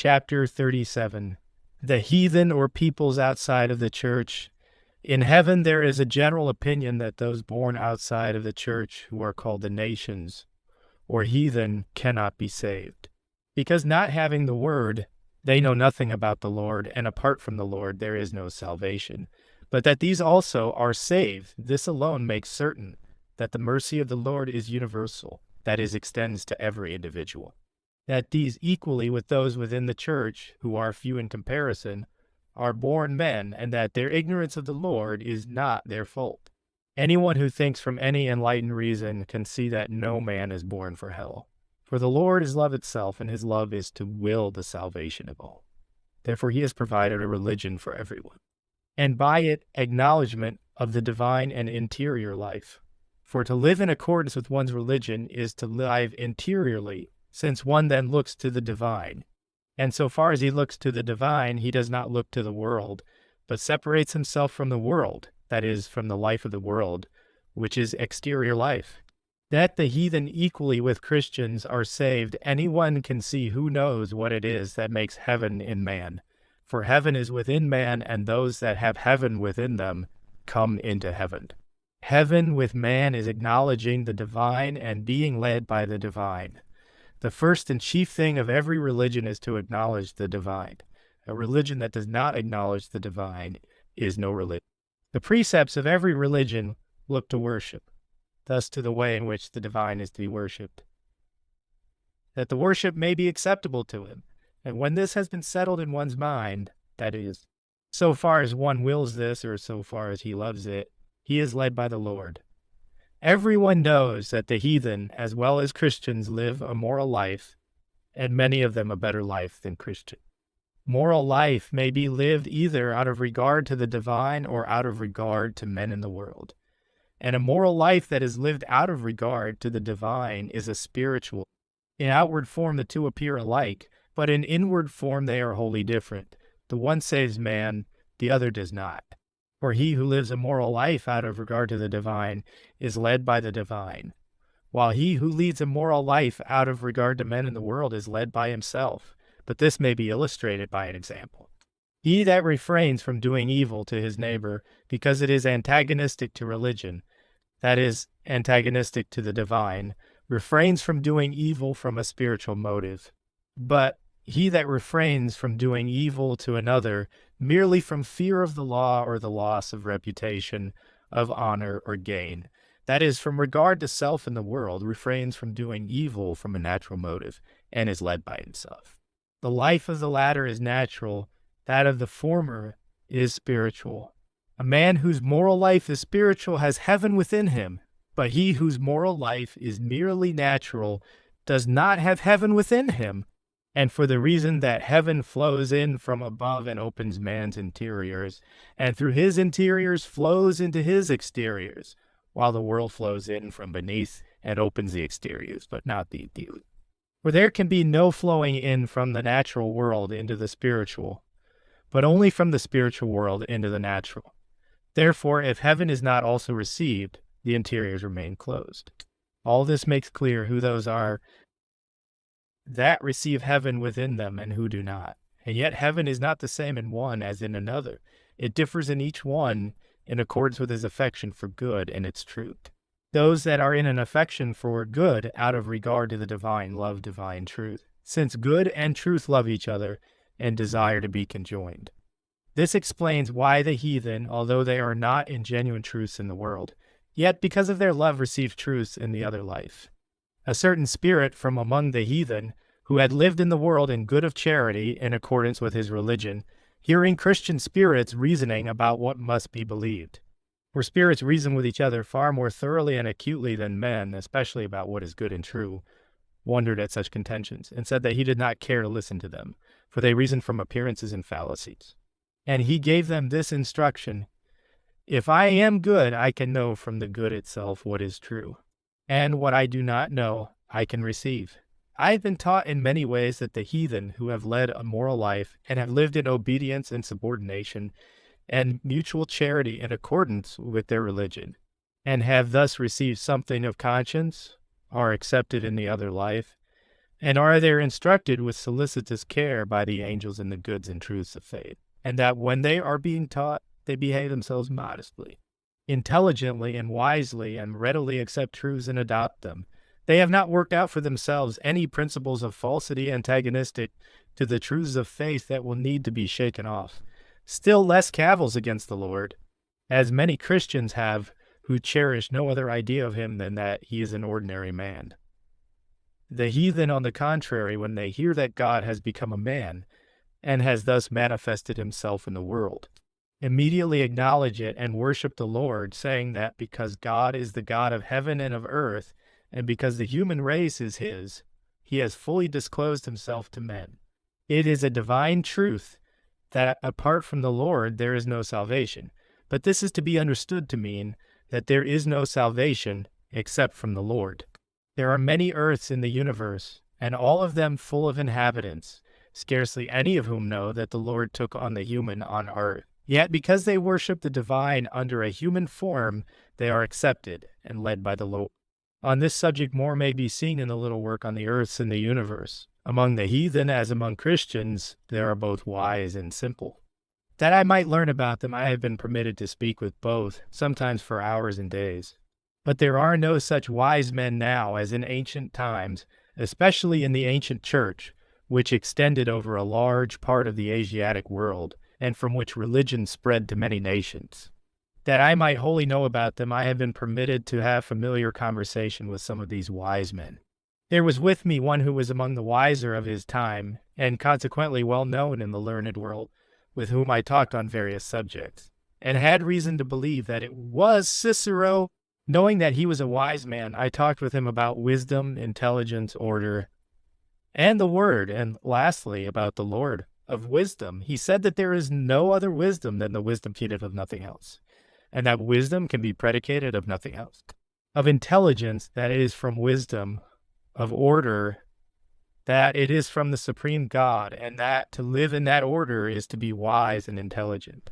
Chapter 37. The heathen or peoples outside of the church. In heaven there is a general opinion that those born outside of the church, who are called the nations, or heathen, cannot be saved. Because not having the word, they know nothing about the Lord, and apart from the Lord there is no salvation. But that these also are saved, this alone makes certain that the mercy of the Lord is universal, that is, extends to every individual. That these equally with those within the church, who are few in comparison, are born men, and that their ignorance of the Lord is not their fault. Anyone who thinks from any enlightened reason can see that no man is born for hell. For the Lord is love itself, and his love is to will the salvation of all. Therefore he has provided a religion for everyone, and by it acknowledgement of the divine and interior life. For to live in accordance with one's religion is to live interiorly, since one then looks to the divine. And so far as he looks to the divine, he does not look to the world, but separates himself from the world, that is, from the life of the world, which is exterior life. That the heathen equally with Christians are saved, anyone can see who knows what it is that makes heaven in man. For heaven is within man, and those that have heaven within them come into heaven. Heaven with man is acknowledging the divine and being led by the divine. The first and chief thing of every religion is to acknowledge the divine. A religion that does not acknowledge the divine is no religion. The precepts of every religion look to worship, thus to the way in which the divine is to be worshipped, that the worship may be acceptable to him. And when this has been settled in one's mind, that is, so far as one wills this or so far as he loves it, he is led by the Lord. Everyone knows that the heathen, as well as Christians, live a moral life, and many of them a better life than Christian. Moral life may be lived either out of regard to the divine or out of regard to men in the world. And a moral life that is lived out of regard to the divine is a spiritual. In outward form the two appear alike, but in inward form they are wholly different. The one saves man, the other does not. For he who lives a moral life out of regard to the divine is led by the divine, while he who leads a moral life out of regard to men in the world is led by himself. But this may be illustrated by an example. He that refrains from doing evil to his neighbor because it is antagonistic to religion, that is, antagonistic to the divine, refrains from doing evil from a spiritual motive. But he that refrains from doing evil to another merely from fear of the law or the loss of reputation, of honor, or gain, that is, from regard to self and the world, refrains from doing evil from a natural motive, and is led by himself. The life of the latter is natural, that of the former is spiritual. A man whose moral life is spiritual has heaven within him, but he whose moral life is merely natural does not have heaven within him. And for the reason that heaven flows in from above and opens man's interiors, and through his interiors flows into his exteriors, while the world flows in from beneath and opens the exteriors, but not the interior. For there can be no flowing in from the natural world into the spiritual, but only from the spiritual world into the natural. Therefore, if heaven is not also received, the interiors remain closed. All this makes clear who those are that receive heaven within them and who do not. And yet heaven is not the same in one as in another. It differs in each one in accordance with his affection for good and its truth. Those that are in an affection for good out of regard to the divine love divine truth, since good and truth love each other and desire to be conjoined. This explains why the heathen, although they are not in genuine truths in the world, yet because of their love receive truths in the other life. A certain spirit from among the heathen, who had lived in the world in good of charity in accordance with his religion, hearing Christian spirits reasoning about what must be believed. For spirits reason with each other far more thoroughly and acutely than men, especially about what is good and true, wondered at such contentions, and said that he did not care to listen to them, for they reasoned from appearances and fallacies. And he gave them this instruction: if I am good, I can know from the good itself what is true. And what I do not know, I can receive. I have been taught in many ways that the heathen who have led a moral life and have lived in obedience and subordination and mutual charity in accordance with their religion, and have thus received something of conscience, are accepted in the other life, And are they instructed with solicitous care by the angels in the goods and truths of faith, and that when they are being taught, they behave themselves modestly, intelligently and wisely, and readily accept truths and adopt them. They have not worked out for themselves any principles of falsity antagonistic to the truths of faith that will need to be shaken off. Still less cavils against the Lord, as many Christians have who cherish no other idea of him than that he is an ordinary man. The heathen, on the contrary, when they hear that God has become a man and has thus manifested himself in the world, immediately acknowledge it and worship the Lord, saying that because God is the God of heaven and of earth, and because the human race is his, he has fully disclosed himself to men. It is a divine truth that apart from the Lord there is no salvation, but this is to be understood to mean that there is no salvation except from the Lord. There are many earths in the universe, and all of them full of inhabitants, scarcely any of whom know that the Lord took on the human on earth. Yet because they worship the divine under a human form, they are accepted and led by the Lord. On this subject more may be seen in the little work on the earths in the universe. Among the heathen, as among Christians, they are both wise and simple. That I might learn about them, I have been permitted to speak with both, sometimes for hours and days. But there are no such wise men now as in ancient times, especially in the ancient church, which extended over a large part of the Asiatic world, and from which religion spread to many nations. That I might wholly know about them, I have been permitted to have familiar conversation with some of these wise men. There was with me one who was among the wiser of his time, and consequently well known in the learned world, with whom I talked on various subjects, and had reason to believe that it was Cicero. Knowing that he was a wise man, I talked with him about wisdom, intelligence, order, and the word, and lastly about the Lord. Of wisdom, he said that there is no other wisdom than the wisdom predicated of nothing else, and that wisdom can be predicated of nothing else. Of intelligence, that it is from wisdom. Of order, that it is from the supreme God, and that to live in that order is to be wise and intelligent.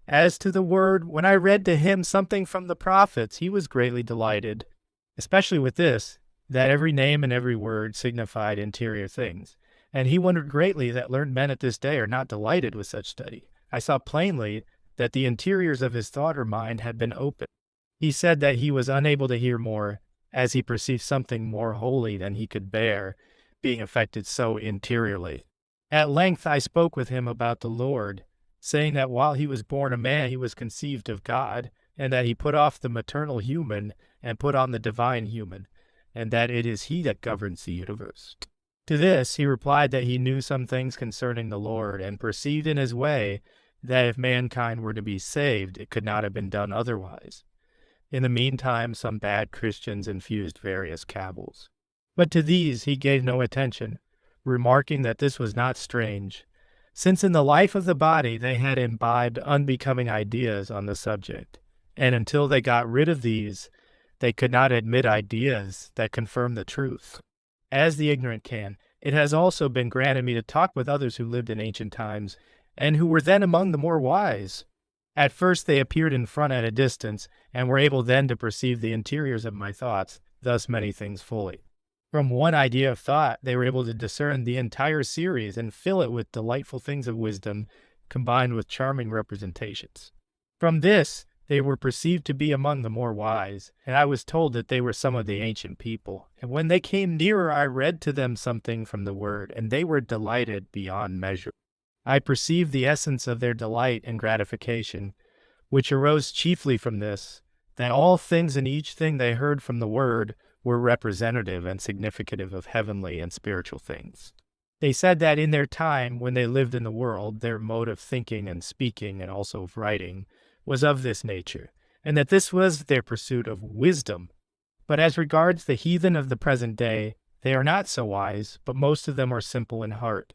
As to the word, when I read to him something from the prophets, he was greatly delighted, especially with this, that every name and every word signified interior things. And he wondered greatly that learned men at this day are not delighted with such study. I saw plainly that the interiors of his thought or mind had been opened. He said that he was unable to hear more, as he perceived something more holy than he could bear, being affected so interiorly. At length I spoke with him about the Lord, saying that while he was born a man, he was conceived of God, and that he put off the maternal human and put on the divine human, and that it is he that governs the universe. To this he replied that he knew some things concerning the Lord, and perceived in his way that if mankind were to be saved, it could not have been done otherwise. In the meantime, some bad Christians infused various cavils. But to these he gave no attention, remarking that this was not strange, since in the life of the body they had imbibed unbecoming ideas on the subject, and until they got rid of these, they could not admit ideas that confirm the truth. As the ignorant can, it has also been granted me to talk with others who lived in ancient times, and who were then among the more wise. At first they appeared in front at a distance, and were able then to perceive the interiors of my thoughts, thus many things fully. From one idea of thought, they were able to discern the entire series and fill it with delightful things of wisdom, combined with charming representations. From this, they were perceived to be among the more wise, and I was told that they were some of the ancient people. And when they came nearer, I read to them something from the word, and they were delighted beyond measure. I perceived the essence of their delight and gratification, which arose chiefly from this, that all things and each thing they heard from the word were representative and significative of heavenly and spiritual things. They said that in their time, when they lived in the world, their mode of thinking and speaking and also of writing was of this nature, and that this was their pursuit of wisdom. But as regards the heathen of the present day, they are not so wise, but most of them are simple in heart.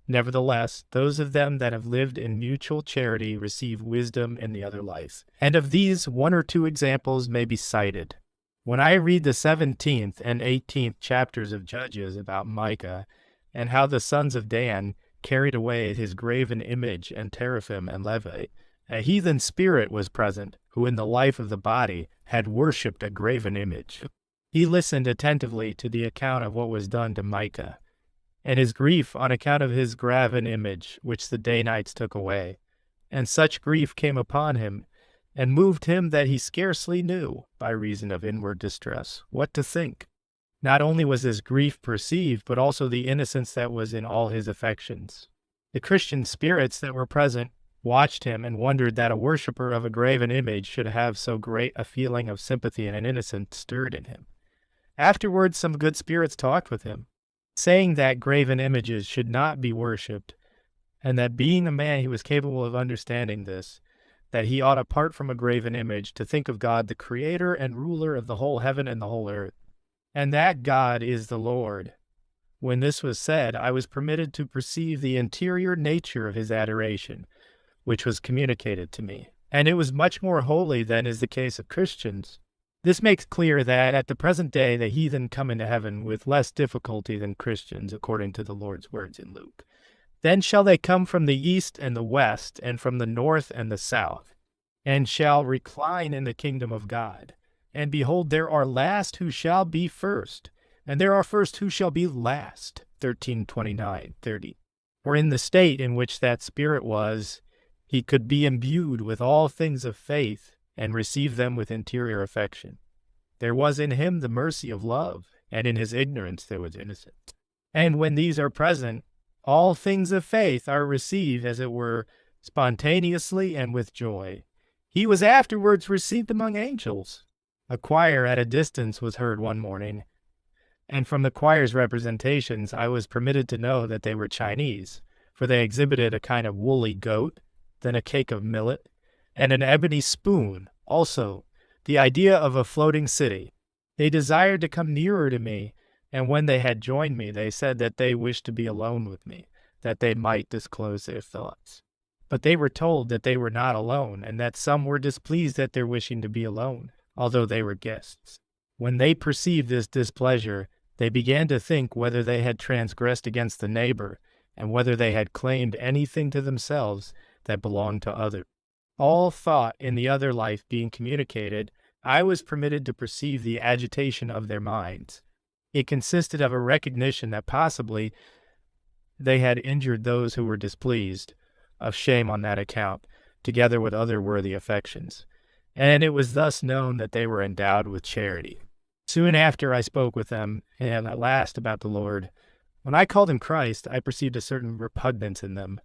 Nevertheless, those of them that have lived in mutual charity receive wisdom in the other life. And of these, 1 or 2 examples may be cited. When I read the 17th and 18th chapters of Judges about Micah, and how the sons of Dan carried away his graven image and teraphim and levite, a heathen spirit was present, who in the life of the body had worshipped a graven image. He listened attentively to the account of what was done to Micah, and his grief on account of his graven image, which the Danites took away. And such grief came upon him, and moved him that he scarcely knew, by reason of inward distress, what to think. Not only was his grief perceived, but also the innocence that was in all his affections. The Christian spirits that were present watched him and wondered that a worshipper of a graven image should have so great a feeling of sympathy and innocence stirred in him. Afterwards, some good spirits talked with him, saying that graven images should not be worshipped, and that being a man he was capable of understanding this, that he ought, apart from a graven image, to think of God the creator and ruler of the whole heaven and the whole earth, and that God is the Lord. When this was said, I was permitted to perceive the interior nature of his adoration, which was communicated to me, and it was much more holy than is the case of Christians. This makes clear that at the present day the heathen come into heaven with less difficulty than Christians, according to the Lord's words in Luke. Then shall they come from the east and the west, and from the north and the south, and shall recline in the kingdom of God. And behold, there are last who shall be first, and there are first who shall be last. 13:29-30. For in the state in which that spirit was, he could be imbued with all things of faith, and receive them with interior affection. There was in him the mercy of love, and in his ignorance there was innocence. And when these are present, all things of faith are received, as it were, spontaneously and with joy. He was afterwards received among angels. A choir at a distance was heard one morning, and from the choir's representations I was permitted to know that they were Chinese, for they exhibited a kind of woolly goat, then a cake of millet, and an ebony spoon, also the idea of a floating city. They desired to come nearer to me, and when they had joined me, they said that they wished to be alone with me, that they might disclose their thoughts. But they were told that they were not alone, and that some were displeased at their wishing to be alone, although they were guests. When they perceived this displeasure, they began to think whether they had transgressed against the neighbor, and whether they had claimed anything to themselves that belonged to others. All thought in the other life being communicated, I was permitted to perceive the agitation of their minds. It consisted of a recognition that possibly they had injured those who were displeased, of shame on that account, together with other worthy affections. And it was thus known that they were endowed with charity. Soon after I spoke with them, and at last about the Lord. When I called him Christ, I perceived a certain repugnance in them.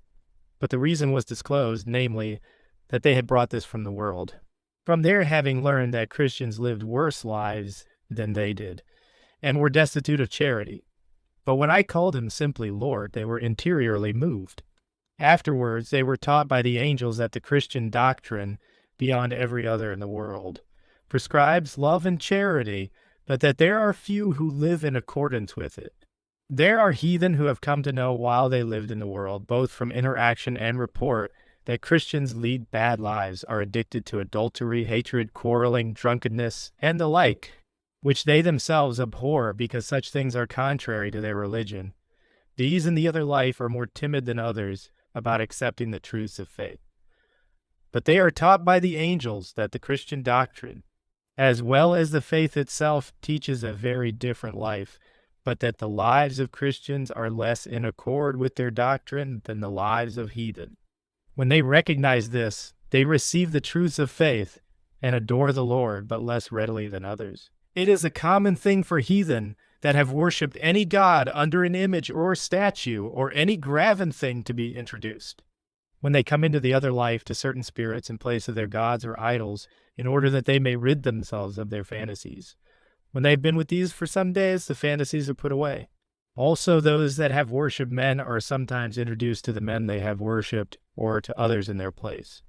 But the reason was disclosed, namely, that they had brought this from the world, from their having learned that Christians lived worse lives than they did, and were destitute of charity. But when I called him simply Lord, they were interiorly moved. Afterwards, they were taught by the angels that the Christian doctrine, beyond every other in the world, prescribes love and charity, but that there are few who live in accordance with it. There are heathen who have come to know while they lived in the world, both from interaction and report, that Christians lead bad lives, are addicted to adultery, hatred, quarreling, drunkenness, and the like, which they themselves abhor because such things are contrary to their religion. These in the other life are more timid than others about accepting the truths of faith. But they are taught by the angels that the Christian doctrine, as well as the faith itself, teaches a very different life, but that the lives of Christians are less in accord with their doctrine than the lives of heathen. When they recognize this, they receive the truths of faith and adore the Lord, but less readily than others. It is a common thing for heathen that have worshipped any god under an image or statue or any graven thing to be introduced. When they come into the other life to certain spirits in place of their gods or idols, in order that they may rid themselves of their fantasies. When they have been with these for some days, the fantasies are put away. Also, those that have worshipped men are sometimes introduced to the men they have worshipped, or to others in their place.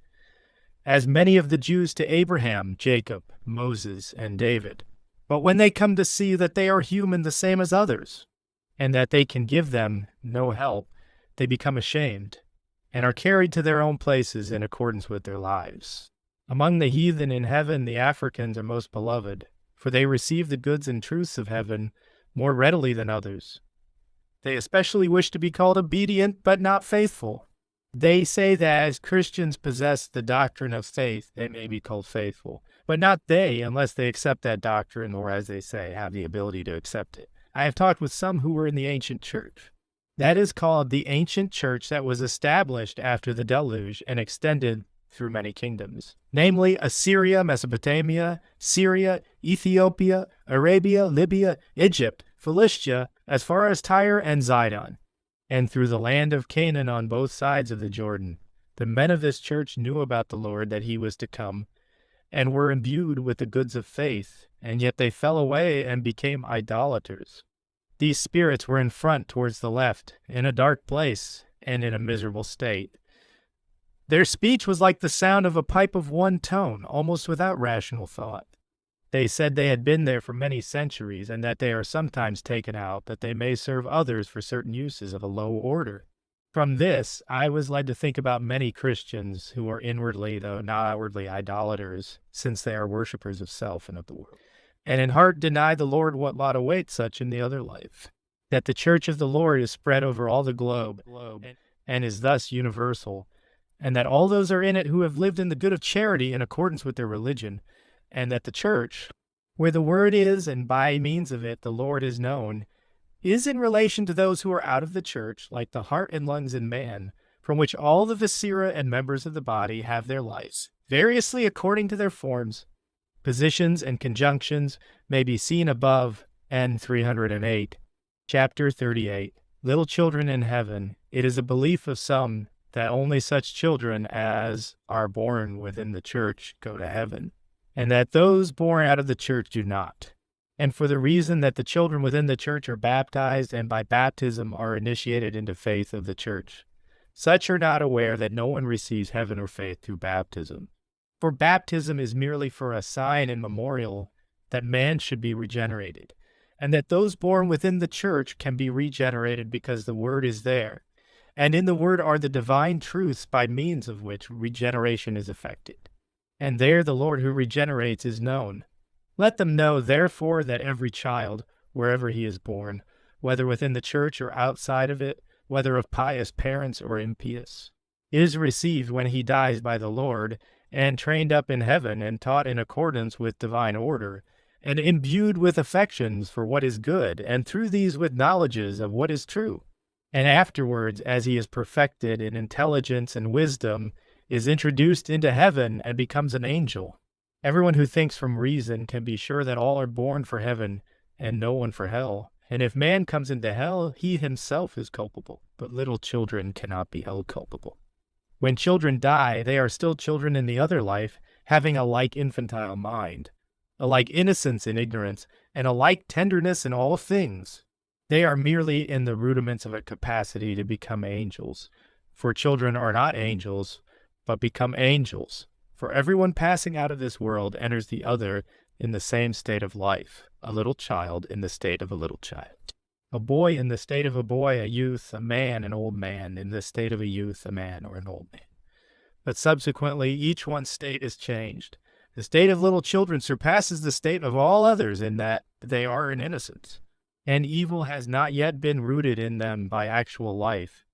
As many of the Jews to Abraham, Jacob, Moses, and David. But when they come to see that they are human the same as others, and that they can give them no help, they become ashamed, and are carried to their own places in accordance with their lives. Among the heathen in heaven, the Africans are most beloved, for they receive the goods and truths of heaven more readily than others. They especially wish to be called obedient, but not faithful. They say that as Christians possess the doctrine of faith, they may be called faithful. but not they, unless they accept that doctrine or, as they say, have the ability to accept it. I have talked with some who were in the ancient church. That is called the ancient church that was established after the deluge and extended through many kingdoms, namely Assyria, Mesopotamia, Syria, Ethiopia, Arabia, Libya, Egypt, Philistia, as far as Tyre and Zidon, and through the land of Canaan on both sides of the Jordan. The men of this church knew about the Lord, that he was to come, and were imbued with the goods of faith, and yet they fell away and became idolaters. These spirits were in front towards the left, in a dark place, and in a miserable state. Their speech was like the sound of a pipe of one tone, almost without rational thought. They said they had been there for many centuries, and that they are sometimes taken out, that they may serve others for certain uses of a low order. From this, I was led to think about many Christians who are inwardly, though not outwardly, idolaters, since they are worshippers of self and of the world, and in heart deny the Lord what lot awaits such in the other life. That the church of the Lord is spread over all the globe, and is thus universal, and that all those are in it who have lived in the good of charity in accordance with their religion, and that the church, where the word is and by means of it the Lord is known, is in relation to those who are out of the church, like the heart and lungs in man, from which all the viscera and members of the body have their lives, variously according to their forms. Positions and conjunctions may be seen above, N 308. Chapter 38. Little children in heaven. It is a belief of some that only such children as are born within the church go to heaven, and that those born out of the church do not. And for the reason that the children within the church are baptized and by baptism are initiated into faith of the church. Such are not aware that no one receives heaven or faith through baptism. For baptism is merely for a sign and memorial that man should be regenerated, and that those born within the church can be regenerated because the word is there, and in the word are the divine truths by means of which regeneration is effected. And there the Lord who regenerates is known. Let them know, therefore, that every child, wherever he is born, whether within the church or outside of it, whether of pious parents or impious, is received when he dies by the Lord, and trained up in heaven, and taught in accordance with divine order, and imbued with affections for what is good, and through these with knowledges of what is true. And afterwards, as he is perfected in intelligence and wisdom, is introduced into heaven and becomes an angel. Everyone who thinks from reason can be sure that all are born for heaven and no one for hell. And if man comes into hell, he himself is culpable. But little children cannot be held culpable. When children die, they are still children in the other life, having a like infantile mind, a like innocence in ignorance, and a like tenderness in all things. They are merely in the rudiments of a capacity to become angels. For children are not angels, but become angels. For everyone passing out of this world enters the other in the same state of life, a little child in the state of a little child, a boy in the state of a boy, a youth, a man, an old man, in the state of a youth, a man, or an old man. But subsequently each one's state is changed. The state of little children surpasses the state of all others in that they are in innocence, and evil has not yet been rooted in them by actual life.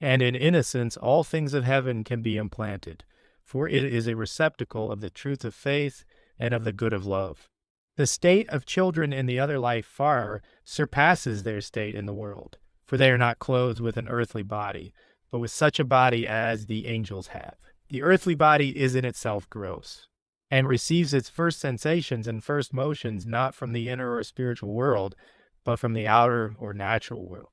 And in innocence all things of heaven can be implanted, for it is a receptacle of the truth of faith and of the good of love. The state of children in the other life far surpasses their state in the world, for they are not clothed with an earthly body, but with such a body as the angels have. The earthly body is in itself gross, and receives its first sensations and first motions not from the inner or spiritual world, but from the outer or natural world.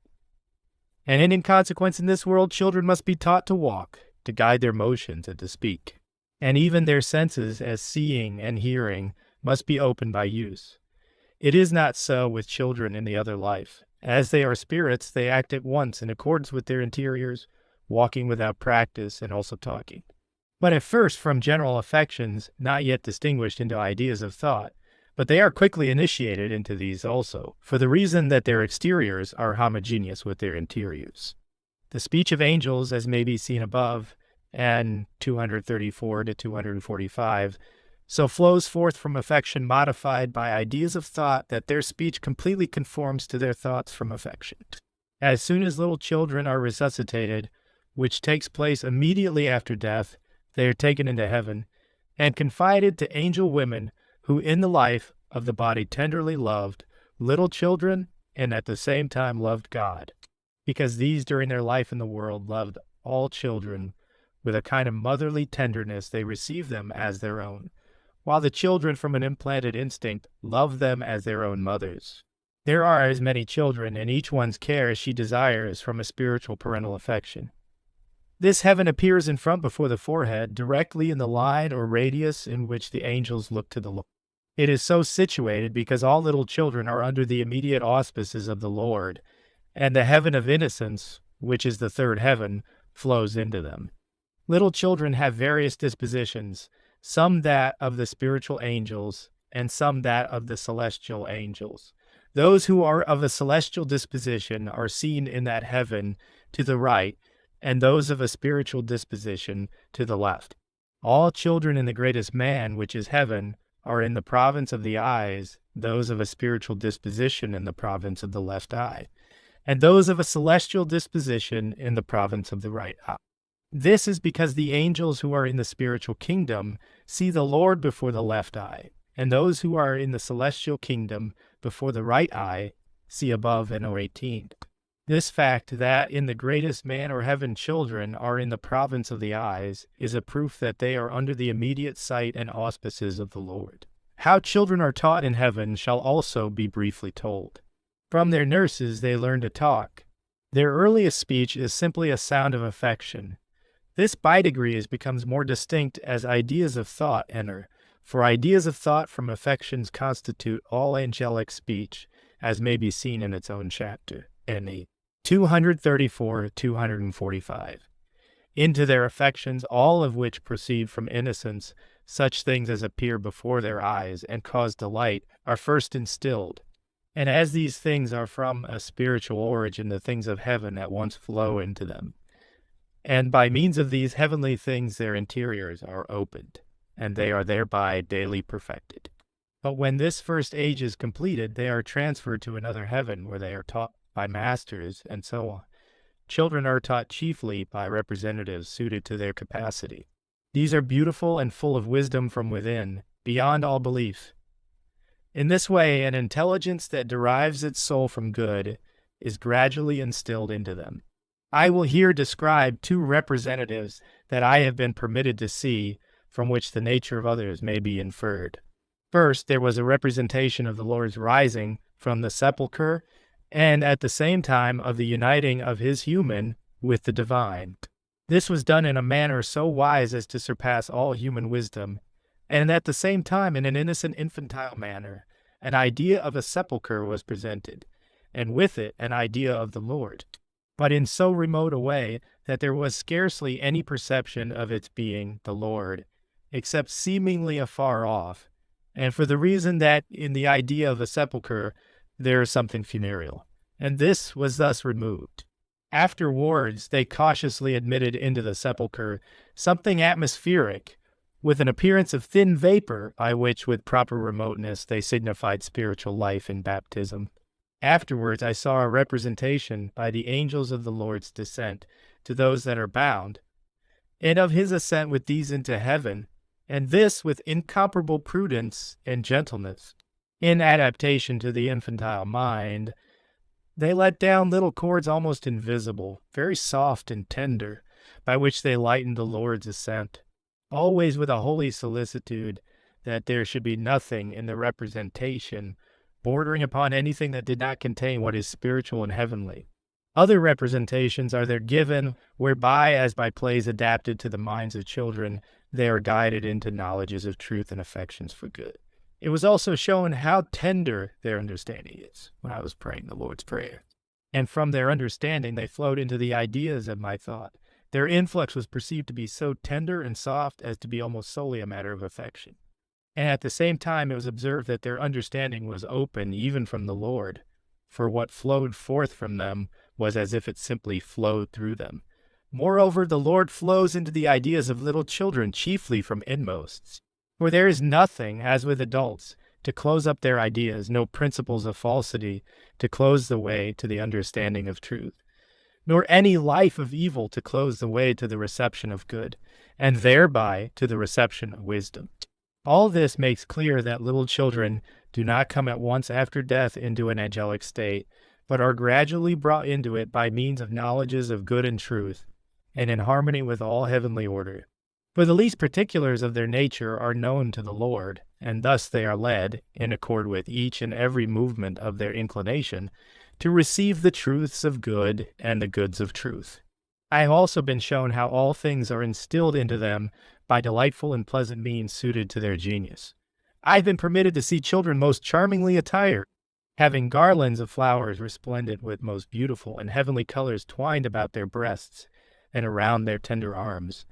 And in consequence in this world children must be taught to walk, to guide their motions and to speak. And even their senses, as seeing and hearing, must be opened by use. It is not so with children in the other life. As they are spirits, they act at once in accordance with their interiors, walking without practice and also talking. But at first from general affections, not yet distinguished into ideas of thought, but they are quickly initiated into these also, for the reason that their exteriors are homogeneous with their interiors. The speech of angels, as may be seen above, and 234 to 245, so flows forth from affection modified by ideas of thought that their speech completely conforms to their thoughts from affection. As soon as little children are resuscitated, which takes place immediately after death, they are taken into heaven, and confided to angel women who in the life of the body tenderly loved little children and at the same time loved God, because these during their life in the world loved all children with a kind of motherly tenderness. They received them as their own, while the children from an implanted instinct loved them as their own mothers. There are as many children in each one's care as she desires from a spiritual parental affection. This heaven appears in front before the forehead, directly in the line or radius in which the angels look to the Lord. It is so situated because all little children are under the immediate auspices of the Lord, and the heaven of innocence, which is the third heaven, flows into them. Little children have various dispositions, some that of the spiritual angels, and some that of the celestial angels. Those who are of a celestial disposition are seen in that heaven to the right, and those of a spiritual disposition to the left. All children in the greatest man, which is heaven, are in the province of the eyes, those of a spiritual disposition in the province of the left eye, and those of a celestial disposition in the province of the right eye. This is because the angels who are in the spiritual kingdom see the Lord before the left eye, and those who are in the celestial kingdom before the right eye see above and are 18. This fact that in the greatest man or heaven children are in the province of the eyes is a proof that they are under the immediate sight and auspices of the Lord. How children are taught in heaven shall also be briefly told. From their nurses they learn to talk. Their earliest speech is simply a sound of affection. This by degrees becomes more distinct as ideas of thought enter, for ideas of thought from affections constitute all angelic speech, as may be seen in its own chapter, N.E. 234-245. Into their affections, all of which proceed from innocence, such things as appear before their eyes and cause delight, are first instilled. And as these things are from a spiritual origin, the things of heaven at once flow into them. And by means of these heavenly things their interiors are opened, and they are thereby daily perfected. But when this first age is completed, they are transferred to another heaven, where they are taught by masters, and so on. Children are taught chiefly by representatives suited to their capacity. These are beautiful and full of wisdom from within, beyond all belief. In this way, an intelligence that derives its soul from good is gradually instilled into them. I will here describe two representatives that I have been permitted to see, from which the nature of others may be inferred. First, there was a representation of the Lord's rising from the sepulchre, and at the same time of the uniting of his human with the divine. This was done in a manner so wise as to surpass all human wisdom, and at the same time in an innocent infantile manner. An idea of a sepulchre was presented, and with it an idea of the Lord, but in so remote a way that there was scarcely any perception of its being the Lord, except seemingly afar off, and for the reason that in the idea of a sepulchre there is something funereal, and this was thus removed. Afterwards, they cautiously admitted into the sepulchre something atmospheric, with an appearance of thin vapor, by which, with proper remoteness, they signified spiritual life in baptism. Afterwards, I saw a representation by the angels of the Lord's descent to those that are bound, and of his ascent with these into heaven, and this with incomparable prudence and gentleness. In adaptation to the infantile mind, they let down little cords almost invisible, very soft and tender, by which they lightened the Lord's ascent, always with a holy solicitude that there should be nothing in the representation bordering upon anything that did not contain what is spiritual and heavenly. Other representations are there given, whereby, as by plays adapted to the minds of children, they are guided into knowledges of truth and affections for good. It was also shown how tender their understanding is when I was praying the Lord's Prayer. And from their understanding they flowed into the ideas of my thought. Their influx was perceived to be so tender and soft as to be almost solely a matter of affection. And at the same time it was observed that their understanding was open even from the Lord, for what flowed forth from them was as if it simply flowed through them. Moreover, the Lord flows into the ideas of little children chiefly from inmosts. For there is nothing, as with adults, to close up their ideas, no principles of falsity to close the way to the understanding of truth. nor any life of evil to close the way to the reception of good, and thereby to the reception of wisdom. All this makes clear that little children do not come at once after death into an angelic state, but are gradually brought into it by means of knowledges of good and truth, and in harmony with all heavenly order. For the least particulars of their nature are known to the Lord, and thus they are led, in accord with each and every movement of their inclination, to receive the truths of good and the goods of truth. I have also been shown how all things are instilled into them by delightful and pleasant means suited to their genius. I have been permitted to see children most charmingly attired, having garlands of flowers resplendent with most beautiful and heavenly colors twined about their breasts and around their tender arms,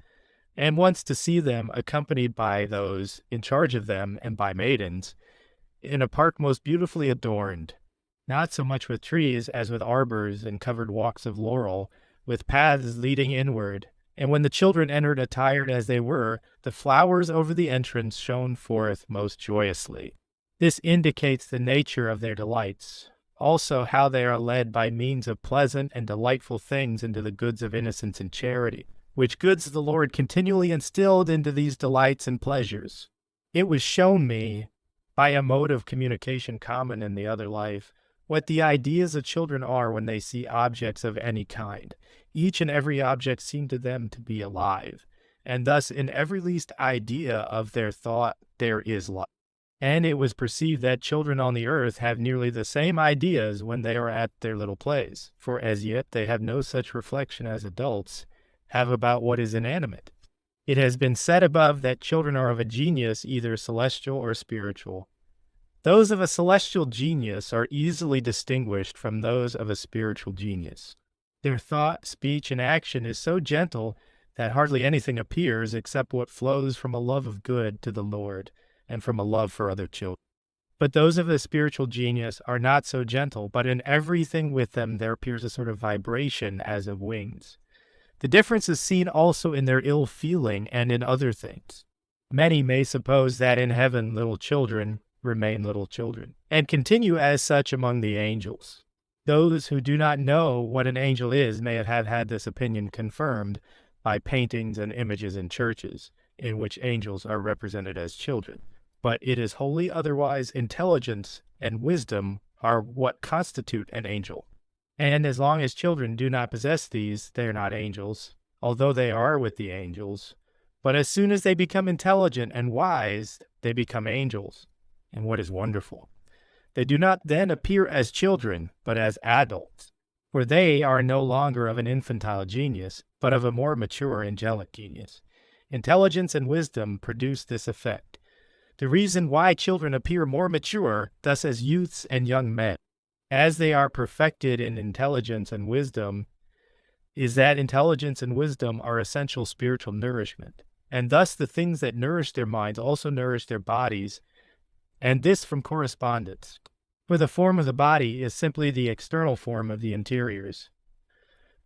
and once to see them accompanied by those in charge of them and by maidens, in a park most beautifully adorned, not so much with trees as with arbors and covered walks of laurel, with paths leading inward. And when the children entered attired as they were, the flowers over the entrance shone forth most joyously. This indicates the nature of their delights, also how they are led by means of pleasant and delightful things into the goods of innocence and charity, which goods the Lord continually instilled into these delights and pleasures. It was shown me, by a mode of communication common in the other life, what the ideas of children are when they see objects of any kind. Each and every object seemed to them to be alive, and thus in every least idea of their thought there is life. And it was perceived that children on the earth have nearly the same ideas when they are at their little plays, for as yet they have no such reflection as adults have about what is inanimate. It has been said above that children are of a genius either celestial or spiritual. Those of a celestial genius are easily distinguished from those of a spiritual genius. Their thought, speech, and action is so gentle that hardly anything appears except what flows from a love of good to the Lord and from a love for other children. But those of a spiritual genius are not so gentle, but in everything with them there appears a sort of vibration as of wings. The difference is seen also in their ill feeling and in other things. Many may suppose that in heaven little children remain little children, and continue as such among the angels. Those who do not know what an angel is may have had this opinion confirmed by paintings and images in churches, in which angels are represented as children. But it is wholly otherwise. Intelligence and wisdom are what constitute an angel. And as long as children do not possess these, they are not angels, although they are with the angels. But as soon as they become intelligent and wise, they become angels. And what is wonderful, they do not then appear as children, but as adults, for they are no longer of an infantile genius, but of a more mature angelic genius. Intelligence and wisdom produce this effect. The reason why children appear more mature, thus as youths and young men, as they are perfected in intelligence and wisdom, is that intelligence and wisdom are essential spiritual nourishment, and thus the things that nourish their minds also nourish their bodies, and this from correspondence. For the form of the body is simply the external form of the interiors.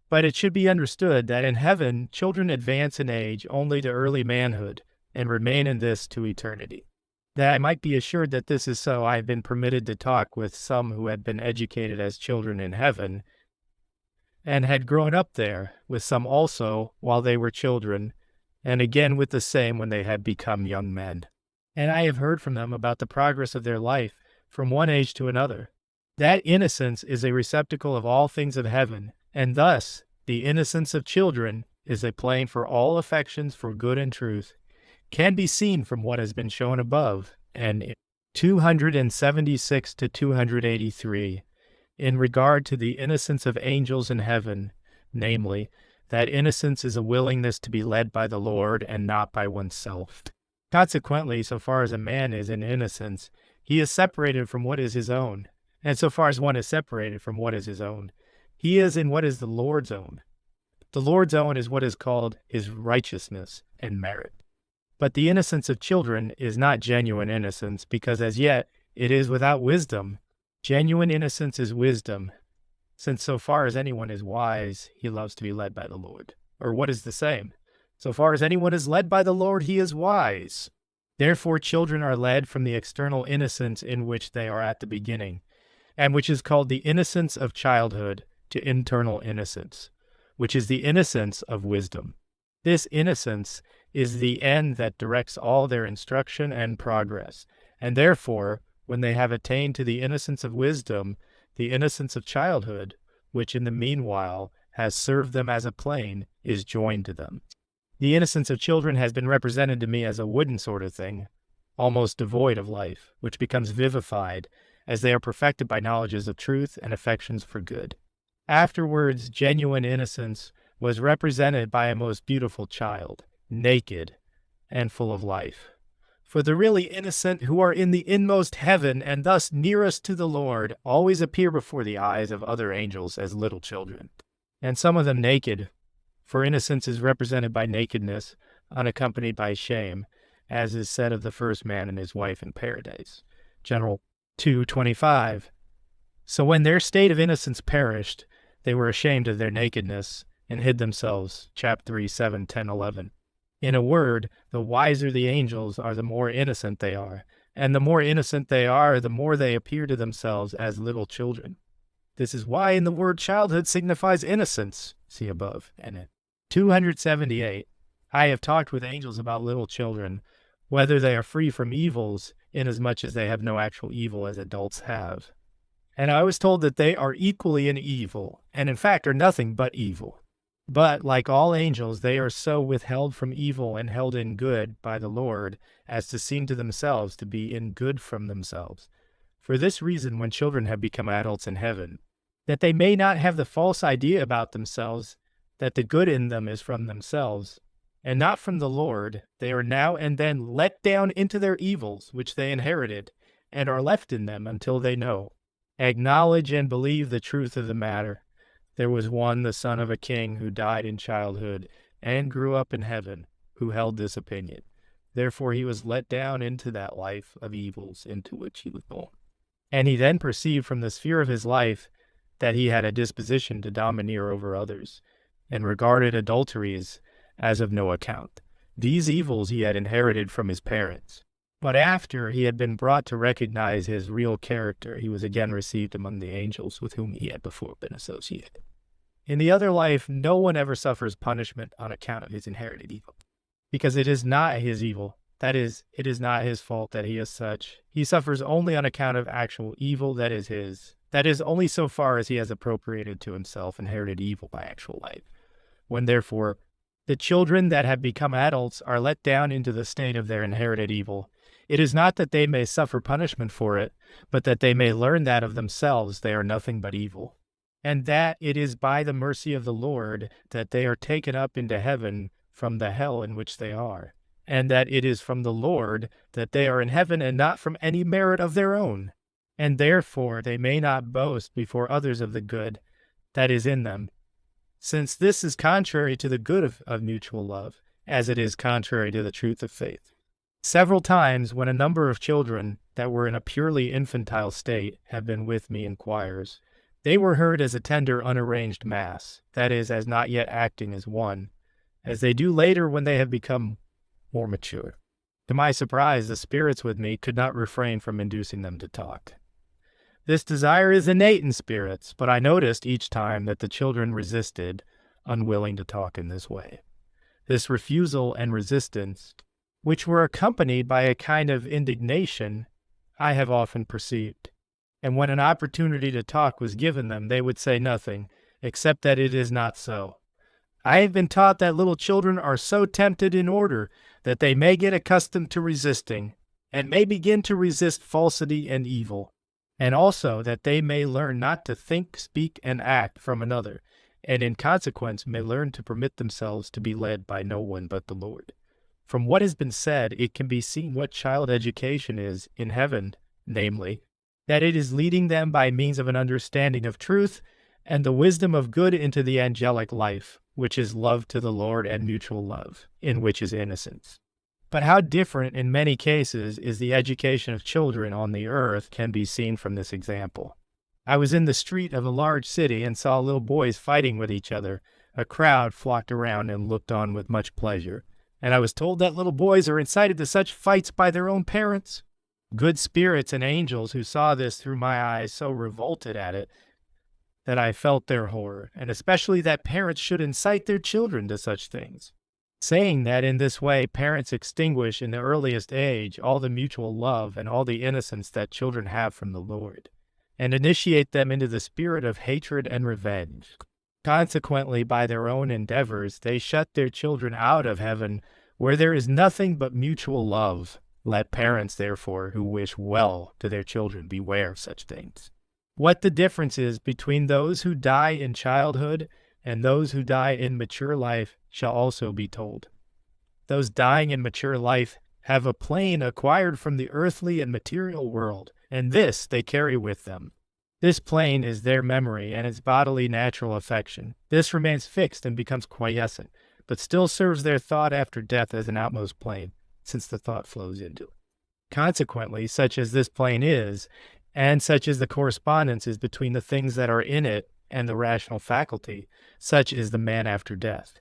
But it should be understood that in heaven, children advance in age only to early manhood, and remain in this to eternity. That I might be assured that this is so, I have been permitted to talk with some who had been educated as children in heaven, and had grown up there, with some also while they were children, and again with the same when they had become young men. And I have heard from them about the progress of their life from one age to another. That innocence is a receptacle of all things of heaven, and thus the innocence of children is a plane for all affections for good and truth, can be seen from what has been shown above, and 276 to 283, in regard to the innocence of angels in heaven, namely, that innocence is a willingness to be led by the Lord and not by oneself. Consequently, so far as a man is in innocence, he is separated from what is his own, and so far as one is separated from what is his own, he is in what is the Lord's own. The Lord's own is what is called his righteousness and merit. But the innocence of children is not genuine innocence, because as yet it is without wisdom. Genuine innocence is wisdom, since so far as anyone is wise, he loves to be led by the Lord. Or what is the same? So far as anyone is led by the Lord, he is wise. Therefore children are led from the external innocence in which they are at the beginning, and which is called the innocence of childhood, to internal innocence, which is the innocence of wisdom. This innocence is the end that directs all their instruction and progress, and therefore, when they have attained to the innocence of wisdom, the innocence of childhood, which in the meanwhile has served them as a plane, is joined to them. The innocence of children has been represented to me as a wooden sort of thing, almost devoid of life, which becomes vivified as they are perfected by knowledges of truth and affections for good. Afterwards, genuine innocence was represented by a most beautiful child, naked and full of life. For the really innocent who are in the inmost heaven and thus nearest to the Lord always appear before the eyes of other angels as little children, and some of them naked, for innocence is represented by nakedness, unaccompanied by shame, as is said of the first man and his wife in paradise. General 2:25. So when their state of innocence perished, they were ashamed of their nakedness and hid themselves. Chapter 3, 7, 10, 11. In a word, the wiser the angels are, the more innocent they are, and the more innocent they are, the more they appear to themselves as little children. This is why in the word childhood signifies innocence. See above. And 278. I have talked with angels about little children, whether they are free from evils, inasmuch as they have no actual evil as adults have. And I was told that they are equally in evil, and in fact are nothing but evil. But, like all angels, they are so withheld from evil and held in good by the Lord as to seem to themselves to be in good from themselves. For this reason, when children have become adults in heaven, that they may not have the false idea about themselves that the good in them is from themselves, and not from the Lord, they are now and then let down into their evils, which they inherited, and are left in them until they know, acknowledge, and believe the truth of the matter. There was one, the son of a king, who died in childhood and grew up in heaven, who held this opinion. Therefore he was let down into that life of evils into which he was born. And he then perceived from the sphere of his life that he had a disposition to domineer over others, and regarded adulteries as of no account. These evils he had inherited from his parents. But after he had been brought to recognize his real character, he was again received among the angels with whom he had before been associated. In the other life, no one ever suffers punishment on account of his inherited evil, because it is not his evil. That is, it is not his fault that he is such. He suffers only on account of actual evil that is his. That is, only so far as he has appropriated to himself inherited evil by actual life. When, therefore, the children that have become adults are let down into the state of their inherited evil, it is not that they may suffer punishment for it, but that they may learn that of themselves they are nothing but evil, and that it is by the mercy of the Lord that they are taken up into heaven from the hell in which they are, and that it is from the Lord that they are in heaven and not from any merit of their own, and therefore they may not boast before others of the good that is in them, since this is contrary to the good of mutual love, as it is contrary to the truth of faith. Several times, when a number of children that were in a purely infantile state have been with me in choirs, they were heard as a tender unarranged mass, that is, as not yet acting as one, as they do later when they have become more mature. To my surprise, the spirits with me could not refrain from inducing them to talk. This desire is innate in spirits, but I noticed each time that the children resisted, unwilling to talk in this way. This refusal and resistance, which were accompanied by a kind of indignation, I have often perceived. And when an opportunity to talk was given them, they would say nothing, except that it is not so. I have been taught that little children are so tempted in order that they may get accustomed to resisting, and may begin to resist falsity and evil, and also that they may learn not to think, speak, and act from another, and in consequence may learn to permit themselves to be led by no one but the Lord. From what has been said, it can be seen what child education is in heaven, namely, that it is leading them by means of an understanding of truth and the wisdom of good into the angelic life, which is love to the Lord and mutual love, in which is innocence. But how different in many cases is the education of children on the earth can be seen from this example. I was in the street of a large city and saw little boys fighting with each other. A crowd flocked around and looked on with much pleasure. And I was told that little boys are incited to such fights by their own parents. Good spirits and angels who saw this through my eyes so revolted at it that I felt their horror, and especially that parents should incite their children to such things, saying that in this way parents extinguish in the earliest age all the mutual love and all the innocence that children have from the Lord, and initiate them into the spirit of hatred and revenge. Consequently, by their own endeavors, they shut their children out of heaven, where there is nothing but mutual love. Let parents, therefore, who wish well to their children beware of such things. What the difference is between those who die in childhood and those who die in mature life shall also be told. Those dying in mature life have a plane acquired from the earthly and material world, and this they carry with them. This plane is their memory and its bodily natural affection. This remains fixed and becomes quiescent, but still serves their thought after death as an outmost plane, since the thought flows into it. Consequently, such as this plane is, and such as the correspondence is between the things that are in it and the rational faculty, such is the man after death.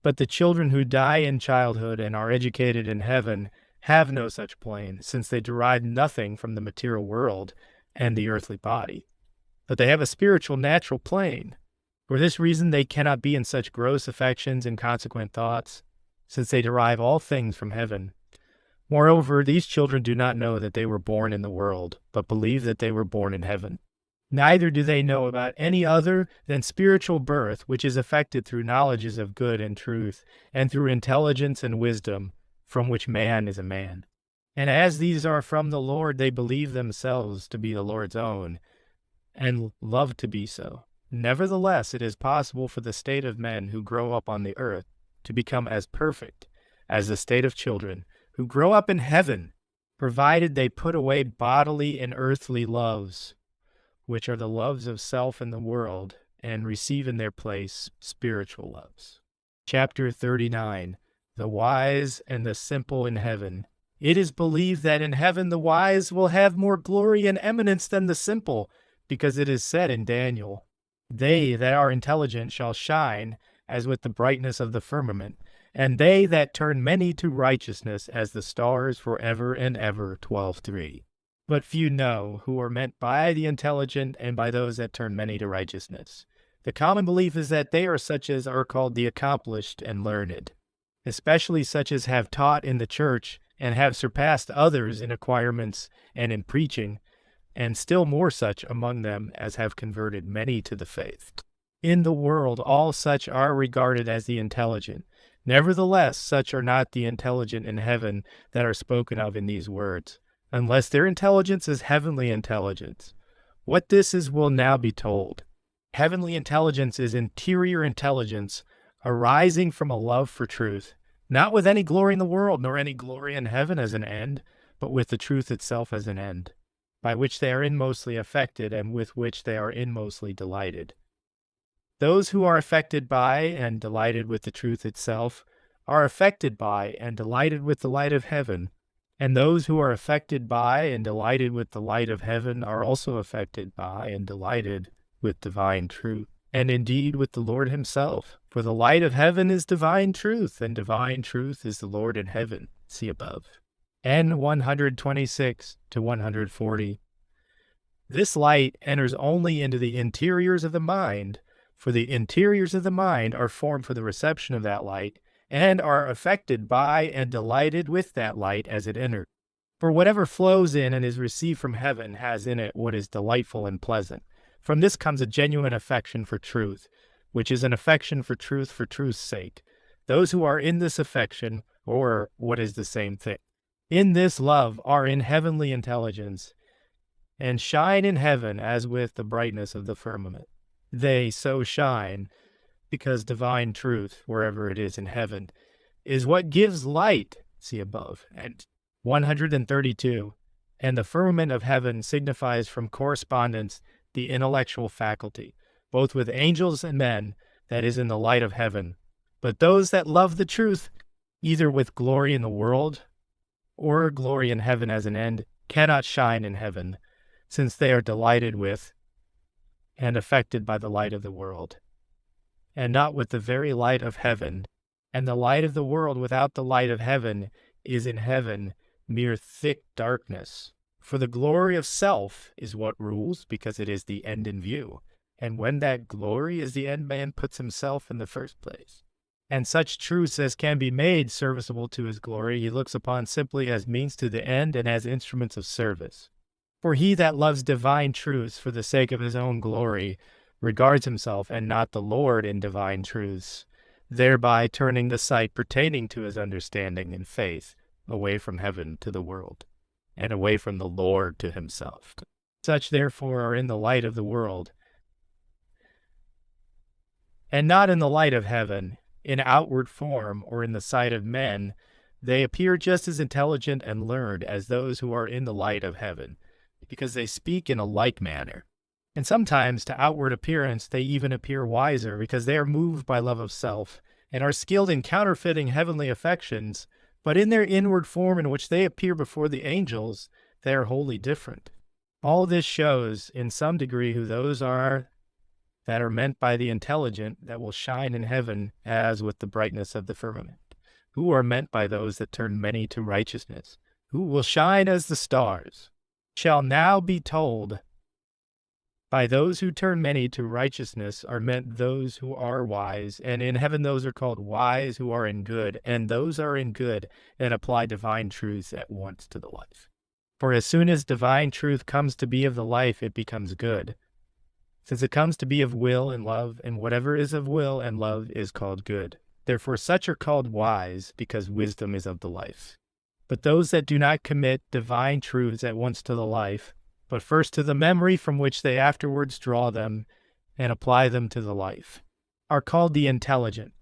But the children who die in childhood and are educated in heaven have no such plane, since they derive nothing from the material world and the earthly body. But they have a spiritual natural plane. For this reason they cannot be in such gross affections and consequent thoughts, since they derive all things from heaven. Moreover, these children do not know that they were born in the world, but believe that they were born in heaven. Neither do they know about any other than spiritual birth, which is effected through knowledges of good and truth, and through intelligence and wisdom, from which man is a man. And as these are from the Lord, they believe themselves to be the Lord's own, and love to be so. Nevertheless, it is possible for the state of men who grow up on the earth to become as perfect as the state of children who grow up in heaven, provided they put away bodily and earthly loves, which are the loves of self and the world, and receive in their place spiritual loves. Chapter 39. The Wise and the Simple in Heaven. It is believed that in heaven the wise will have more glory and eminence than the simple, because it is said in Daniel, "They that are intelligent shall shine as with the brightness of the firmament, and they that turn many to righteousness as the stars forever and ever." 12:3. But few know who are meant by the intelligent and by those that turn many to righteousness. The common belief is that they are such as are called the accomplished and learned, especially such as have taught in the church and have surpassed others in acquirements and in preaching, and still more such among them as have converted many to the faith. In the world all such are regarded as the intelligent. Nevertheless, such are not the intelligent in heaven that are spoken of in these words, unless their intelligence is heavenly intelligence. What this is will now be told. Heavenly intelligence is interior intelligence arising from a love for truth, not with any glory in the world, nor any glory in heaven as an end, but with the truth itself as an end, by which they are inmostly affected and with which they are inmostly delighted. Those who are affected by and delighted with the truth itself are affected by and delighted with the light of heaven, and those who are affected by and delighted with the light of heaven are also affected by and delighted with divine truth, and indeed with the Lord himself. For the light of heaven is divine truth, and divine truth is the Lord in heaven. See above. N 126 to 140. This light enters only into the interiors of the mind, for the interiors of the mind are formed for the reception of that light, and are affected by and delighted with that light as it enters. For whatever flows in and is received from heaven has in it what is delightful and pleasant. From this comes a genuine affection for truth, which is an affection for truth's sake. Those who are in this affection, or what is the same thing, in this love are in heavenly intelligence, and shine in heaven as with the brightness of the firmament. They so shine because divine truth, wherever it is in heaven, is what gives light, see above. And 132, and the firmament of heaven signifies from correspondence the intellectual faculty, both with angels and men, that is in the light of heaven. But those that love the truth, either with glory in the world or glory in heaven as an end, cannot shine in heaven, since they are delighted with and affected by the light of the world, and not with the very light of heaven. And the light of the world without the light of heaven is in heaven mere thick darkness. For the glory of self is what rules, because it is the end in view. And when that glory is the end, man puts himself in the first place. And such truths as can be made serviceable to his glory, he looks upon simply as means to the end and as instruments of service. For he that loves divine truths for the sake of his own glory regards himself and not the Lord in divine truths, thereby turning the sight pertaining to his understanding and faith away from heaven to the world, and away from the Lord to himself. Such therefore are in the light of the world, and not in the light of heaven. In outward form or in the sight of men, they appear just as intelligent and learned as those who are in the light of heaven, because they speak in a like manner. And sometimes to outward appearance they even appear wiser, because they are moved by love of self, and are skilled in counterfeiting heavenly affections, but in their inward form in which they appear before the angels, they are wholly different. All this shows in some degree who those are that are meant by the intelligent that will shine in heaven as with the brightness of the firmament, who are meant by those that turn many to righteousness, who will shine as the stars. Shall now be told, by those who turn many to righteousness are meant those who are wise, and in heaven those are called wise who are in good, and those are in good and apply divine truths at once to the life. For as soon as divine truth comes to be of the life, it becomes good. Since it comes to be of will and love, and whatever is of will and love is called good. Therefore such are called wise, because wisdom is of the life. But those that do not commit divine truths at once to the life, but first to the memory from which they afterwards draw them and apply them to the life, are called the intelligent.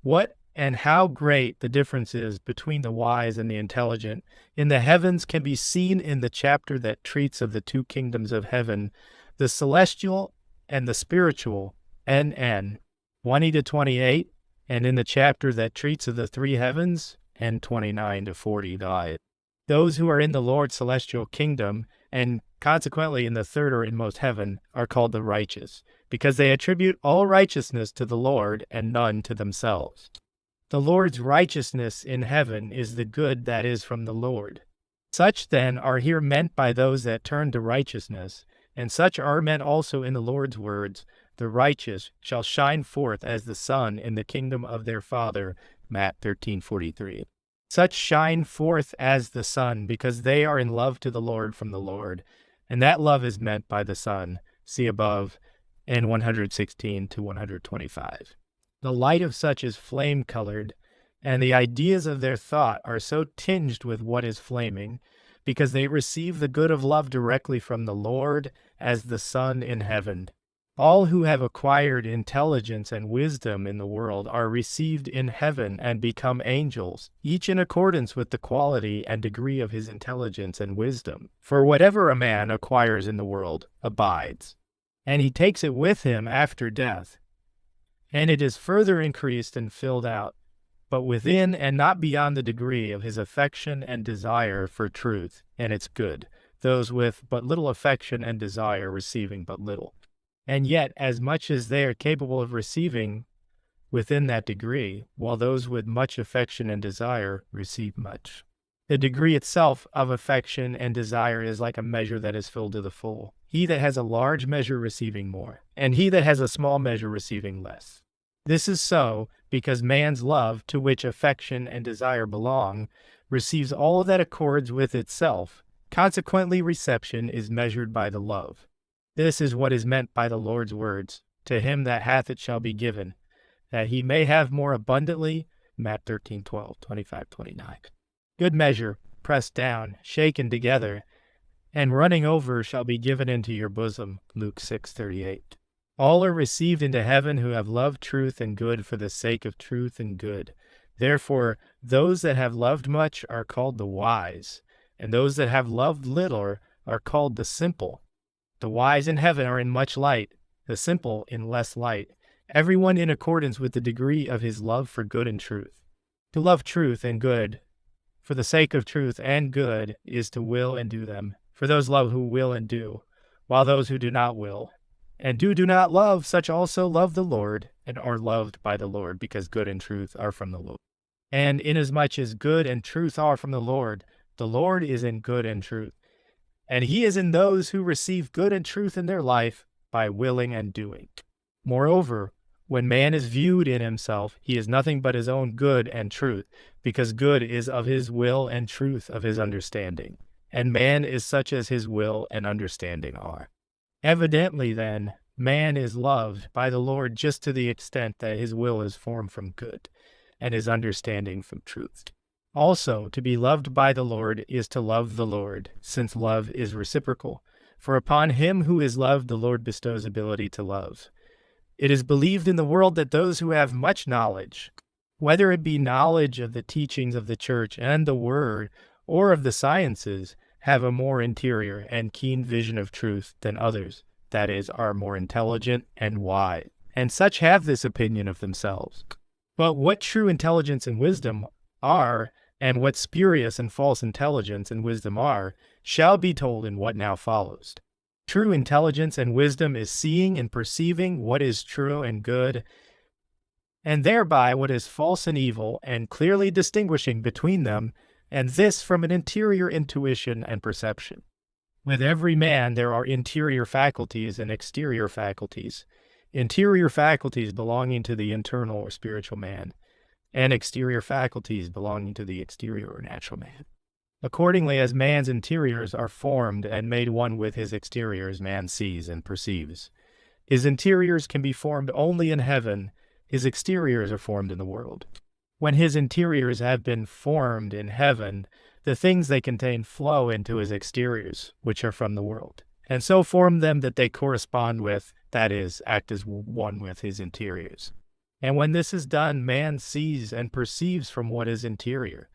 What and how great the difference is between the wise and the intelligent in the heavens can be seen in the chapter that treats of the two kingdoms of heaven, the celestial and the spiritual, NN 20-28, and in the chapter that treats of the three heavens, N 29-40. Those who are in the Lord's celestial kingdom, and consequently in the third or inmost heaven, are called the righteous, because they attribute all righteousness to the Lord and none to themselves. The Lord's righteousness in heaven is the good that is from the Lord. Such then are here meant by those that turn to righteousness, and such are meant also in the Lord's words, the righteous shall shine forth as the sun in the kingdom of their Father, Matt 13:43. Such shine forth as the sun, because they are in love to the Lord from the Lord, and that love is meant by the Son, see above, in 116-125. The light of such is flame-colored, and the ideas of their thought are so tinged with what is flaming, because they receive the good of love directly from the Lord as the sun in heaven. All who have acquired intelligence and wisdom in the world are received in heaven and become angels, each in accordance with the quality and degree of his intelligence and wisdom. For whatever a man acquires in the world abides, and he takes it with him after death, and it is further increased and filled out, but within and not beyond the degree of his affection and desire for truth and its good, those with but little affection and desire receiving but little. And yet as much as they are capable of receiving within that degree, while those with much affection and desire receive much. The degree itself of affection and desire is like a measure that is filled to the full, he that has a large measure receiving more, and he that has a small measure receiving less. This is so because man's love, to which affection and desire belong, receives all that accords with itself. Consequently, reception is measured by the love. This is what is meant by the Lord's words, to him that hath it shall be given, that he may have more abundantly, Matt 13:12, 25, 29. Good measure, pressed down, shaken together, and running over shall be given into your bosom, Luke 6:38. All are received into heaven who have loved truth and good for the sake of truth and good. Therefore, those that have loved much are called the wise, and those that have loved little are called the simple. The wise in heaven are in much light, the simple in less light, everyone in accordance with the degree of his love for good and truth. To love truth and good, for the sake of truth and good, is to will and do them. For those love who will and do, while those who do not will and do not love, such also love the Lord, and are loved by the Lord, because good and truth are from the Lord. And inasmuch as good and truth are from the Lord is in good and truth. And he is in those who receive good and truth in their life, by willing and doing. Moreover, when man is viewed in himself, he is nothing but his own good and truth, because good is of his will and truth of his understanding, and man is such as his will and understanding are. Evidently, then, man is loved by the Lord just to the extent that his will is formed from good, and his understanding from truth. Also, to be loved by the Lord is to love the Lord, since love is reciprocal. For upon him who is loved, the Lord bestows ability to love. It is believed in the world that those who have much knowledge, whether it be knowledge of the teachings of the church and the word, or of the sciences, have a more interior and keen vision of truth than others, that is, are more intelligent and wise, and such have this opinion of themselves. But what true intelligence and wisdom are, and what spurious and false intelligence and wisdom are, shall be told in what now follows. True intelligence and wisdom is seeing and perceiving what is true and good, and thereby what is false and evil, and clearly distinguishing between them, and this from an interior intuition and perception. With every man there are interior faculties and exterior faculties, interior faculties belonging to the internal or spiritual man, and exterior faculties belonging to the exterior or natural man. Accordingly, as man's interiors are formed and made one with his exteriors, man sees and perceives. His interiors can be formed only in heaven, his exteriors are formed in the world. When his interiors have been formed in heaven, the things they contain flow into his exteriors, which are from the world, and so form them that they correspond with, that is, act as one with his interiors. And when this is done, man sees and perceives from what is interior.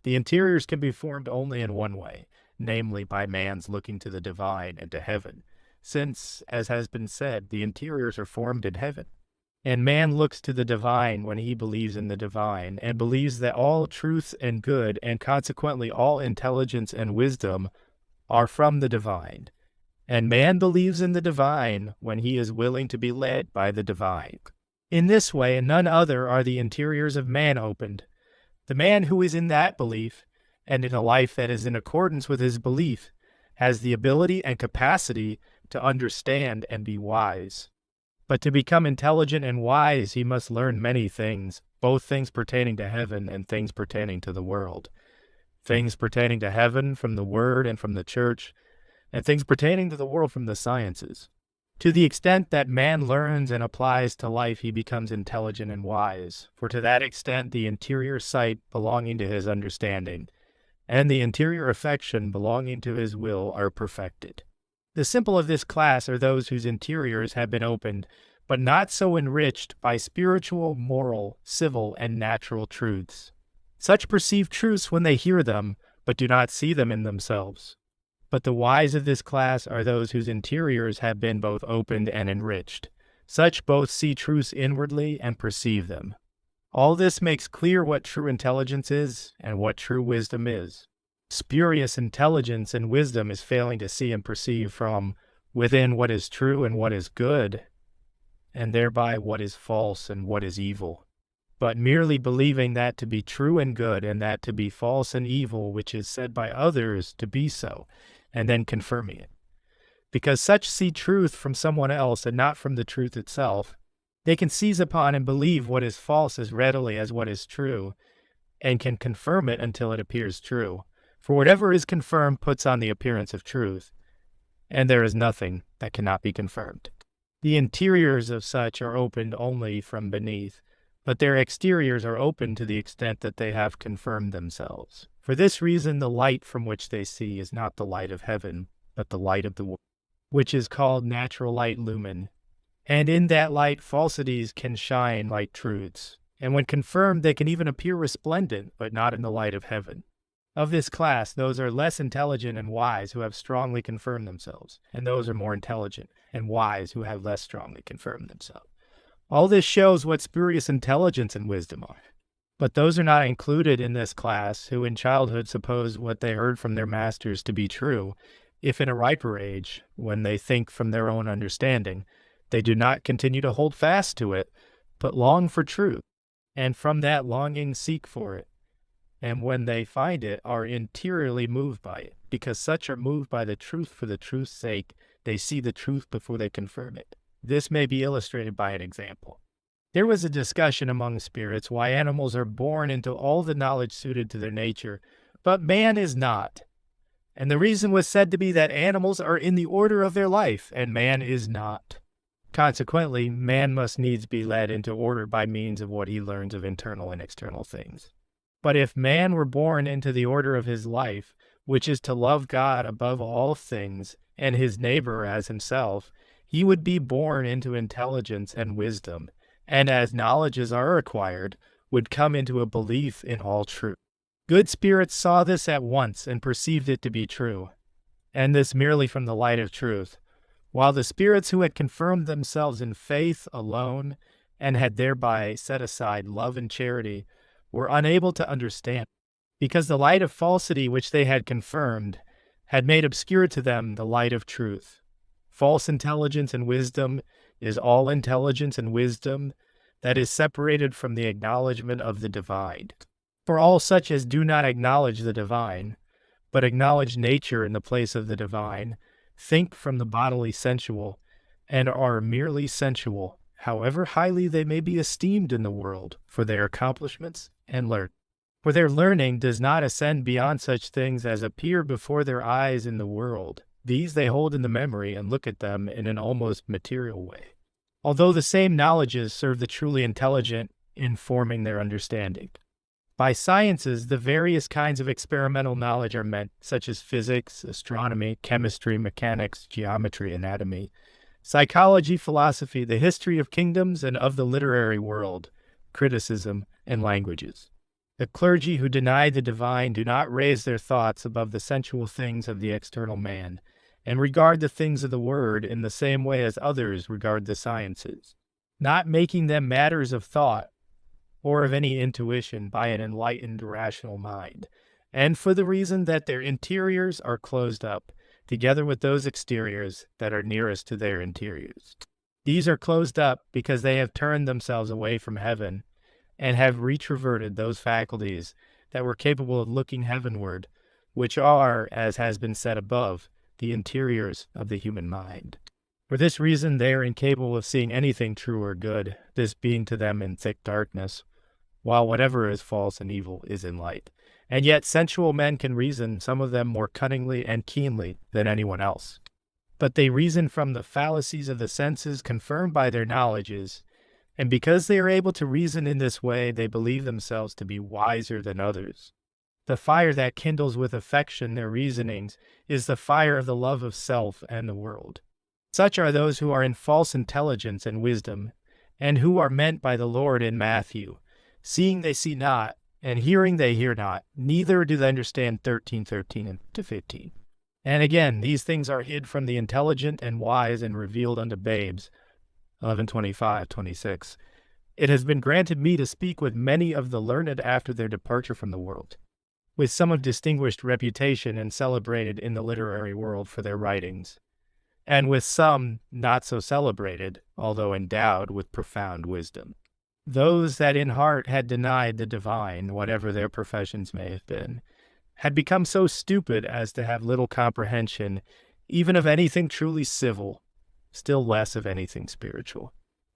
The interiors can be formed only in one way, namely by man's looking to the divine and to heaven, since, as has been said, the interiors are formed in heaven. And man looks to the divine when he believes in the divine, and believes that all truth and good, and consequently all intelligence and wisdom, are from the divine. And man believes in the divine when he is willing to be led by the divine. In this way, and none other, are the interiors of man opened. The man who is in that belief, and in a life that is in accordance with his belief, has the ability and capacity to understand and be wise. But to become intelligent and wise, he must learn many things, both things pertaining to heaven and things pertaining to the world. Things pertaining to heaven from the word and from the church, and things pertaining to the world from the sciences. To the extent that man learns and applies to life, he becomes intelligent and wise, for to that extent the interior sight belonging to his understanding, and the interior affection belonging to his will are perfected. The simple of this class are those whose interiors have been opened, but not so enriched by spiritual, moral, civil, and natural truths. Such perceive truths when they hear them, but do not see them in themselves. But the wise of this class are those whose interiors have been both opened and enriched. Such both see truths inwardly and perceive them. All this makes clear what true intelligence is and what true wisdom is. Spurious intelligence and wisdom is failing to see and perceive from within what is true and what is good, and thereby what is false and what is evil, but merely believing that to be true and good and that to be false and evil, which is said by others to be so, and then confirming it. Because such see truth from someone else and not from the truth itself, they can seize upon and believe what is false as readily as what is true, and can confirm it until it appears true. For whatever is confirmed puts on the appearance of truth, and there is nothing that cannot be confirmed. The interiors of such are opened only from beneath, but their exteriors are open to the extent that they have confirmed themselves. For this reason, the light from which they see is not the light of heaven, but the light of the world, which is called natural light lumen. And in that light, falsities can shine like truths. And when confirmed, they can even appear resplendent, but not in the light of heaven. Of this class, those are less intelligent and wise who have strongly confirmed themselves, and those are more intelligent and wise who have less strongly confirmed themselves. All this shows what spurious intelligence and wisdom are. But those are not included in this class who in childhood suppose what they heard from their masters to be true, if in a riper age, when they think from their own understanding, they do not continue to hold fast to it, but long for truth, and from that longing seek for it. And when they find it, are interiorly moved by it, because such are moved by the truth for the truth's sake, They see the truth before they confirm it. This may be illustrated by an example. There was a discussion among spirits why animals are born into all the knowledge suited to their nature, but man is not. And the reason was said to be that animals are in the order of their life, and man is not. Consequently, man must needs be led into order by means of what he learns of internal and external things. But if man were born into the order of his life, which is to love God above all things and his neighbor as himself, he would be born into intelligence and wisdom, and as knowledges are acquired, would come into a belief in all truth. Good spirits saw this at once and perceived it to be true, and this merely from the light of truth, while the spirits who had confirmed themselves in faith alone and had thereby set aside love and charity were unable to understand, because the light of falsity which they had confirmed had made obscure to them the light of truth. False intelligence and wisdom is all intelligence and wisdom that is separated from the acknowledgement of the divine. For all such as do not acknowledge the divine, but acknowledge nature in the place of the divine, think from the bodily sensual, and are merely sensual, however highly they may be esteemed in the world for their accomplishments and learning. For their learning does not ascend beyond such things as appear before their eyes in the world. These they hold in the memory and look at them in an almost material way, although the same knowledges serve the truly intelligent in forming their understanding. By sciences, the various kinds of experimental knowledge are meant, such as physics, astronomy, chemistry, mechanics, geometry, anatomy, psychology, philosophy, the history of kingdoms and of the literary world, criticism, and languages. The clergy who deny the divine do not raise their thoughts above the sensual things of the external man, and regard the things of the word in the same way as others regard the sciences, not making them matters of thought or of any intuition by an enlightened rational mind, and for the reason that their interiors are closed up, together with those exteriors that are nearest to their interiors. These are closed up because they have turned themselves away from heaven, and have retroverted those faculties that were capable of looking heavenward, which are, as has been said above, the interiors of the human mind. For this reason they are incapable of seeing anything true or good, this being to them in thick darkness, while whatever is false and evil is in light. And yet sensual men can reason, some of them more cunningly and keenly than anyone else. But they reason from the fallacies of the senses confirmed by their knowledges, and because they are able to reason in this way, they believe themselves to be wiser than others. The fire that kindles with affection their reasonings is the fire of the love of self and the world. Such are those who are in false intelligence and wisdom, and who are meant by the Lord in Matthew. Seeing they see not, and hearing they hear not, neither do they understand 13:13 and to 15. And again, these things are hid from the intelligent and wise and revealed unto babes. 11:25-26. It has been granted me to speak with many of the learned after their departure from the world, with some of distinguished reputation and celebrated in the literary world for their writings, and with some not so celebrated, although endowed with profound wisdom. Those that in heart had denied the divine, whatever their professions may have been, had become so stupid as to have little comprehension even of anything truly civil, still less of anything spiritual.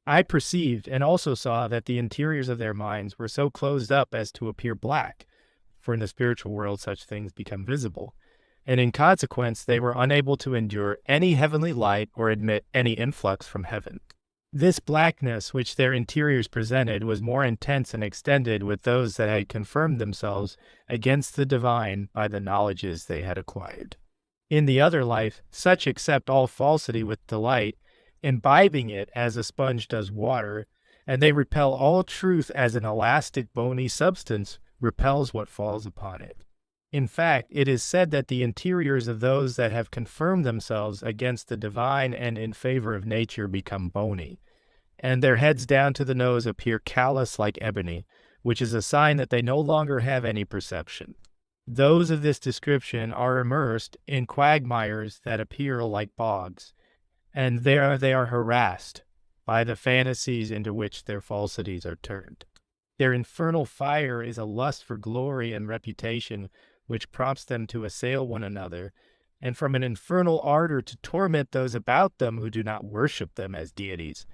I perceived and also saw that the interiors of their minds were so closed up as to appear black, for in the spiritual world such things become visible, and in consequence they were unable to endure any heavenly light or admit any influx from heaven. This blackness which their interiors presented was more intense and extended with those that had confirmed themselves against the divine by the knowledges they had acquired. In the other life, such accept all falsity with delight, imbibing it as a sponge does water, and they repel all truth as an elastic bony substance repels what falls upon it. In fact, it is said that the interiors of those that have confirmed themselves against the divine and in favor of nature become bony, and their heads down to the nose appear callous like ebony, which is a sign that they no longer have any perception. Those of this description are immersed in quagmires that appear like bogs, and there they are harassed by the fantasies into which their falsities are turned. Their infernal fire is a lust for glory and reputation, which prompts them to assail one another, and from an infernal ardor to torment those about them who do not worship them as deities.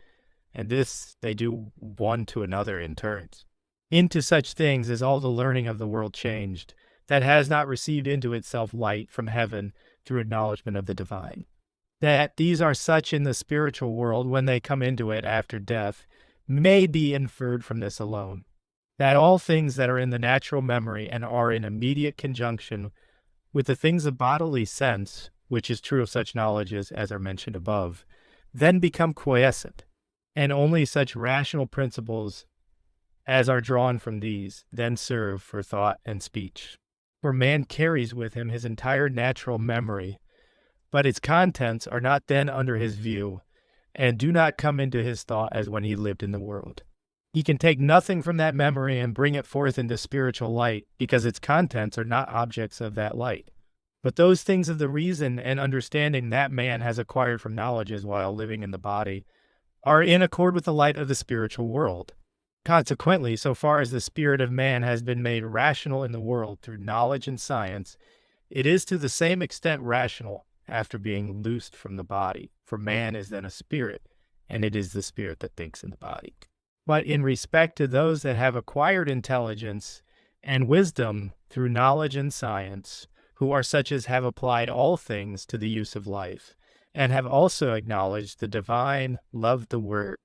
And this they do one to another in turns. Into such things is all the learning of the world changed, that has not received into itself light from heaven through acknowledgement of the divine. That these are such in the spiritual world when they come into it after death may be inferred from this alone. That all things that are in the natural memory and are in immediate conjunction with the things of bodily sense, which is true of such knowledges as are mentioned above, then become quiescent, and only such rational principles as are drawn from these then serve for thought and speech. For man carries with him his entire natural memory, but its contents are not then under his view, and do not come into his thought as when he lived in the world. He can take nothing from that memory and bring it forth into spiritual light, because its contents are not objects of that light. But those things of the reason and understanding that man has acquired from knowledges while living in the body are in accord with the light of the spiritual world. Consequently, so far as the spirit of man has been made rational in the world through knowledge and science, it is to the same extent rational after being loosed from the body, for man is then a spirit, and it is the spirit that thinks in the body. But in respect to those that have acquired intelligence and wisdom through knowledge and science, who are such as have applied all things to the use of life, and have also acknowledged the divine, loved the word,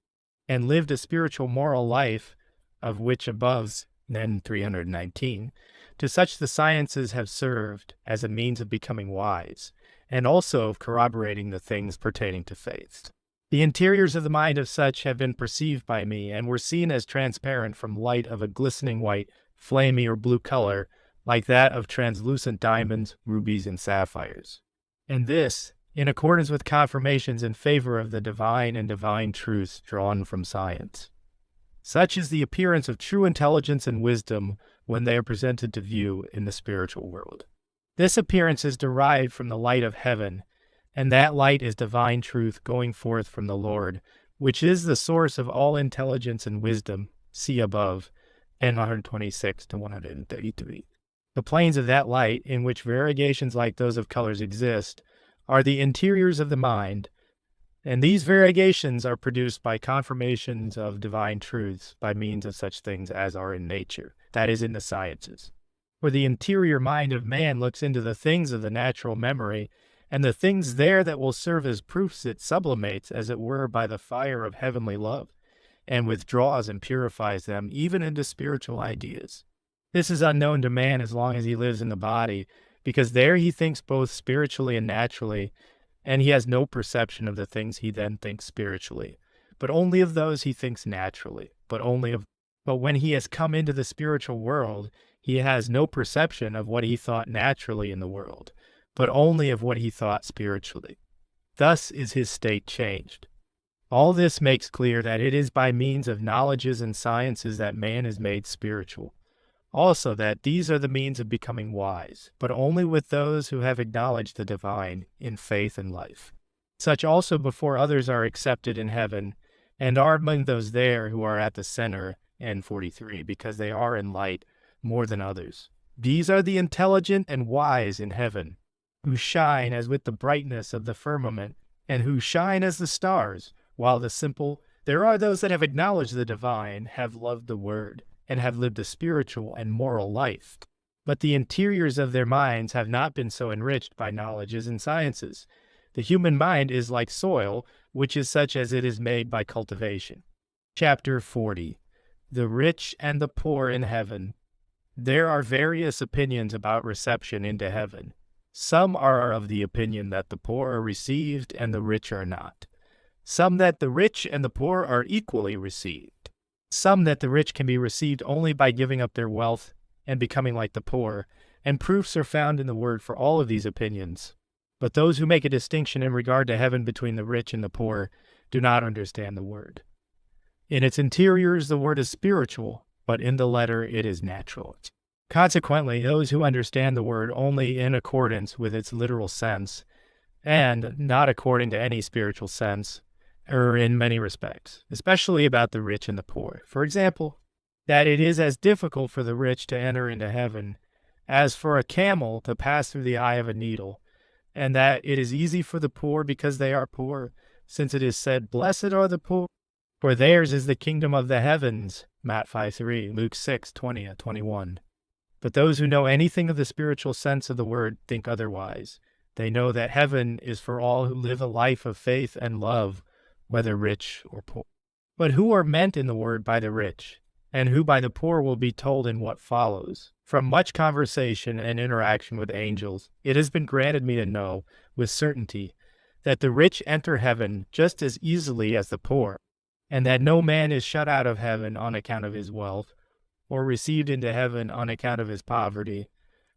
and lived a spiritual moral life, of which above, then 319, to such the sciences have served as a means of becoming wise, and also of corroborating the things pertaining to faith. The interiors of the mind of such have been perceived by me, and were seen as transparent from light of a glistening white, flamy or blue color, like that of translucent diamonds, rubies, and sapphires. And this, in accordance with confirmations in favor of the divine and divine truths drawn from science. Such is the appearance of true intelligence and wisdom when they are presented to view in the spiritual world. This appearance is derived from the light of heaven, and that light is divine truth going forth from the Lord, which is the source of all intelligence and wisdom, see above, N 126 to 133. The planes of that light, in which variegations like those of colors exist, are the interiors of the mind, and these variegations are produced by confirmations of divine truths by means of such things as are in nature, that is, in the sciences. For the interior mind of man looks into the things of the natural memory, and the things there that will serve as proofs it sublimates, as it were, by the fire of heavenly love, and withdraws and purifies them even into spiritual ideas. This is unknown to man as long as he lives in the body, because there he thinks both spiritually and naturally, and he has no perception of the things he then thinks spiritually, but only of those he thinks naturally, but when he has come into the spiritual world, he has no perception of what he thought naturally in the world, but only of what he thought spiritually. Thus is his state changed. All this makes clear that it is by means of knowledges and sciences that man is made spiritual. Also that these are the means of becoming wise, but only with those who have acknowledged the divine in faith and life. Such also before others are accepted in heaven, and are among those there who are at the center, N 43, because they are in light more than others. These are the intelligent and wise in heaven, who shine as with the brightness of the firmament, and who shine as the stars, while the simple, there are those that have acknowledged the divine, have loved the word, and have lived a spiritual and moral life. But the interiors of their minds have not been so enriched by knowledges and sciences. The human mind is like soil, which is such as it is made by cultivation. Chapter 40. The rich and the poor in heaven. There are various opinions about reception into heaven. Some are of the opinion that the poor are received and the rich are not. Some that the rich and the poor are equally received. Some that the rich can be received only by giving up their wealth and becoming like the poor, and proofs are found in the word for all of these opinions. But those who make a distinction in regard to heaven between the rich and the poor do not understand the word. In its interiors the word is spiritual, but in the letter it is natural. Consequently, those who understand the word only in accordance with its literal sense, and not according to any spiritual sense, err in many respects, especially about the rich and the poor. For example, that it is as difficult for the rich to enter into heaven as for a camel to pass through the eye of a needle, and that it is easy for the poor because they are poor, since it is said, Blessed are the poor, for theirs is the kingdom of the heavens. Matt 5:3, Luke 6:20-21. But those who know anything of the spiritual sense of the word think otherwise. They know that heaven is for all who live a life of faith and love, whether rich or poor. But who are meant in the word by the rich, and who by the poor will be told in what follows. From much conversation and interaction with angels, it has been granted me to know with certainty that the rich enter heaven just as easily as the poor, and that no man is shut out of heaven on account of his wealth, or received into heaven on account of his poverty.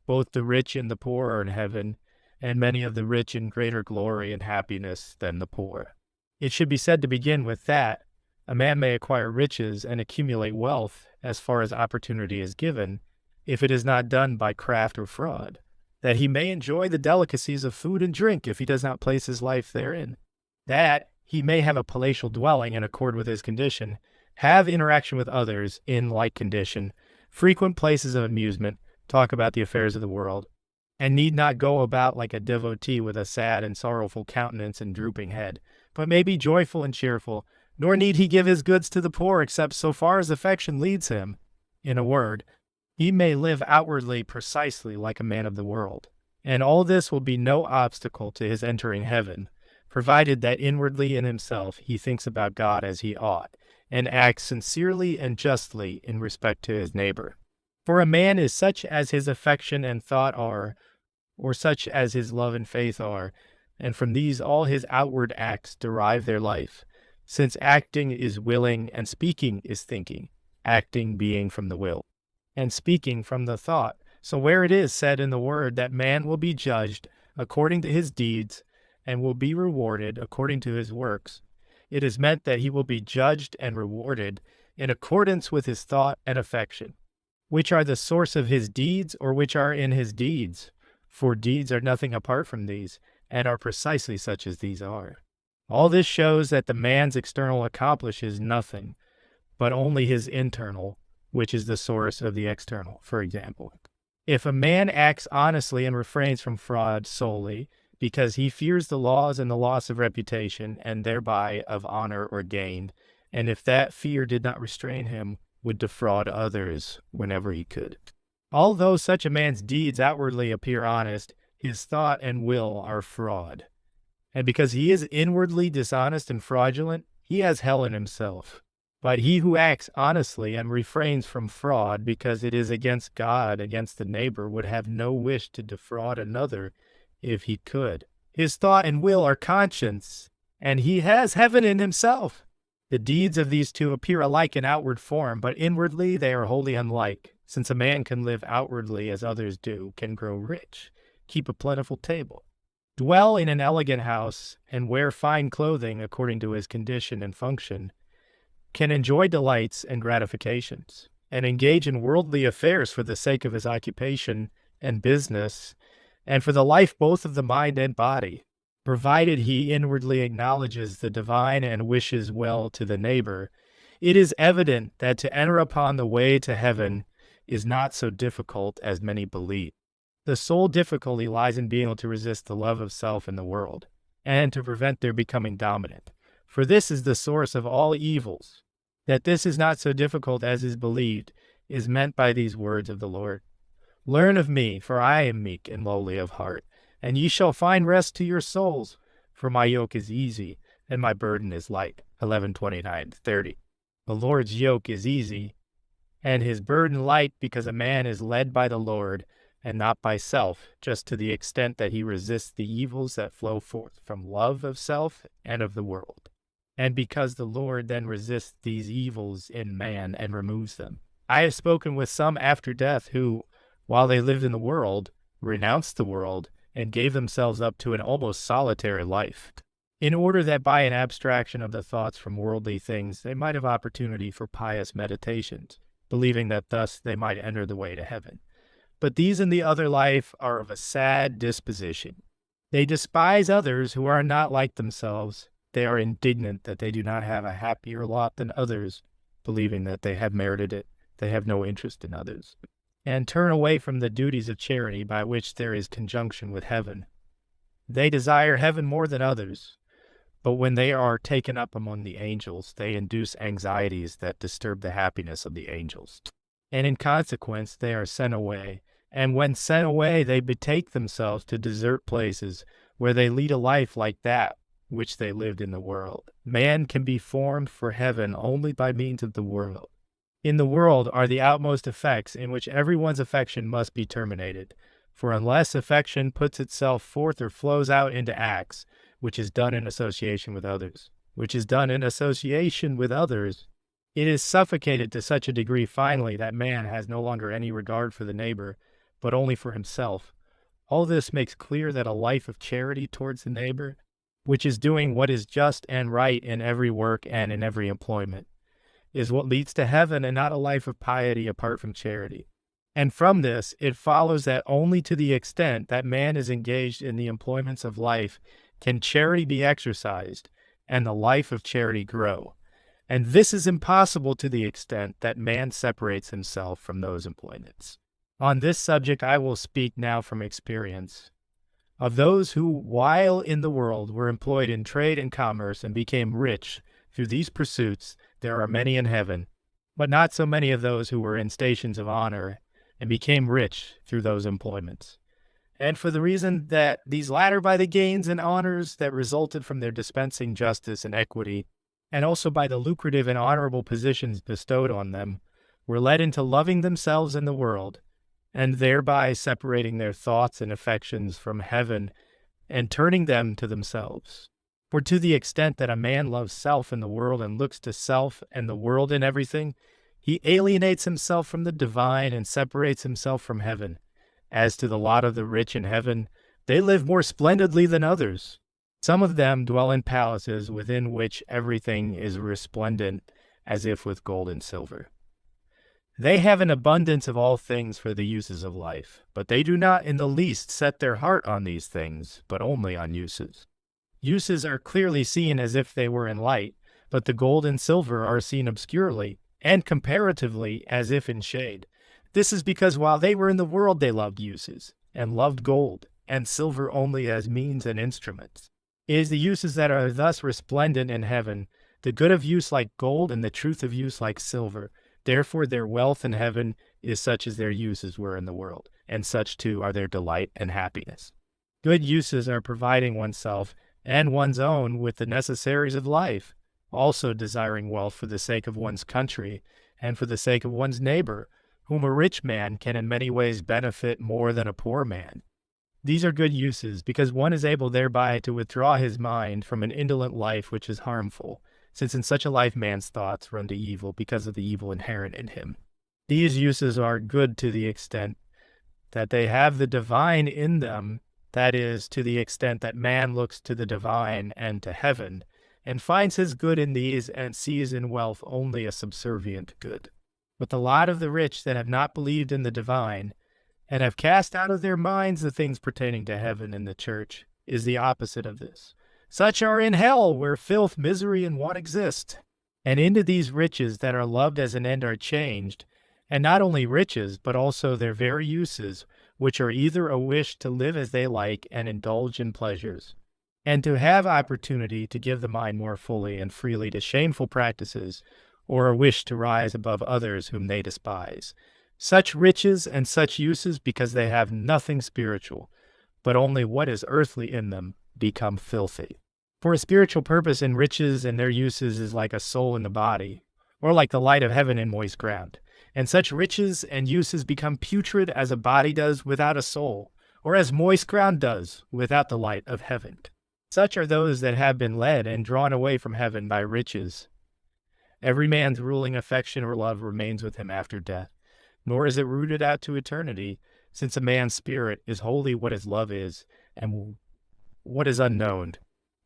Both the rich and the poor are in heaven, and many of the rich in greater glory and happiness than the poor. It should be said to begin with that a man may acquire riches and accumulate wealth as far as opportunity is given, if it is not done by craft or fraud, that he may enjoy the delicacies of food and drink if he does not place his life therein, that he may have a palatial dwelling in accord with his condition, have interaction with others in like condition, frequent places of amusement, talk about the affairs of the world, and need not go about like a devotee with a sad and sorrowful countenance and drooping head, but may be joyful and cheerful, nor need he give his goods to the poor except so far as affection leads him. In a word, he may live outwardly precisely like a man of the world, and all this will be no obstacle to his entering heaven, provided that inwardly in himself he thinks about God as he ought, and acts sincerely and justly in respect to his neighbor. For a man is such as his affection and thought are, or such as his love and faith are, and from these all his outward acts derive their life, since acting is willing and speaking is thinking, acting being from the will, and speaking from the thought. So where it is said in the word that man will be judged according to his deeds and will be rewarded according to his works, it is meant that he will be judged and rewarded in accordance with his thought and affection, which are the source of his deeds or which are in his deeds, for deeds are nothing apart from these, and are precisely such as these are. All this shows that the man's external accomplishes nothing, but only his internal, which is the source of the external. For example, if a man acts honestly and refrains from fraud solely because he fears the laws and the loss of reputation and thereby of honor or gain, and if that fear did not restrain him, would defraud others whenever he could. Although such a man's deeds outwardly appear honest, his thought and will are fraud. And because he is inwardly dishonest and fraudulent, he has hell in himself. But he who acts honestly and refrains from fraud because it is against God, against the neighbor, would have no wish to defraud another if he could. His thought and will are conscience, and he has heaven in himself. The deeds of these two appear alike in outward form, but inwardly they are wholly unlike, since a man can live outwardly as others do, can grow rich, keep a plentiful table, dwell in an elegant house, and wear fine clothing according to his condition and function, can enjoy delights and gratifications, and engage in worldly affairs for the sake of his occupation and business, and for the life both of the mind and body, provided he inwardly acknowledges the divine and wishes well to the neighbor. It is evident that to enter upon the way to heaven is not so difficult as many believe. The sole difficulty lies in being able to resist the love of self in the world, and to prevent their becoming dominant. For this is the source of all evils. That this is not so difficult as is believed is meant by these words of the Lord. Learn of me, for I am meek and lowly of heart, and ye shall find rest to your souls. For my yoke is easy, and my burden is light. 11:29-30. The Lord's yoke is easy, and his burden light, because a man is led by the Lord, and not by self, just to the extent that he resists the evils that flow forth from love of self and of the world. And because the Lord then resists these evils in man and removes them. I have spoken with some after death who, while they lived in the world, renounced the world, and gave themselves up to an almost solitary life, in order that by an abstraction of the thoughts from worldly things they might have opportunity for pious meditations, believing that thus they might enter the way to heaven. But these in the other life are of a sad disposition. They despise others who are not like themselves. They are indignant that they do not have a happier lot than others, believing that they have merited it. They have no interest in others, and turn away from the duties of charity by which there is conjunction with heaven. They desire heaven more than others, but when they are taken up among the angels, they induce anxieties that disturb the happiness of the angels. And in consequence, they are sent away. And when sent away, they betake themselves to desert places where they lead a life like that which they lived in the world. Man can be formed for heaven only by means of the world. In the world are the outmost effects in which everyone's affection must be terminated. For unless affection puts itself forth or flows out into acts, which is done in association with others, it is suffocated to such a degree finally that man has no longer any regard for the neighbor, but only for himself. All this makes clear that a life of charity towards the neighbor, which is doing what is just and right in every work and in every employment, is what leads to heaven, and not a life of piety apart from charity. And from this, it follows that only to the extent that man is engaged in the employments of life can charity be exercised and the life of charity grow. And this is impossible to the extent that man separates himself from those employments. On this subject I will speak now from experience. Of those who, while in the world, were employed in trade and commerce and became rich through these pursuits, there are many in heaven, but not so many of those who were in stations of honor and became rich through those employments. And for the reason that these latter, by the gains and honors that resulted from their dispensing justice and equity, and also by the lucrative and honorable positions bestowed on them, were led into loving themselves and the world, and thereby separating their thoughts and affections from heaven and turning them to themselves. For to the extent that a man loves self in the world and looks to self and the world in everything, he alienates himself from the divine and separates himself from heaven. As to the lot of the rich in heaven, they live more splendidly than others. Some of them dwell in palaces within which everything is resplendent as if with gold and silver. They have an abundance of all things for the uses of life, but they do not in the least set their heart on these things, but only on uses. Uses are clearly seen as if they were in light, but the gold and silver are seen obscurely, and comparatively as if in shade. This is because while they were in the world they loved uses, and loved gold and silver only as means and instruments. It is the uses that are thus resplendent in heaven, the good of use like gold and the truth of use like silver. Therefore their wealth in heaven is such as their uses were in the world, and such too are their delight and happiness. Good uses are providing oneself and one's own with the necessaries of life, also desiring wealth for the sake of one's country and for the sake of one's neighbor, whom a rich man can in many ways benefit more than a poor man. These are good uses, because one is able thereby to withdraw his mind from an indolent life which is harmful, since in such a life man's thoughts run to evil because of the evil inherent in him. These uses are good to the extent that they have the divine in them, that is, to the extent that man looks to the divine and to heaven, and finds his good in these and sees in wealth only a subservient good. But the lot of the rich that have not believed in the divine, and have cast out of their minds the things pertaining to heaven and the church, is the opposite of this. Such are in hell, where filth, misery, and want exist. And into these riches that are loved as an end are changed, and not only riches, but also their very uses, which are either a wish to live as they like and indulge in pleasures, and to have opportunity to give the mind more fully and freely to shameful practices, or a wish to rise above others whom they despise. Such riches and such uses, because they have nothing spiritual, but only what is earthly in them, become filthy. For a spiritual purpose in riches and their uses is like a soul in the body, or like the light of heaven in moist ground. And such riches and uses become putrid as a body does without a soul, or as moist ground does without the light of heaven. Such are those that have been led and drawn away from heaven by riches. Every man's ruling affection or love remains with him after death, nor is it rooted out to eternity, since a man's spirit is wholly what his love is, and what is unknown.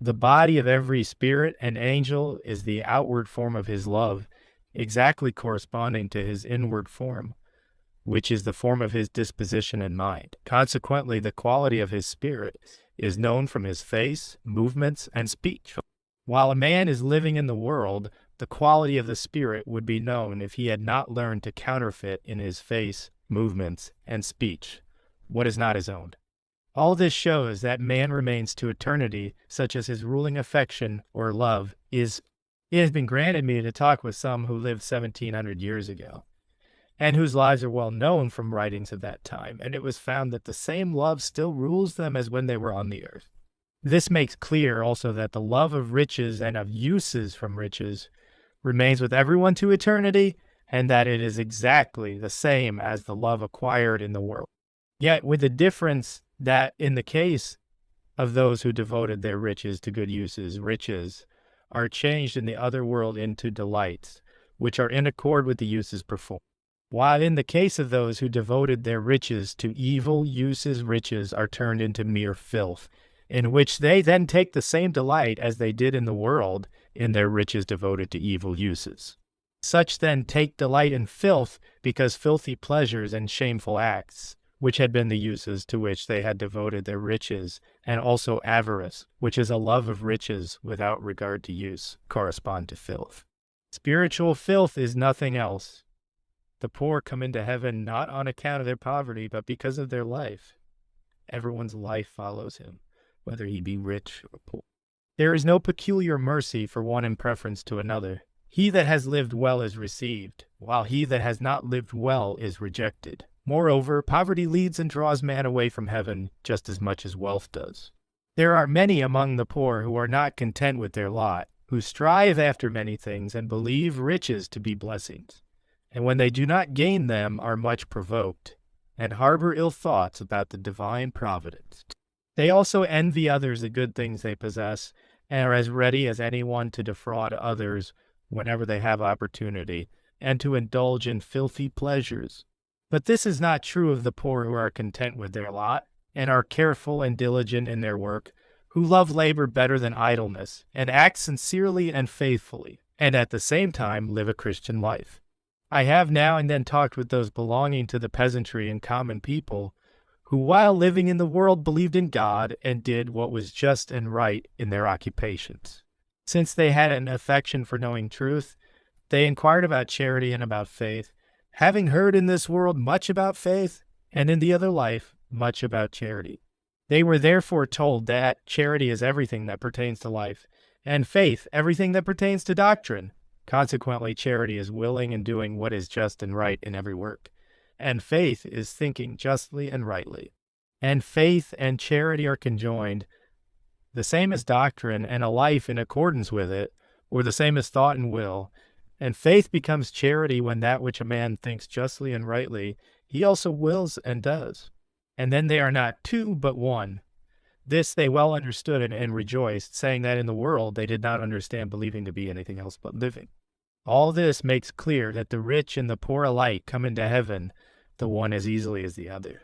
The body of every spirit and angel is the outward form of his love, exactly corresponding to his inward form, which is the form of his disposition and mind. Consequently, the quality of his spirit is known from his face, movements, and speech. While a man is living in the world, the quality of the spirit would be known if he had not learned to counterfeit in his face, movements, and speech what is not his own. All this shows that man remains to eternity, such as his ruling affection or love is. It has been granted me to talk with some who lived 1700 years ago, and whose lives are well known from writings of that time, and it was found that the same love still rules them as when they were on the earth. This makes clear also that the love of riches and of uses from riches remains with everyone to eternity, and that it is exactly the same as the love acquired in the world. Yet with the difference that in the case of those who devoted their riches to good uses, riches are changed in the other world into delights, which are in accord with the uses performed. While in the case of those who devoted their riches to evil uses, riches are turned into mere filth, in which they then take the same delight as they did in the world in their riches devoted to evil uses. Such then take delight in filth because filthy pleasures and shameful acts, which had been the uses to which they had devoted their riches, and also avarice, which is a love of riches without regard to use, correspond to filth. Spiritual filth is nothing else. The poor come into heaven not on account of their poverty, but because of their life. Everyone's life follows him, whether he be rich or poor. There is no peculiar mercy for one in preference to another. He that has lived well is received, while he that has not lived well is rejected. Moreover, poverty leads and draws man away from heaven just as much as wealth does. There are many among the poor who are not content with their lot, who strive after many things and believe riches to be blessings, and when they do not gain them are much provoked, and harbor ill thoughts about the divine providence. They also envy others the good things they possess, and are as ready as anyone to defraud others whenever they have opportunity, and to indulge in filthy pleasures. But this is not true of the poor who are content with their lot, and are careful and diligent in their work, who love labor better than idleness, and act sincerely and faithfully, and at the same time live a Christian life. I have now and then talked with those belonging to the peasantry and common people, who while living in the world believed in God and did what was just and right in their occupations. Since they had an affection for knowing truth, they inquired about charity and about faith, having heard in this world much about faith, and in the other life much about charity. They were therefore told that charity is everything that pertains to life, and faith everything that pertains to doctrine. Consequently, charity is willing and doing what is just and right in every work, and faith is thinking justly and rightly. And faith and charity are conjoined, the same as doctrine and a life in accordance with it, or the same as thought and will. And faith becomes charity when that which a man thinks justly and rightly, he also wills and does. And then they are not two, but one. This they well understood and rejoiced, saying that in the world they did not understand believing to be anything else but living. All this makes clear that the rich and the poor alike come into heaven, the one as easily as the other.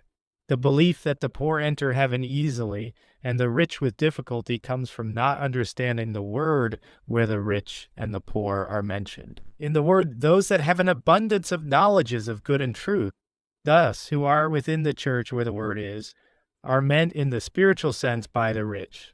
The belief that the poor enter heaven easily and the rich with difficulty comes from not understanding the word where the rich and the poor are mentioned. In the word, those that have an abundance of knowledges of good and truth, thus, who are within the church where the word is, are meant in the spiritual sense by the rich,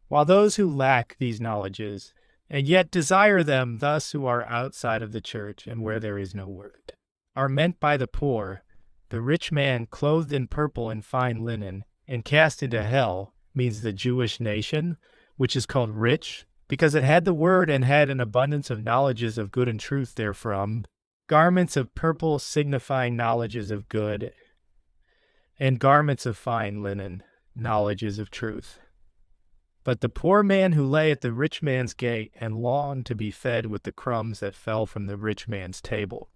while those who lack these knowledges, and yet desire them, thus who are outside of the church and where there is no word, are meant by the poor. The rich man clothed in purple and fine linen and cast into hell means the Jewish nation, which is called rich, because it had the word and had an abundance of knowledges of good and truth therefrom, garments of purple signifying knowledges of good, and garments of fine linen, knowledges of truth. But the poor man who lay at the rich man's gate and longed to be fed with the crumbs that fell from the rich man's table,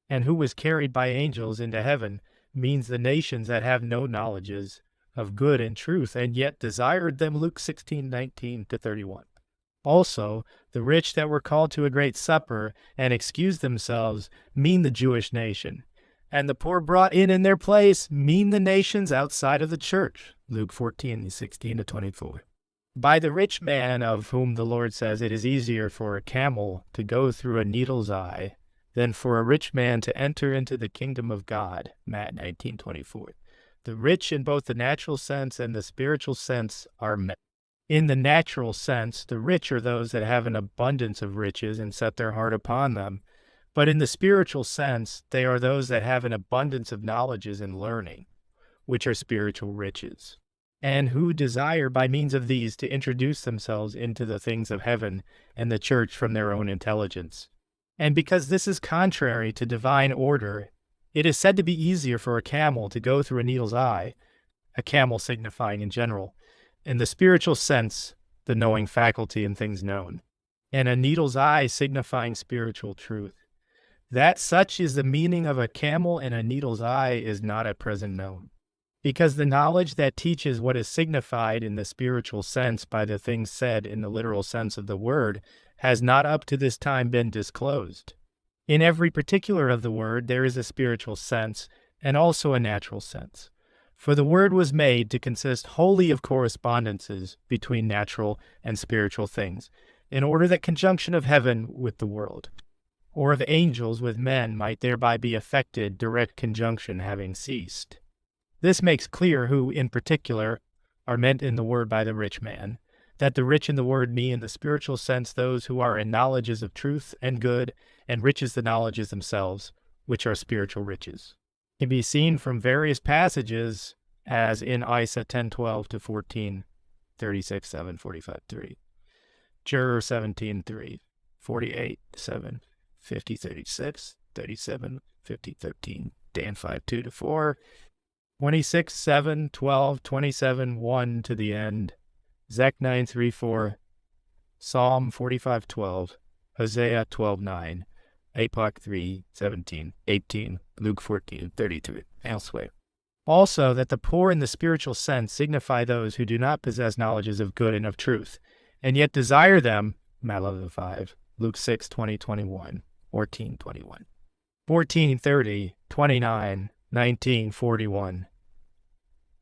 and who was carried by angels into heaven, means the nations that have no knowledges of good and truth, and yet desired them, Luke 16:19-31. Also, the rich that were called to a great supper and excused themselves mean the Jewish nation, and the poor brought in their place mean the nations outside of the church, Luke 14:16-24. By the rich man of whom the Lord says it is easier for a camel to go through a needle's eye than for a rich man to enter into the kingdom of God, Matt 19:24. The rich in both the natural sense and the spiritual sense are met. In the natural sense, the rich are those that have an abundance of riches and set their heart upon them. But in the spiritual sense, they are those that have an abundance of knowledges and learning, which are spiritual riches. and who desire by means of these to introduce themselves into the things of heaven and the church from their own intelligence. And because this is contrary to divine order, it is said to be easier for a camel to go through a needle's eye, a camel signifying in general, in the spiritual sense, the knowing faculty in things known, and a needle's eye signifying spiritual truth. That such is the meaning of a camel and a needle's eye is not at present known, because the knowledge that teaches what is signified in the spiritual sense by the things said in the literal sense of the word has not up to this time been disclosed. In every particular of the word there is a spiritual sense and also a natural sense. For the word was made to consist wholly of correspondences between natural and spiritual things, in order that conjunction of heaven with the world, or of angels with men, might thereby be effected, direct conjunction having ceased. This makes clear who, in particular, are meant in the word by the rich man, that the rich in the word mean in the spiritual sense those who are in knowledges of truth and good, and riches the knowledges themselves, which are spiritual riches. Can be seen from various passages, as in Isa 10:12 to 14, 36:7, 45:3, Juror 17:3, 48:7, 50:36, 37, 50:13, Dan 5:2 to 4, 26:7, 12, 27:1 to the end, Zech 9:3-4, Psalm 45:12, Hosea 12:9, Apok 3:17, 18, Luke 14:32, elsewhere. Also, that the poor in the spiritual sense signify those who do not possess knowledges of good and of truth, and yet desire them, Malachi 5, Luke 6:20, 21, 14:21, 14:30, 29, 19, 41,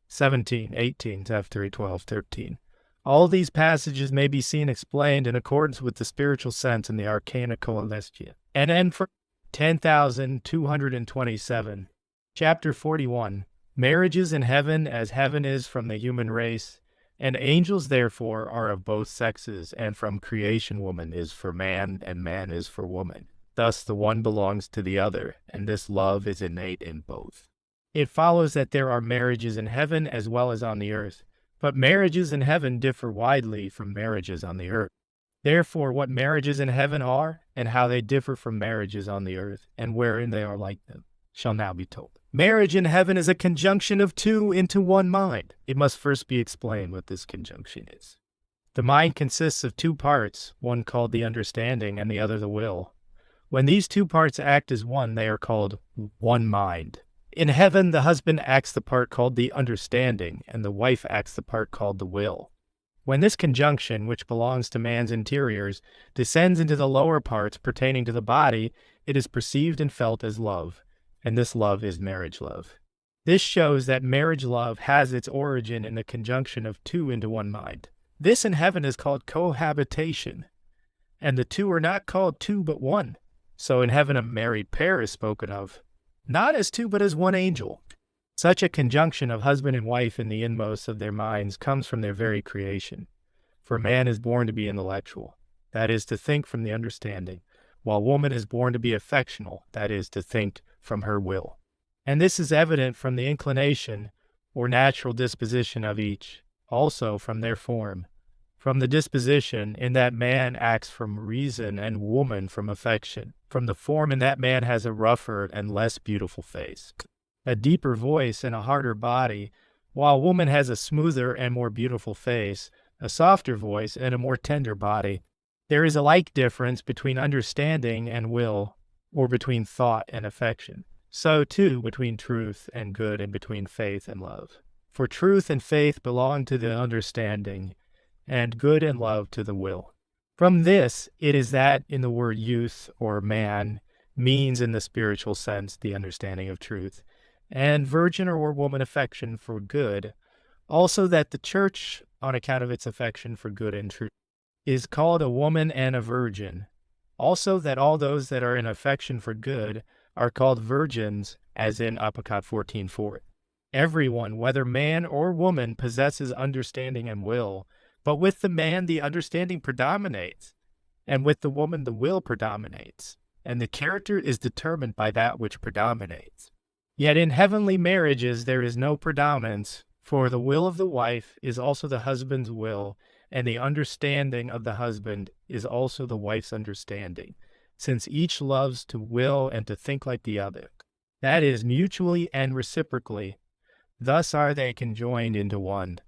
17, 18, F3, 12, 13. All these passages may be seen explained in accordance with the spiritual sense in the Arcana Coelestia. And then for 10,227, chapter 41, marriages in heaven as heaven is from the human race, and angels therefore are of both sexes, and from creation woman is for man, and man is for woman. Thus the one belongs to the other, and this love is innate in both. It follows that there are marriages in heaven as well as on the earth, but marriages in heaven differ widely from marriages on the earth. Therefore, what marriages in heaven are, and how they differ from marriages on the earth, and wherein they are like them, shall now be told. Marriage in heaven is a conjunction of two into one mind. It must first be explained what this conjunction is. The mind consists of two parts, one called the understanding and the other the will. When these two parts act as one, they are called one mind. In heaven, the husband acts the part called the understanding, and the wife acts the part called the will. When this conjunction, which belongs to man's interiors, descends into the lower parts pertaining to the body, it is perceived and felt as love, and this love is marriage love. This shows that marriage love has its origin in the conjunction of two into one mind. This in heaven is called cohabitation, and the two are not called two but one. So in heaven a married pair is spoken of, not as two but as one angel. Such a conjunction of husband and wife in the inmost of their minds comes from their very creation. For man is born to be intellectual, that is, to think from the understanding, while woman is born to be affectional, that is, to think from her will. And this is evident from the inclination or natural disposition of each, also from their form. From the disposition, in that man acts from reason and woman from affection. From the form, in that man has a rougher and less beautiful face, a deeper voice and a harder body, while woman has a smoother and more beautiful face, a softer voice and a more tender body. There is a like difference between understanding and will, or between thought and affection. So, too, between truth and good and between faith and love. For truth and faith belong to the understanding, and good and love to the will. From this, it is that in the word youth or man means in the spiritual sense the understanding of truth, and virgin or woman affection for good, also that the church, on account of its affection for good and truth, is called a woman and a virgin. Also that all those that are in affection for good are called virgins, as in Apocrypha 14:4. Everyone, whether man or woman, possesses understanding and will, but with the man the understanding predominates, and with the woman the will predominates, and the character is determined by that which predominates. Yet in heavenly marriages there is no predominance, For the will of the wife is also the husband's will, and the understanding of the husband is also the wife's understanding, since each loves to will and to think like the other. That is, mutually and reciprocally. Thus are they conjoined into one.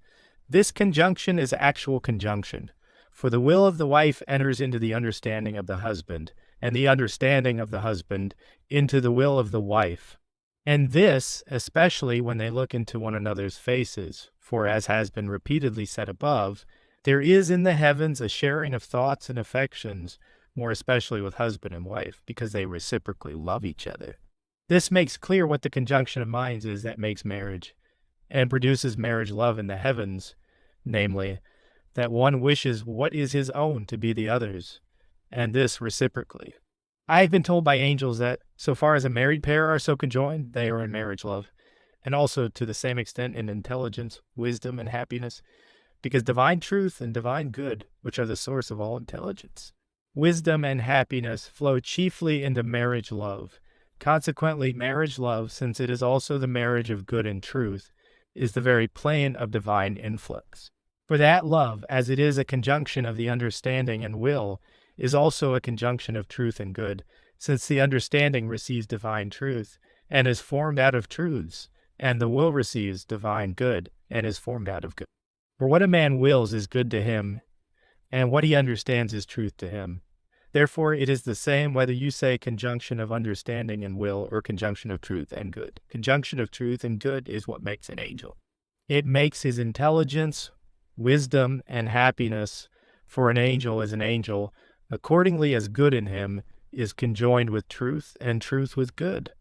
This conjunction is actual conjunction, for the will of the wife enters into the understanding of the husband, and the understanding of the husband into the will of the wife. And this, especially when they look into one another's faces, for as has been repeatedly said above, there is in the heavens a sharing of thoughts and affections, more especially with husband and wife, because they reciprocally love each other. This makes clear what the conjunction of minds is that makes marriage, and produces marriage love in the heavens, namely, that one wishes what is his own to be the other's, and this reciprocally. I have been told by angels that, so far as a married pair are so conjoined, they are in marriage love, and also to the same extent in intelligence, wisdom, and happiness, because divine truth and divine good, which are the source of all intelligence, wisdom and happiness flow chiefly into marriage love. Consequently, marriage love, since it is also the marriage of good and truth, is the very plane of divine influx. For that love, as it is a conjunction of the understanding and will, is also a conjunction of truth and good, since the understanding receives divine truth, and is formed out of truths, and the will receives divine good, and is formed out of good. For what a man wills is good to him, and what he understands is truth to him. Therefore it is the same whether you say conjunction of understanding and will, or conjunction of truth and good. Conjunction of truth and good is what makes an angel. It makes his intelligence, wisdom, and happiness, for an angel is an angel, accordingly as good in him is conjoined with truth, and truth with good,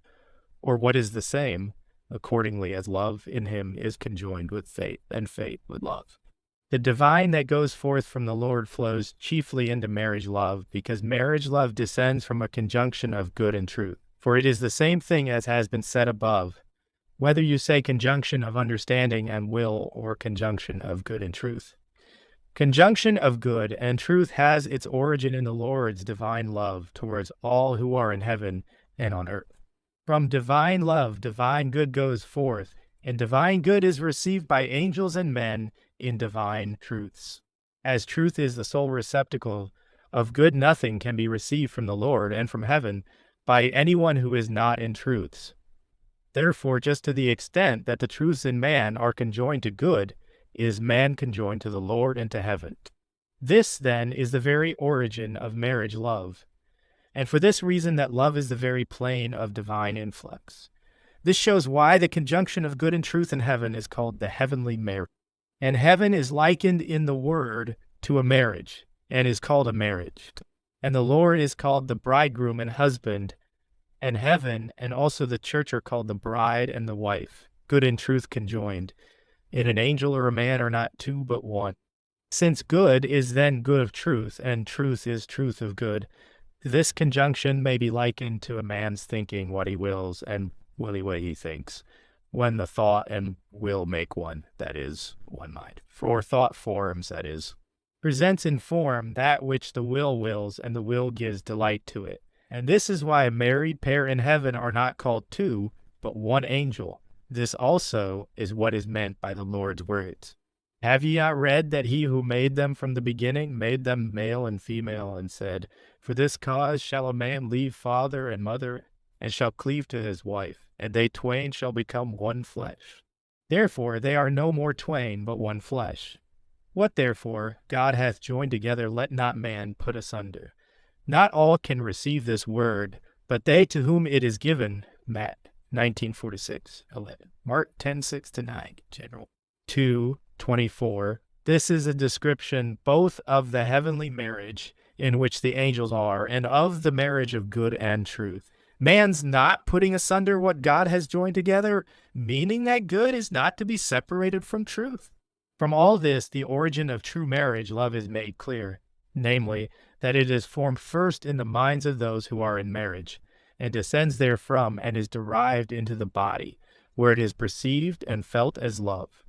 or what is the same, accordingly as love in him is conjoined with faith, and faith with love. The divine that goes forth from the Lord flows chiefly into marriage love, because marriage love descends from a conjunction of good and truth. For it is the same thing as has been said above, whether you say conjunction of understanding and will, or conjunction of good and truth. Conjunction of good and truth has its origin in the Lord's divine love towards all who are in heaven and on earth. From divine love, divine good goes forth, and divine good is received by angels and men in divine truths. As truth is the sole receptacle of good, nothing can be received from the Lord and from heaven by anyone who is not in truths. Therefore, just to the extent that the truths in man are conjoined to good, is man conjoined to the Lord and to heaven. This, then, is the very origin of marriage love, and for this reason that love is the very plane of divine influx. This shows why the conjunction of good and truth in heaven is called the heavenly marriage. And heaven is likened in the word to a marriage, and is called a marriage. And the Lord is called the bridegroom and husband, and heaven and also the church are called the bride and the wife, good and truth conjoined. In an angel or a man are not two but one. Since good is then good of truth, and truth is truth of good, this conjunction may be likened to a man's thinking what he wills and willy what he thinks, when the thought and will make one, that is, one mind. For thought forms, that is, presents in form that which the will wills, and the will gives delight to it. And this is why a married pair in heaven are not called two, but one angel. This also is what is meant by the Lord's words. Have ye not read that he who made them from the beginning made them male and female, and said, For this cause shall a man leave father and mother, and shall cleave to his wife, and they twain shall become one flesh. Therefore they are no more twain, but one flesh. What therefore God hath joined together, let not man put asunder. Not all can receive this word, but they to whom it is given. Matt 19:46-11. Mark 10:6-9. General 2:24. This is a description both of the heavenly marriage in which the angels are, and of the marriage of good and truth. Man's not putting asunder what God has joined together, meaning that good is not to be separated from truth. From all this, the origin of true marriage love is made clear, namely, that it is formed first in the minds of those who are in marriage, and descends therefrom and is derived into the body, where it is perceived and felt as love.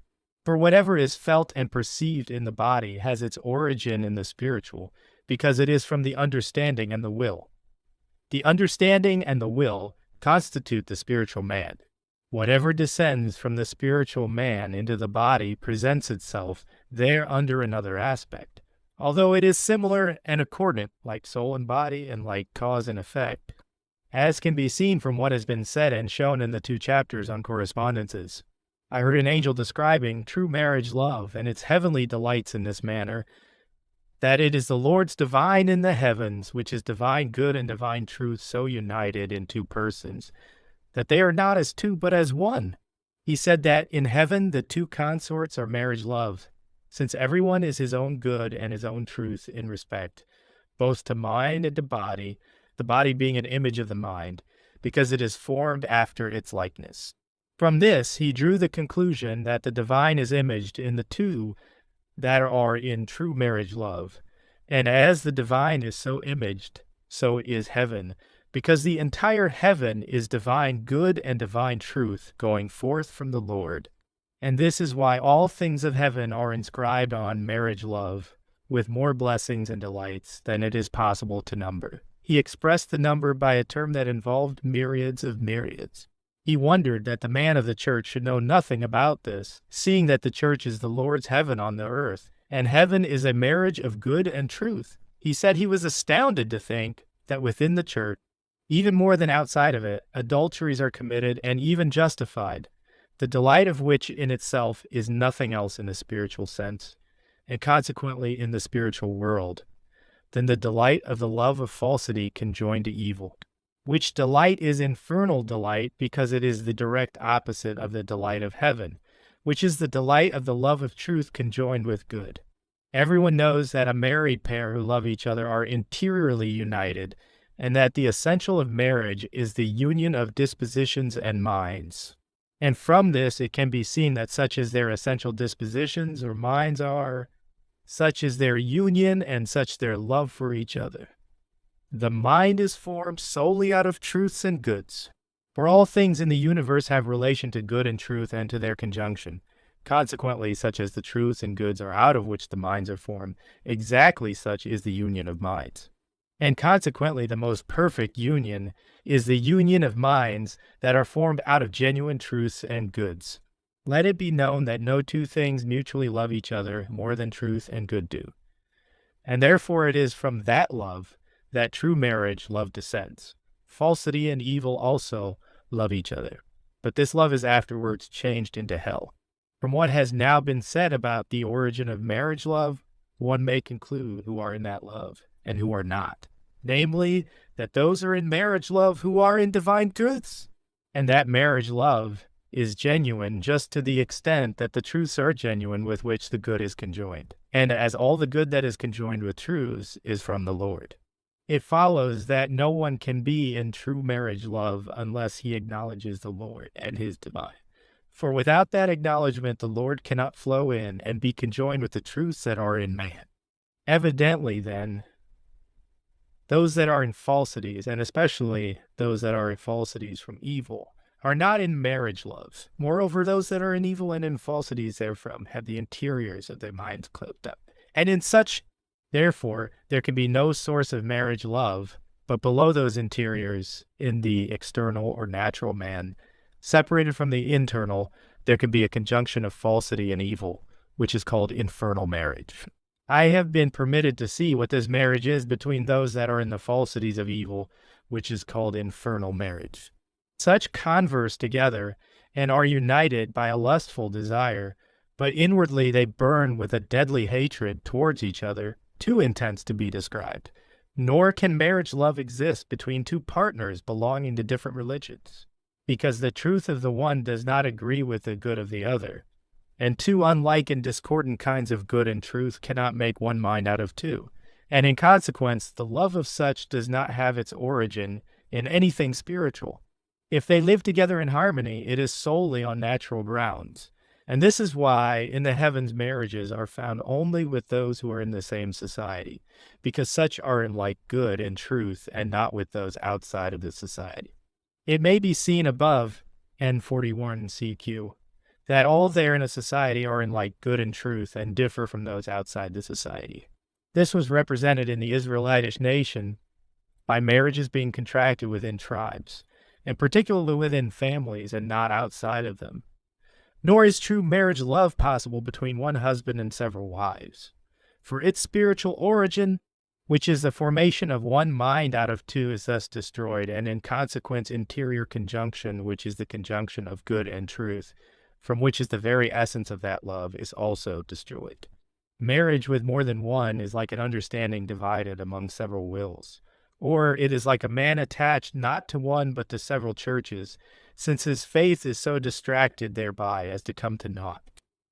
For whatever is felt and perceived in the body has its origin in the spiritual, because it is from the understanding and the will. The understanding and the will constitute the spiritual man. Whatever descends from the spiritual man into the body presents itself there under another aspect, although it is similar and accordant, like soul and body, and like cause and effect, as can be seen from what has been said and shown in the 2 chapters on correspondences. I heard an angel describing true marriage love and its heavenly delights in this manner, that it is the Lord's divine in the heavens, which is divine good and divine truth so united in 2 persons, that they are not as 2 but as 1. He said that in heaven the 2 consorts are marriage love, since everyone is his own good and his own truth in respect, both to mind and to body, the body being an image of the mind, because it is formed after its likeness. From this he drew the conclusion that the divine is imaged in the 2 that are in true marriage love, and as the divine is so imaged, so is heaven, because the entire heaven is divine good and divine truth going forth from the Lord. And this is why all things of heaven are inscribed on marriage love, with more blessings and delights than it is possible to number. He expressed the number by a term that involved myriads of myriads. He wondered that the man of the church should know nothing about this, seeing that the church is the Lord's heaven on the earth, and heaven is a marriage of good and truth. He said he was astounded to think that within the church, even more than outside of it, adulteries are committed and even justified, the delight of which in itself is nothing else in the spiritual sense, and consequently in the spiritual world, than the delight of the love of falsity conjoined to evil, which delight is infernal delight because it is the direct opposite of the delight of heaven, which is the delight of the love of truth conjoined with good. Everyone knows that a married pair who love each other are interiorly united, and that the essential of marriage is the union of dispositions and minds. And from this it can be seen that such as their essential dispositions or minds are, such is their union and such their love for each other. The mind is formed solely out of truths and goods. For all things in the universe have relation to good and truth and to their conjunction. Consequently, such as the truths and goods are out of which the minds are formed, exactly such is the union of minds. And consequently, the most perfect union is the union of minds that are formed out of genuine truths and goods. Let it be known that no 2 things mutually love each other more than truth and good do. And therefore it is from that love that true marriage love descends. Falsity and evil also love each other, but this love is afterwards changed into hell. From what has now been said about the origin of marriage love, one may conclude who are in that love and who are not. Namely, that those are in marriage love who are in divine goods, and that marriage love is genuine just to the extent that the truths are genuine with which the good is conjoined, and as all the good that is conjoined with truths is from the Lord. It follows that no one can be in true marriage love unless he acknowledges the Lord and his divine. For without that acknowledgement, the Lord cannot flow in and be conjoined with the truths that are in man. Evidently, then, those that are in falsities, and especially those that are in falsities from evil, are not in marriage love. Moreover, those that are in evil and in falsities therefrom have the interiors of their minds closed up. And in such, therefore, there can be no source of marriage love, but below those interiors, in the external or natural man, separated from the internal, there can be a conjunction of falsity and evil, which is called infernal marriage. I have been permitted to see what this marriage is between those that are in the falsities of evil, which is called infernal marriage. Such converse together and are united by a lustful desire, but inwardly they burn with a deadly hatred towards each other, too intense to be described. Nor can marriage love exist between 2 partners belonging to different religions, because the truth of the one does not agree with the good of the other. And 2 unlike and discordant kinds of good and truth cannot make one mind out of 2. And in consequence, the love of such does not have its origin in anything spiritual. If they live together in harmony, it is solely on natural grounds. And this is why in the heavens marriages are found only with those who are in the same society, because such are in like good and truth and not with those outside of the society. It may be seen above, N41 CQ, that all there in a society are in like good and truth and differ from those outside the society. This was represented in the Israelitish nation by marriages being contracted within tribes, and particularly within families and not outside of them. Nor is true marriage love possible between one husband and several wives. For its spiritual origin, which is the formation of one mind out of two, is thus destroyed, and in consequence interior conjunction, which is the conjunction of good and truth, from which is the very essence of that love, is also destroyed. Marriage with more than one is like an understanding divided among several wills, or it is like a man attached not to one but to several churches, since his faith is so distracted thereby as to come to naught.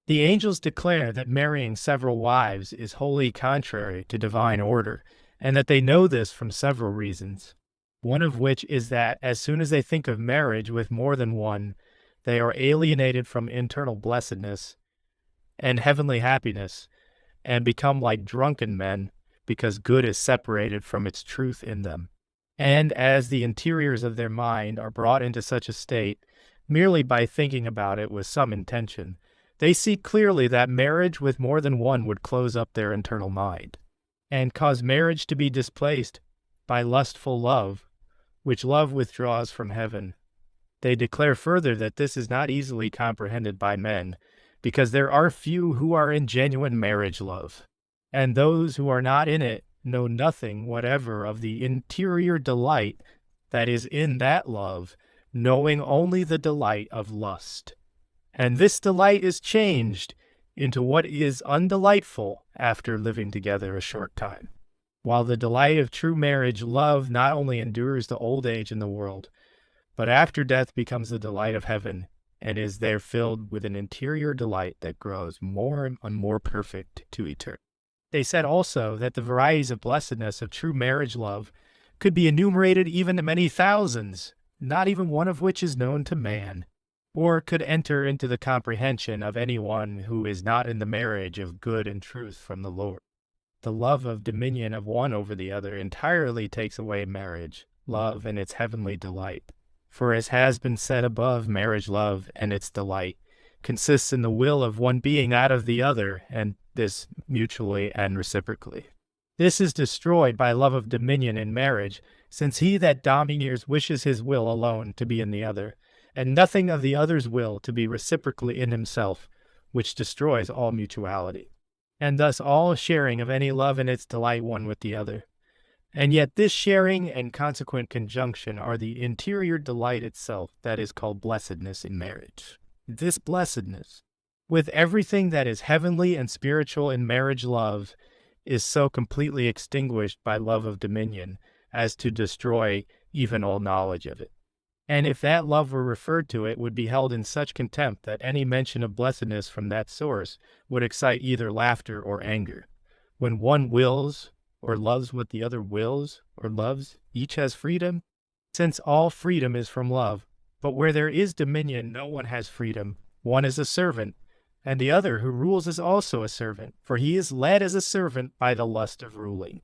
The angels declare that marrying several wives is wholly contrary to divine order, and that they know this from several reasons, one of which is that as soon as they think of marriage with more than one, they are alienated from internal blessedness and heavenly happiness, and become like drunken men, because good is separated from its truth in them. And as the interiors of their mind are brought into such a state, merely by thinking about it with some intention, they see clearly that marriage with more than one would close up their internal mind, and cause marriage to be displaced by lustful love, which love withdraws from heaven. They declare further that this is not easily comprehended by men, because there are few who are in genuine marriage love, and those who are not in it know nothing whatever of the interior delight that is in that love, knowing only the delight of lust. And this delight is changed into what is undelightful after living together a short time. While the delight of true marriage love not only endures to old age in the world, but after death becomes the delight of heaven, and is there filled with an interior delight that grows more and more perfect to eternity. They said also that the varieties of blessedness of true marriage love could be enumerated even to many thousands, not even one of which is known to man, or could enter into the comprehension of anyone who is not in the marriage of good and truth from the Lord. The love of dominion of one over the other entirely takes away marriage, love, and its heavenly delight. For as has been said above, marriage love and its delight consists in the will of one being out of the other, and this mutually and reciprocally. This is destroyed by love of dominion in marriage, since he that domineers wishes his will alone to be in the other, and nothing of the other's will to be reciprocally in himself, which destroys all mutuality, and thus all sharing of any love and its delight one with the other. And yet this sharing and consequent conjunction are the interior delight itself that is called blessedness in marriage. This blessedness, with everything that is heavenly and spiritual in marriage love, is so completely extinguished by love of dominion as to destroy even all knowledge of it. And if that love were referred to, it would be held in such contempt that any mention of blessedness from that source would excite either laughter or anger. When one wills or loves what the other wills or loves, each has freedom, since all freedom is from love. But where there is dominion, no one has freedom. One is a servant, and the other who rules is also a servant, for he is led as a servant by the lust of ruling.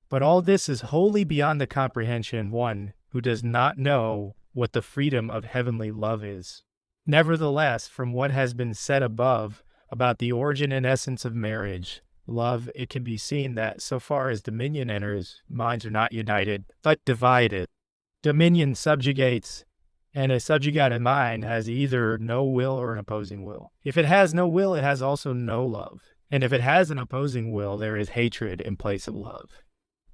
But all this is wholly beyond the comprehension of one who does not know what the freedom of heavenly love is. Nevertheless, from what has been said above about the origin and essence of marriage, love, it can be seen that so far as dominion enters, minds are not united, but divided. Dominion subjugates, and a subjugated mind has either no will or an opposing will. If it has no will, it has also no love. And if it has an opposing will, there is hatred in place of love.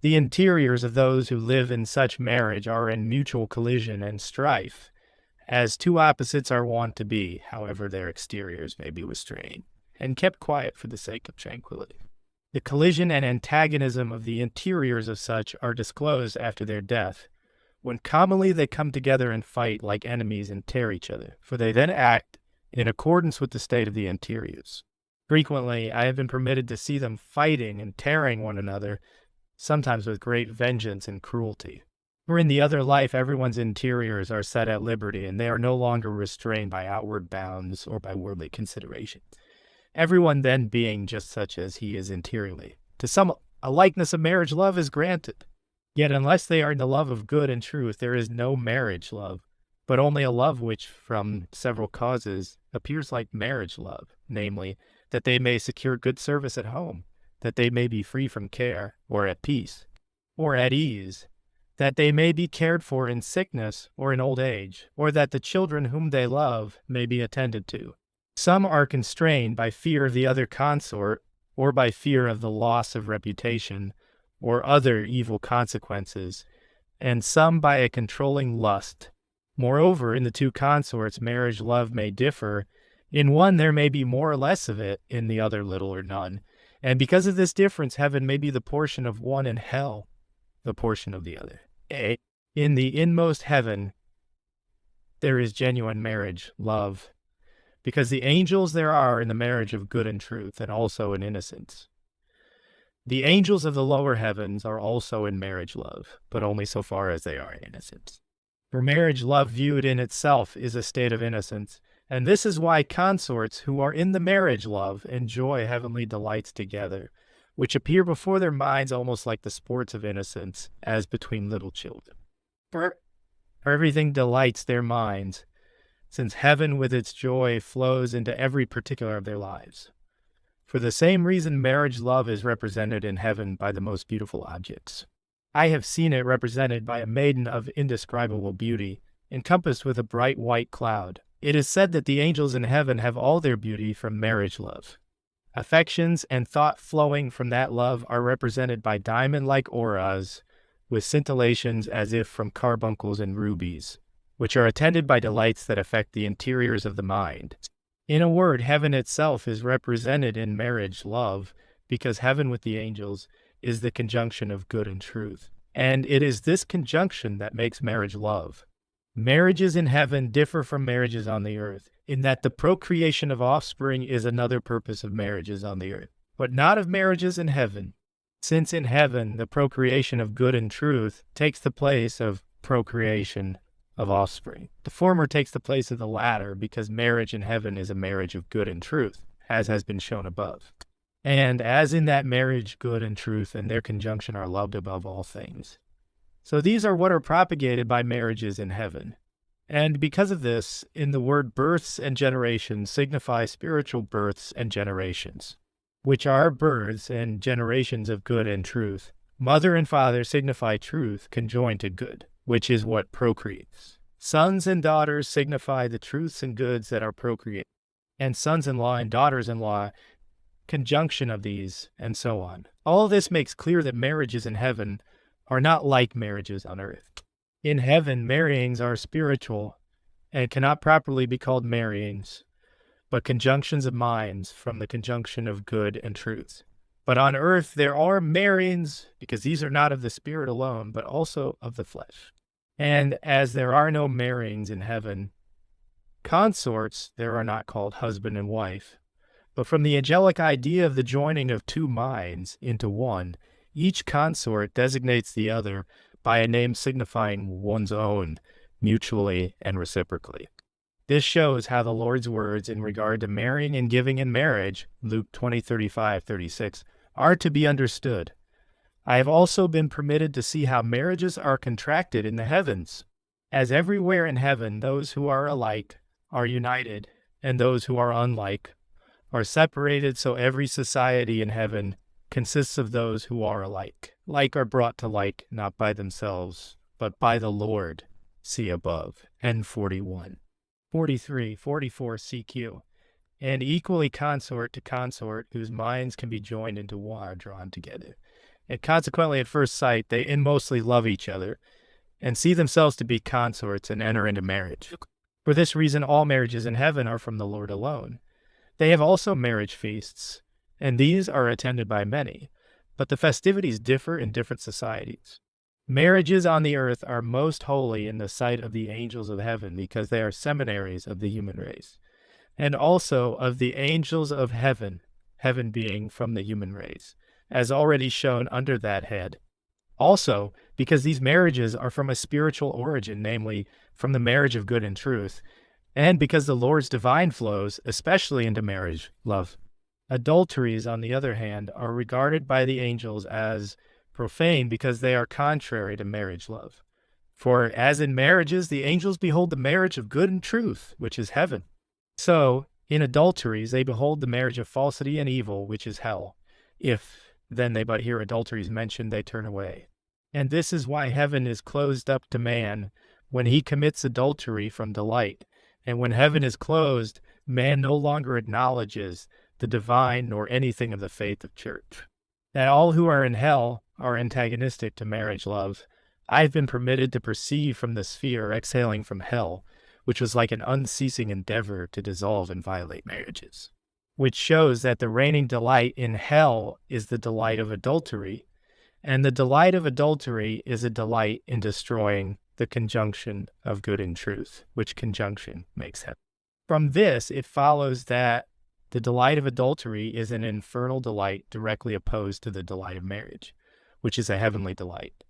The interiors of those who live in such marriage are in mutual collision and strife, as two opposites are wont to be, however their exteriors may be restrained, and kept quiet for the sake of tranquility. The collision and antagonism of the interiors of such are disclosed after their death, when commonly they come together and fight like enemies and tear each other, for they then act in accordance with the state of the interiors. Frequently, I have been permitted to see them fighting and tearing one another, sometimes with great vengeance and cruelty. For in the other life, everyone's interiors are set at liberty, and they are no longer restrained by outward bounds or by worldly considerations. Everyone then being just such as he is interiorly. To some, a likeness of marriage love is granted. Yet unless they are in the love of good and truth, there is no marriage love, but only a love which, from several causes, appears like marriage love, namely, that they may secure good service at home, that they may be free from care, or at peace, or at ease, that they may be cared for in sickness or in old age, or that the children whom they love may be attended to. Some are constrained by fear of the other consort, or by fear of the loss of reputation, or other evil consequences, and some by a controlling lust. Moreover, in the two consorts, marriage love may differ. In one there may be more or less of it, in the other little or none. And because of this difference, heaven may be the portion of one and hell the portion of the other. In the inmost heaven, there is genuine marriage, love, because the angels there are in the marriage of good and truth, and also in innocence. The angels of the lower heavens are also in marriage love, but only so far as they are in innocence. For marriage love viewed in itself is a state of innocence, and this is why consorts who are in the marriage love enjoy heavenly delights together, which appear before their minds almost like the sports of innocence, as between little children. For everything delights their minds, since heaven with its joy flows into every particular of their lives. For the same reason, marriage love is represented in heaven by the most beautiful objects. I have seen it represented by a maiden of indescribable beauty, encompassed with a bright white cloud. It is said that the angels in heaven have all their beauty from marriage love. Affections and thought flowing from that love are represented by diamond-like auras, with scintillations as if from carbuncles and rubies, which are attended by delights that affect the interiors of the mind. In a word, heaven itself is represented in marriage love, because heaven with the angels is the conjunction of good and truth. And it is this conjunction that makes marriage love. Marriages in heaven differ from marriages on the earth, in that the procreation of offspring is another purpose of marriages on the earth, but not of marriages in heaven, since in heaven the procreation of good and truth takes the place of procreation of offspring. The former takes the place of the latter because marriage in heaven is a marriage of good and truth, as has been shown above. And as in that marriage, good and truth and their conjunction are loved above all things. So these are what are propagated by marriages in heaven. And because of this, in the word births and generations signify spiritual births and generations, which are births and generations of good and truth. Mother and father signify truth conjoined to good, which is what procreates. Sons and daughters signify the truths and goods that are procreated, and sons-in-law and daughters-in-law, conjunction of these, and so on. All this makes clear that marriages in heaven are not like marriages on earth. In heaven, marryings are spiritual and cannot properly be called marryings, but conjunctions of minds from the conjunction of good and truth. But on earth there are marryings, because these are not of the spirit alone, but also of the flesh. And as there are no marryings in heaven, consorts there are not called husband and wife, but from the angelic idea of the joining of two minds into one, each consort designates the other by a name signifying one's own, mutually and reciprocally. This shows how the Lord's words in regard to marrying and giving in marriage, Luke 20:35-36, are to be understood. I have also been permitted to see how marriages are contracted in the heavens. As everywhere in heaven, those who are alike are united, and those who are unlike are separated, so every society in heaven consists of those who are alike. Like are brought to like, not by themselves, but by the Lord. See above. N41. 43, 44 CQ. And equally consort to consort, whose minds can be joined into one, are drawn together. And consequently, at first sight, they mostly love each other, and see themselves to be consorts and enter into marriage. For this reason, all marriages in heaven are from the Lord alone. They have also marriage feasts, and these are attended by many, but the festivities differ in different societies. Marriages on the earth are most holy in the sight of the angels of heaven, because they are seminaries of the human race, and also of the angels of heaven, heaven being from the human race, as already shown under that head. Also, because these marriages are from a spiritual origin, namely, from the marriage of good and truth, and because the Lord's divine flows, especially into marriage, love. Adulteries, on the other hand, are regarded by the angels as profane because they are contrary to marriage love. For as in marriages, the angels behold the marriage of good and truth, which is heaven. So, in adulteries, they behold the marriage of falsity and evil, which is hell. If then they but hear adulteries mentioned, they turn away. And this is why heaven is closed up to man when he commits adultery from delight. And when heaven is closed, man no longer acknowledges the divine nor anything of the faith of church. That all who are in hell are antagonistic to marriage love. I've been permitted to perceive from the sphere exhaling from hell, which was like an unceasing endeavor to dissolve and violate marriages, which shows that the reigning delight in hell is the delight of adultery, and the delight of adultery is a delight in destroying the conjunction of good and truth, which conjunction makes heaven. From this, it follows that the delight of adultery is an infernal delight directly opposed to the delight of marriage, which is a heavenly delight.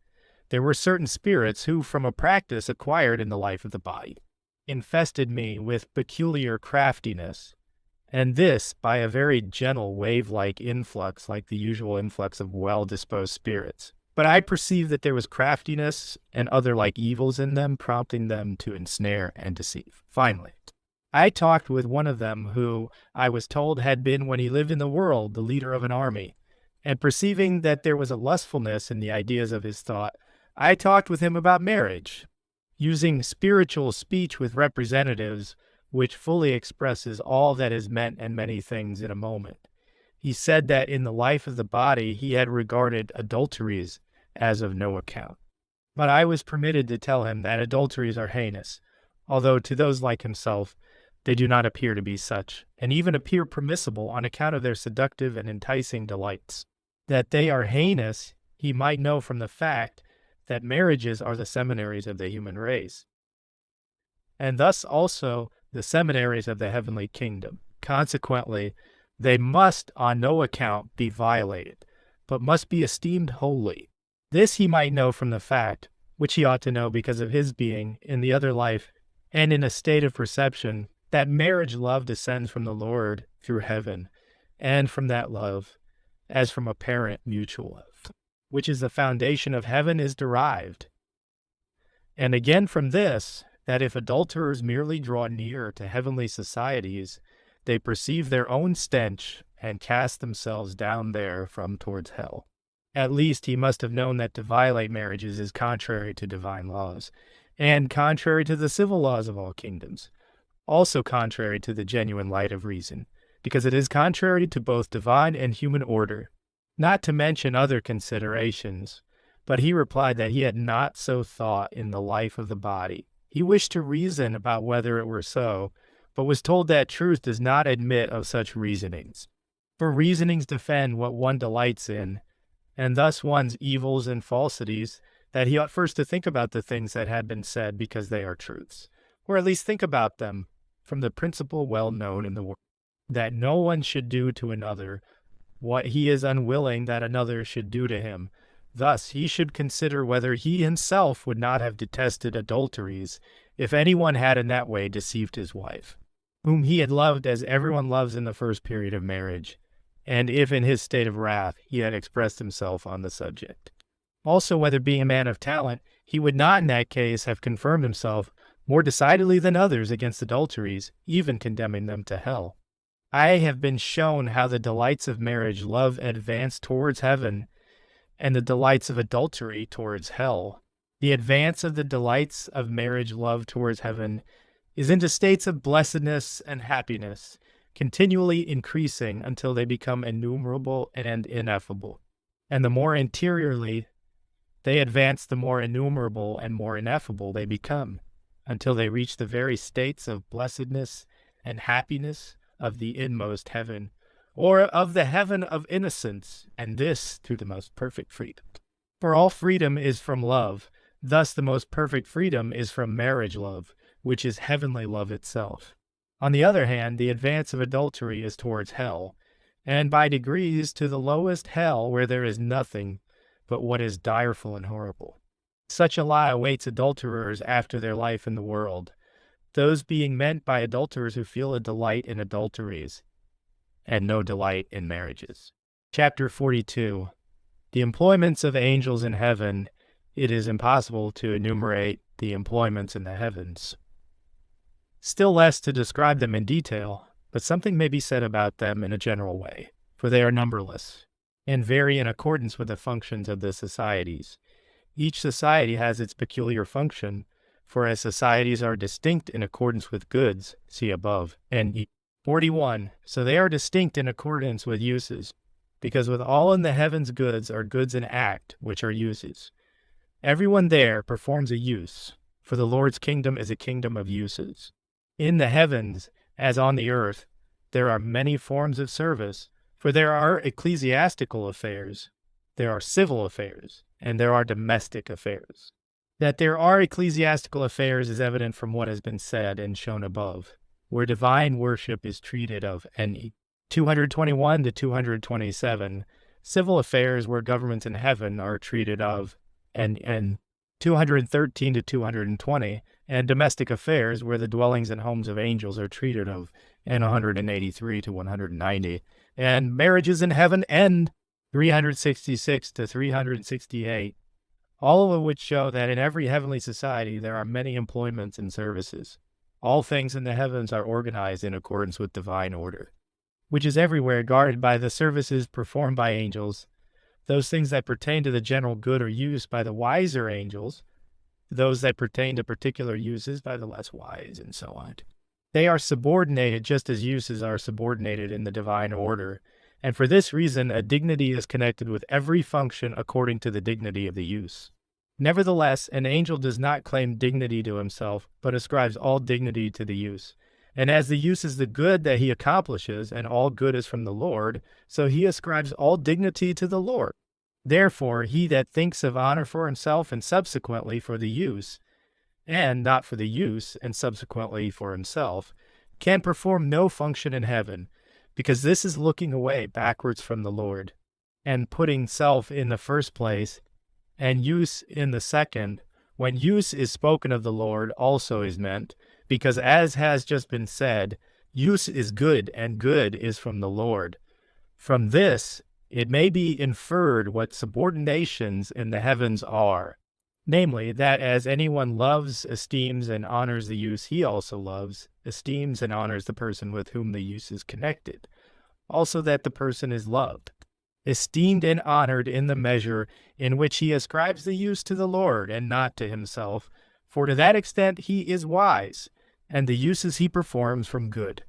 There were certain spirits who, from a practice acquired in the life of the body, infested me with peculiar craftiness, and this by a very gentle wave-like influx, like the usual influx of well-disposed spirits. But I perceived that there was craftiness and other like evils in them, prompting them to ensnare and deceive. Finally, I talked with one of them who I was told had been, when he lived in the world, the leader of an army, and perceiving that there was a lustfulness in the ideas of his thought, I talked with him about marriage, using spiritual speech with representatives, which fully expresses all that is meant and many things in a moment. He said that in the life of the body he had regarded adulteries as of no account. But I was permitted to tell him that adulteries are heinous, although to those like himself they do not appear to be such, and even appear permissible on account of their seductive and enticing delights. That they are heinous he might know from the fact that marriages are the seminaries of the human race, and thus also the seminaries of the heavenly kingdom. Consequently, they must on no account be violated, but must be esteemed holy. This he might know from the fact, which he ought to know because of his being in the other life and in a state of perception, that marriage love descends from the Lord through heaven, and from that love, as from a parent mutual love, which is the foundation of heaven, is derived. And again from this, that if adulterers merely draw near to heavenly societies, they perceive their own stench and cast themselves down there from towards hell. At least he must have known that to violate marriages is contrary to divine laws, and contrary to the civil laws of all kingdoms, also contrary to the genuine light of reason, because it is contrary to both divine and human order, not to mention other considerations. But he replied that he had not so thought in the life of the body. He wished to reason about whether it were so, but was told that truth does not admit of such reasonings. For reasonings defend what one delights in, and thus one's evils and falsities, that he ought first to think about the things that had been said because they are truths, or at least think about them from the principle well known in the world, that no one should do to another what he is unwilling that another should do to him. Thus he should consider whether he himself would not have detested adulteries if anyone had in that way deceived his wife, whom he had loved as everyone loves in the first period of marriage, and if in his state of wrath he had expressed himself on the subject. Also, whether being a man of talent, he would not in that case have confirmed himself more decidedly than others against adulteries, even condemning them to hell. I have been shown how the delights of marriage love advance towards heaven, and the delights of adultery towards hell. The advance of the delights of marriage love towards heaven is into states of blessedness and happiness, continually increasing until they become innumerable and ineffable. And the more interiorly they advance, the more innumerable and more ineffable they become, until they reach the very states of blessedness and happiness of the inmost heaven, or of the heaven of innocence, and this through the most perfect freedom. For all freedom is from love, thus the most perfect freedom is from marriage love, which is heavenly love itself. On the other hand, the advance of adultery is towards hell, and by degrees to the lowest hell, where there is nothing but what is direful and horrible. Such a lie awaits adulterers after their life in the world, those being meant by adulterers who feel a delight in adulteries, and no delight in marriages. Chapter 42. The employments of angels in heaven. It is impossible to enumerate the employments in the heavens, still less to describe them in detail, but something may be said about them in a general way, for they are numberless, and vary in accordance with the functions of the societies. Each society has its peculiar function, for as societies are distinct in accordance with goods, see above, and 41, so they are distinct in accordance with uses, because with all in the heavens goods are goods in act, which are uses. Everyone there performs a use, for the Lord's kingdom is a kingdom of uses. In the heavens, as on the earth, there are many forms of service, for there are ecclesiastical affairs, there are civil affairs, and there are domestic affairs. That there are ecclesiastical affairs is evident from what has been said and shown above, where divine worship is treated of, and 221 to 227, civil affairs where governments in heaven are treated of, and 213 to 220, and domestic affairs where the dwellings and homes of angels are treated of, and 183 to 190, and marriages in heaven end 366 to 368, all of which show that in every heavenly society there are many employments and services. All things in the heavens are organized in accordance with divine order, which is everywhere guarded by the services performed by angels. Those things that pertain to the general good are used by the wiser angels, those that pertain to particular uses by the less wise, and so on. They are subordinated just as uses are subordinated in the divine order, and for this reason a dignity is connected with every function according to the dignity of the use. Nevertheless, an angel does not claim dignity to himself, but ascribes all dignity to the use. And as the use is the good that he accomplishes, and all good is from the Lord, so he ascribes all dignity to the Lord. Therefore, he that thinks of honor for himself and subsequently for the use, and not for the use and subsequently for himself, can perform no function in heaven, because this is looking away backwards from the Lord, and putting self in the first place, and use in the second, when use is spoken of the Lord also is meant, because as has just been said, use is good, and good is from the Lord. From this, it may be inferred what subordinations in the heavens are, namely, that as anyone loves, esteems, and honors the use, he also loves, esteems, and honors the person with whom the use is connected. Also that the person is loved, esteemed, and honored in the measure in which he ascribes the use to the Lord and not to himself, for to that extent he is wise, and the uses he performs from good.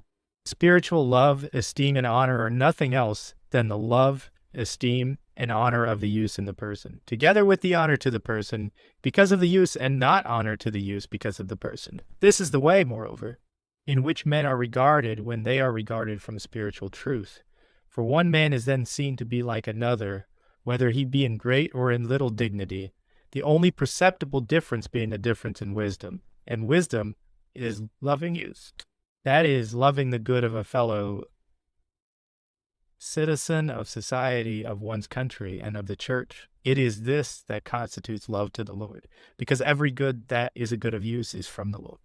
Spiritual love, esteem, and honor are nothing else than the love, esteem, and honor of the use in the person, together with the honor to the person because of the use, and not honor to the use because of the person. This is the way, moreover, in which men are regarded when they are regarded from spiritual truth. For one man is then seen to be like another, whether he be in great or in little dignity, the only perceptible difference being a difference in wisdom. And wisdom is loving use. That is, loving the good of a fellow citizen of society, of one's country, and of the church. It is this that constitutes love to the Lord, because every good that is a good of use is from the Lord.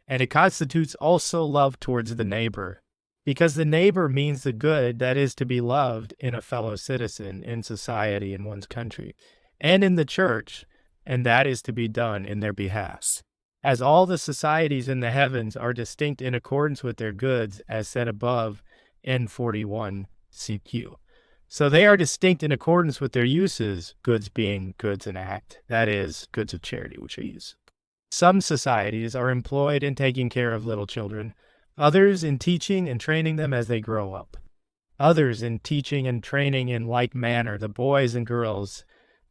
And it constitutes also love towards the neighbor, because the neighbor means the good that is to be loved in a fellow citizen, in society, in one's country, and in the church, and that is to be done in their behalf. As all the societies in the heavens are distinct in accordance with their goods, as said above in 41 CQ. So they are distinct in accordance with their uses, goods being goods in act, that is, goods of charity which are used. Some societies are employed in taking care of little children, others in teaching and training them as they grow up, others in teaching and training in like manner the boys and girls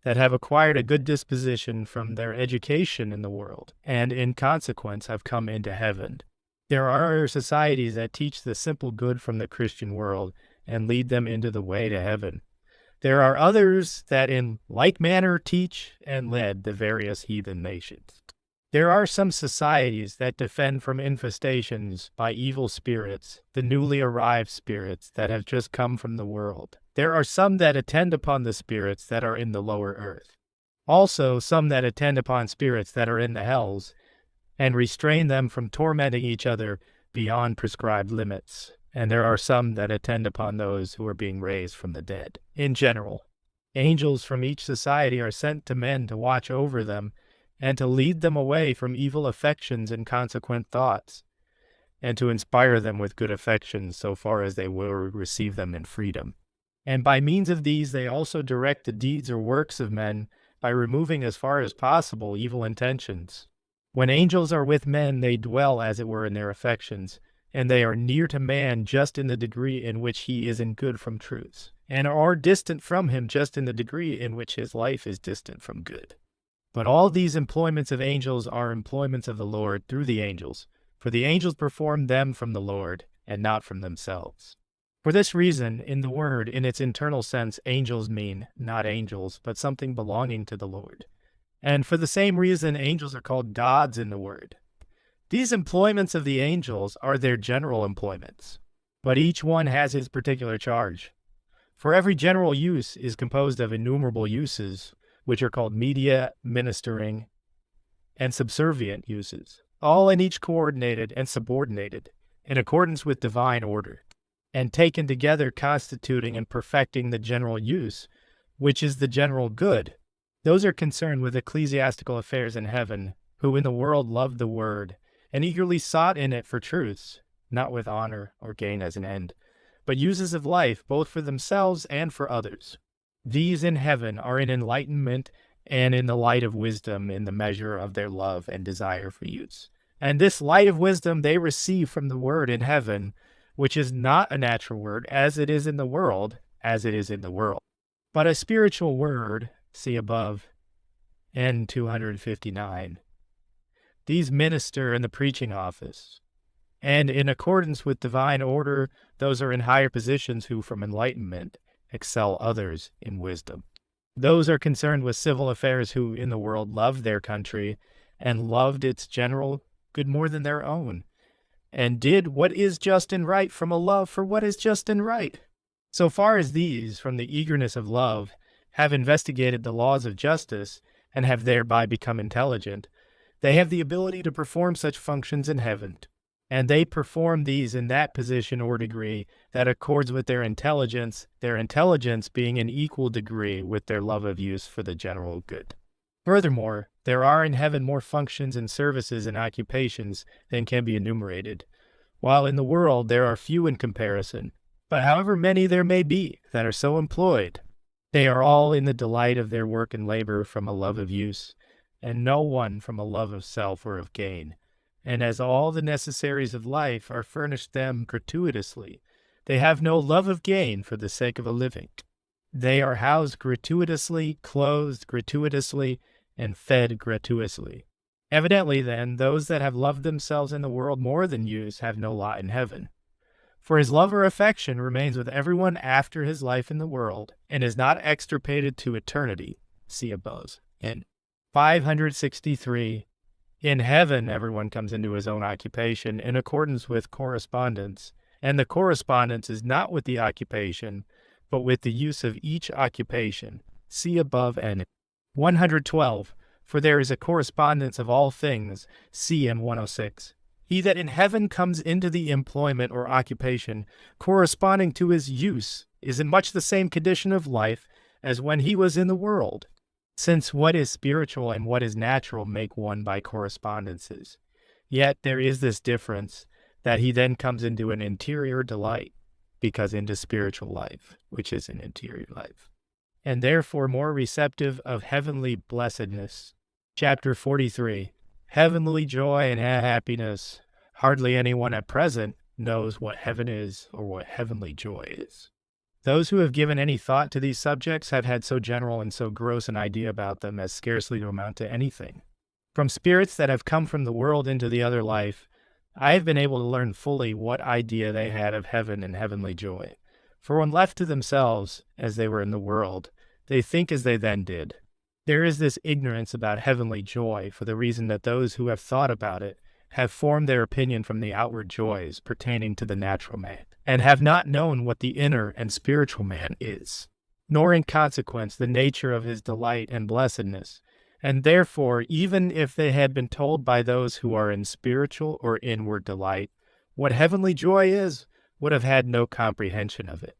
that have acquired a good disposition from their education in the world, and in consequence have come into heaven. There are societies that teach the simple good from the Christian world and lead them into the way to heaven. There are others that in like manner teach and lead the various heathen nations. There are some societies that defend from infestations by evil spirits, the newly arrived spirits that have just come from the world. There are some that attend upon the spirits that are in the lower earth. Also some that attend upon spirits that are in the hells, and restrain them from tormenting each other beyond prescribed limits. And there are some that attend upon those who are being raised from the dead. In general, angels from each society are sent to men to watch over them, and to lead them away from evil affections and consequent thoughts, and to inspire them with good affections so far as they will receive them in freedom. And by means of these they also direct the deeds or works of men by removing as far as possible evil intentions. When angels are with men, they dwell, as it were, in their affections, and they are near to man just in the degree in which he is in good from truth, and are distant from him just in the degree in which his life is distant from good. But all these employments of angels are employments of the Lord through the angels, for the angels perform them from the Lord, and not from themselves. For this reason, in the word, in its internal sense, angels mean not angels, but something belonging to the Lord. And for the same reason, angels are called gods in the word. These employments of the angels are their general employments, but each one has his particular charge. For every general use is composed of innumerable uses, which are called media, ministering, and subservient uses, all in each coordinated and subordinated, in accordance with divine order, and taken together constituting and perfecting the general use, which is the general good. Those are concerned with ecclesiastical affairs in heaven, who in the world loved the word, and eagerly sought in it for truths, not with honor or gain as an end, but uses of life both for themselves and for others. These in heaven are in enlightenment and in the light of wisdom in the measure of their love and desire for use. And this light of wisdom they receive from the word in heaven, which is not a natural word, as it is in the world, but a spiritual word, see above, N 259. These minister in the preaching office, and in accordance with divine order, those are in higher positions who, from enlightenment, excel others in wisdom. Those are concerned with civil affairs who, in the world, loved their country and loved its general good more than their own, and did what is just and right from a love for what is just and right. So far as these, from the eagerness of love, have investigated the laws of justice and have thereby become intelligent, they have the ability to perform such functions in heaven, and they perform these in that position or degree that accords with their intelligence being in equal degree with their love of use for the general good. Furthermore, there are in heaven more functions and services and occupations than can be enumerated, while in the world there are few in comparison. But however many there may be that are so employed, they are all in the delight of their work and labor from a love of use, and no one from a love of self or of gain. And as all the necessaries of life are furnished them gratuitously, they have no love of gain for the sake of a living. They are housed gratuitously, clothed gratuitously, and fed gratuitously. Evidently, then, those that have loved themselves in the world more than use have no lot in heaven. For his love or affection remains with everyone after his life in the world, and is not extirpated to eternity. See above. In 563, in heaven everyone comes into his own occupation in accordance with correspondence, and the correspondence is not with the occupation, but with the use of each occupation. See above. And 112, for there is a correspondence of all things. See in 106. He that in heaven comes into the employment or occupation corresponding to his use is in much the same condition of life as when he was in the world, since what is spiritual and what is natural make one by correspondences. Yet there is this difference, that he then comes into an interior delight, because into spiritual life, which is an interior life, and therefore more receptive of heavenly blessedness. Chapter 43. Heavenly joy and happiness. Hardly anyone at present knows what heaven is or what heavenly joy is. Those who have given any thought to these subjects have had so general and so gross an idea about them as scarcely to amount to anything. From spirits that have come from the world into the other life, I have been able to learn fully what idea they had of heaven and heavenly joy. For when left to themselves, as they were in the world, they think as they then did. There is this ignorance about heavenly joy for the reason that those who have thought about it have formed their opinion from the outward joys pertaining to the natural man, and have not known what the inner and spiritual man is, nor in consequence the nature of his delight and blessedness. And therefore, even if they had been told by those who are in spiritual or inward delight what heavenly joy is, would have had no comprehension of it.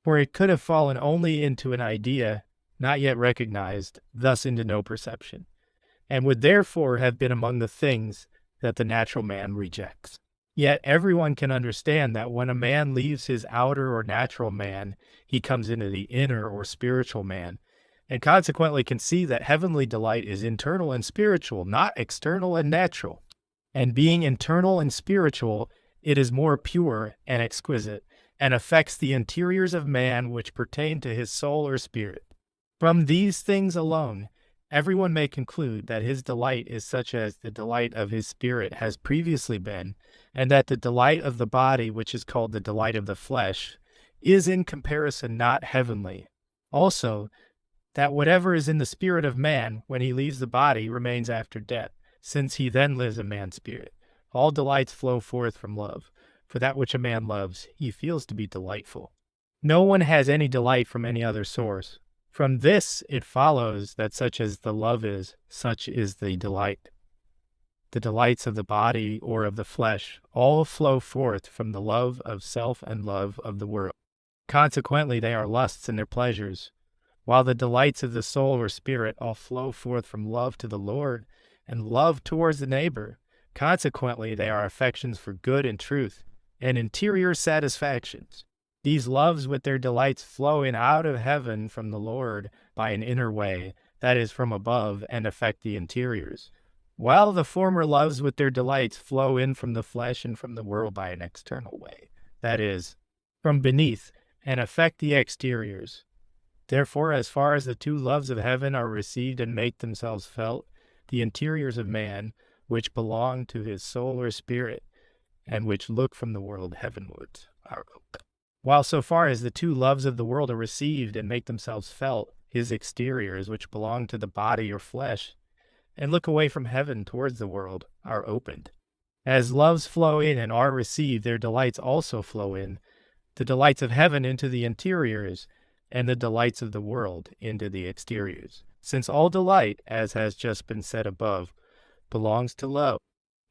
For it could have fallen only into an idea not yet recognized, thus into no perception, and would therefore have been among the things that the natural man rejects. Yet everyone can understand that when a man leaves his outer or natural man, he comes into the inner or spiritual man, and consequently can see that heavenly delight is internal and spiritual, not external and natural. And being internal and spiritual, it is more pure and exquisite, and affects the interiors of man which pertain to his soul or spirit. From these things alone, everyone may conclude that his delight is such as the delight of his spirit has previously been, and that the delight of the body, which is called the delight of the flesh, is in comparison not heavenly. Also, that whatever is in the spirit of man when he leaves the body remains after death, since he then lives a man's spirit. All delights flow forth from love, for that which a man loves he feels to be delightful. No one has any delight from any other source. From this it follows that such as the love is, such is the delight. The delights of the body or of the flesh all flow forth from the love of self and love of the world. Consequently, they are lusts and their pleasures, while the delights of the soul or spirit all flow forth from love to the Lord and love towards the neighbor. Consequently, they are affections for good and truth and interior satisfactions. These loves with their delights flow in out of heaven from the Lord by an inner way, that is, from above, and affect the interiors, while the former loves with their delights flow in from the flesh and from the world by an external way, that is, from beneath, and affect the exteriors. Therefore, as far as the two loves of heaven are received and make themselves felt, the interiors of man, which belong to his soul or spirit, and which look from the world heavenwards, are open. While so far as the two loves of the world are received and make themselves felt, his exteriors, which belong to the body or flesh, and look away from heaven towards the world, are opened. As loves flow in and are received, their delights also flow in, the delights of heaven into the interiors, and the delights of the world into the exteriors. Since all delight, as has just been said above, belongs to love.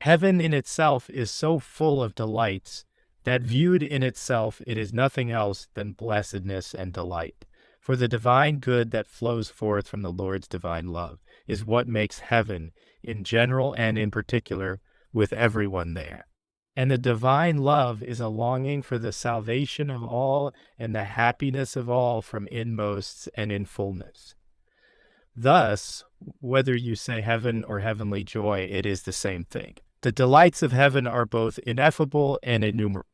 Heaven in itself is so full of delights that viewed in itself it is nothing else than blessedness and delight. For the divine good that flows forth from the Lord's divine love is what makes heaven, in general and in particular, with everyone there. And the divine love is a longing for the salvation of all and the happiness of all from inmosts and in fullness. Thus, whether you say heaven or heavenly joy, it is the same thing. The delights of heaven are both ineffable and innumerable.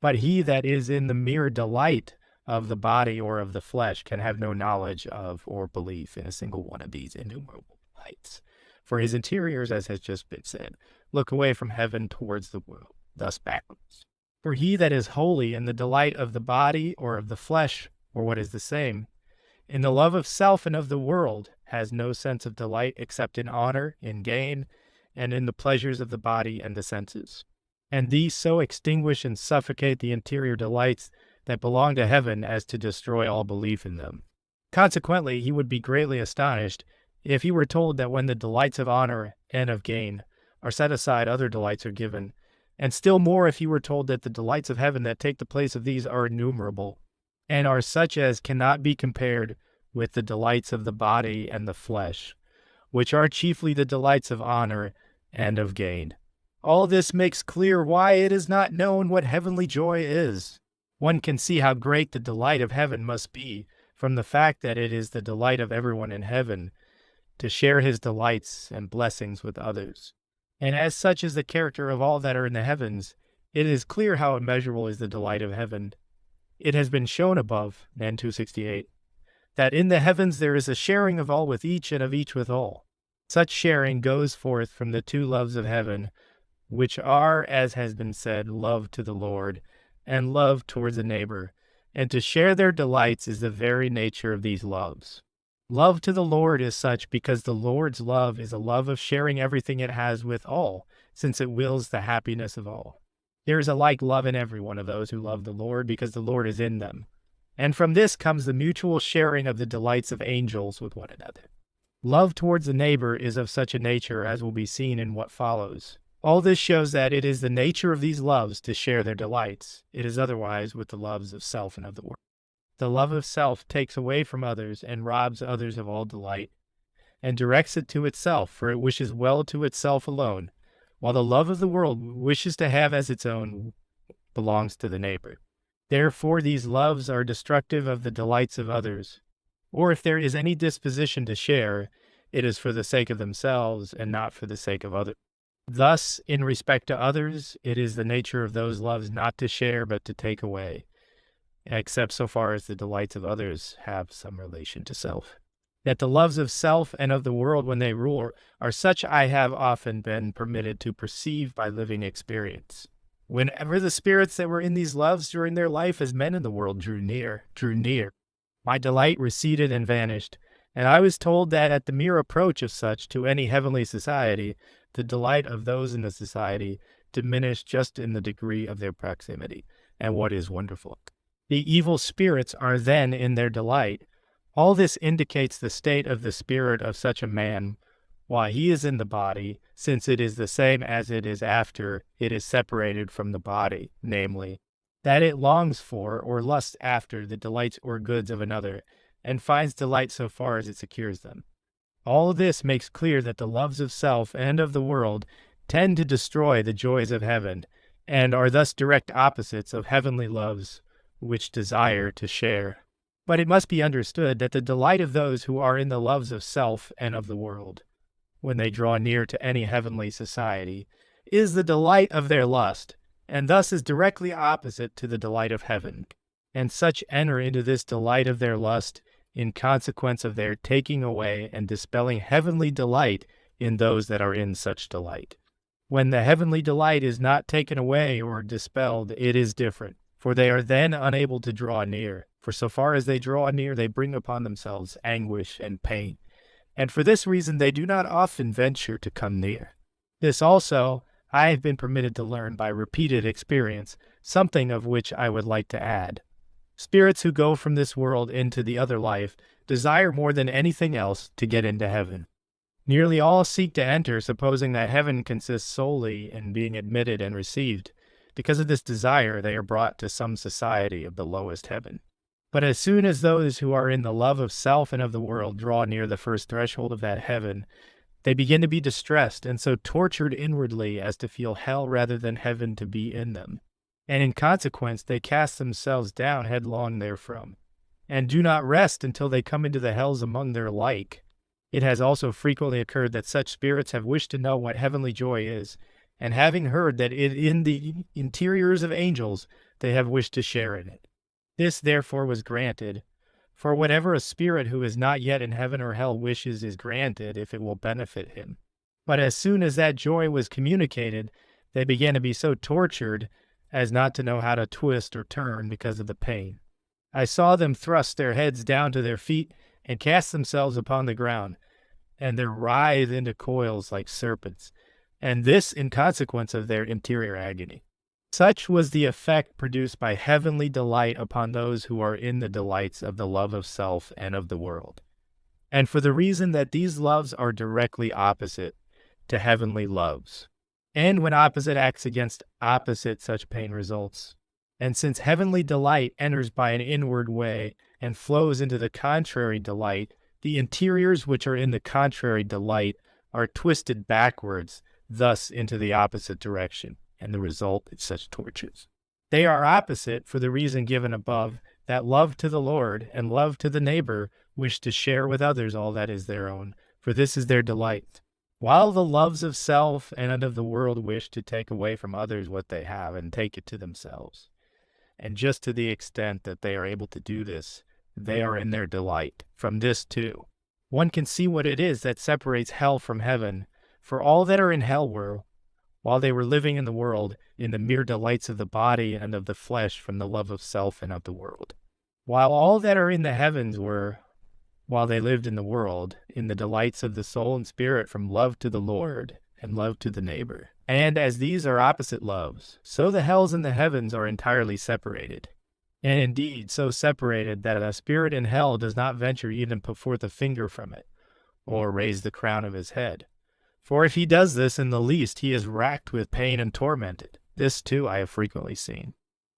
But he that is in the mere delight of the body or of the flesh can have no knowledge of or belief in a single one of these innumerable delights. For his interiors, as has just been said, look away from heaven towards the world, thus backwards. For he that is holy in the delight of the body or of the flesh, or what is the same, in the love of self and of the world, has no sense of delight except in honor, in gain, and in the pleasures of the body and the senses. And these so extinguish and suffocate the interior delights that belong to heaven as to destroy all belief in them. Consequently, he would be greatly astonished if he were told that when the delights of honor and of gain are set aside, other delights are given, and still more if he were told that the delights of heaven that take the place of these are innumerable, and are such as cannot be compared with the delights of the body and the flesh, which are chiefly the delights of honor and of gain. All this makes clear why it is not known what heavenly joy is. One can see how great the delight of heaven must be from the fact that it is the delight of everyone in heaven to share his delights and blessings with others. And as such is the character of all that are in the heavens, it is clear how immeasurable is the delight of heaven. It has been shown above, N 268, that in the heavens there is a sharing of all with each and of each with all. Such sharing goes forth from the two loves of heaven, which are, as has been said, love to the Lord and love towards the neighbor, and to share their delights is the very nature of these loves. Love to the Lord is such because the Lord's love is a love of sharing everything it has with all, since it wills the happiness of all. There is a like love in every one of those who love the Lord because the Lord is in them. And from this comes the mutual sharing of the delights of angels with one another. Love towards the neighbor is of such a nature as will be seen in what follows. All this shows that it is the nature of these loves to share their delights. It is otherwise with the loves of self and of the world. The love of self takes away from others and robs others of all delight, and directs it to itself, for it wishes well to itself alone, while the love of the world wishes to have as its own belongs to the neighbor. Therefore these loves are destructive of the delights of others, or if there is any disposition to share, it is for the sake of themselves and not for the sake of others. Thus, in respect to others, it is the nature of those loves not to share but to take away, except so far as the delights of others have some relation to self. That the loves of self and of the world when they rule are such I have often been permitted to perceive by living experience. Whenever the spirits that were in these loves during their life as men in the world drew near, my delight receded and vanished, and I was told that at the mere approach of such to any heavenly society, the delight of those in the society diminished just in the degree of their proximity. And what is wonderful, the evil spirits are then in their delight. All this indicates the state of the spirit of such a man while he is in the body, since it is the same as it is after it is separated from the body, namely, that it longs for or lusts after the delights or goods of another, and finds delight so far as it secures them. All this makes clear that the loves of self and of the world tend to destroy the joys of heaven, and are thus direct opposites of heavenly loves, which desire to share. But it must be understood that the delight of those who are in the loves of self and of the world, when they draw near to any heavenly society, is the delight of their lust, and thus is directly opposite to the delight of heaven. And such enter into this delight of their lust in consequence of their taking away and dispelling heavenly delight in those that are in such delight. When the heavenly delight is not taken away or dispelled, it is different, for they are then unable to draw near. For so far as they draw near, they bring upon themselves anguish and pain, and for this reason they do not often venture to come near. This also I have been permitted to learn by repeated experience, something of which I would like to add. Spirits who go from this world into the other life desire more than anything else to get into heaven. Nearly all seek to enter, supposing that heaven consists solely in being admitted and received. Because of this desire, they are brought to some society of the lowest heaven. But as soon as those who are in the love of self and of the world draw near the first threshold of that heaven, they begin to be distressed and so tortured inwardly as to feel hell rather than heaven to be in them. And in consequence, they cast themselves down headlong therefrom, and do not rest until they come into the hells among their like. It has also frequently occurred that such spirits have wished to know what heavenly joy is, and having heard that it in the interiors of angels, they have wished to share in it. This therefore was granted, for whatever a spirit who is not yet in heaven or hell wishes is granted if it will benefit him. But as soon as that joy was communicated, they began to be so tortured as not to know how to twist or turn because of the pain. I saw them thrust their heads down to their feet and cast themselves upon the ground, and they writhe into coils like serpents, and this in consequence of their interior agony. Such was the effect produced by heavenly delight upon those who are in the delights of the love of self and of the world, and for the reason that these loves are directly opposite to heavenly loves. And when opposite acts against opposite, such pain results. And since heavenly delight enters by an inward way and flows into the contrary delight, the interiors which are in the contrary delight are twisted backwards, thus into the opposite direction, and the result is such tortures. They are opposite for the reason given above, that love to the Lord and love to the neighbor wish to share with others all that is their own, for this is their delight. While the loves of self and of the world wish to take away from others what they have and take it to themselves. And just to the extent that they are able to do this, they are in their delight. From this, too, one can see what it is that separates hell from heaven, for all that are in hell were, while they were living in the world, in the mere delights of the body and of the flesh from the love of self and of the world. While all that are in the heavens were, while they lived in the world, in the delights of the soul and spirit from love to the Lord and love to the neighbor. And as these are opposite loves, so the hells and the heavens are entirely separated. And indeed, so separated that a spirit in hell does not venture even to put forth a finger from it, or raise the crown of his head. For if he does this in the least, he is racked with pain and tormented. This too I have frequently seen.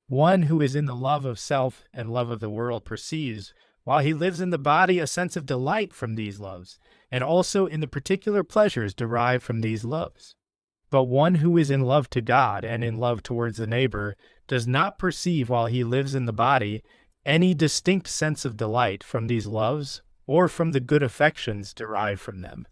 One who is in the love of self and love of the world perceives, while he lives in the body, a sense of delight from these loves, and also in the particular pleasures derived from these loves. But one who is in love to God and in love towards the neighbor does not perceive while he lives in the body any distinct sense of delight from these loves or from the good affections derived from them,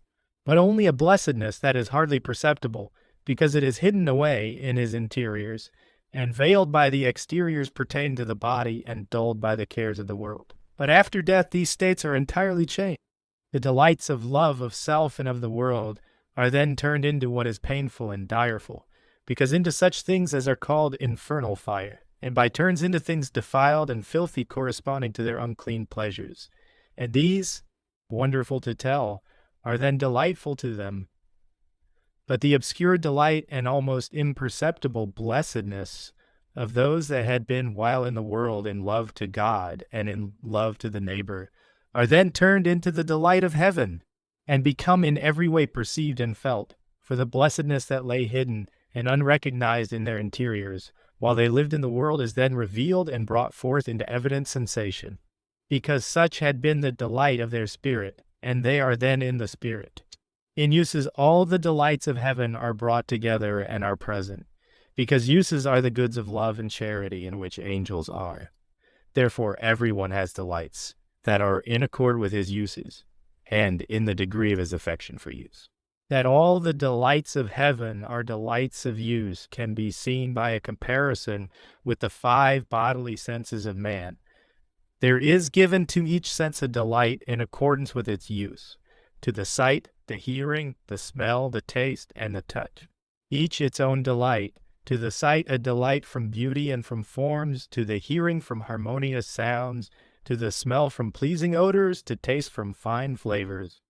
but only a blessedness that is hardly perceptible, because it is hidden away in his interiors, and veiled by the exteriors pertaining to the body and dulled by the cares of the world. But after death these states are entirely changed. The delights of love of self and of the world are then turned into what is painful and direful, because into such things as are called infernal fire, and by turns into things defiled and filthy corresponding to their unclean pleasures. And these, wonderful to tell, are then delightful to them. But the obscure delight and almost imperceptible blessedness of those that had been while in the world in love to God and in love to the neighbor are then turned into the delight of heaven, and become in every way perceived and felt, for the blessedness that lay hidden and unrecognized in their interiors, while they lived in the world, is then revealed and brought forth into evident sensation, because such had been the delight of their spirit, and they are then in the spirit. In uses all the delights of heaven are brought together and are present, because uses are the goods of love and charity in which angels are. Therefore everyone has delights that are in accord with his uses, and in the degree of his affection for use. That all the delights of heaven are delights of use can be seen by a comparison with the 5 bodily senses of man. There is given to each sense a delight in accordance with its use, to the sight, the hearing, the smell, the taste, and the touch. Each its own delight. To the sight a delight from beauty and from forms, to the hearing from harmonious sounds, to the smell from pleasing odors, to taste from fine flavors.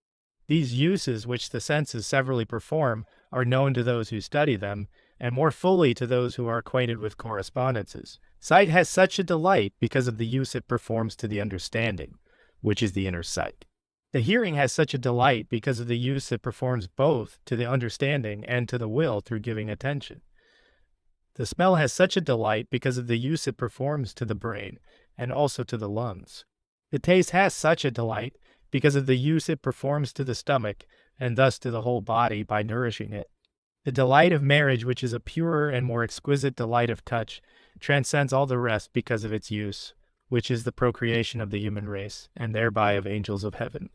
These uses which the senses severally perform are known to those who study them, and more fully to those who are acquainted with correspondences. Sight has such a delight because of the use it performs to the understanding, which is the inner sight. The hearing has such a delight because of the use it performs both to the understanding and to the will through giving attention. The smell has such a delight because of the use it performs to the brain and also to the lungs. The taste has such a delight because of the use it performs to the stomach and thus to the whole body by nourishing it. The delight of marriage, which is a purer and more exquisite delight of touch, transcends all the rest because of its use, which is the procreation of the human race, and thereby of angels of heaven.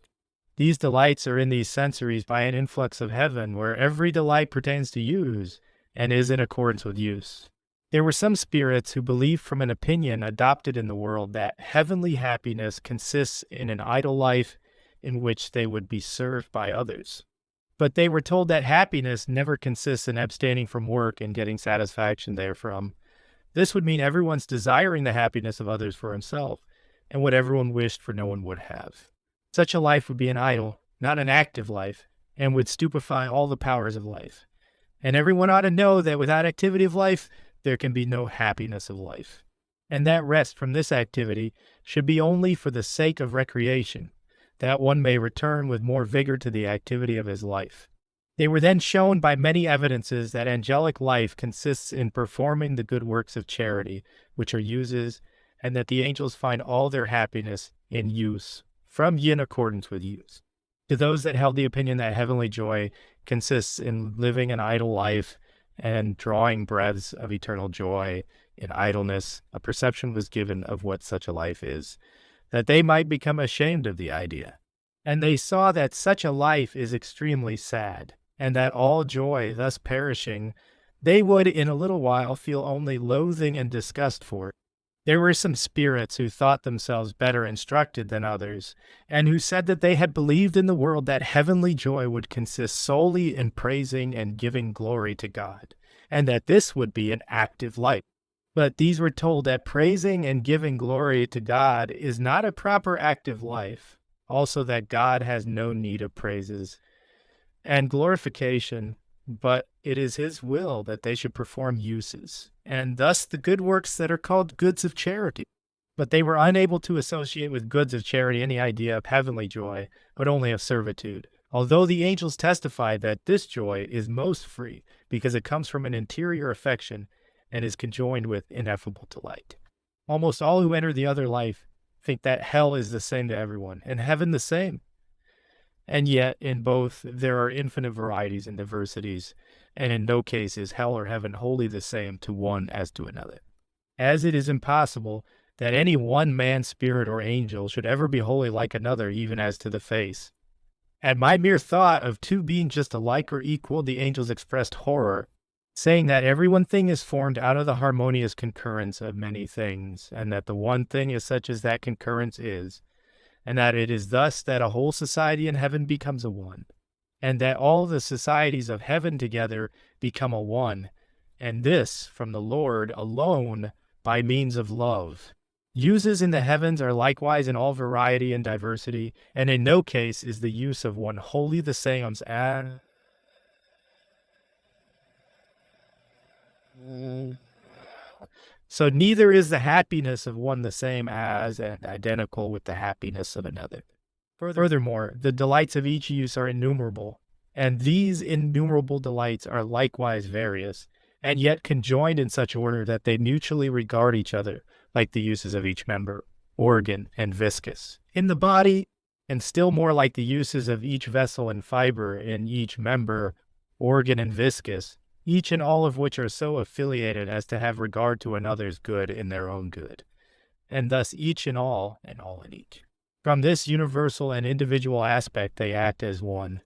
These delights are in these sensories by an influx of heaven, where every delight pertains to use, and is in accordance with use. There were some spirits who believed from an opinion adopted in the world that heavenly happiness consists in an idle life in which they would be served by others. But they were told that happiness never consists in abstaining from work and getting satisfaction therefrom. This would mean everyone's desiring the happiness of others for himself, and what everyone wished for no one would have. Such a life would be an idle, not an active life, and would stupefy all the powers of life. And everyone ought to know that without activity of life, there can be no happiness of life, and that rest from this activity should be only for the sake of recreation, that one may return with more vigor to the activity of his life. They were then shown by many evidences that angelic life consists in performing the good works of charity, which are uses, and that the angels find all their happiness in use, from in accordance with use. To those that held the opinion that heavenly joy consists in living an idle life and drawing breaths of eternal joy in idleness, a perception was given of what such a life is, that they might become ashamed of the idea. And they saw that such a life is extremely sad, and that all joy thus perishing, they would in a little while feel only loathing and disgust for it. There were some spirits who thought themselves better instructed than others, and who said that they had believed in the world that heavenly joy would consist solely in praising and giving glory to God, and that this would be an active life. But these were told that praising and giving glory to God is not a proper active life, also that God has no need of praises and glorification, but it is his will that they should perform uses, and thus the good works that are called goods of charity. But they were unable to associate with goods of charity any idea of heavenly joy, but only of servitude, although the angels testify that this joy is most free, because it comes from an interior affection and is conjoined with ineffable delight. Almost all who enter the other life think that hell is the same to everyone, and heaven the same. And yet, in both, there are infinite varieties and diversities, and in no case is hell or heaven wholly the same to one as to another. As it is impossible that any one man, spirit, or angel should ever be wholly like another, even as to the face. At my mere thought of two being just alike or equal, the angels expressed horror, saying that every one thing is formed out of the harmonious concurrence of many things, and that the one thing is such as that concurrence is, and that it is thus that a whole society in heaven becomes a one, and that all the societies of heaven together become a one, and this from the Lord alone by means of love. Uses in the heavens are likewise in all variety and diversity, and in no case is the use of one wholly the same as. So neither is the happiness of one the same as and identical with the happiness of another. Furthermore, the delights of each use are innumerable, and these innumerable delights are likewise various, and yet conjoined in such order that they mutually regard each other, like the uses of each member, organ, and viscous in the body, and still more like the uses of each vessel and fiber in each member, organ, and viscous, each and all of which are so affiliated as to have regard to another's good in their own good, and thus each in all, and all in each. From this universal and individual aspect they act as one.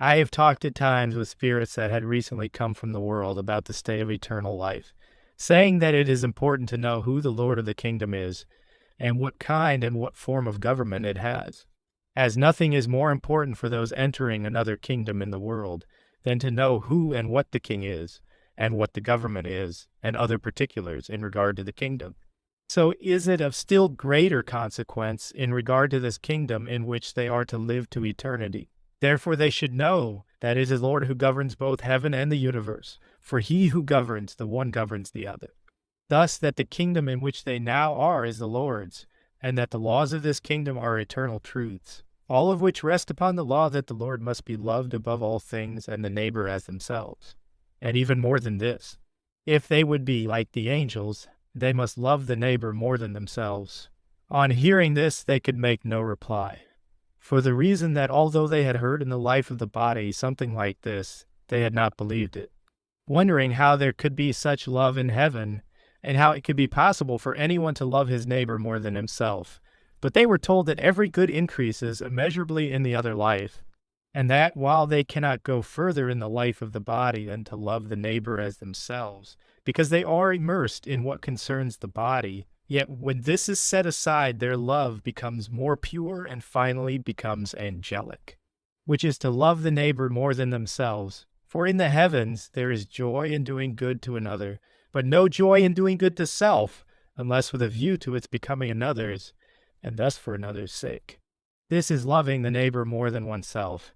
I have talked at times with spirits that had recently come from the world about the state of eternal life, saying that it is important to know who the Lord of the kingdom is, and what kind and what form of government it has, as nothing is more important for those entering another kingdom in the world than to know who and what the king is, and what the government is, and other particulars in regard to the kingdom. So is it of still greater consequence in regard to this kingdom in which they are to live to eternity. Therefore they should know that it is the Lord who governs both heaven and the universe, for he who governs, the one governs the other. Thus that the kingdom in which they now are is the Lord's, and that the laws of this kingdom are eternal truths, all of which rest upon the law that the Lord must be loved above all things and the neighbor as themselves. And even more than this, if they would be like the angels, they must love the neighbor more than themselves. On hearing this, they could make no reply, for the reason that although they had heard in the life of the body something like this, they had not believed it, wondering how there could be such love in heaven, and how it could be possible for anyone to love his neighbor more than himself. But they were told that every good increases immeasurably in the other life, and that while they cannot go further in the life of the body than to love the neighbor as themselves, because they are immersed in what concerns the body, yet when this is set aside, their love becomes more pure and finally becomes angelic, which is to love the neighbor more than themselves. For in the heavens there is joy in doing good to another, but no joy in doing good to self, unless with a view to its becoming another's, and thus for another's sake. This is loving the neighbor more than oneself.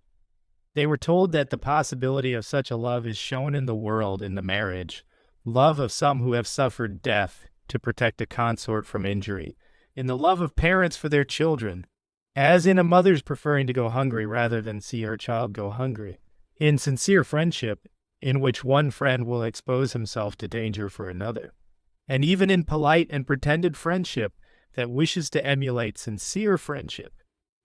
They were told that the possibility of such a love is shown in the world in the marriage, love of some who have suffered death to protect a consort from injury, in the love of parents for their children, as in a mother's preferring to go hungry rather than see her child go hungry, in sincere friendship, in which one friend will expose himself to danger for another, and even in polite and pretended friendship that wishes to emulate sincere friendship,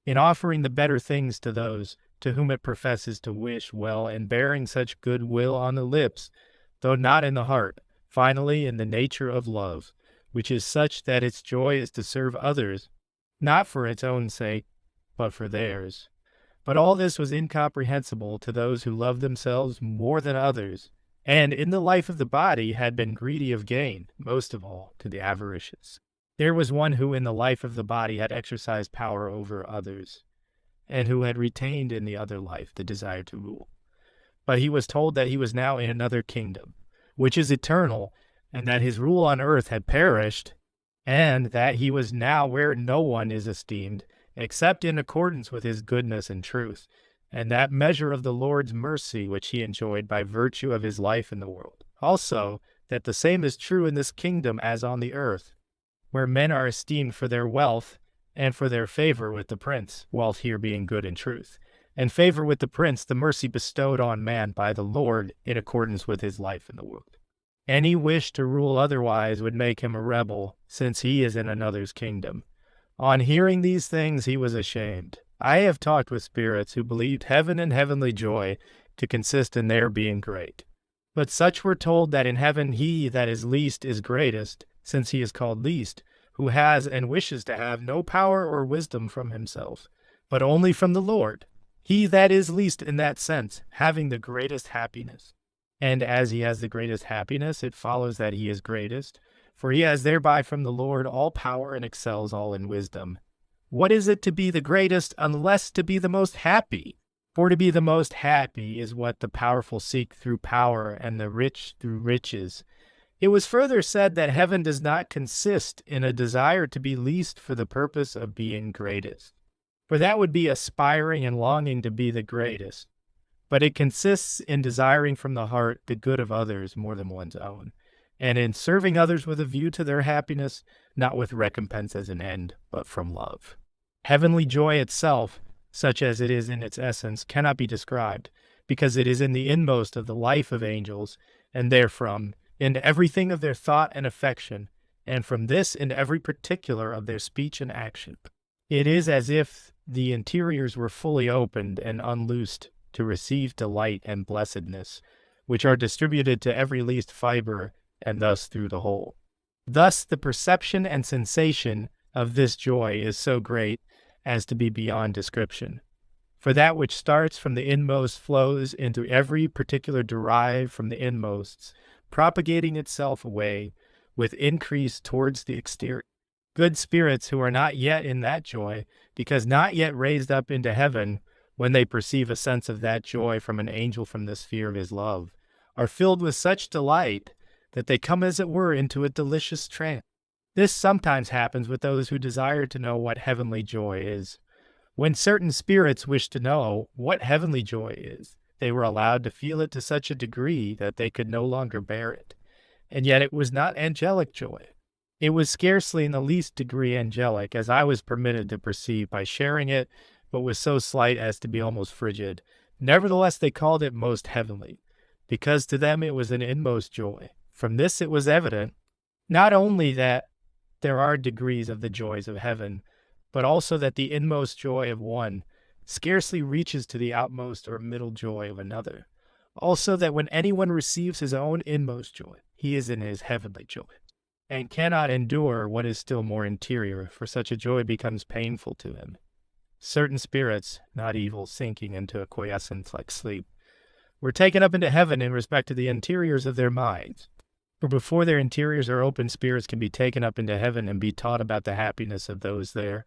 in offering the better things to those to whom it professes to wish well and bearing such good will on the lips, though not in the heart, finally in the nature of love, which is such that its joy is to serve others, not for its own sake, but for theirs. But all this was incomprehensible to those who loved themselves more than others, and in the life of the body had been greedy of gain, most of all to the avaricious. There was one who in the life of the body had exercised power over others, and who had retained in the other life the desire to rule. But he was told that he was now in another kingdom, which is eternal, and that his rule on earth had perished, and that he was now where no one is esteemed, except in accordance with his goodness and truth, and that measure of the Lord's mercy which he enjoyed by virtue of his life in the world. Also, that the same is true in this kingdom as on the earth, where men are esteemed for their wealth and for their favor with the prince, wealth here being good and truth, and favor with the prince the mercy bestowed on man by the Lord in accordance with his life in the world. Any wish to rule otherwise would make him a rebel, since he is in another's kingdom. On hearing these things he was ashamed. I have talked with spirits who believed heaven and heavenly joy to consist in their being great. But such were told that in heaven he that is least is greatest, since he is called least, who has and wishes to have no power or wisdom from himself, but only from the Lord, he that is least in that sense, having the greatest happiness. And as he has the greatest happiness, it follows that he is greatest, for he has thereby from the Lord all power and excels all in wisdom. What is it to be the greatest unless to be the most happy? For to be the most happy is what the powerful seek through power and the rich through riches. It was further said that heaven does not consist in a desire to be least for the purpose of being greatest, for that would be aspiring and longing to be the greatest, but it consists in desiring from the heart the good of others more than one's own, and in serving others with a view to their happiness, not with recompense as an end, but from love. Heavenly joy itself, such as it is in its essence, cannot be described, because it is in the inmost of the life of angels, and therefrom, in everything of their thought and affection, and from this in every particular of their speech and action. It is as if the interiors were fully opened and unloosed to receive delight and blessedness, which are distributed to every least fiber, and thus through the whole. Thus the perception and sensation of this joy is so great as to be beyond description. For that which starts from the inmost flows into every particular derived from the inmosts, propagating itself away with increase towards the exterior. Good spirits who are not yet in that joy, because not yet raised up into heaven, when they perceive a sense of that joy from an angel from the sphere of his love, are filled with such delight that they come as it were into a delicious trance. This sometimes happens with those who desire to know what heavenly joy is. When certain spirits wish to know what heavenly joy is, they were allowed to feel it to such a degree that they could no longer bear it. And yet it was not angelic joy. It was scarcely in the least degree angelic, as I was permitted to perceive by sharing it, but was so slight as to be almost frigid. Nevertheless they called it most heavenly, because to them it was an inmost joy. From this it was evident, not only that there are degrees of the joys of heaven, but also that the inmost joy of one scarcely reaches to the outmost or middle joy of another. Also that when anyone receives his own inmost joy, he is in his heavenly joy, and cannot endure what is still more interior, for such a joy becomes painful to him. Certain spirits, not evil, sinking into a quiescence like sleep, were taken up into heaven in respect to the interiors of their minds. For before their interiors are open, spirits can be taken up into heaven and be taught about the happiness of those there.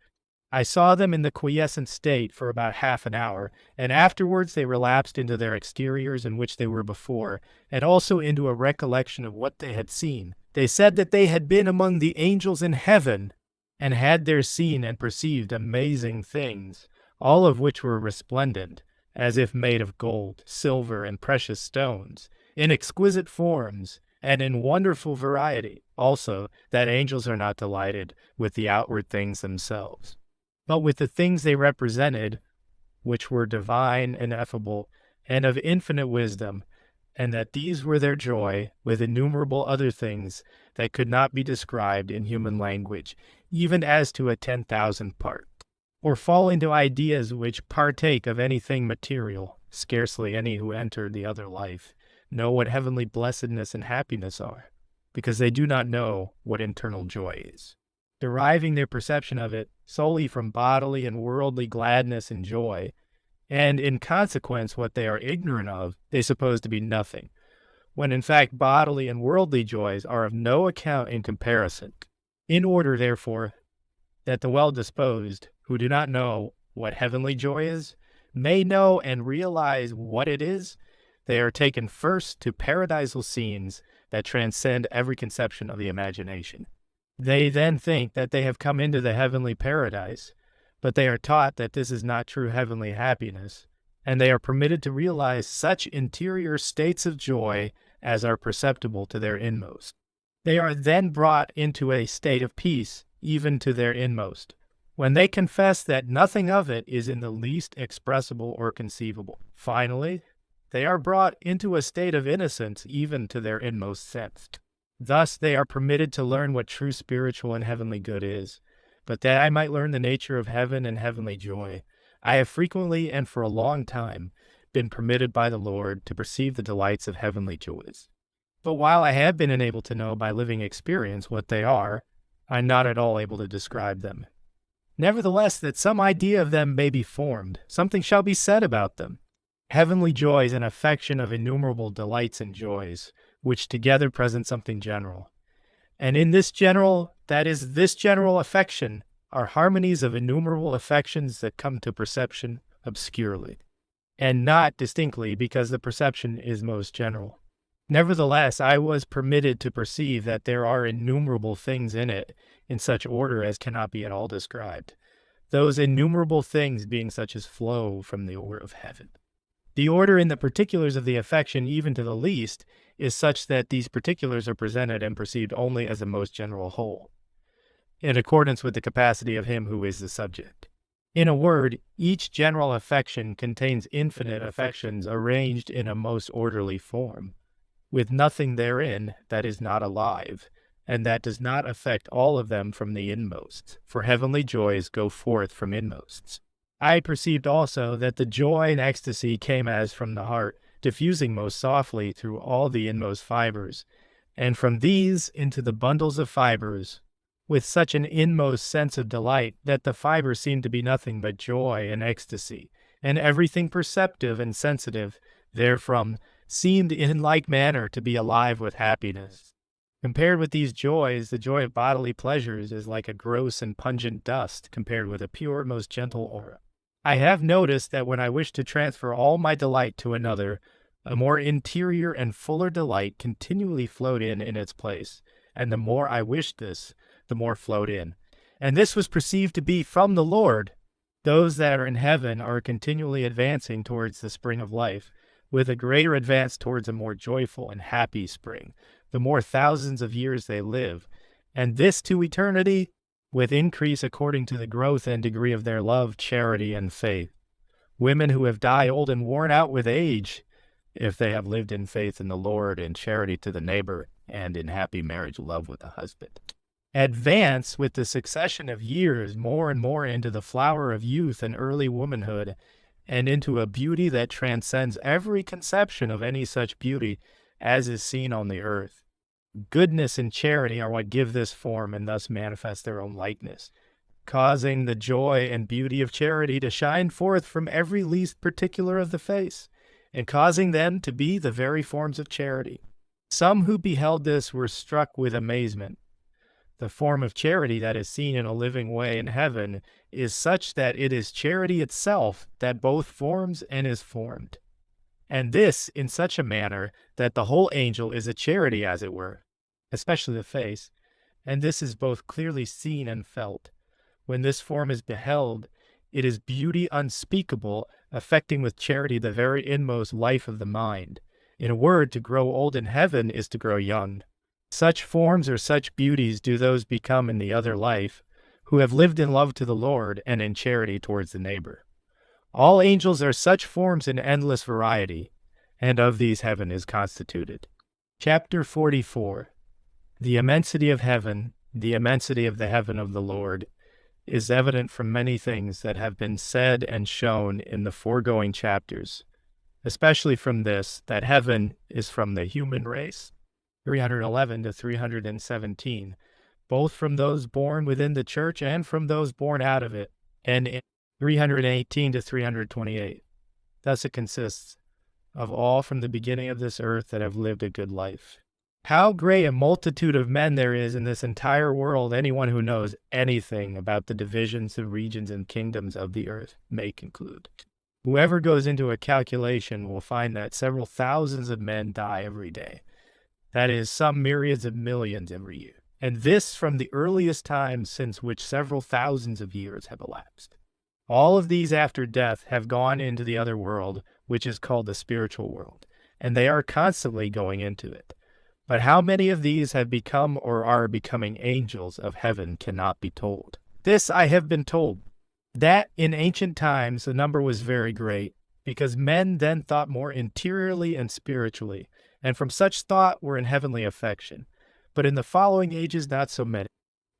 I saw them in the quiescent state for about half an hour, and afterwards they relapsed into their exteriors in which they were before, and also into a recollection of what they had seen. They said that they had been among the angels in heaven, and had there seen and perceived amazing things, all of which were resplendent, as if made of gold, silver, and precious stones, in exquisite forms, and in wonderful variety. Also, that angels are not delighted with the outward things themselves, but with the things they represented, which were divine, ineffable, and of infinite wisdom, and that these were their joy, with innumerable other things that could not be described in human language, even as to a 10,000th part, or fall into ideas which partake of anything material. Scarcely any who enter the other life know what heavenly blessedness and happiness are, because they do not know what internal joy is, deriving their perception of it solely from bodily and worldly gladness and joy, and in consequence what they are ignorant of they suppose to be nothing, when in fact bodily and worldly joys are of no account in comparison. In order, therefore, that the well-disposed, who do not know what heavenly joy is, may know and realize what it is, they are taken first to paradisal scenes that transcend every conception of the imagination. They then think that they have come into the heavenly paradise, but they are taught that this is not true heavenly happiness, and they are permitted to realize such interior states of joy as are perceptible to their inmost. They are then brought into a state of peace, even to their inmost, when they confess that nothing of it is in the least expressible or conceivable. Finally, they are brought into a state of innocence even to their inmost sense. Thus they are permitted to learn what true spiritual and heavenly good is. But that I might learn the nature of heaven and heavenly joy, I have frequently and for a long time been permitted by the Lord to perceive the delights of heavenly joys. But while I have been enabled to know by living experience what they are, I'm not at all able to describe them. Nevertheless, that some idea of them may be formed, something shall be said about them. Heavenly joys and affection of innumerable delights and joys, which together present something general. And in this general, that is, this general affection, are harmonies of innumerable affections that come to perception obscurely, and not distinctly, because the perception is most general. Nevertheless, I was permitted to perceive that there are innumerable things in it, in such order as cannot be at all described, those innumerable things being such as flow from the order of heaven. The order in the particulars of the affection, even to the least, is such that these particulars are presented and perceived only as a most general whole, in accordance with the capacity of him who is the subject. In a word, each general affection contains infinite affections arranged in a most orderly form, with nothing therein that is not alive, and that does not affect all of them from the inmost, for heavenly joys go forth from inmosts. I perceived also that the joy and ecstasy came as from the heart, diffusing most softly through all the inmost fibers, and from these into the bundles of fibers, with such an inmost sense of delight that the fibers seemed to be nothing but joy and ecstasy, and everything perceptive and sensitive therefrom seemed in like manner to be alive with happiness. Compared with these joys, the joy of bodily pleasures is like a gross and pungent dust compared with a pure, most gentle aura. I have noticed that when I wish to transfer all my delight to another, a more interior and fuller delight continually flowed in its place, and the more I wished this, the more flowed in. And this was perceived to be from the Lord. Those that are in heaven are continually advancing towards the spring of life, with a greater advance towards a more joyful and happy spring, the more thousands of years they live, and this to eternity, with increase according to the growth and degree of their love, charity, and faith. Women who have died old and worn out with age, if they have lived in faith in the Lord, in charity to the neighbor, and in happy marriage love with the husband, advance with the succession of years more and more into the flower of youth and early womanhood, and into a beauty that transcends every conception of any such beauty as is seen on the earth. Goodness and charity are what give this form and thus manifest their own likeness, causing the joy and beauty of charity to shine forth from every least particular of the face, and causing them to be the very forms of charity. Some who beheld this were struck with amazement. The form of charity that is seen in a living way in heaven is such that it is charity itself that both forms and is formed, and this in such a manner that the whole angel is a charity, as it were, especially the face, and this is both clearly seen and felt. When this form is beheld, it is beauty unspeakable, affecting with charity the very inmost life of the mind. In a word, to grow old in heaven is to grow young. Such forms or such beauties do those become in the other life, who have lived in love to the Lord and in charity towards the neighbor. All angels are such forms in endless variety, and of these heaven is constituted. Chapter 44. The immensity of heaven, the immensity of the heaven of the Lord, is evident from many things that have been said and shown in the foregoing chapters, especially from this, that heaven is from the human race, 311 to 317, both from those born within the church and from those born out of it, and in 318 to 328. Thus it consists of all from the beginning of this earth that have lived a good life. How great a multitude of men there is in this entire world, anyone who knows anything about the divisions and regions and kingdoms of the earth may conclude. Whoever goes into a calculation will find that several thousands of men die every day. That is, some myriads of millions every year. And this from the earliest times since which several thousands of years have elapsed. All of these after death have gone into the other world, which is called the spiritual world, and they are constantly going into it. But how many of these have become or are becoming angels of heaven cannot be told. This I have been told, that in ancient times the number was very great, because men then thought more interiorly and spiritually, and from such thought were in heavenly affection. But in the following ages not so many,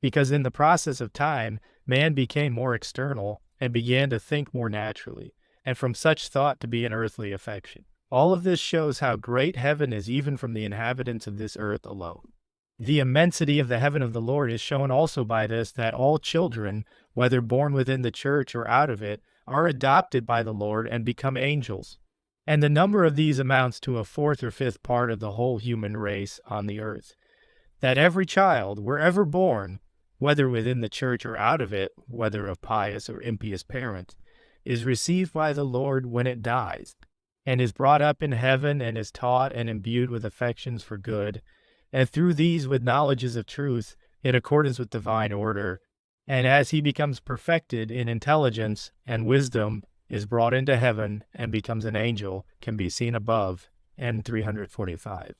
because in the process of time man became more external, and began to think more naturally, and from such thought to be in earthly affection. All of this shows how great heaven is even from the inhabitants of this earth alone. The immensity of the heaven of the Lord is shown also by this, that all children, whether born within the church or out of it, are adopted by the Lord and become angels. And the number of these amounts to a fourth or fifth part of the whole human race on the earth. That every child, wherever born, whether within the church or out of it, whether of pious or impious parents, is received by the Lord when it dies, and is brought up in heaven, and is taught and imbued with affections for good, and through these with knowledges of truth, in accordance with divine order. And as he becomes perfected in intelligence and wisdom, is brought into heaven, and becomes an angel, can be seen above. N 345.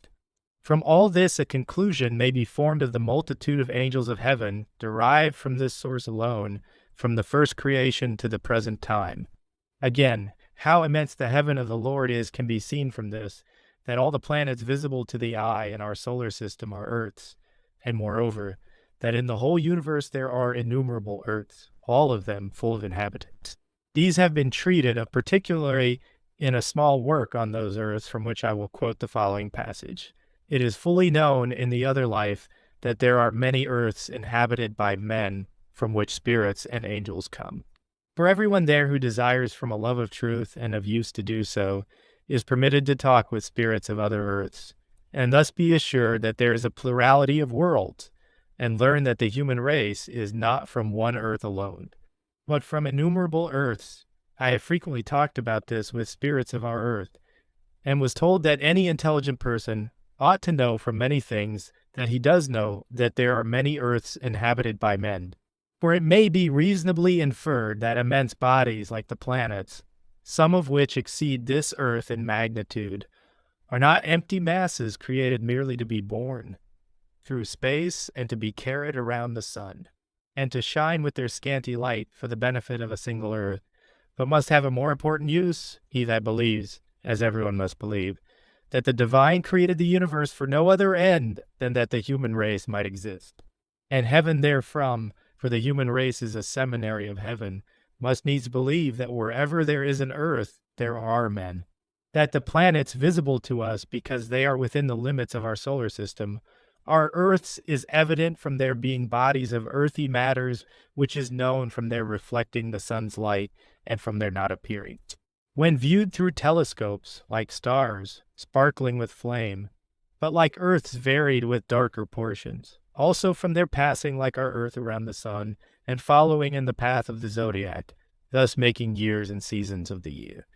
From all this, a conclusion may be formed of the multitude of angels of heaven, derived from this source alone, from the first creation to the present time. Again, how immense the heaven of the Lord is can be seen from this, that all the planets visible to the eye in our solar system are Earths, and moreover, that in the whole universe there are innumerable Earths, all of them full of inhabitants. These have been treated of particularly in a small work on those Earths, from which I will quote the following passage. It is fully known in the other life that there are many Earths inhabited by men, from which spirits and angels come. For everyone there who desires from a love of truth and of use to do so, is permitted to talk with spirits of other Earths, and thus be assured that there is a plurality of worlds, and learn that the human race is not from one Earth alone, but from innumerable Earths. I have frequently talked about this with spirits of our Earth, and was told that any intelligent person ought to know from many things that he does know that there are many Earths inhabited by men. For it may be reasonably inferred that immense bodies like the planets, some of which exceed this Earth in magnitude, are not empty masses created merely to be borne through space and to be carried around the sun, and to shine with their scanty light for the benefit of a single Earth, but must have a more important use, he that believes, as everyone must believe, that the divine created the universe for no other end than that the human race might exist. And heaven therefrom, for the human race is a seminary of heaven, must needs believe that wherever there is an earth, there are men. That the planets visible to us, because they are within the limits of our solar system, are Earths is evident from their being bodies of earthy matters, which is known from their reflecting the sun's light and from their not appearing. When viewed through telescopes, like stars, sparkling with flame, but like Earths varied with darker portions, also from their passing like our Earth around the sun, and following in the path of the zodiac, thus making years and seasons of the year.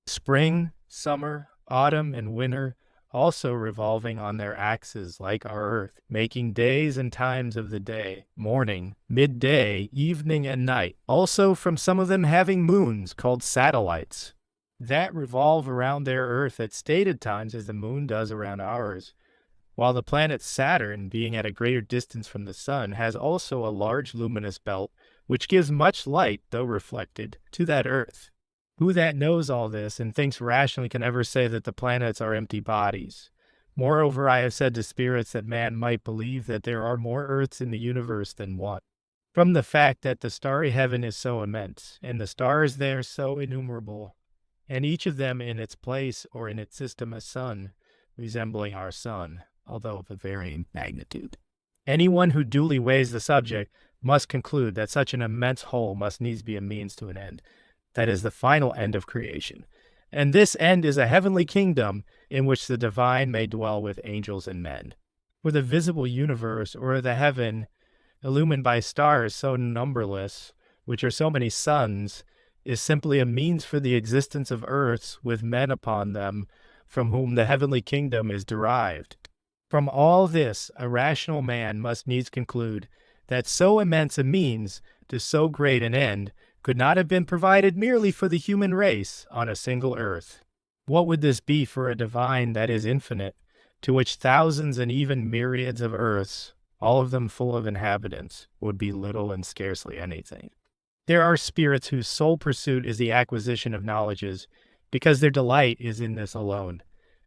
Spring, summer, autumn, and winter, also revolving on their axes like our Earth, making days and times of the day, morning, midday, evening, and night, also from some of them having moons called satellites, that revolve around their Earth at stated times as the moon does around ours, while the planet Saturn, being at a greater distance from the sun, has also a large luminous belt, which gives much light, though reflected, to that Earth. Who that knows all this and thinks rationally can ever say that the planets are empty bodies? Moreover, I have said to spirits that man might believe that there are more Earths in the universe than one, from the fact that the starry heaven is so immense, and the stars there so innumerable, and each of them in its place or in its system a sun, resembling our sun, although of a varying magnitude. Anyone who duly weighs the subject must conclude that such an immense whole must needs be a means to an end, that is the final end of creation. And this end is a heavenly kingdom in which the divine may dwell with angels and men. For the visible universe, or the heaven, illumined by stars so numberless, which are so many suns, is simply a means for the existence of earths with men upon them, from whom the heavenly kingdom is derived. From all this, a rational man must needs conclude that so immense a means to so great an end could not have been provided merely for the human race on a single earth. What would this be for a divine that is infinite, to which thousands and even myriads of earths, all of them full of inhabitants, would be little and scarcely anything? There are spirits whose sole pursuit is the acquisition of knowledges, because their delight is in this alone,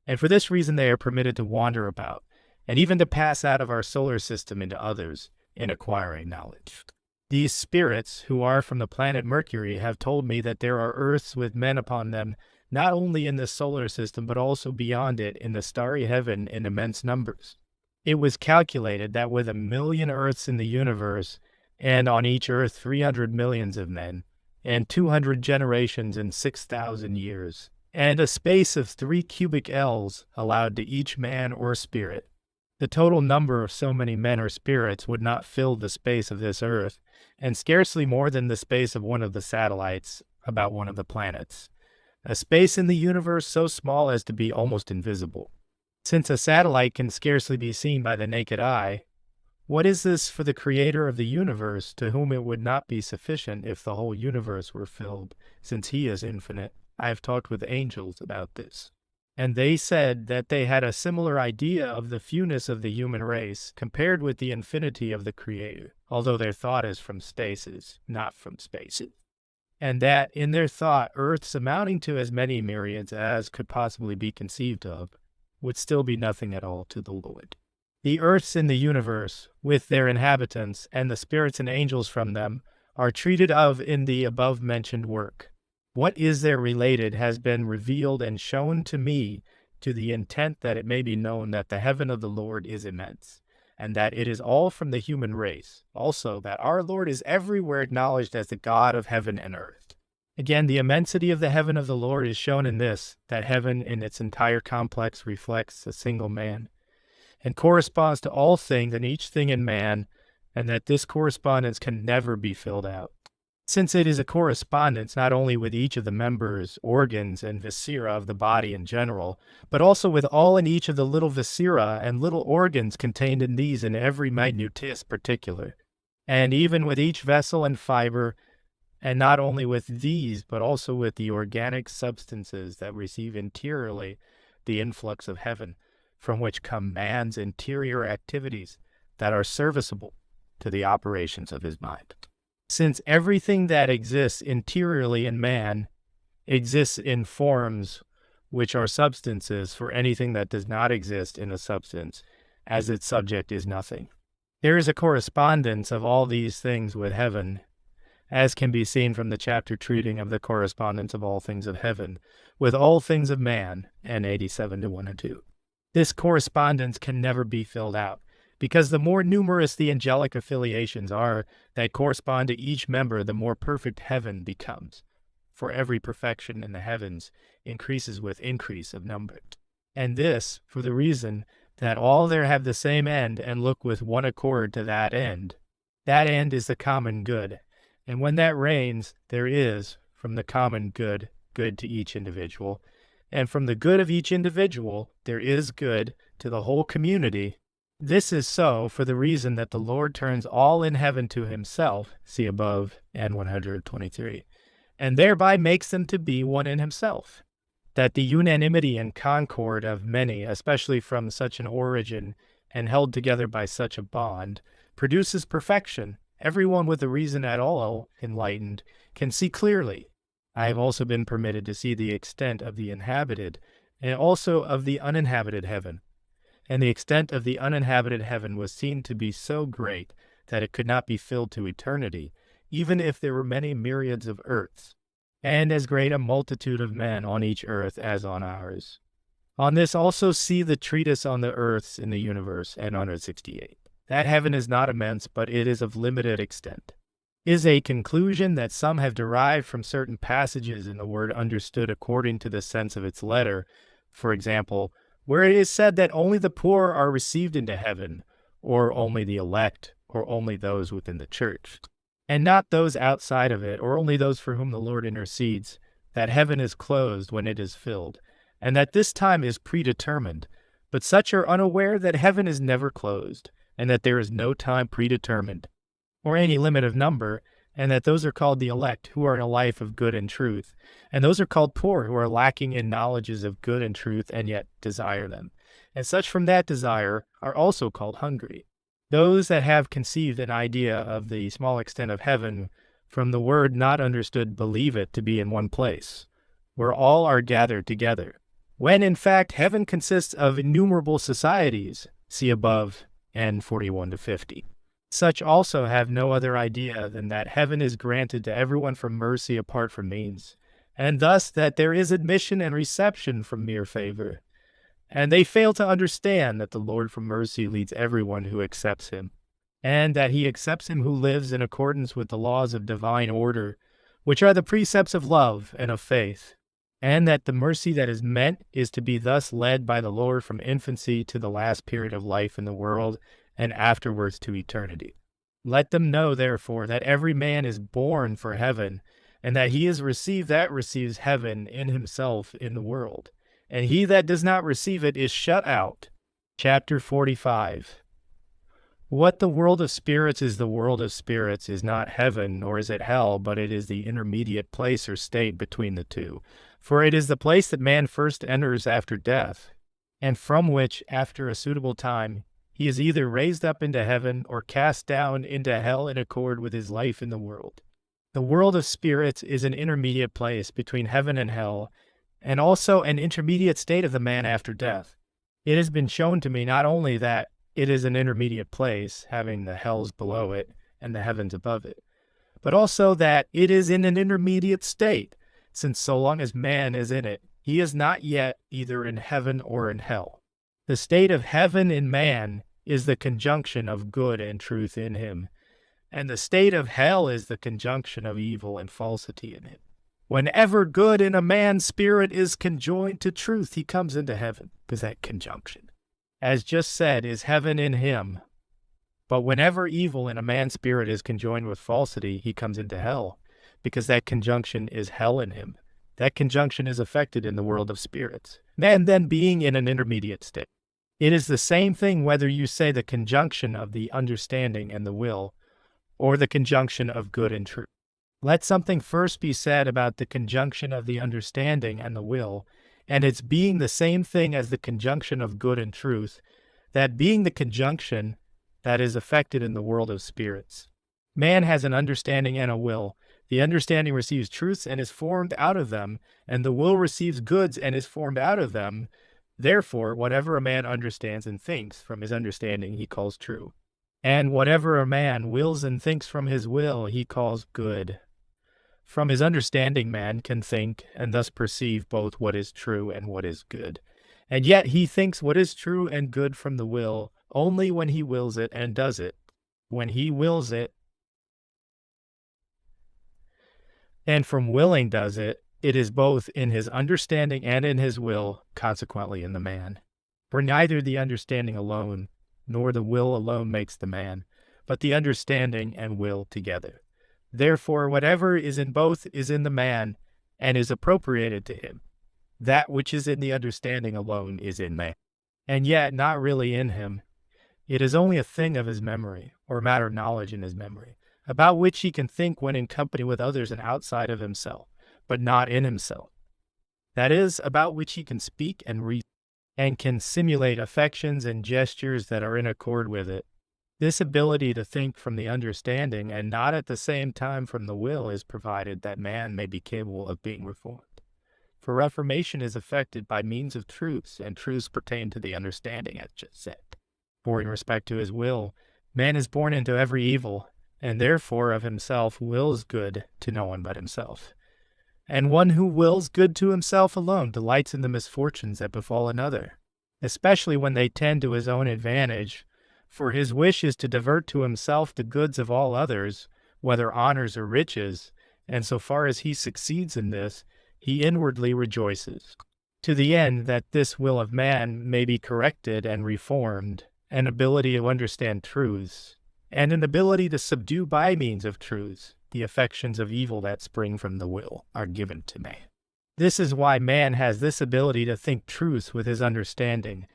and for this reason they are permitted to wander about, and even to pass out of our solar system into others in acquiring knowledge. These spirits, who are from the planet Mercury, have told me that there are earths with men upon them, not only in the solar system, but also beyond it in the starry heaven in immense numbers. It was calculated that with 1,000,000 Earths in the universe, and on each Earth 300 millions of men, and 200 generations in 6,000 years, and a space of 3 cubic ells allowed to each man or spirit, the total number of so many men or spirits would not fill the space of this Earth, and scarcely more than the space of one of the satellites about one of the planets, a space in the universe so small as to be almost invisible. Since a satellite can scarcely be seen by the naked eye, what is this for the Creator of the universe, to whom it would not be sufficient if the whole universe were filled, since he is infinite? I have talked with angels about this, and they said that they had a similar idea of the fewness of the human race compared with the infinity of the Creator, although their thought is from stasis, not from spaces, and that in their thought Earths amounting to as many myriads as could possibly be conceived of would still be nothing at all to the Lord. The Earths in the universe, with their inhabitants, and the spirits and angels from them, are treated of in the above-mentioned work. What is there related has been revealed and shown to me to the intent that it may be known that the heaven of the Lord is immense, and that it is all from the human race, also that our Lord is everywhere acknowledged as the God of heaven and earth. Again, the immensity of the heaven of the Lord is shown in this, that heaven in its entire complex reflects a single man, and corresponds to all things and each thing in man, and that this correspondence can never be filled out. Since it is a correspondence not only with each of the members, organs, and viscera of the body in general, but also with all and each of the little viscera and little organs contained in these in every minutest particular, and even with each vessel and fiber, and not only with these, but also with the organic substances that receive interiorly the influx of heaven, from which come man's interior activities that are serviceable to the operations of his mind. Since everything that exists interiorly in man exists in forms which are substances for anything that does not exist in a substance, as its subject is nothing. There is a correspondence of all these things with heaven, as can be seen from the chapter treating of the correspondence of all things of heaven with all things of man, and 87 to 102. This correspondence can never be filled out, because the more numerous the angelic affiliations are that correspond to each member, the more perfect heaven becomes, for every perfection in the heavens increases with increase of number. And this, for the reason that all there have the same end and look with one accord to that end. That end is the common good, and when that reigns, there is, from the common good, good to each individual, and from the good of each individual, there is good to the whole community. This is so for the reason that the Lord turns all in heaven to himself, see above, and 123, and thereby makes them to be one in himself, that the unanimity and concord of many, especially from such an origin, and held together by such a bond, produces perfection. Everyone with a reason at all enlightened can see clearly. I have also been permitted to see the extent of the inhabited, and also of the uninhabited heaven. And the extent of the uninhabited heaven was seen to be so great that it could not be filled to eternity, even if there were many myriads of earths, and as great a multitude of men on each earth as on ours. On this also see the treatise on the earths in the universe, and 168. That heaven is not immense, but it is of limited extent, is a conclusion that some have derived from certain passages in the word understood according to the sense of its letter. For example, where it is said that only the poor are received into heaven, or only the elect, or only those within the church, and not those outside of it, or only those for whom the Lord intercedes, that heaven is closed when it is filled, and that this time is predetermined. But such are unaware that heaven is never closed, and that there is no time predetermined, or any limit of number, and that those are called the elect, who are in a life of good and truth, and those are called poor, who are lacking in knowledges of good and truth, and yet desire them. And such from that desire are also called hungry. Those that have conceived an idea of the small extent of heaven from the word not understood believe it to be in one place, where all are gathered together, when in fact heaven consists of innumerable societies, see above, and 41 to 50. Such also have no other idea than that heaven is granted to everyone from mercy apart from means, and thus that there is admission and reception from mere favor, And they fail to understand that the Lord from mercy leads everyone who accepts him, and that he accepts him who lives in accordance with the laws of divine order, which are the precepts of love and of faith, and that the mercy that is meant is to be thus led by the Lord from infancy to the last period of life in the world, and afterwards to eternity. Let them know, therefore, that every man is born for heaven, and that he is received that receives heaven in himself in the world, and he that does not receive it is shut out. Chapter 45. What the world of spirits is, the world of spirits is not heaven, nor is it hell, but it is the intermediate place or state between the two. For it is the place that man first enters after death, and from which, after a suitable time, he is either raised up into heaven or cast down into hell in accord with his life in the world. The world of spirits is an intermediate place between heaven and hell, and also an intermediate state of the man after death. It has been shown to me not only that it is an intermediate place, having the hells below it and the heavens above it, but also that it is in an intermediate state, since so long as man is in it, he is not yet either in heaven or in hell. The state of heaven in man is the conjunction of good and truth in him, and the state of hell is the conjunction of evil and falsity in him. Whenever good in a man's spirit is conjoined to truth, he comes into heaven, because that conjunction, as just said, is heaven in him. But whenever evil in a man's spirit is conjoined with falsity, he comes into hell, because that conjunction is hell in him. That conjunction is affected in the world of spirits, and then being in an intermediate state. It is the same thing whether you say the conjunction of the understanding and the will, or the conjunction of good and truth. Let something first be said about the conjunction of the understanding and the will, and its being the same thing as the conjunction of good and truth, that being the conjunction that is affected in the world of spirits. Man has an understanding and a will. The understanding receives truths and is formed out of them, and the will receives goods and is formed out of them. Therefore, whatever a man understands and thinks from his understanding he calls true, and whatever a man wills and thinks from his will he calls good. From his understanding man can think and thus perceive both what is true and what is good. And yet he thinks what is true and good from the will only when he wills it and does it. When he wills it and from willing does it, it is both in his understanding and in his will, consequently in the man. For neither the understanding alone nor the will alone makes the man, but the understanding and will together. Therefore, whatever is in both is in the man, and is appropriated to him. That which is in the understanding alone is in man, and yet not really in him. It is only a thing of his memory, or matter of knowledge in his memory, about which he can think when in company with others and outside of himself, but not in himself. That is, about which he can speak and reason, and can simulate affections and gestures that are in accord with it. This ability to think from the understanding and not at the same time from the will is provided that man may be capable of being reformed. For reformation is effected by means of truths, and truths pertain to the understanding, as just said. For in respect to his will, man is born into every evil, and therefore of himself wills good to no one but himself. And one who wills good to himself alone delights in the misfortunes that befall another, especially when they tend to his own advantage. For his wish is to divert to himself the goods of all others, whether honors or riches, and so far as he succeeds in this, he inwardly rejoices, to the end that this will of man may be corrected and reformed, an ability to understand truths, and an ability to subdue by means of truths the affections of evil that spring from the will are given to man. This is why man has this ability to think truths with his understanding,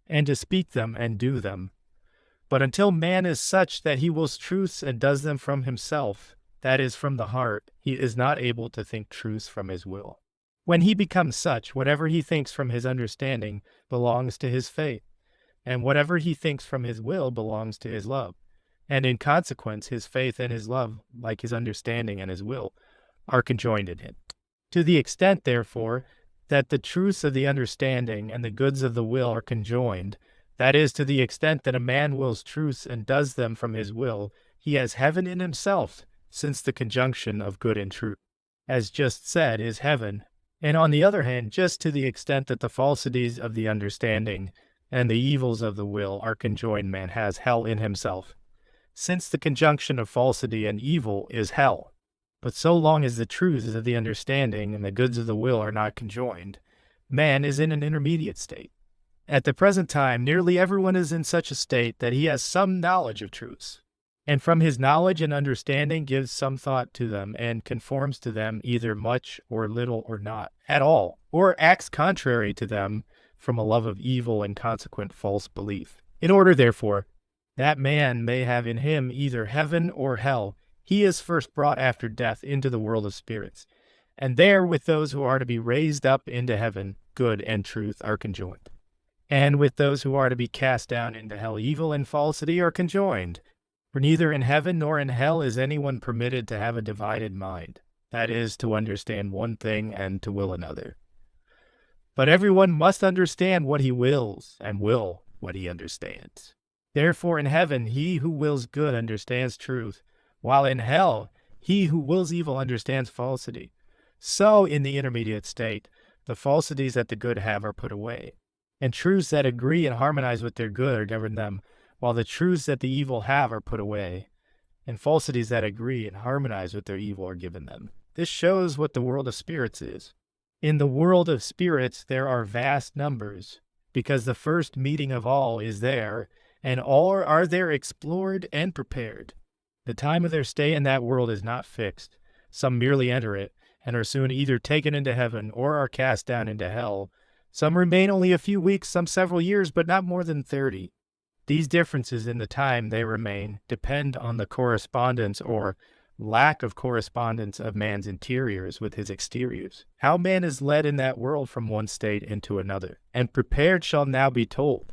and to speak them and do them. But until man is such that he wills truths and does them from himself, that is, from the heart, he is not able to think truths from his will. When he becomes such, whatever he thinks from his understanding belongs to his faith, and whatever he thinks from his will belongs to his love. And in consequence, his faith and his love, like his understanding and his will, are conjoined in him. To the extent, therefore, that the truths of the understanding and the goods of the will are conjoined, that is, to the extent that a man wills truths and does them from his will, he has heaven in himself, since the conjunction of good and truth, as just said, is heaven, And on the other hand, just to the extent that the falsities of the understanding and the evils of the will are conjoined, man has hell in himself, since the conjunction of falsity and evil is hell. But so long as the truths of the understanding and the goods of the will are not conjoined, man is in an intermediate state. At the present time, nearly everyone is in such a state that he has some knowledge of truths, and from his knowledge and understanding gives some thought to them and conforms to them either much or little or not at all, or acts contrary to them from a love of evil and consequent false belief. In order, therefore, that man may have in him either heaven or hell, he is first brought after death into the world of spirits, and there with those who are to be raised up into heaven, good and truth are conjoined. And with those who are to be cast down into hell, evil and falsity are conjoined. For neither in heaven nor in hell is anyone permitted to have a divided mind, that is, to understand one thing and to will another. But everyone must understand what he wills, and will what he understands. Therefore in heaven he who wills good understands truth, while in hell he who wills evil understands falsity. So in the intermediate state, the falsities that the good have are put away, and truths that agree and harmonize with their good are given them, while the truths that the evil have are put away, and falsities that agree and harmonize with their evil are given them. This shows what the world of spirits is. In the world of spirits there are vast numbers, because the first meeting of all is there, and all are there explored and prepared. The time of their stay in that world is not fixed. Some merely enter it, and are soon either taken into heaven or are cast down into hell. Some remain only a few weeks, some several years, but not more than 30. These differences in the time they remain depend on the correspondence or lack of correspondence of man's interiors with his exteriors. How man is led in that world from one state into another, and prepared shall now be told.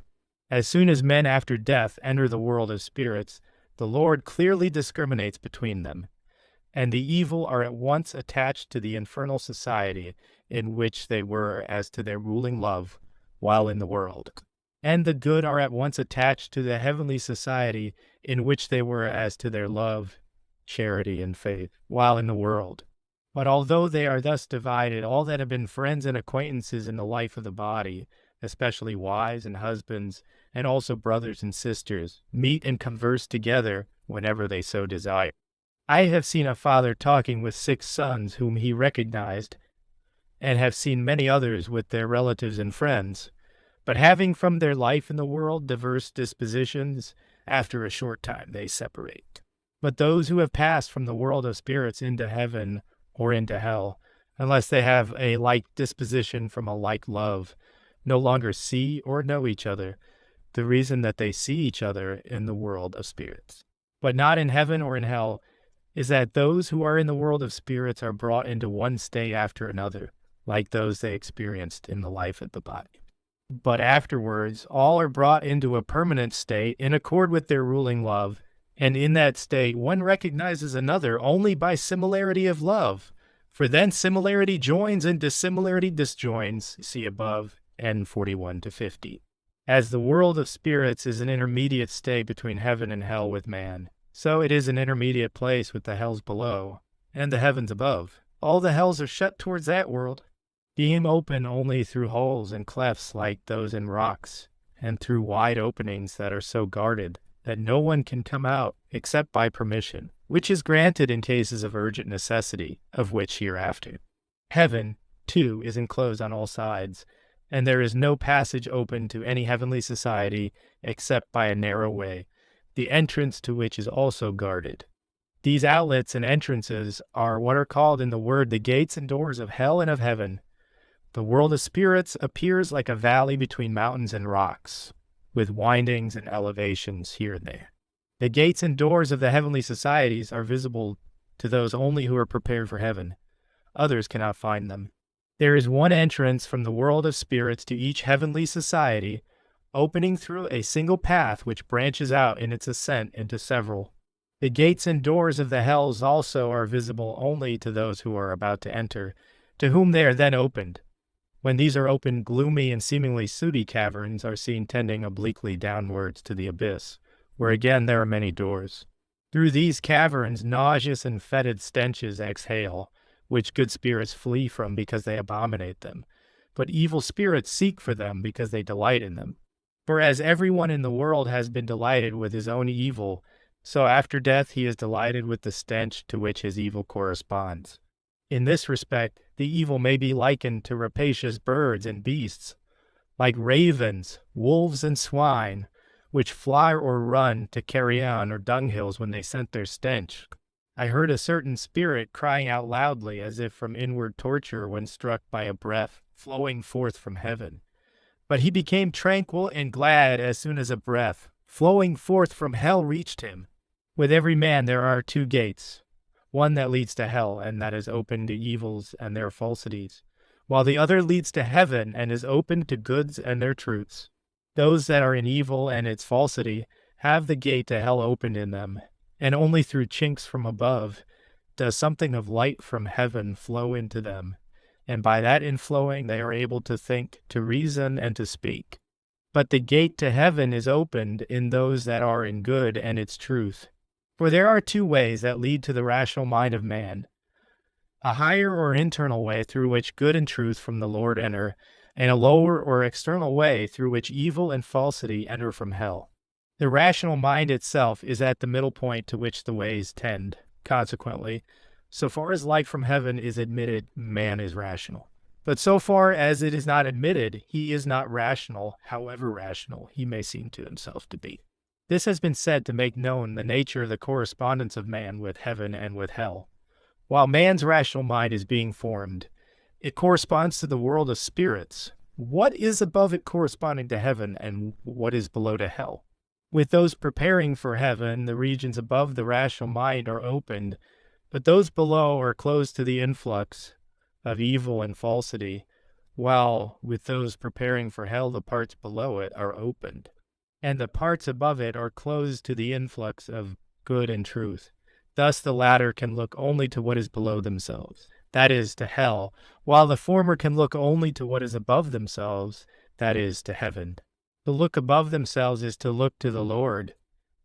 As soon as men after death enter the world of spirits, the Lord clearly discriminates between them, and the evil are at once attached to the infernal society in which they were as to their ruling love while in the world, and the good are at once attached to the heavenly society in which they were as to their love, charity, and faith while in the world. But although they are thus divided, all that have been friends and acquaintances in the life of the body, especially wives and husbands, and also brothers and sisters, meet and converse together whenever they so desire. I have seen a father talking with 6 sons whom he recognized, and have seen many others with their relatives and friends, but having from their life in the world diverse dispositions, after a short time they separate. But those who have passed from the world of spirits into heaven or into hell, unless they have a like disposition from a like love, no longer see or know each other, the reason that they see each other in the world of spirits, but not in heaven or in hell, is that those who are in the world of spirits are brought into one state after another, like those they experienced in the life of the body. But afterwards, all are brought into a permanent state in accord with their ruling love, and in that state one recognizes another only by similarity of love, for then similarity joins and dissimilarity disjoins, see above, N 41-50. As the world of spirits is an intermediate state between heaven and hell with man, so it is an intermediate place with the hells below and the heavens above. All the hells are shut towards that world, being open only through holes and clefts like those in rocks, and through wide openings that are so guarded that no one can come out except by permission, which is granted in cases of urgent necessity, of which hereafter. Heaven, too, is enclosed on all sides, and there is no passage open to any heavenly society except by a narrow way, the entrance to which is also guarded. These outlets and entrances are what are called in the word the gates and doors of hell and of heaven. The world of spirits appears like a valley between mountains and rocks, with windings and elevations here and there. The gates and doors of the heavenly societies are visible to those only who are prepared for heaven. Others cannot find them. There is one entrance from the world of spirits to each heavenly society, opening through a single path which branches out in its ascent into several. The gates and doors of the hells also are visible only to those who are about to enter, to whom they are then opened. When these are opened, gloomy and seemingly sooty caverns are seen tending obliquely downwards to the abyss, where again there are many doors. Through these caverns nauseous and fetid stenches exhale, which good spirits flee from because they abominate them. But evil spirits seek for them because they delight in them. For as everyone in the world has been delighted with his own evil, so after death he is delighted with the stench to which his evil corresponds. In this respect, the evil may be likened to rapacious birds and beasts, like ravens, wolves, and swine, which fly or run to carrion or dunghills when they scent their stench. I heard a certain spirit crying out loudly as if from inward torture when struck by a breath flowing forth from heaven. But he became tranquil and glad as soon as a breath flowing forth from hell reached him. With every man there are two gates, one that leads to hell and that is open to evils and their falsities, while the other leads to heaven and is open to goods and their truths. Those that are in evil and its falsity have the gate to hell opened in them, and only through chinks from above does something of light from heaven flow into them, and by that inflowing they are able to think, to reason, and to speak. But the gate to heaven is opened in those that are in good and its truth. For there are two ways that lead to the rational mind of man, a higher or internal way through which good and truth from the Lord enter, and a lower or external way through which evil and falsity enter from hell. The rational mind itself is at the middle point to which the ways tend. Consequently, so far as light from heaven is admitted, man is rational. But so far as it is not admitted, he is not rational, however rational he may seem to himself to be. This has been said to make known the nature of the correspondence of man with heaven and with hell. While man's rational mind is being formed, it corresponds to the world of spirits. What is above it corresponding to heaven, and what is below to hell? With those preparing for heaven, the regions above the rational mind are opened, but those below are closed to the influx of evil and falsity, while with those preparing for hell, the parts below it are opened, and the parts above it are closed to the influx of good and truth. Thus the latter can look only to what is below themselves, that is, to hell, while the former can look only to what is above themselves, that is, to heaven. To look above themselves is to look to the Lord,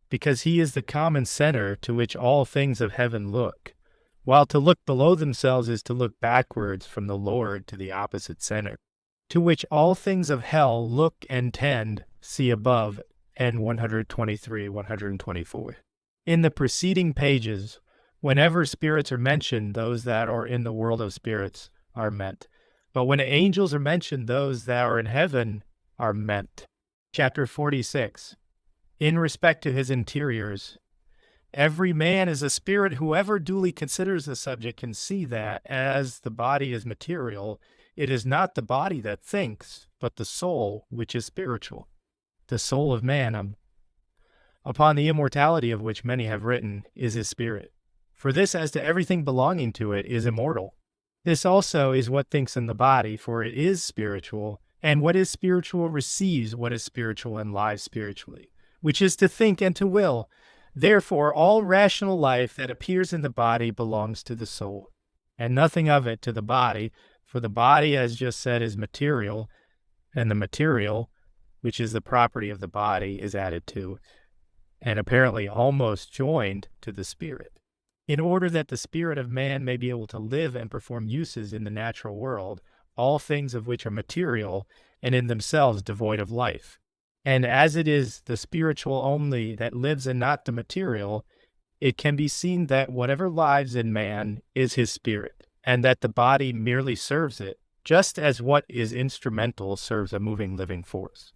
because he is the common center to which all things of heaven look, while to look below themselves is to look backwards from the Lord to the opposite center, to which all things of hell look and tend, see above, and 123, 124. In the preceding pages, whenever spirits are mentioned, those that are in the world of spirits are meant. But when angels are mentioned, those that are in heaven are meant. Chapter 46. In respect to his interiors, every man is a spirit. Whoever duly considers the subject can see that, as the body is material, it is not the body that thinks, but the soul which is spiritual. The soul of man, upon the immortality of which many have written, is his spirit. For this, as to everything belonging to it, is immortal. This also is what thinks in the body, for it is spiritual, and what is spiritual receives what is spiritual and lives spiritually, which is to think and to will. Therefore, all rational life that appears in the body belongs to the soul, and nothing of it to the body, for the body, as just said, is material, and the material, which is the property of the body, is added to, and apparently almost joined to the spirit, in order that the spirit of man may be able to live and perform uses in the natural world, all things of which are material and in themselves devoid of life. And as it is the spiritual only that lives and not the material, it can be seen that whatever lives in man is his spirit, and that the body merely serves it, just as what is instrumental serves a moving living force.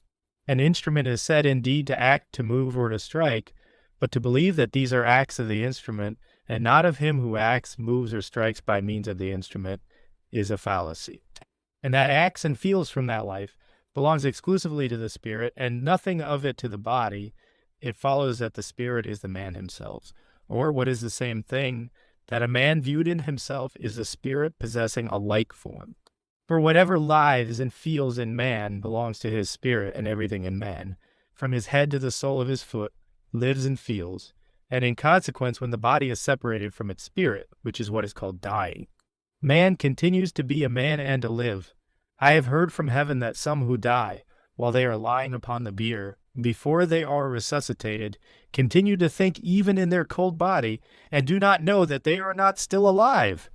An instrument is said indeed to act, to move, or to strike, but to believe that these are acts of the instrument, and not of him who acts, moves, or strikes by means of the instrument, is a fallacy. And that acts and feels from that life belongs exclusively to the spirit, and nothing of it to the body. It follows that the spirit is the man himself, or what is the same thing, that a man viewed in himself is a spirit possessing a like form. For whatever lives and feels in man belongs to his spirit, and everything in man, from his head to the sole of his foot, lives and feels, and in consequence, when the body is separated from its spirit, which is what is called dying, man continues to be a man and to live. I have heard from heaven that some who die, while they are lying upon the bier, before they are resuscitated, continue to think even in their cold body, and do not know that they are not still alive.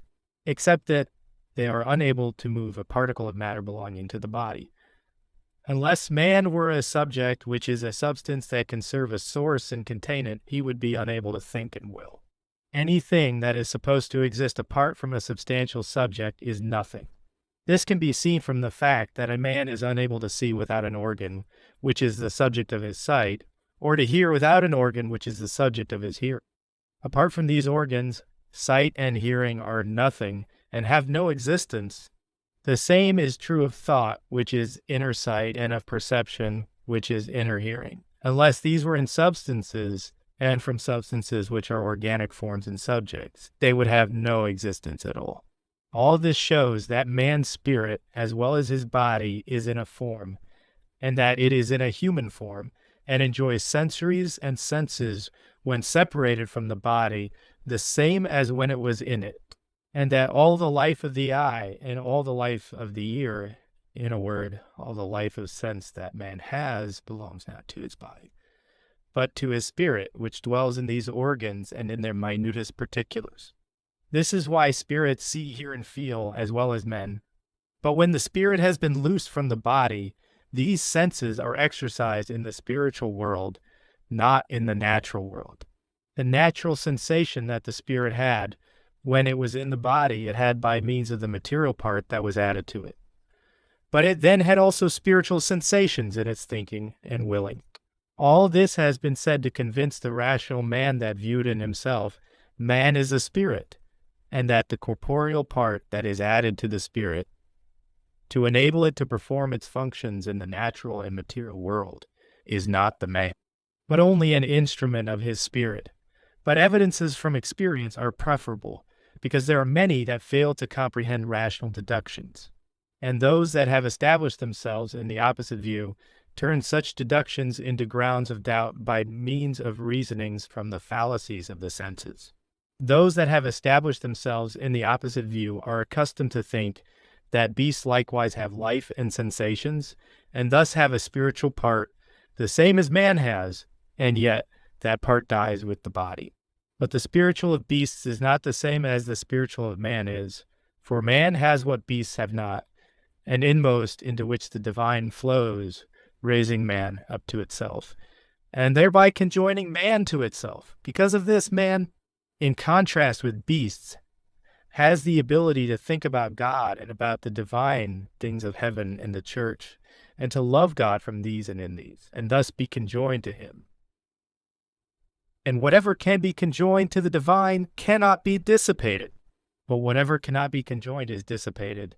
except that they are unable to move a particle of matter belonging to the body. Unless man were a subject, which is a substance that can serve a source and contain it, he would be unable to think and will. Anything that is supposed to exist apart from a substantial subject is nothing. This can be seen from the fact that a man is unable to see without an organ, which is the subject of his sight, or to hear without an organ, which is the subject of his hearing. Apart from these organs, sight and hearing are nothing and have no existence. The same is true of thought, which is inner sight, and of perception, which is inner hearing. Unless these were in substances, and from substances which are organic forms and subjects, they would have no existence at all. All this shows that man's spirit, as well as his body, is in a form, and that it is in a human form, and enjoys sensories and senses when separated from the body, the same as when it was in it. And that all the life of the eye and all the life of the ear, in a word, all the life of sense that man has, belongs not to his body, but to his spirit, which dwells in these organs and in their minutest particulars. This is why spirits see, hear, and feel as well as men. But when the spirit has been loosed from the body, these senses are exercised in the spiritual world, not in the natural world. The natural sensation that the spirit had when it was in the body, it had by means of the material part that was added to it. But it then had also spiritual sensations in its thinking and willing. All this has been said to convince the rational man that viewed in himself, man is a spirit, and that the corporeal part that is added to the spirit, to enable it to perform its functions in the natural and material world, is not the man, but only an instrument of his spirit. But evidences from experience are preferable, because there are many that fail to comprehend rational deductions, and those that have established themselves in the opposite view turn such deductions into grounds of doubt by means of reasonings from the fallacies of the senses. Those that have established themselves in the opposite view are accustomed to think that beasts likewise have life and sensations, and thus have a spiritual part, the same as man has, and yet that part dies with the body. But the spiritual of beasts is not the same as the spiritual of man is, for man has what beasts have not, an inmost into which the divine flows, raising man up to itself, and thereby conjoining man to itself. Because of this, man, in contrast with beasts, has the ability to think about God and about the divine things of heaven and the church, and to love God from these and in these, and thus be conjoined to him. And whatever can be conjoined to the divine cannot be dissipated. But whatever cannot be conjoined is dissipated.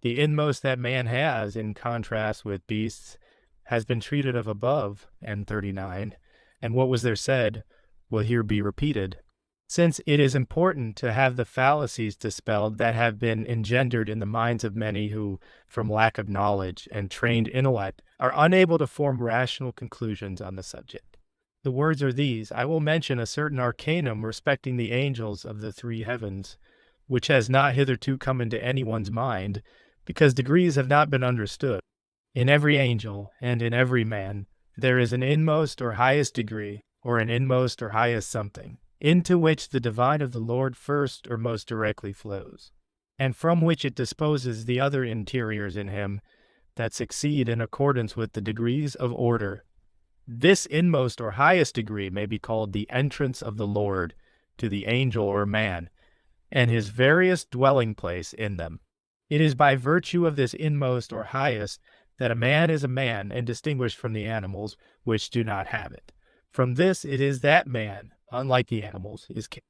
The inmost that man has, in contrast with beasts, has been treated of above, and 39, and what was there said will here be repeated, since it is important to have the fallacies dispelled that have been engendered in the minds of many who, from lack of knowledge and trained intellect, are unable to form rational conclusions on the subject. The words are these: I will mention a certain arcanum respecting the angels of the three heavens, which has not hitherto come into anyone's mind, because degrees have not been understood. In every angel and in every man there is an inmost or highest degree, or an inmost or highest something, into which the divine of the Lord first or most directly flows, and from which it disposes the other interiors in him that succeed in accordance with the degrees of order. This inmost or highest degree may be called the entrance of the Lord to the angel or man, and his various dwelling place in them. It is by virtue of this inmost or highest that a man is a man and distinguished from the animals which do not have it. From this it is that man, unlike the animals, is king.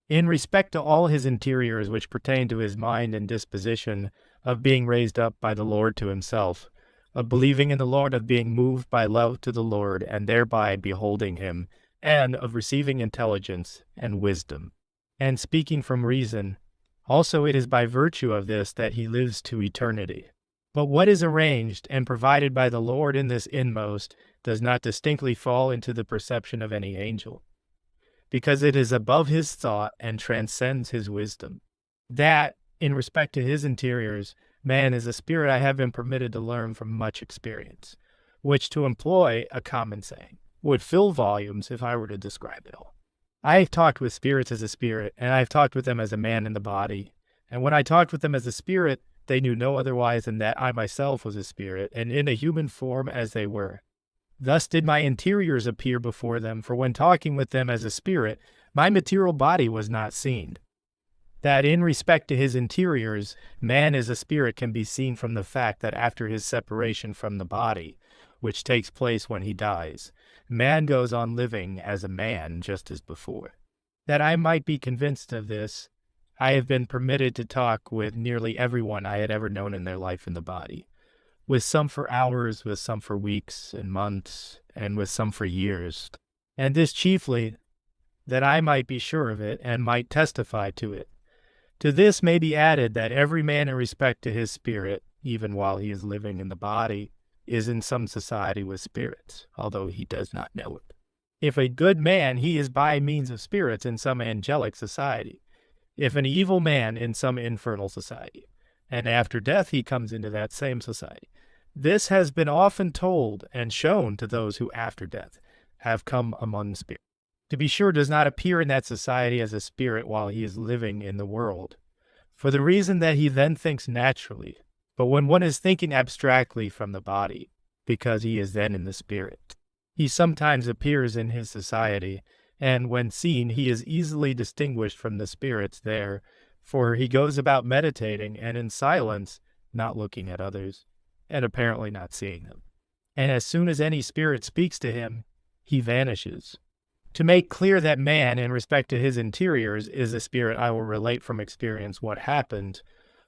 In respect to all his interiors which pertain to his mind and disposition, of being raised up by the Lord to himself, of believing in the Lord, of being moved by love to the Lord, and thereby beholding him, and of receiving intelligence and wisdom, and speaking from reason. Also it is by virtue of this that he lives to eternity. But what is arranged and provided by the Lord in this inmost does not distinctly fall into the perception of any angel, because it is above his thought and transcends his wisdom. That, in respect to his interiors, man is a spirit I have been permitted to learn from much experience, which, to employ a common saying, would fill volumes if I were to describe it all. I have talked with spirits as a spirit, and I have talked with them as a man in the body, And when I talked with them as a spirit, they knew no otherwise than that I myself was a spirit, and in a human form as they were. Thus did my interiors appear before them, for when talking with them as a spirit, my material body was not seen. That in respect to his interiors, man as a spirit can be seen from the fact that after his separation from the body, which takes place when he dies, man goes on living as a man just as before. That I might be convinced of this, I have been permitted to talk with nearly everyone I had ever known in their life in the body, with some for hours, with some for weeks and months, and with some for years. And this chiefly, that I might be sure of it, and might testify to it. To this may be added that every man in respect to his spirit, even while he is living in the body, is in some society with spirits, although he does not know it. If a good man, he is by means of spirits in some angelic society. If an evil man, in some infernal society. And after death he comes into that same society. This has been often told and shown to those who after death have come among spirits. To be sure, does not appear in that society as a spirit while he is living in the world, for the reason that he then thinks naturally, but when one is thinking abstractly from the body, because he is then in the spirit, he sometimes appears in his society, and when seen he is easily distinguished from the spirits there, for he goes about meditating and in silence, not looking at others, and apparently not seeing them. And as soon as any spirit speaks to him, he vanishes. To make clear that man, in respect to his interiors, is a spirit, I will relate from experience what happened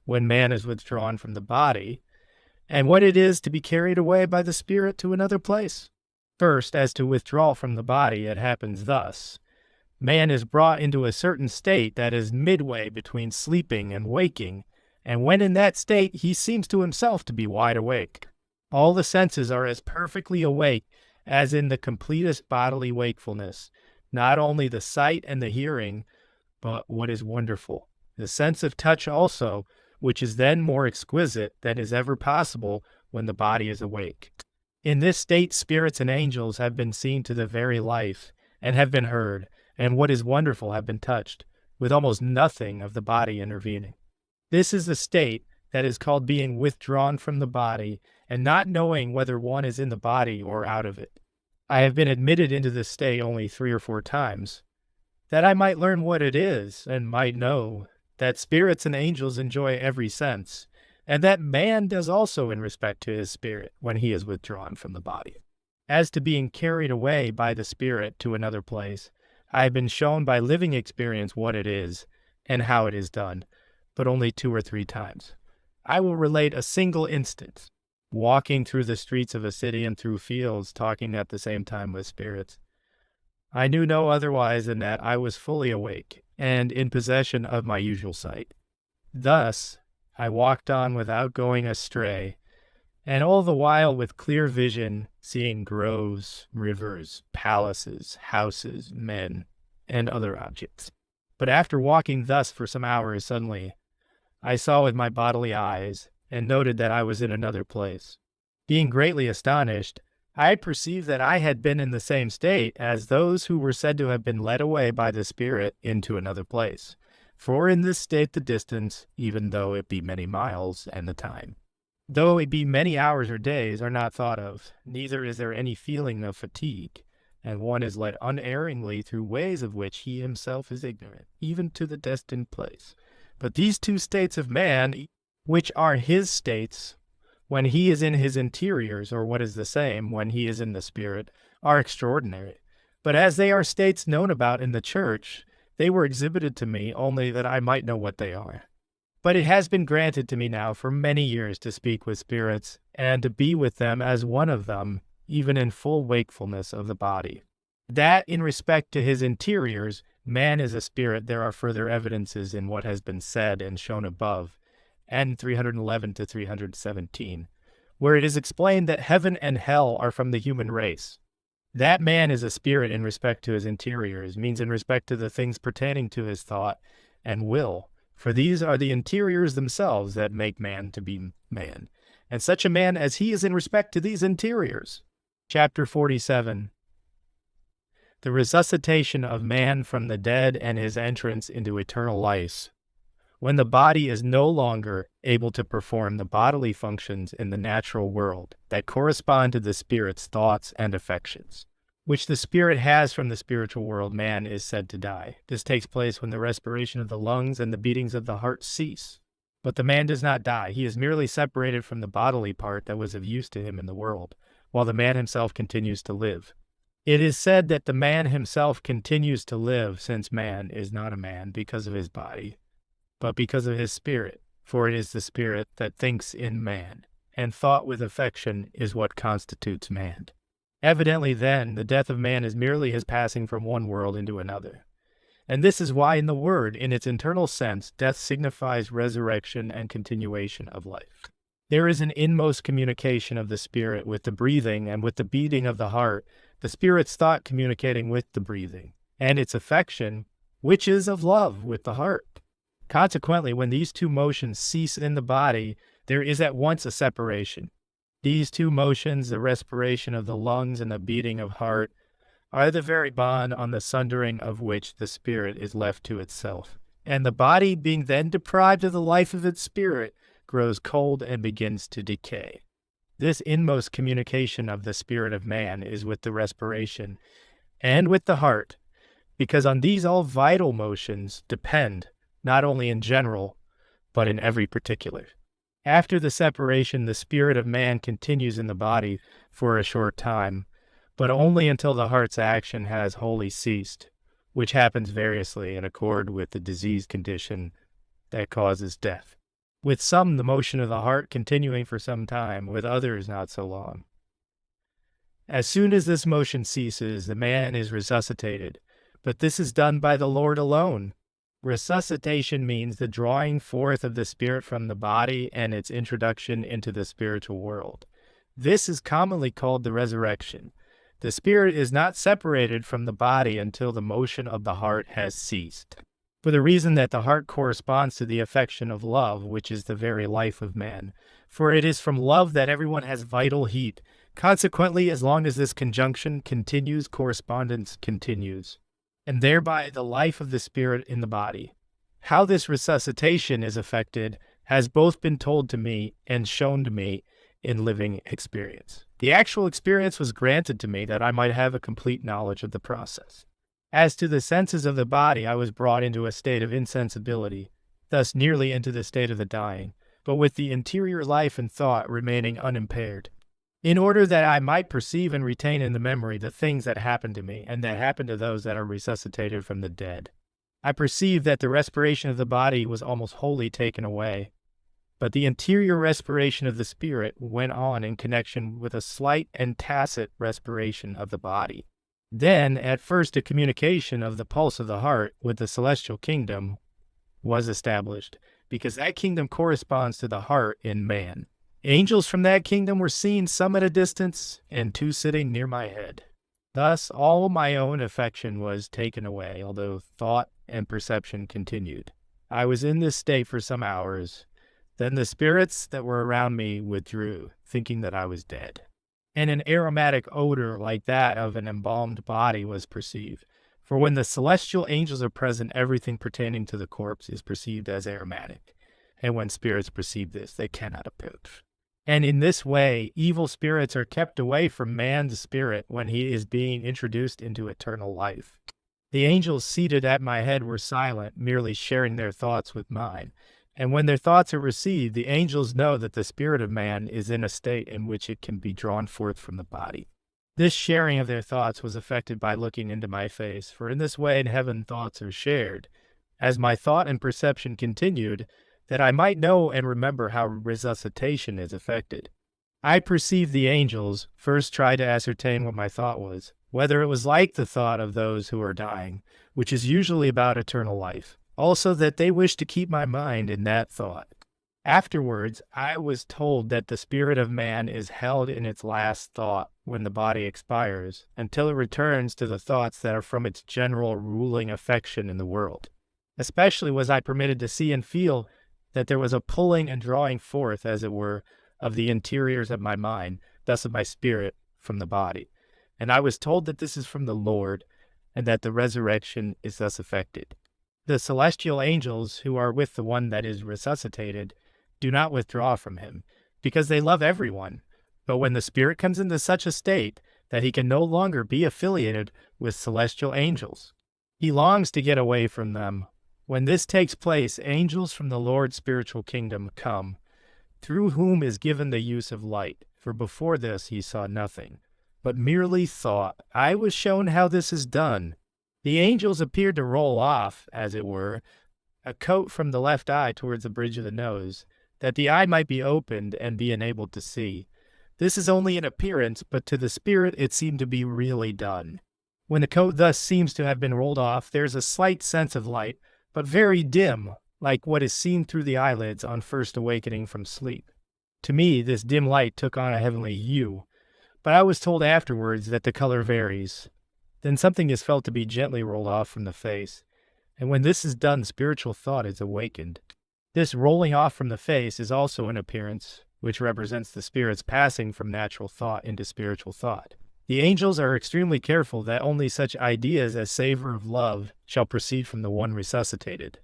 when man is withdrawn from the body, and what it is to be carried away by the spirit to another place. First, as to withdrawal from the body, it happens thus. Man is brought into a certain state that is midway between sleeping and waking, and when in that state he seems to himself to be wide awake. All the senses are as perfectly awake as in the completest bodily wakefulness, not only the sight and the hearing, but what is wonderful, the sense of touch also, which is then more exquisite than is ever possible when the body is awake. In this state spirits and angels have been seen to the very life, and have been heard, and what is wonderful have been touched, with almost nothing of the body intervening. This is the state that is called being withdrawn from the body, and not knowing whether one is in the body or out of it. I have been admitted into this state only 3 or 4 times, that I might learn what it is, and might know that spirits and angels enjoy every sense, and that man does also in respect to his spirit when he is withdrawn from the body. As to being carried away by the spirit to another place, I have been shown by living experience what it is, and how it is done, but only 2 or 3 times. I will relate a single instance, walking through the streets of a city and through fields, talking at the same time with spirits. I knew no otherwise than that I was fully awake, and in possession of my usual sight. Thus, I walked on without going astray, and all the while with clear vision, seeing groves, rivers, palaces, houses, men, and other objects. But after walking thus for some hours, suddenly I saw with my bodily eyes, and noted that I was in another place. Being greatly astonished, I perceived that I had been in the same state as those who were said to have been led away by the Spirit into another place. For in this state the distance, even though it be many miles, and the time, though it be many hours or days, are not thought of, neither is there any feeling of fatigue, and one is led unerringly through ways of which he himself is ignorant, even to the destined place. But these 2 states of man, which are his states when he is in his interiors, or what is the same, when he is in the Spirit, are extraordinary. But as they are states known about in the church, they were exhibited to me only that I might know what they are. But it has been granted to me now for many years to speak with spirits, and to be with them as one of them, even in full wakefulness of the body. That in respect to his interiors, man is a spirit, there are further evidences in what has been said and shown above, and 311 to 317, where it is explained that heaven and hell are from the human race. That man is a spirit in respect to his interiors, means in respect to the things pertaining to his thought and will, for these are the interiors themselves that make man to be man, and such a man as he is in respect to these interiors. Chapter 47. The resuscitation of man from the dead and his entrance into eternal life, when the body is no longer able to perform the bodily functions in the natural world that correspond to the spirit's thoughts and affections, which the spirit has from the spiritual world, man is said to die. This takes place when the respiration of the lungs and the beatings of the heart cease. But the man does not die. He is merely separated from the bodily part that was of use to him in the world, while the man himself continues to live. It is said that the man himself continues to live, since man is not a man because of his body, but because of his spirit, for it is the spirit that thinks in man, and thought with affection is what constitutes man. Evidently, then, the death of man is merely his passing from one world into another. And this is why in the word, in its internal sense, death signifies resurrection and continuation of life. There is an inmost communication of the spirit with the breathing and with the beating of the heart, the spirit's thought communicating with the breathing, and its affection, which is of love, with the heart. Consequently, when these two motions cease in the body, there is at once a separation. These two motions, the respiration of the lungs and the beating of heart, are the very bond on the sundering of which the spirit is left to itself. And the body, being then deprived of the life of its spirit, grows cold and begins to decay. This inmost communication of the spirit of man is with the respiration and with the heart, because on these all vital motions depend, not only in general, but in every particular. After the separation, the spirit of man continues in the body for a short time, but only until the heart's action has wholly ceased, which happens variously in accord with the disease condition that causes death. With some, the motion of the heart continuing for some time, with others not so long. As soon as this motion ceases, the man is resuscitated, but this is done by the Lord alone. Resuscitation means the drawing forth of the spirit from the body and its introduction into the spiritual world. This is commonly called the resurrection. The spirit is not separated from the body until the motion of the heart has ceased, for the reason that the heart corresponds to the affection of love, which is the very life of man. For it is from love that everyone has vital heat. Consequently, as long as this conjunction continues, correspondence continues, and thereby the life of the spirit in the body. How this resuscitation is effected has both been told to me and shown to me in living experience. The actual experience was granted to me that I might have a complete knowledge of the process. As to the senses of the body, I was brought into a state of insensibility, thus nearly into the state of the dying, but with the interior life and thought remaining unimpaired, in order that I might perceive and retain in the memory the things that happened to me, and that happened to those that are resuscitated from the dead. I perceived that the respiration of the body was almost wholly taken away, but the interior respiration of the spirit went on in connection with a slight and tacit respiration of the body. Then, at first, a communication of the pulse of the heart with the celestial kingdom was established, because that kingdom corresponds to the heart in man. Angels from that kingdom were seen, some at a distance, and two sitting near my head. Thus, all my own affection was taken away, although thought and perception continued. I was in this state for some hours. Then the spirits that were around me withdrew, thinking that I was dead. And an aromatic odor like that of an embalmed body was perceived. For when the celestial angels are present, everything pertaining to the corpse is perceived as aromatic. And when spirits perceive this, they cannot approach. And in this way, evil spirits are kept away from man's spirit when he is being introduced into eternal life. The angels seated at my head were silent, merely sharing their thoughts with mine. And when their thoughts are received, the angels know that the spirit of man is in a state in which it can be drawn forth from the body. This sharing of their thoughts was effected by looking into my face, for in this way in heaven thoughts are shared. As my thought and perception continued, that I might know and remember how resuscitation is effected, I perceived the angels first try to ascertain what my thought was, whether it was like the thought of those who are dying, which is usually about eternal life. Also that they wish to keep my mind in that thought. Afterwards, I was told that the spirit of man is held in its last thought when the body expires, until it returns to the thoughts that are from its general ruling affection in the world. Especially was I permitted to see and feel that there was a pulling and drawing forth, as it were, of the interiors of my mind, thus of my spirit, from the body. And I was told that this is from the Lord, and that the resurrection is thus effected. The celestial angels who are with the one that is resuscitated do not withdraw from him, because they love everyone. But when the spirit comes into such a state that he can no longer be affiliated with celestial angels, he longs to get away from them. When this takes place, angels from the Lord's spiritual kingdom come, through whom is given the use of light, for before this he saw nothing, but merely thought. I was shown how this is done. The angels appeared to roll off, as it were, a coat from the left eye towards the bridge of the nose, that the eye might be opened and be enabled to see. This is only an appearance, but to the spirit it seemed to be really done. When the coat thus seems to have been rolled off, there is a slight sense of light, but very dim, like what is seen through the eyelids on first awakening from sleep. To me, this dim light took on a heavenly hue, but I was told afterwards that the color varies. Then something is felt to be gently rolled off from the face, and when this is done, spiritual thought is awakened. This rolling off from the face is also an appearance, which represents the spirit's passing from natural thought into spiritual thought. The angels are extremely careful that only such ideas as savor of love shall proceed from the one resuscitated.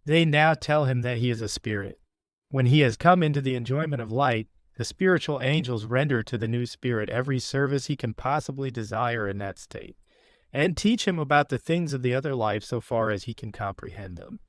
They now tell him that he is a spirit. When he has come into the enjoyment of light, the spiritual angels render to the new spirit every service he can possibly desire in that state, and teach him about the things of the other life so far as he can comprehend them.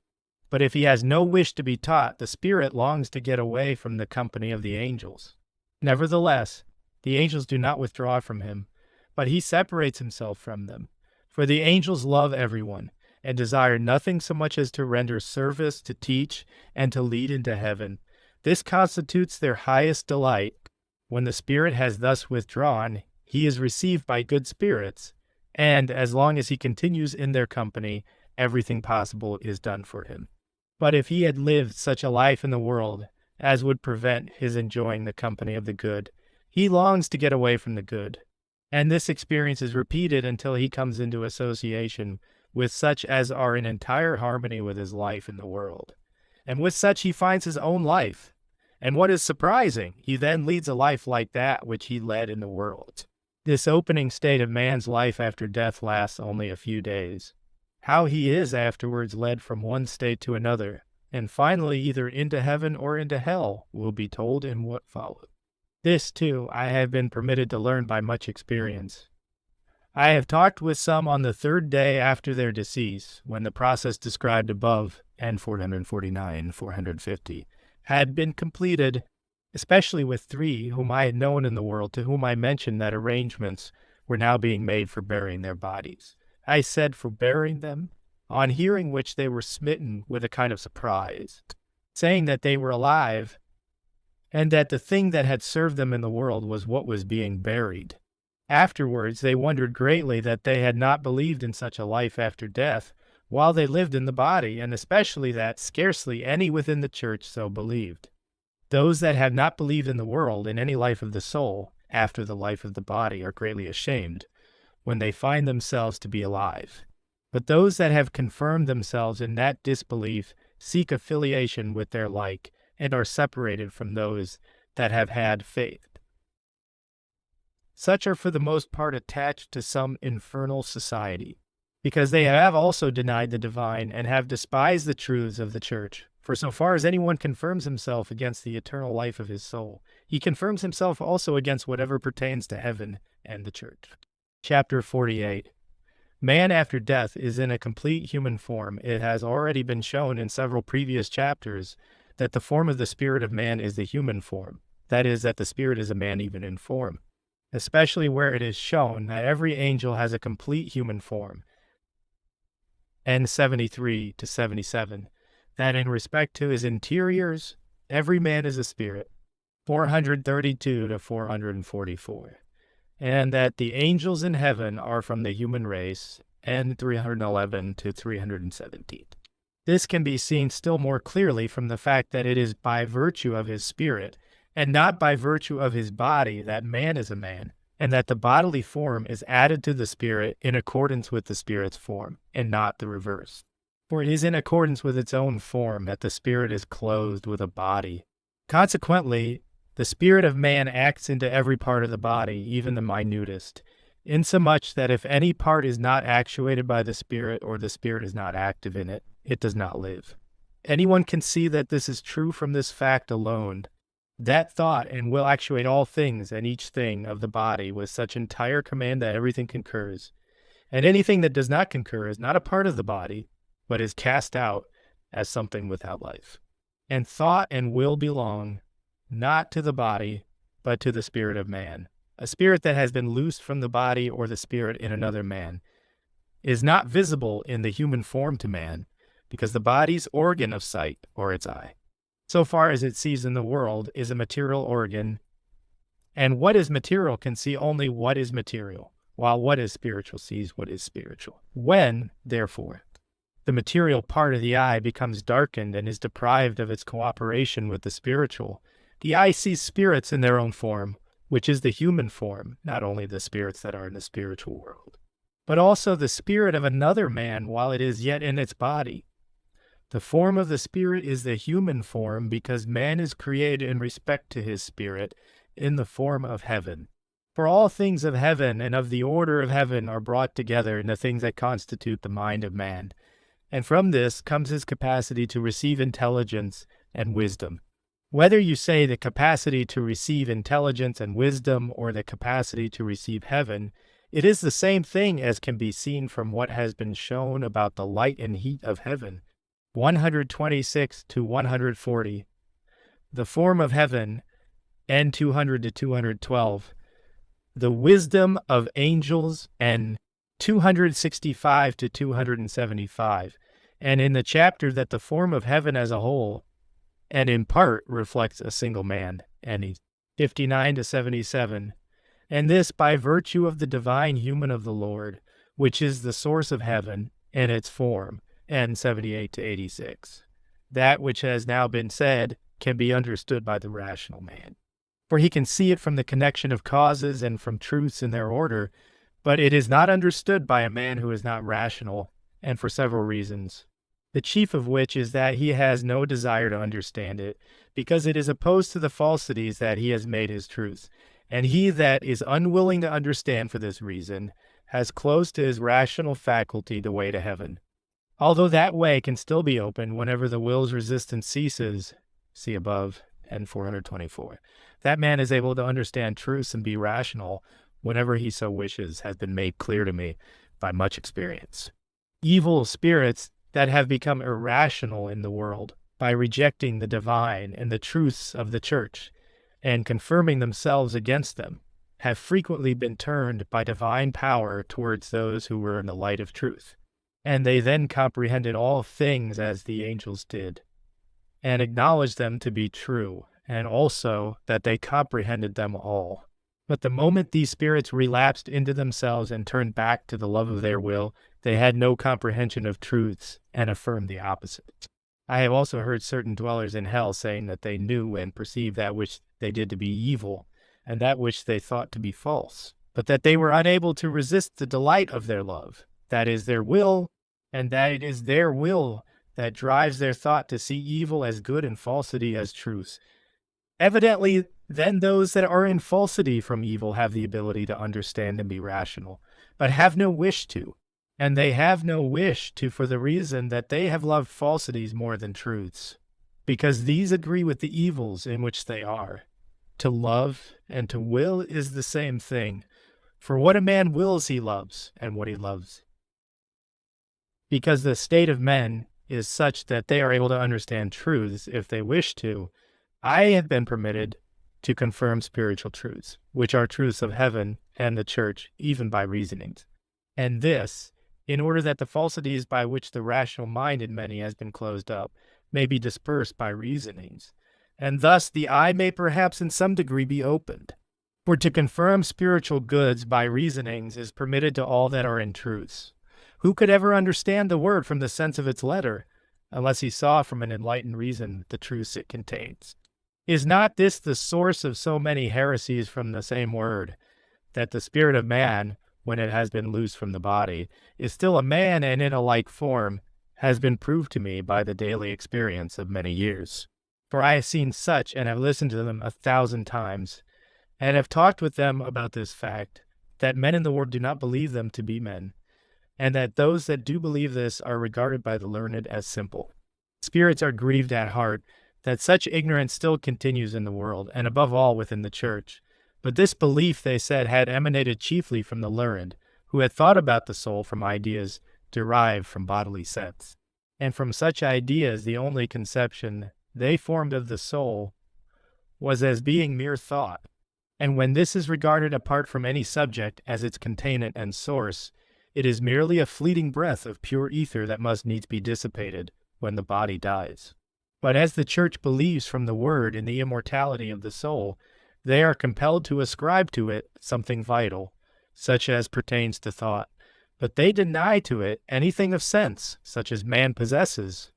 But if he has no wish to be taught, the spirit longs to get away from the company of the angels. Nevertheless, the angels do not withdraw from him, but he separates himself from them. For the angels love everyone, and desire nothing so much as to render service, to teach, and to lead into heaven. This constitutes their highest delight. When the spirit has thus withdrawn, he is received by good spirits, and as long as he continues in their company, everything possible is done for him. But if he had lived such a life in the world as would prevent his enjoying the company of the good, he longs to get away from the good. And this experience is repeated until he comes into association with such as are in entire harmony with his life in the world. And with such he finds his own life. And what is surprising, he then leads a life like that which he led in the world. This opening state of man's life after death lasts only a few days. How he is afterwards led from one state to another, and finally either into heaven or into hell, will be told in what follows. This, too, I have been permitted to learn by much experience. I have talked with some on the third day after their decease, when the process described above, and 449, 450, had been completed, especially with 3 whom I had known in the world, to whom I mentioned that arrangements were now being made for burying their bodies. I said for burying them, on hearing which they were smitten with a kind of surprise, saying that they were alive, and that the thing that had served them in the world was what was being buried. Afterwards they wondered greatly that they had not believed in such a life after death, while they lived in the body, and especially that scarcely any within the church so believed. Those that have not believed in the world, in any life of the soul, after the life of the body, are greatly ashamed, when they find themselves to be alive. But those that have confirmed themselves in that disbelief seek affiliation with their like, and are separated from those that have had faith. Such are for the most part attached to some infernal society, because they have also denied the divine and have despised the truths of the church. For so far as anyone confirms himself against the eternal life of his soul, he confirms himself also against whatever pertains to heaven and the church. Chapter 48. Man after death is in a complete human form. It has already been shown in several previous chapters that the form of the spirit of man is the human form. That is, that the spirit is a man even in form, especially where it is shown that every angel has a complete human form. And 73 to 77, that in respect to his interiors, every man is a spirit. 432 to 444. And that the angels in heaven are from the human race, and 311 to 317. This can be seen still more clearly from the fact that it is by virtue of his spirit, and not by virtue of his body, that man is a man, and that the bodily form is added to the spirit in accordance with the spirit's form, and not the reverse. For it is in accordance with its own form that the spirit is clothed with a body. Consequently, the spirit of man acts into every part of the body, even the minutest, insomuch that if any part is not actuated by the Spirit, or the Spirit is not active in it, it does not live. Anyone can see that this is true from this fact alone. That thought and will actuate all things and each thing of the body with such entire command that everything concurs. And anything that does not concur is not a part of the body, but is cast out as something without life. And thought and will belong not to the body, but to the spirit of man. A spirit that has been loosed from the body, or the spirit in another man, is not visible in the human form to man, because the body's organ of sight, or its eye, so far as it sees in the world, is a material organ, and what is material can see only what is material, while what is spiritual sees what is spiritual. When, therefore, the material part of the eye becomes darkened and is deprived of its cooperation with the spiritual, the eye sees spirits in their own form, which is the human form, not only the spirits that are in the spiritual world, but also the spirit of another man while it is yet in its body. The form of the spirit is the human form, because man is created in respect to his spirit in the form of heaven. For all things of heaven and of the order of heaven are brought together in the things that constitute the mind of man, and from this comes his capacity to receive intelligence and wisdom. Whether you say the capacity to receive intelligence and wisdom, or the capacity to receive heaven, it is the same thing, as can be seen from what has been shown about the light and heat of heaven. 126 to 140. The form of heaven, and 200 to 212. The wisdom of angels, and 265 to 275. And in the chapter that the form of heaven as a whole, and in part, reflects a single man, and 59 to 77. And this by virtue of the divine human of the Lord, which is the source of heaven and its form, and 78 to 86. That which has now been said can be understood by the rational man, for he can see it from the connection of causes and from truths in their order, but it is not understood by a man who is not rational, and for several reasons. The chief of which is that he has no desire to understand it, because it is opposed to the falsities that he has made his truth, and he that is unwilling to understand for this reason has closed to his rational faculty the way to heaven. Although that way can still be opened whenever the will's resistance ceases, see above, and 424. That man is able to understand truths and be rational whenever he so wishes, has been made clear to me by much experience. Evil spirits that have become irrational in the world by rejecting the divine and the truths of the church and confirming themselves against them have frequently been turned by divine power towards those who were in the light of truth. And they then comprehended all things as the angels did, and acknowledged them to be true, and also that they comprehended them all. But the moment these spirits relapsed into themselves and turned back to the love of their will, they had no comprehension of truths, and affirmed the opposite. I have also heard certain dwellers in hell saying that they knew and perceived that which they did to be evil, and that which they thought to be false, but that they were unable to resist the delight of their love, that is their will, and that it is their will that drives their thought to see evil as good and falsity as truth. Evidently, then those that are in falsity from evil have the ability to understand and be rational, but have no wish to. And they have no wish to for the reason that they have loved falsities more than truths, because these agree with the evils in which they are. To love and to will is the same thing, for what a man wills he loves, and what he loves. Because the state of men is such that they are able to understand truths if they wish to, I have been permitted to confirm spiritual truths, which are truths of heaven and the church, even by reasonings. And this, in order that the falsities by which the rational mind in many has been closed up may be dispersed by reasonings, and thus the eye may perhaps in some degree be opened. For to confirm spiritual goods by reasonings is permitted to all that are in truths. Who could ever understand the word from the sense of its letter, unless he saw from an enlightened reason the truths it contains? Is not this the source of so many heresies from the same word, that the spirit of man, when it has been loosed from the body, is still a man and in a like form, has been proved to me by the daily experience of many years? For I have seen such and have listened to them 1,000 times, and have talked with them about this fact, that men in the world do not believe them to be men, and that those that do believe this are regarded by the learned as simple. Spirits are grieved at heart that such ignorance still continues in the world, and above all within the church. But this belief, they said, had emanated chiefly from the learned, who had thought about the soul from ideas derived from bodily sense. And from such ideas, the only conception they formed of the soul was as being mere thought. And when this is regarded apart from any subject as its containant and source, it is merely a fleeting breath of pure ether that must needs be dissipated when the body dies. But as the Church believes from the Word in the immortality of the soul, they are compelled to ascribe to it something vital, such as pertains to thought, but they deny to it anything of sense, such as man possesses,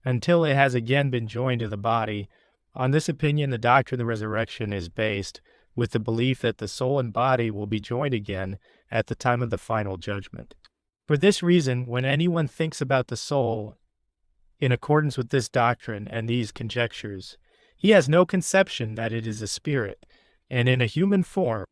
until it has again been joined to the body. On this opinion, the doctrine of the resurrection is based, with the belief that the soul and body will be joined again at the time of the final judgment. For this reason, when anyone thinks about the soul in accordance with this doctrine and these conjectures, he has no conception that it is a spirit, and in a human form,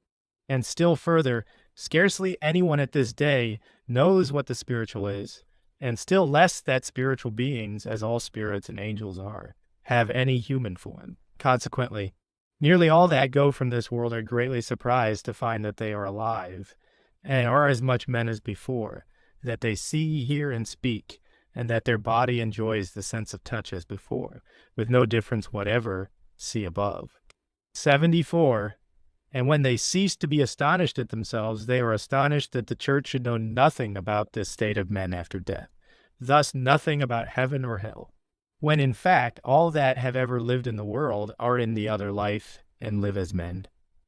and still further, scarcely anyone at this day knows what the spiritual is, and still less that spiritual beings, as all spirits and angels are, have any human form. Consequently, nearly all that go from this world are greatly surprised to find that they are alive, and are as much men as before, that they see, hear, and speak, and that their body enjoys the sense of touch as before, with no difference whatever, see above. 74. And when they cease to be astonished at themselves, they are astonished that the Church should know nothing about this state of men after death, thus nothing about heaven or hell, when in fact all that have ever lived in the world are in the other life and live as men.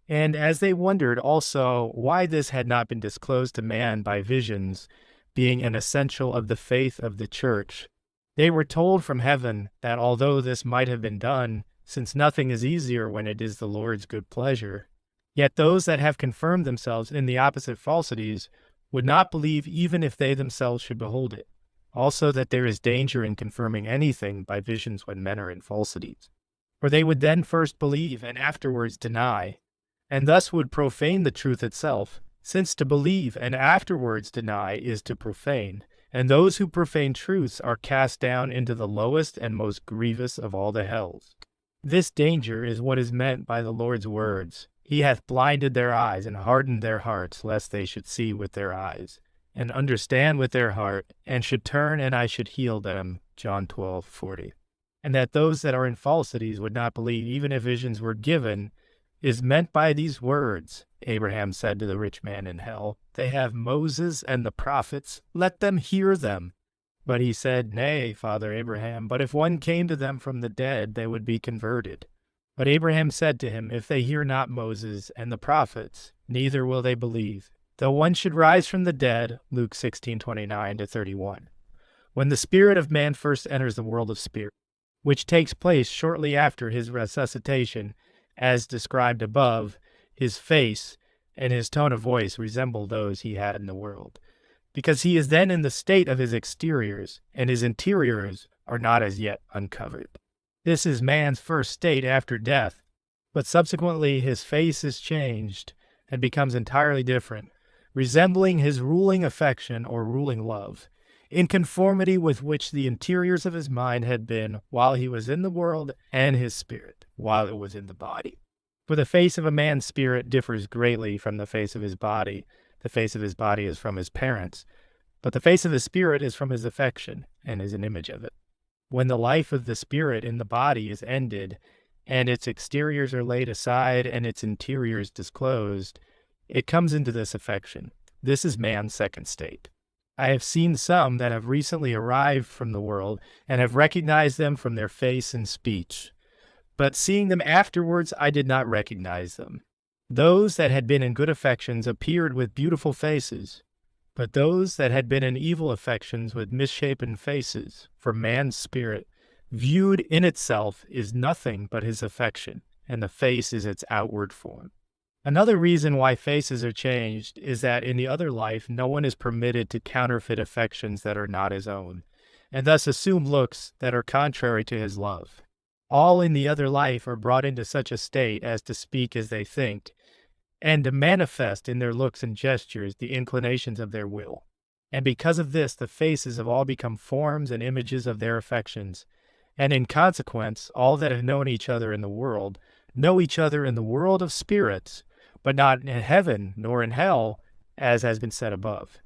And as they wondered also why this had not been disclosed to man by visions, being an essential of the faith of the Church, they were told from heaven that although this might have been done, since nothing is easier when it is the Lord's good pleasure, yet those that have confirmed themselves in the opposite falsities would not believe even if they themselves should behold it. Also that there is danger in confirming anything by visions when men are in falsities. For they would then first believe and afterwards deny, and thus would profane the truth itself, since to believe and afterwards deny is to profane, and those who profane truths are cast down into the lowest and most grievous of all the hells. This danger is what is meant by the Lord's words, He hath blinded their eyes and hardened their hearts, lest they should see with their eyes, and understand with their heart, and should turn, and I should heal them. John 12:40. And that those that are in falsities would not believe, even if visions were given, is meant by these words. Abraham said to the rich man in hell, They have Moses and the prophets, let them hear them. But he said, Nay, Father Abraham, but if one came to them from the dead, they would be converted. But Abraham said to him, If they hear not Moses and the prophets, neither will they believe, though one should rise from the dead. Luke 16:29-31. When the spirit of man first enters the world of spirit, which takes place shortly after his resuscitation, as described above, his face and his tone of voice resemble those he had in the world, because he is then in the state of his exteriors, and his interiors are not as yet uncovered. This is man's first state after death, but subsequently his face is changed and becomes entirely different, resembling his ruling affection or ruling love, in conformity with which the interiors of his mind had been while he was in the world, and his spirit while it was in the body. For the face of a man's spirit differs greatly from the face of his body. The face of his body is from his parents, but the face of his spirit is from his affection, and is an image of it. When the life of the spirit in the body is ended, and its exteriors are laid aside, and its interiors disclosed, it comes into this affection. This is man's second state. I have seen some that have recently arrived from the world, and have recognized them from their face and speech. But seeing them afterwards, I did not recognize them. Those that had been in good affections appeared with beautiful faces, but those that had been in evil affections with misshapen faces. For man's spirit, viewed in itself, is nothing but his affection, and the face is its outward form. Another reason why faces are changed is that in the other life no one is permitted to counterfeit affections that are not his own, and thus assume looks that are contrary to his love. All in the other life are brought into such a state as to speak as they think, and to manifest in their looks and gestures the inclinations of their will. And because of this, the faces have all become forms and images of their affections. And in consequence, all that have known each other in the world know each other in the world of spirits, but not in heaven nor in hell, as has been said above.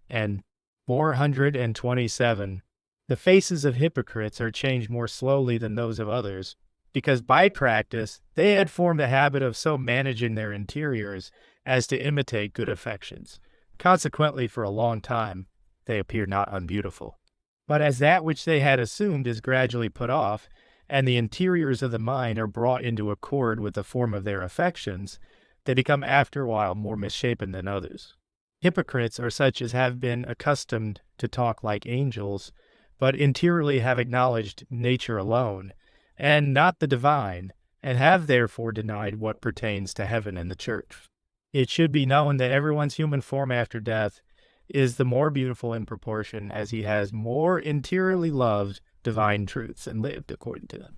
And 427. The faces of hypocrites are changed more slowly than those of others, because by practice they had formed a habit of so managing their interiors as to imitate good affections. Consequently, for a long time, they appear not unbeautiful. But as that which they had assumed is gradually put off, and the interiors of the mind are brought into accord with the form of their affections, they become after a while more misshapen than others. Hypocrites are such as have been accustomed to talk like angels, but interiorly have acknowledged nature alone, and not the divine, and have therefore denied what pertains to heaven and the church. It should be known that everyone's human form after death is the more beautiful in proportion as he has more interiorly loved divine truths and lived according to them.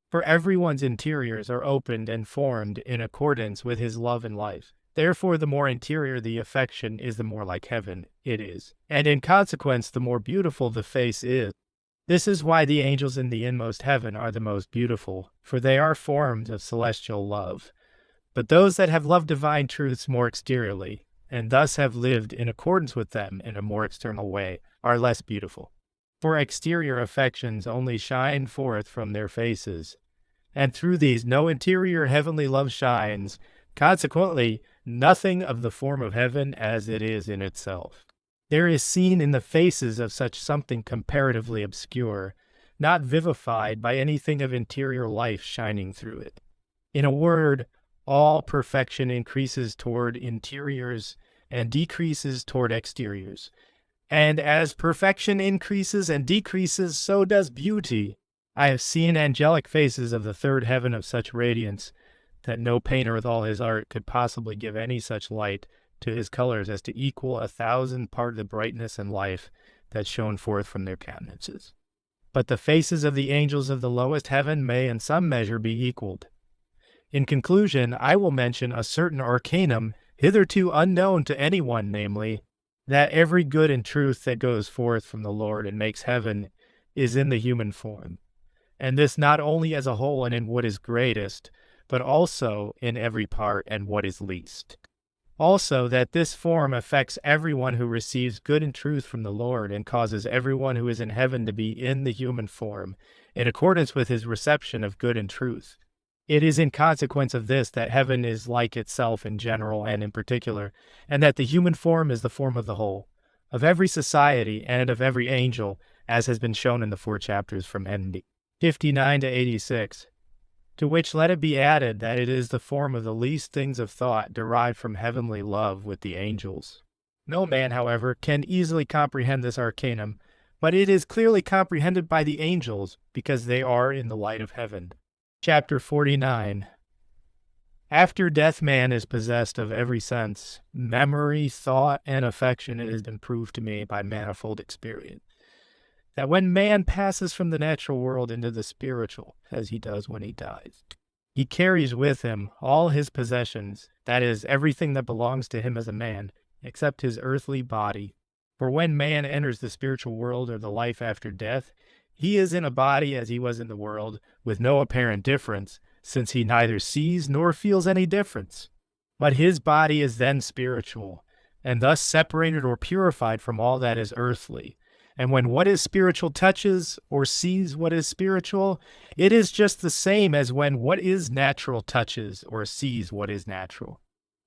For everyone's interiors are opened and formed in accordance with his love and life. Therefore, the more interior the affection is, the more like heaven it is. And in consequence, the more beautiful the face is. This is why the angels in the inmost heaven are the most beautiful, for they are forms of celestial love. But those that have loved divine truths more exteriorly, and thus have lived in accordance with them in a more external way, are less beautiful. For exterior affections only shine forth from their faces, and through these no interior heavenly love shines. Consequently, nothing of the form of heaven as it is in itself. There is seen in the faces of such something comparatively obscure, not vivified by anything of interior life shining through it. In a word, all perfection increases toward interiors and decreases toward exteriors. And as perfection increases and decreases, so does beauty. I have seen angelic faces of the third heaven of such radiance that no painter with all his art could possibly give any such light to his colors as to equal 1,000 part of the brightness and life that shone forth from their countenances. But the faces of the angels of the lowest heaven may in some measure be equaled. In conclusion, I will mention a certain arcanum hitherto unknown to anyone, namely, that every good and truth that goes forth from the Lord and makes heaven is in the human form, and this not only as a whole and in what is greatest, but also in every part and what is least. Also, that this form affects everyone who receives good and truth from the Lord, and causes everyone who is in heaven to be in the human form, in accordance with his reception of good and truth. It is in consequence of this that heaven is like itself in general and in particular, and that the human form is the form of the whole, of every society and of every angel, as has been shown in the 4 chapters from ND 59 to 86. To which let it be added that it is the form of the least things of thought derived from heavenly love with the angels. No man, however, can easily comprehend this arcanum, but it is clearly comprehended by the angels, because they are in the light of heaven. Chapter 49. After death man is possessed of every sense, memory, thought, and affection. It has been proved to me by manifold experience that when man passes from the natural world into the spiritual, as he does when he dies, he carries with him all his possessions, that is, everything that belongs to him as a man, except his earthly body. For when man enters the spiritual world or the life after death, he is in a body as he was in the world, with no apparent difference, since he neither sees nor feels any difference. But his body is then spiritual, and thus separated or purified from all that is earthly. And when what is spiritual touches or sees what is spiritual, it is just the same as when what is natural touches or sees what is natural.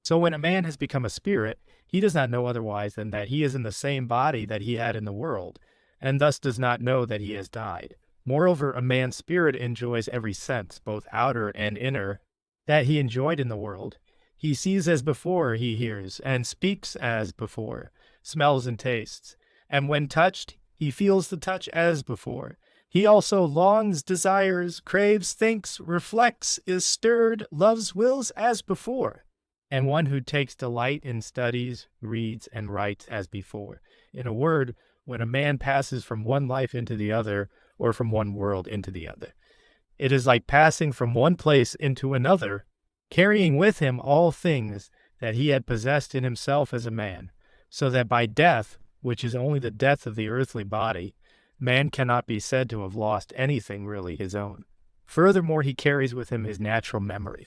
So when a man has become a spirit, he does not know otherwise than that he is in the same body that he had in the world, and thus does not know that he has died. Moreover, a man's spirit enjoys every sense, both outer and inner, that he enjoyed in the world. He sees as before he hears, and speaks as before, smells and tastes. And when touched, he feels the touch as before. He also longs, desires, craves, thinks, reflects, is stirred, loves, wills as before. And one who takes delight in studies, reads, and writes as before. In a word, when a man passes from one life into the other, or from one world into the other, it is like passing from one place into another, carrying with him all things that he had possessed in himself as a man, so that by death, which is only the death of the earthly body, man cannot be said to have lost anything really his own. Furthermore, he carries with him his natural memory,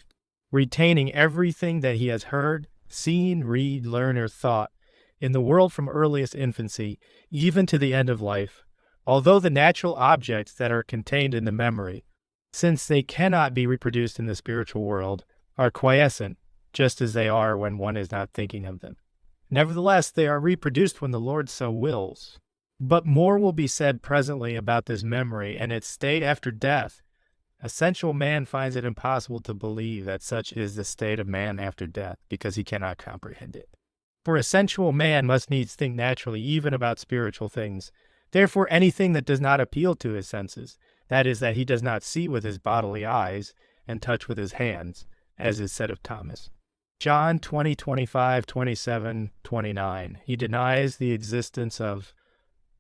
retaining everything that he has heard, seen, read, learned, or thought in the world from earliest infancy, even to the end of life, although the natural objects that are contained in the memory, since they cannot be reproduced in the spiritual world, are quiescent, just as they are when one is not thinking of them. Nevertheless, they are reproduced when the Lord so wills. But more will be said presently about this memory and its state after death. A sensual man finds it impossible to believe that such is the state of man after death, because he cannot comprehend it. For a sensual man must needs think naturally even about spiritual things. Therefore, anything that does not appeal to his senses, that is, that he does not see with his bodily eyes and touch with his hands, as is said of Thomas. John 20, 25, 27, 29. He denies the existence of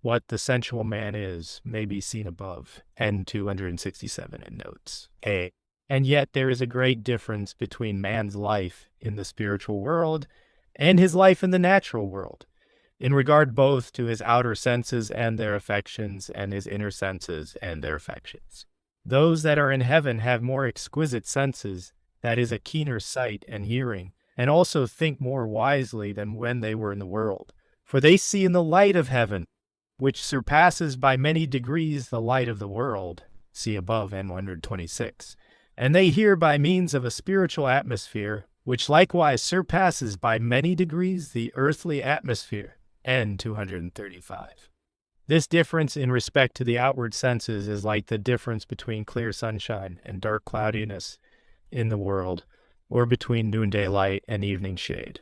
what the sensual man is, may be seen above, and 267 in notes. A. And yet there is a great difference between man's life in the spiritual world and his life in the natural world, in regard both to his outer senses and their affections, and his inner senses and their affections. Those that are in heaven have more exquisite senses, that is, a keener sight and hearing, and also think more wisely than when they were in the world. For they see in the light of heaven, which surpasses by many degrees the light of the world, see above N 126, and they hear by means of a spiritual atmosphere, which likewise surpasses by many degrees the earthly atmosphere, N 235. This difference in respect to the outward senses is like the difference between clear sunshine and dark cloudiness in the world, or between noonday light and evening shade.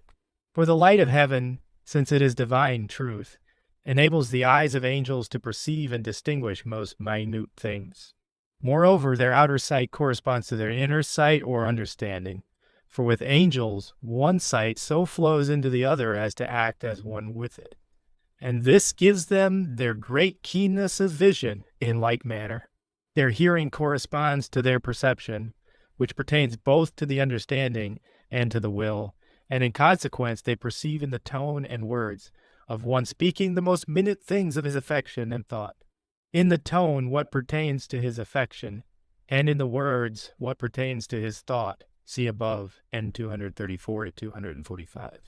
For the light of heaven, since it is divine truth, enables the eyes of angels to perceive and distinguish most minute things. Moreover, their outer sight corresponds to their inner sight or understanding. For with angels, one sight so flows into the other as to act as one with it. And this gives them their great keenness of vision in like manner. Their hearing corresponds to their perception, which pertains both to the understanding and to the will, and in consequence they perceive in the tone and words of one speaking the most minute things of his affection and thought. In the tone, what pertains to his affection, and in the words, what pertains to his thought. See above, N 234 to 245.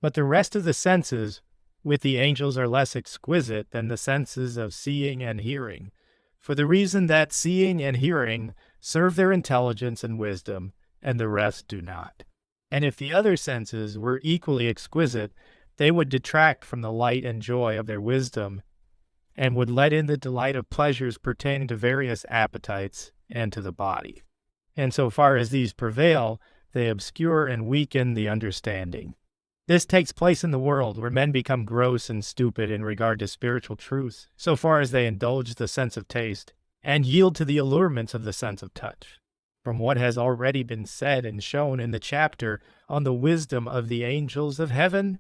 But the rest of the senses with the angels are less exquisite than the senses of seeing and hearing, for the reason that seeing and hearing serve their intelligence and wisdom, and the rest do not. And if the other senses were equally exquisite, they would detract from the light and joy of their wisdom, and would let in the delight of pleasures pertaining to various appetites and to the body. And so far as these prevail, they obscure and weaken the understanding. This takes place in the world, where men become gross and stupid in regard to spiritual truths, so far as they indulge the sense of taste, and yield to the allurements of the sense of touch. From what has already been said and shown in the chapter on the wisdom of the angels of heaven,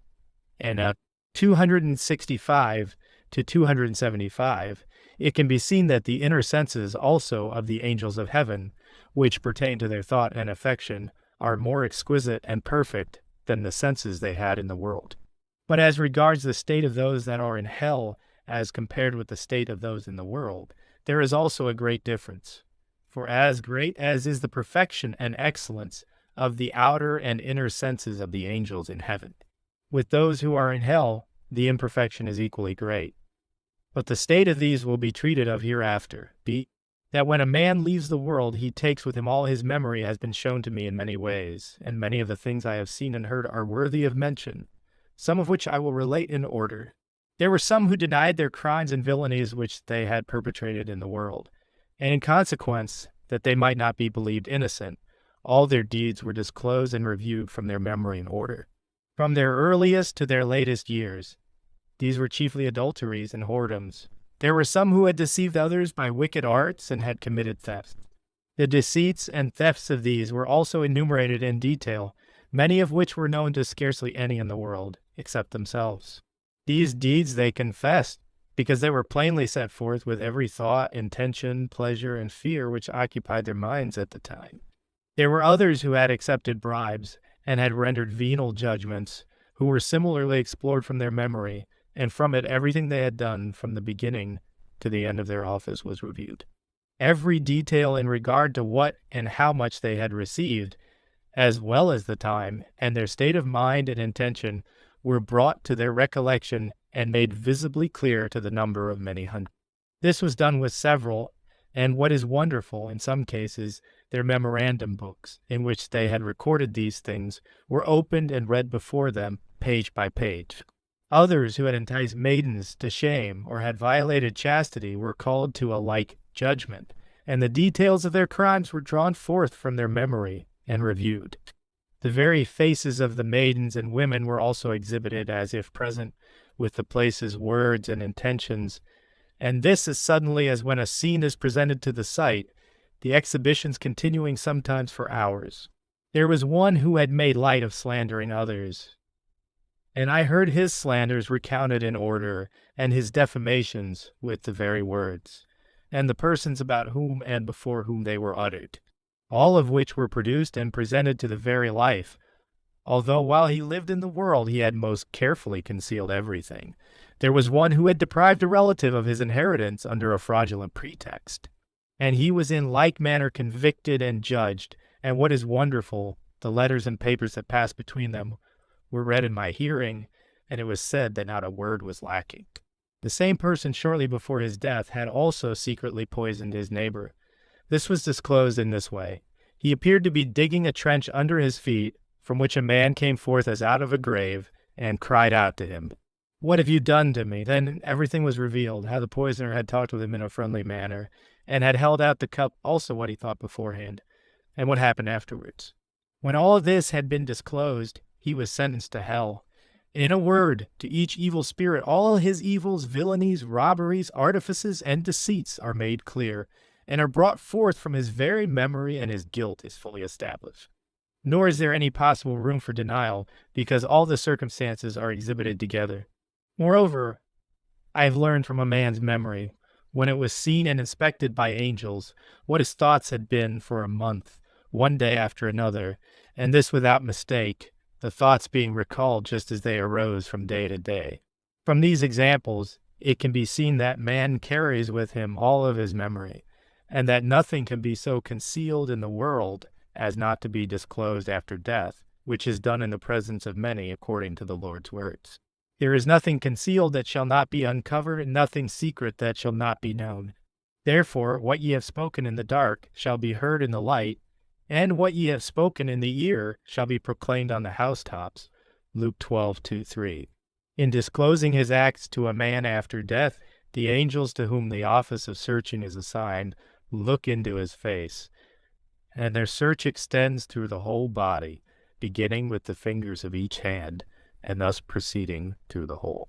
and 265 to 275, it can be seen that the inner senses also of the angels of heaven, which pertain to their thought and affection, are more exquisite and perfect than the senses they had in the world. But as regards the state of those that are in hell, as compared with the state of those in the world, there is also a great difference. For as great as is the perfection and excellence of the outer and inner senses of the angels in heaven, with those who are in hell, the imperfection is equally great. But the state of these will be treated of hereafter. B. That when a man leaves the world, he takes with him all his memory has been shown to me in many ways, and many of the things I have seen and heard are worthy of mention, some of which I will relate in order. There were some who denied their crimes and villainies which they had perpetrated in the world, and in consequence, that they might not be believed innocent, all their deeds were disclosed and reviewed from their memory in order, from their earliest to their latest years. These were chiefly adulteries and whoredoms. There were some who had deceived others by wicked arts and had committed thefts. The deceits and thefts of these were also enumerated in detail, many of which were known to scarcely any in the world, except themselves. These deeds they confessed, because they were plainly set forth with every thought, intention, pleasure, and fear which occupied their minds at the time. There were others who had accepted bribes, and had rendered venal judgments, who were similarly explored from their memory, and from it everything they had done from the beginning to the end of their office was reviewed. Every detail in regard to what and how much they had received, as well as the time, and their state of mind and intention, were brought to their recollection and made visibly clear to the number of many hundreds. This was done with several, and what is wonderful, in some cases, their memorandum books, in which they had recorded these things, were opened and read before them, page by page. Others who had enticed maidens to shame or had violated chastity were called to a like judgment, and the details of their crimes were drawn forth from their memory and reviewed. The very faces of the maidens and women were also exhibited as if present, with the places, words, and intentions, and this as suddenly as when a scene is presented to the sight, the exhibitions continuing sometimes for hours. There was one who had made light of slandering others, and I heard his slanders recounted in order, and his defamations with the very words, and the persons about whom and before whom they were uttered, all of which were produced and presented to the very life, although while he lived in the world he had most carefully concealed everything. There was one who had deprived a relative of his inheritance under a fraudulent pretext, and he was in like manner convicted and judged, and what is wonderful, the letters and papers that passed between them were read in my hearing, and it was said that not a word was lacking. The same person shortly before his death had also secretly poisoned his neighbor. This was disclosed in this way. He appeared to be digging a trench under his feet, from which a man came forth as out of a grave, and cried out to him, "What have you done to me?" Then everything was revealed, how the poisoner had talked with him in a friendly manner, and had held out the cup, also what he thought beforehand, and what happened afterwards. When all this had been disclosed, he was sentenced to hell. In a word, to each evil spirit all his evils, villainies, robberies, artifices, and deceits are made clear, and are brought forth from his very memory, and his guilt is fully established. Nor is there any possible room for denial, because all the circumstances are exhibited together. Moreover, I have learned from a man's memory, when it was seen and inspected by angels, what his thoughts had been for a month, one day after another, and this without mistake, the thoughts being recalled just as they arose from day to day. From these examples, it can be seen that man carries with him all of his memory, and that nothing can be so concealed in the world as not to be disclosed after death, which is done in the presence of many according to the Lord's words. There is nothing concealed that shall not be uncovered, and nothing secret that shall not be known. Therefore, what ye have spoken in the dark shall be heard in the light, and what ye have spoken in the ear shall be proclaimed on the housetops. Luke 12:2-3. In disclosing his acts to a man after death, the angels to whom the office of searching is assigned look into his face, and their search extends through the whole body, beginning with the fingers of each hand, and thus proceeding through the whole.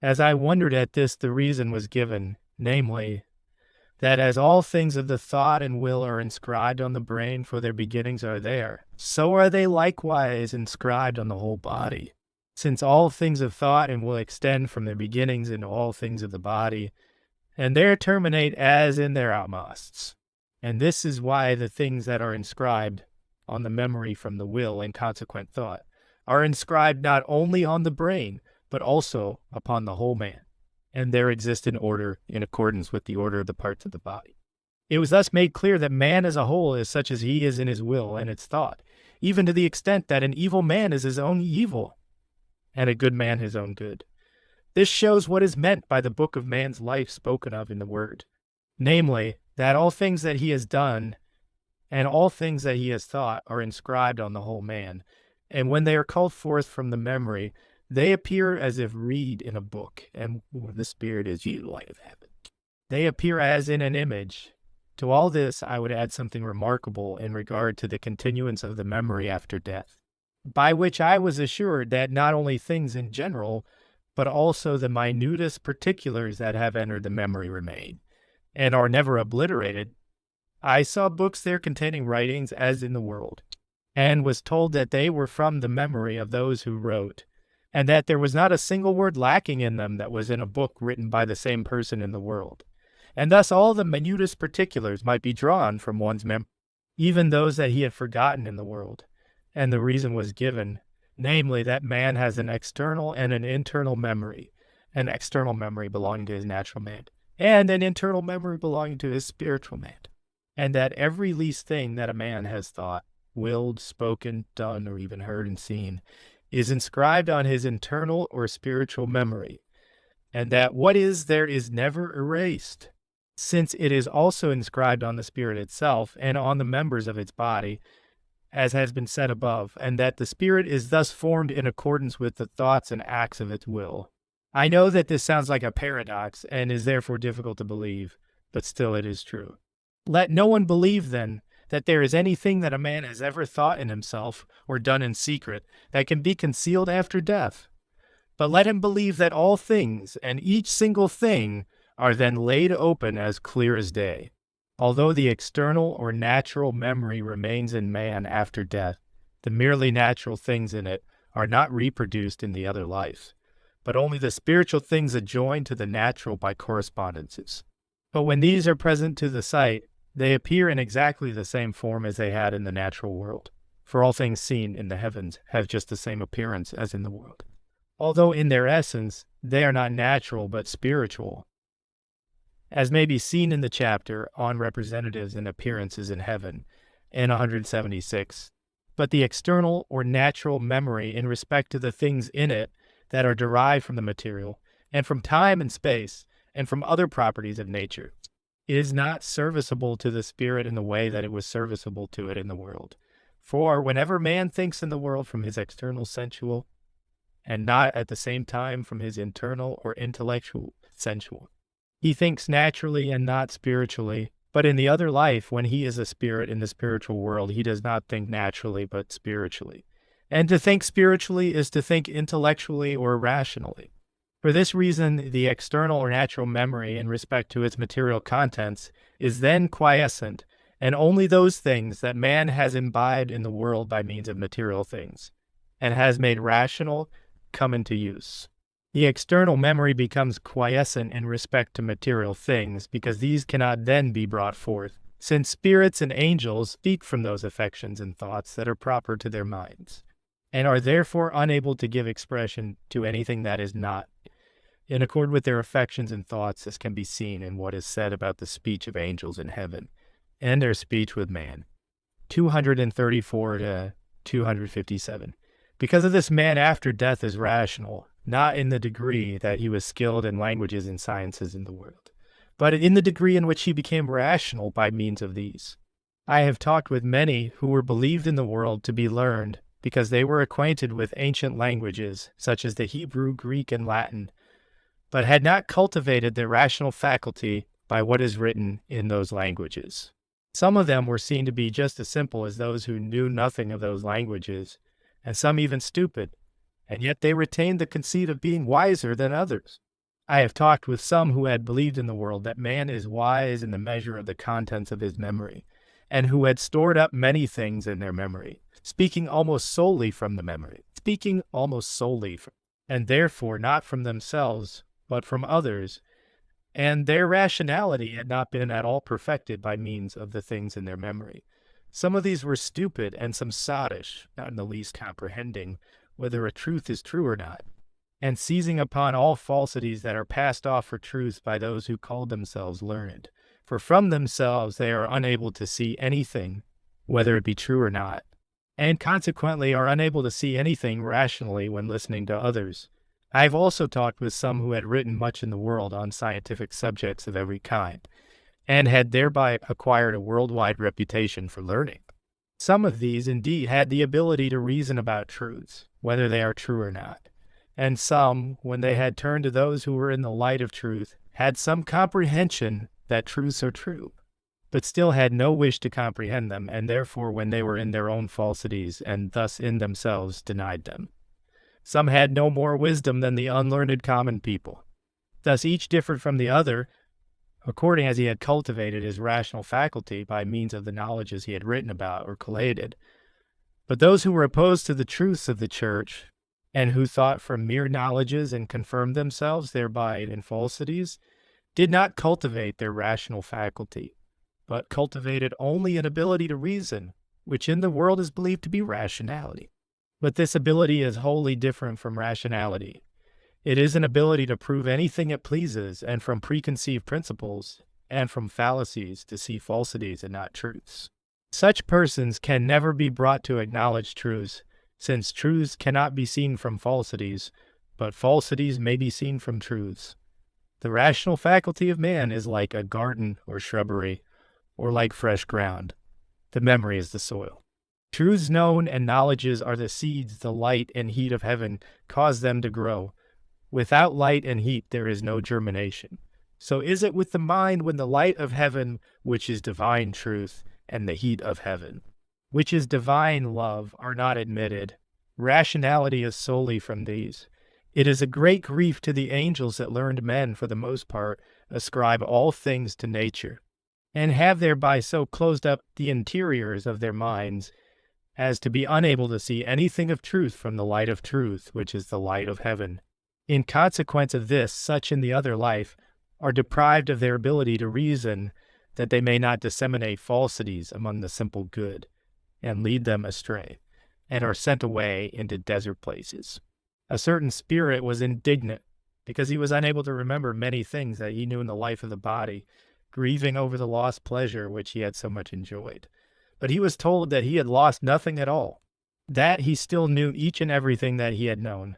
As I wondered at this, the reason was given, namely, that as all things of the thought and will are inscribed on the brain, for their beginnings are there, so are they likewise inscribed on the whole body. Since all things of thought and will extend from their beginnings into all things of the body, and there terminate as in their outmosts. And this is why the things that are inscribed on the memory from the will and consequent thought are inscribed not only on the brain, but also upon the whole man, and there exist in order in accordance with the order of the parts of the body. It was thus made clear that man as a whole is such as he is in his will and its thought, even to the extent that an evil man is his own evil, and a good man his own good. This shows what is meant by the book of man's life spoken of in the word, namely, that all things that he has done and all things that he has thought are inscribed on the whole man, and when they are called forth from the memory, they appear as if read in a book, and when the Spirit is you, light of heaven. They appear as in an image. To all this I would add something remarkable in regard to the continuance of the memory after death, by which I was assured that not only things in general, but also the minutest particulars that have entered the memory remain, and are never obliterated. I saw books there containing writings as in the world, and was told that they were from the memory of those who wrote, and that there was not a single word lacking in them that was in a book written by the same person in the world. And thus all the minutest particulars might be drawn from one's memory, even those that he had forgotten in the world. And the reason was given, namely that man has an external and an internal memory, an external memory belonging to his natural man, and an internal memory belonging to his spiritual man, and that every least thing that a man has thought, willed, spoken, done, or even heard and seen is inscribed on his internal or spiritual memory, and that what is there is never erased, since it is also inscribed on the spirit itself and on the members of its body, as has been said above, and that the spirit is thus formed in accordance with the thoughts and acts of its will. I know that this sounds like a paradox and is therefore difficult to believe, but still it is true. Let no one believe, then, that there is anything that a man has ever thought in himself or done in secret that can be concealed after death. But let him believe that all things, and each single thing, are then laid open as clear as day. Although the external or natural memory remains in man after death, the merely natural things in it are not reproduced in the other life, but only the spiritual things adjoined to the natural by correspondences. But when these are present to the sight, they appear in exactly the same form as they had in the natural world, for all things seen in the heavens have just the same appearance as in the world, although in their essence they are not natural but spiritual, as may be seen in the chapter on representatives and appearances in heaven in 176. But the external or natural memory in respect to the things in it that are derived from the material, and from time and space, and from other properties of nature, is not serviceable to the spirit in the way that it was serviceable to it in the world. For whenever man thinks in the world from his external sensual, and not at the same time from his internal or intellectual sensual, he thinks naturally and not spiritually. But in the other life, when he is a spirit in the spiritual world, he does not think naturally but spiritually. And to think spiritually is to think intellectually or rationally. For this reason, the external or natural memory in respect to its material contents is then quiescent, and only those things that man has imbibed in the world by means of material things, and has made rational, come into use. The external memory becomes quiescent in respect to material things, because these cannot then be brought forth, since spirits and angels speak from those affections and thoughts that are proper to their minds, and are therefore unable to give expression to anything that is not in accord with their affections and thoughts, as can be seen in what is said about the speech of angels in heaven, and their speech with man. 234 to 257. Because of this, man after death is rational, not in the degree that he was skilled in languages and sciences in the world, but in the degree in which he became rational by means of these. I have talked with many who were believed in the world to be learned, because they were acquainted with ancient languages, such as the Hebrew, Greek, and Latin, but had not cultivated their rational faculty by what is written in those languages. Some of them were seen to be just as simple as those who knew nothing of those languages, and some even stupid, and yet they retained the conceit of being wiser than others. I have talked with some who had believed in the world that man is wise in the measure of the contents of his memory, and who had stored up many things in their memory, speaking almost solely from the memory, and therefore not from themselves, but from others, and their rationality had not been at all perfected by means of the things in their memory. Some of these were stupid, and some sottish, not in the least comprehending whether a truth is true or not, and seizing upon all falsities that are passed off for truths by those who call themselves learned. For from themselves they are unable to see anything, whether it be true or not, and consequently are unable to see anything rationally when listening to others. I have also talked with some who had written much in the world on scientific subjects of every kind, and had thereby acquired a worldwide reputation for learning. Some of these, indeed, had the ability to reason about truths, whether they are true or not, and some, when they had turned to those who were in the light of truth, had some comprehension that truths are true, but still had no wish to comprehend them, and therefore, when they were in their own falsities, and thus in themselves denied them. Some had no more wisdom than the unlearned common people. Thus each differed from the other, according as he had cultivated his rational faculty by means of the knowledges he had written about or collated. But those who were opposed to the truths of the church, and who thought from mere knowledges and confirmed themselves thereby in falsities, did not cultivate their rational faculty, but cultivated only an ability to reason, which in the world is believed to be rationality. But this ability is wholly different from rationality. It is an ability to prove anything it pleases, and from preconceived principles, and from fallacies to see falsities and not truths. Such persons can never be brought to acknowledge truths, since truths cannot be seen from falsities, but falsities may be seen from truths. The rational faculty of man is like a garden or shrubbery, or like fresh ground. The memory is the soil. Truths known and knowledges are the seeds the light and heat of heaven cause them to grow. Without light and heat there is no germination. So is it with the mind when the light of heaven, which is divine truth, and the heat of heaven, which is divine love, are not admitted. Rationality is solely from these. It is a great grief to the angels that learned men, for the most part, ascribe all things to nature, and have thereby so closed up the interiors of their minds as to be unable to see anything of truth from the light of truth, which is the light of heaven. In consequence of this, such in the other life are deprived of their ability to reason, that they may not disseminate falsities among the simple good, and lead them astray, and are sent away into desert places. A certain spirit was indignant, because he was unable to remember many things that he knew in the life of the body, grieving over the lost pleasure which he had so much enjoyed. But he was told that he had lost nothing at all, that he still knew each and everything that he had known,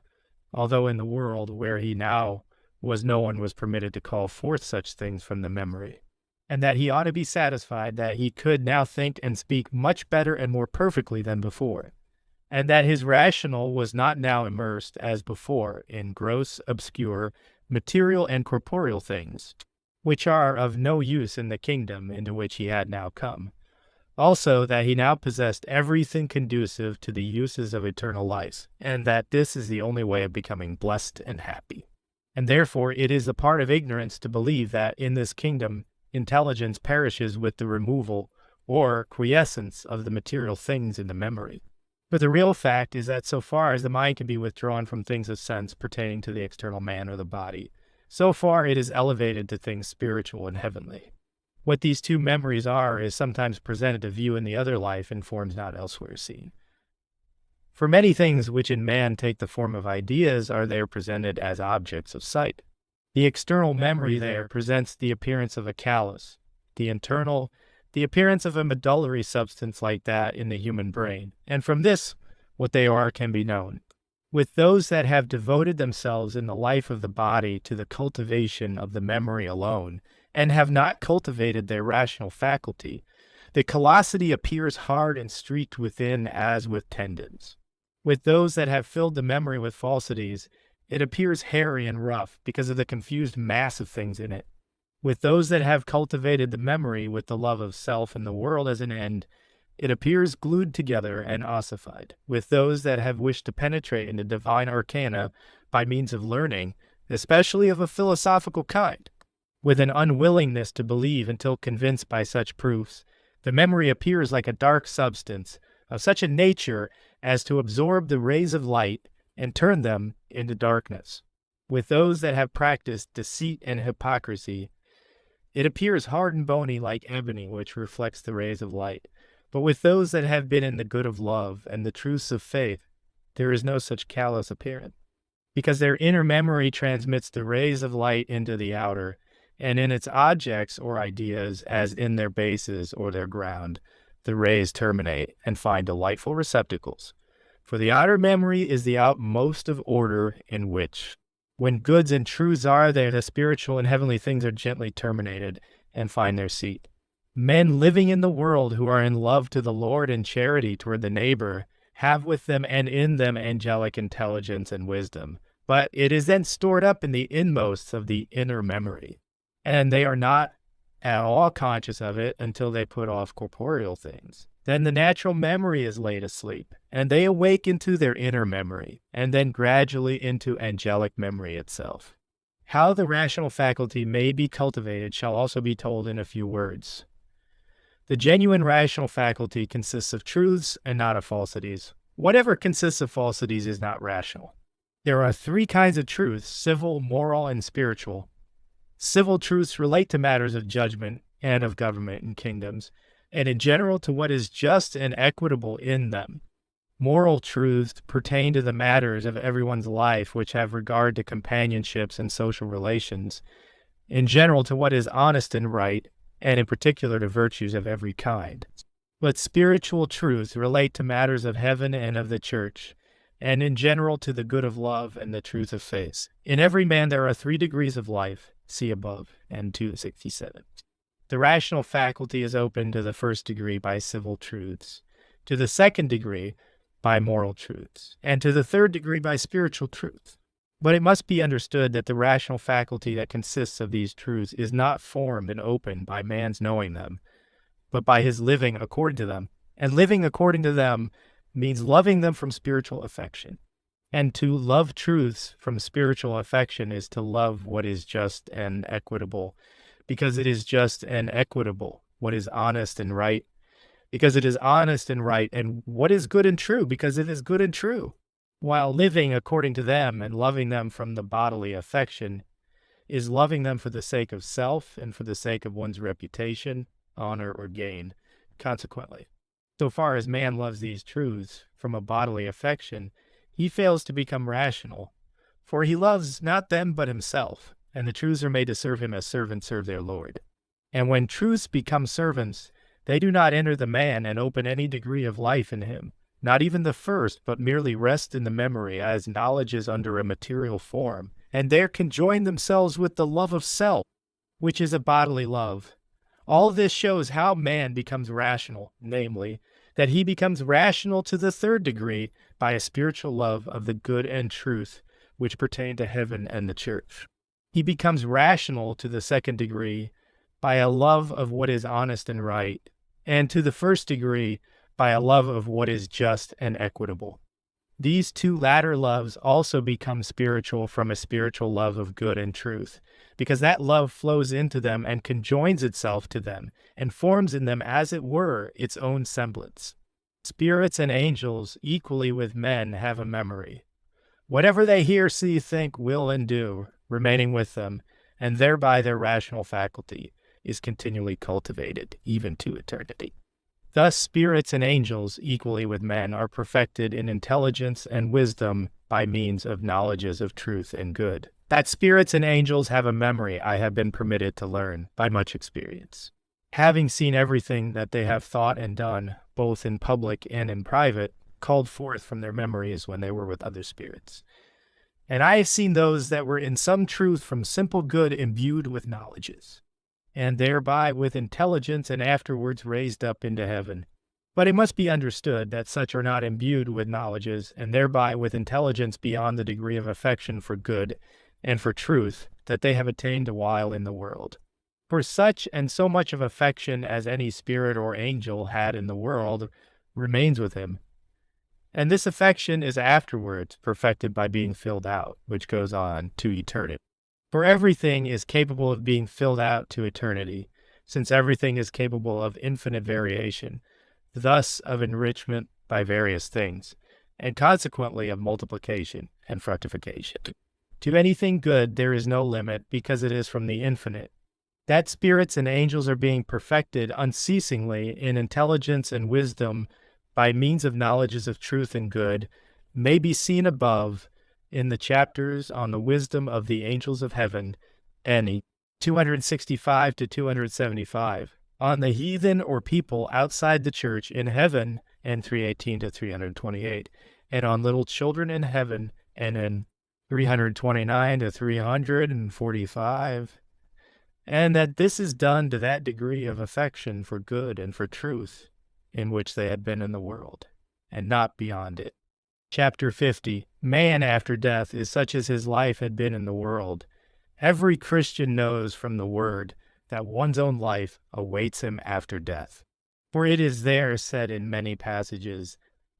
although in the world where he now was no one was permitted to call forth such things from the memory, and that he ought to be satisfied that he could now think and speak much better and more perfectly than before, and that his rational was not now immersed, as before, in gross, obscure, material and corporeal things, which are of no use in the kingdom into which he had now come. Also, that he now possessed everything conducive to the uses of eternal life, and that this is the only way of becoming blessed and happy. And therefore it is a part of ignorance to believe that in this kingdom intelligence perishes with the removal or quiescence of the material things in the memory. But the real fact is that so far as the mind can be withdrawn from things of sense pertaining to the external man or the body, so far it is elevated to things spiritual and heavenly. What these two memories are is sometimes presented to view in the other life in forms not elsewhere seen. For many things which in man take the form of ideas are there presented as objects of sight. The external memory there presents the appearance of a callus, the internal, the appearance of a medullary substance like that in the human brain, and from this, what they are can be known. With those that have devoted themselves in the life of the body to the cultivation of the memory alone, and have not cultivated their rational faculty, the callosity appears hard and streaked within as with tendons. With those that have filled the memory with falsities, it appears hairy and rough because of the confused mass of things in it. With those that have cultivated the memory with the love of self and the world as an end, it appears glued together and ossified. With those that have wished to penetrate into divine arcana by means of learning, especially of a philosophical kind, with an unwillingness to believe until convinced by such proofs, the memory appears like a dark substance of such a nature as to absorb the rays of light and turn them into darkness. With those that have practiced deceit and hypocrisy, it appears hard and bony like ebony, which reflects the rays of light. But with those that have been in the good of love and the truths of faith, there is no such callous appearance, because their inner memory transmits the rays of light into the outer, and in its objects or ideas, as in their bases or their ground, the rays terminate and find delightful receptacles. For the outer memory is the outmost of order, in which, when goods and truths are there, the spiritual and heavenly things are gently terminated and find their seat. Men living in the world who are in love to the Lord and charity toward the neighbor have with them and in them angelic intelligence and wisdom, but it is then stored up in the inmost of the inner memory, and they are not at all conscious of it until they put off corporeal things. Then the natural memory is laid asleep, and they awake into their inner memory, and then gradually into angelic memory itself. How the rational faculty may be cultivated shall also be told in a few words. The genuine rational faculty consists of truths and not of falsities. Whatever consists of falsities is not rational. There are three kinds of truths: civil, moral, and spiritual. Civil truths relate to matters of judgment and of government and kingdoms, and in general to what is just and equitable in them. Moral truths pertain to the matters of everyone's life which have regard to companionships and social relations, in general to what is honest and right, and in particular to virtues of every kind. But spiritual truths relate to matters of heaven and of the church, and in general to the good of love and the truth of faith. In every man there are 3 degrees of life, see above, and 267. The rational faculty is open to the first degree by civil truths, to the second degree by moral truths, and to the third degree by spiritual truths. But it must be understood that the rational faculty that consists of these truths is not formed and opened by man's knowing them, but by his living according to them. And living according to them means loving them from spiritual affection. And to love truths from spiritual affection is to love what is just and equitable, because it is just and equitable, what is honest and right, because it is honest and right, and what is good and true, because it is good and true. While living according to them and loving them from the bodily affection is loving them for the sake of self and for the sake of one's reputation, honor, or gain. Consequently, so far as man loves these truths from a bodily affection, he fails to become rational, for he loves not them but himself, and the truths are made to serve him as servants serve their Lord. And when truths become servants, they do not enter the man and open any degree of life in him, not even the first, but merely rest in the memory as knowledge is under a material form, and there conjoin themselves with the love of self, which is a bodily love. All this shows how man becomes rational, namely, that he becomes rational to the third degree by a spiritual love of the good and truth, which pertain to heaven and the church. He becomes rational to the second degree by a love of what is honest and right, and to the first degree by a love of what is just and equitable. These 2 latter loves also become spiritual from a spiritual love of good and truth, because that love flows into them and conjoins itself to them, and forms in them, as it were, its own semblance. Spirits and angels, equally with men, have a memory. Whatever they hear, see, think, will, and do, remaining with them, and thereby their rational faculty is continually cultivated, even to eternity. Thus spirits and angels, equally with men, are perfected in intelligence and wisdom by means of knowledges of truth and good. That spirits and angels have a memory I have been permitted to learn by much experience, having seen everything that they have thought and done, both in public and in private, called forth from their memories when they were with other spirits. And I have seen those that were in some truth from simple good imbued with knowledges, and thereby with intelligence, and afterwards raised up into heaven. But it must be understood that such are not imbued with knowledges, and thereby with intelligence beyond the degree of affection for good and for truth that they have attained a while in the world. For such and so much of affection as any spirit or angel had in the world remains with him, and this affection is afterwards perfected by being filled out, which goes on to eternity. For everything is capable of being filled out to eternity, since everything is capable of infinite variation, thus of enrichment by various things, and consequently of multiplication and fructification. To anything good there is no limit, because it is from the infinite. That spirits and angels are being perfected unceasingly in intelligence and wisdom by means of knowledges of truth and good may be seen above in the chapters on the wisdom of the angels of heaven, and 265 to 275, on the heathen or people outside the church in heaven, and 318 to 328, and on little children in heaven, and in 329 to 345, and that this is done to that degree of affection for good and for truth in which they had been in the world, and not beyond it. Chapter 50. Man after death is such as his life had been in the world. Every Christian knows from the Word that one's own life awaits him after death. For it is there said in many passages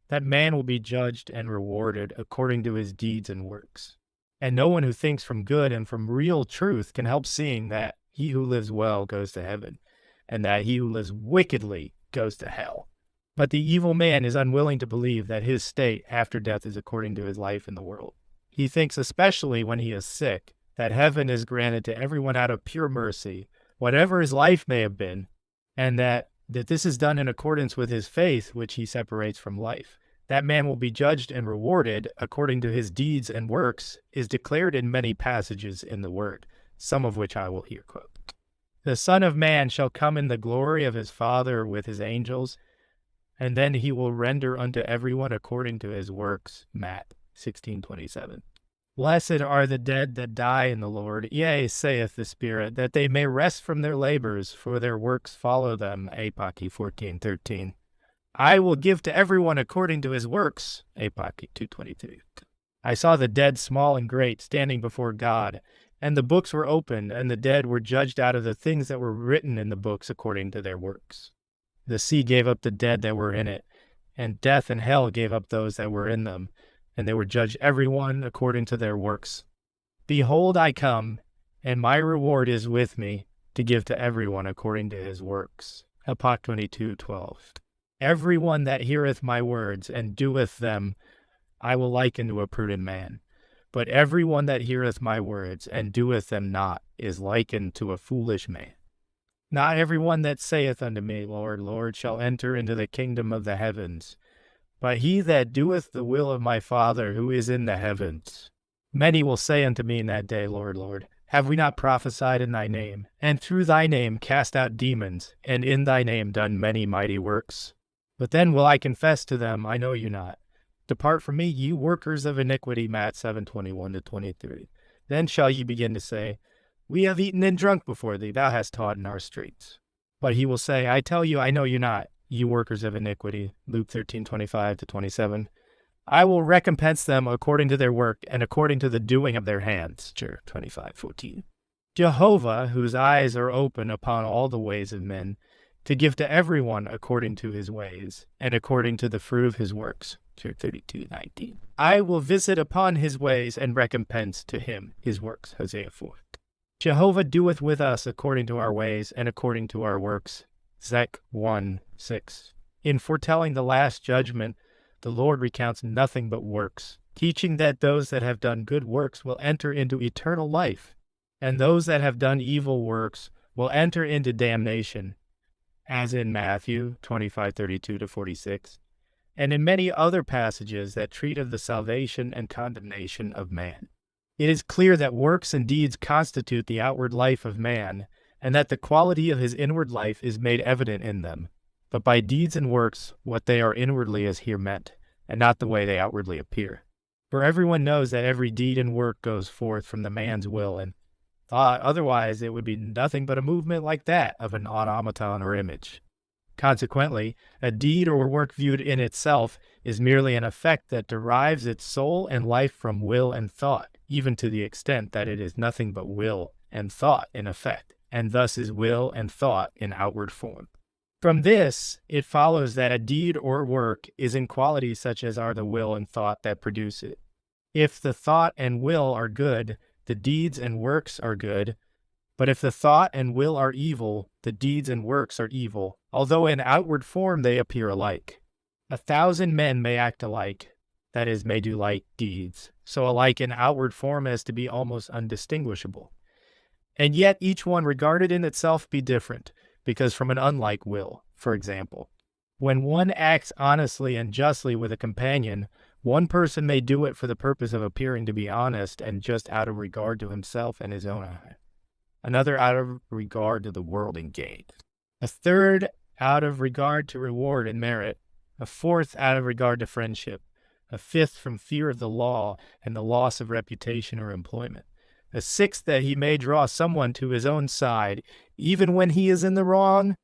that man will be judged and rewarded according to his deeds and works. And no one who thinks from good and from real truth can help seeing that he who lives well goes to heaven, and that he who lives wickedly goes to hell. But the evil man is unwilling to believe that his state after death is according to his life in the world. He thinks, especially when he is sick, that heaven is granted to everyone out of pure mercy, whatever his life may have been, and that that this is done in accordance with his faith, which he separates from life. That man will be judged and rewarded according to his deeds and works is declared in many passages in the Word, some of which I will here quote. The Son of Man shall come in the glory of his Father with his angels, and then he will render unto everyone according to his works. Matt 16:27. Blessed are the dead that die in the Lord. Yea, saith the Spirit, that they may rest from their labors, for their works follow them. Apocrypha 14:13. I will give to everyone according to his works. Apocrypha 2:22. I saw the dead, small and great, standing before God, and the books were opened, and the dead were judged out of the things that were written in the books according to their works. The sea gave up the dead that were in it, and death and hell gave up those that were in them, and they were judged every one according to their works. Behold, I come, and my reward is with me, to give to everyone according to his works. Apocalypse 22:12. Every one that heareth my words, and doeth them, I will liken to a prudent man. But every one that heareth my words, and doeth them not, is likened to a foolish man. Not every one that saith unto me, Lord, Lord, shall enter into the kingdom of the heavens, but he that doeth the will of my Father who is in the heavens. Many will say unto me in that day, Lord, Lord, have we not prophesied in thy name, and through thy name cast out demons, and in thy name done many mighty works? But then will I confess to them, I know you not. Depart from me, ye workers of iniquity. Matt 7:21-23. Then shall ye begin to say, we have eaten and drunk before thee, thou hast taught in our streets. But he will say, I tell you, I know you not, ye workers of iniquity. Luke 13:25-27. I will recompense them according to their work and according to the doing of their hands. Jer 25:14. Jehovah, whose eyes are open upon all the ways of men, to give to everyone according to his ways, and according to the fruit of his works. 32:19. I will visit upon his ways and recompense to him his works. Hosea 4. Jehovah doeth with us according to our ways and according to our works. Zech 1:6. In foretelling the last judgment, the Lord recounts nothing but works, teaching that those that have done good works will enter into eternal life, and those that have done evil works will enter into damnation, as in Matthew 25:32-46, and in many other passages that treat of the salvation and condemnation of man. It is clear that works and deeds constitute the outward life of man, and that the quality of his inward life is made evident in them. But by deeds and works, what they are inwardly is here meant, and not the way they outwardly appear. For everyone knows that every deed and work goes forth from the man's will and thought, otherwise it would be nothing but a movement like that of an automaton or image. Consequently, a deed or work viewed in itself is merely an effect that derives its soul and life from will and thought, even to the extent that it is nothing but will and thought in effect, and thus is will and thought in outward form. From this, it follows that a deed or work is in qualities such as are the will and thought that produce it. If the thought and will are good, the deeds and works are good, but if the thought and will are evil, the deeds and works are evil, although in outward form they appear alike. 1,000 men may act alike, that is, may do like deeds, so alike in outward form as to be almost undistinguishable. And yet each one regarded in itself be different, because from an unlike will. For example, when one acts honestly and justly with a companion, one person may do it for the purpose of appearing to be honest and just out of regard to himself and his own eye. Another out of regard to the world and gain. A third out of regard to reward and merit. A fourth out of regard to friendship. A fifth from fear of the law and the loss of reputation or employment. A sixth that he may draw someone to his own side, even when he is in the wrong.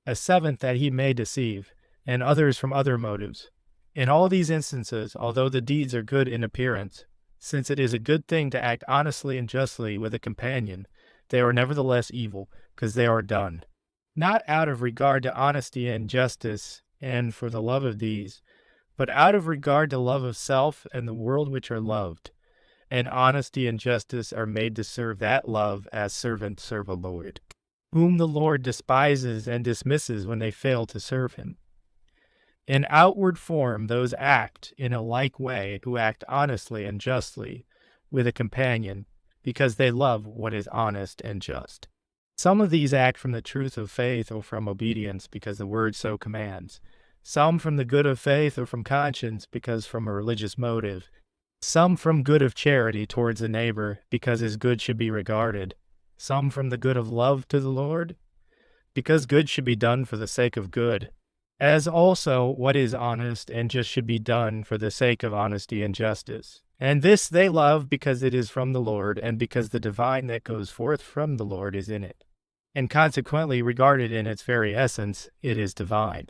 A seventh that he may deceive, and others from other motives. In all these instances, although the deeds are good in appearance, since it is a good thing to act honestly and justly with a companion, they are nevertheless evil, because they are done, not out of regard to honesty and justice, and for the love of these, but out of regard to love of self and the world which are loved. And honesty and justice are made to serve that love as servants serve a Lord, whom the Lord despises and dismisses when they fail to serve him. In outward form, those act in a like way who act honestly and justly with a companion, because they love what is honest and just. Some of these act from the truth of faith or from obedience because the word so commands. Some from the good of faith or from conscience because from a religious motive. Some from good of charity towards the neighbor because his good should be regarded. Some from the good of love to the Lord because good should be done for the sake of good, as also what is honest and just should be done for the sake of honesty and justice. And this they love because it is from the Lord, and because the divine that goes forth from the Lord is in it. And consequently, regarded in its very essence, it is divine.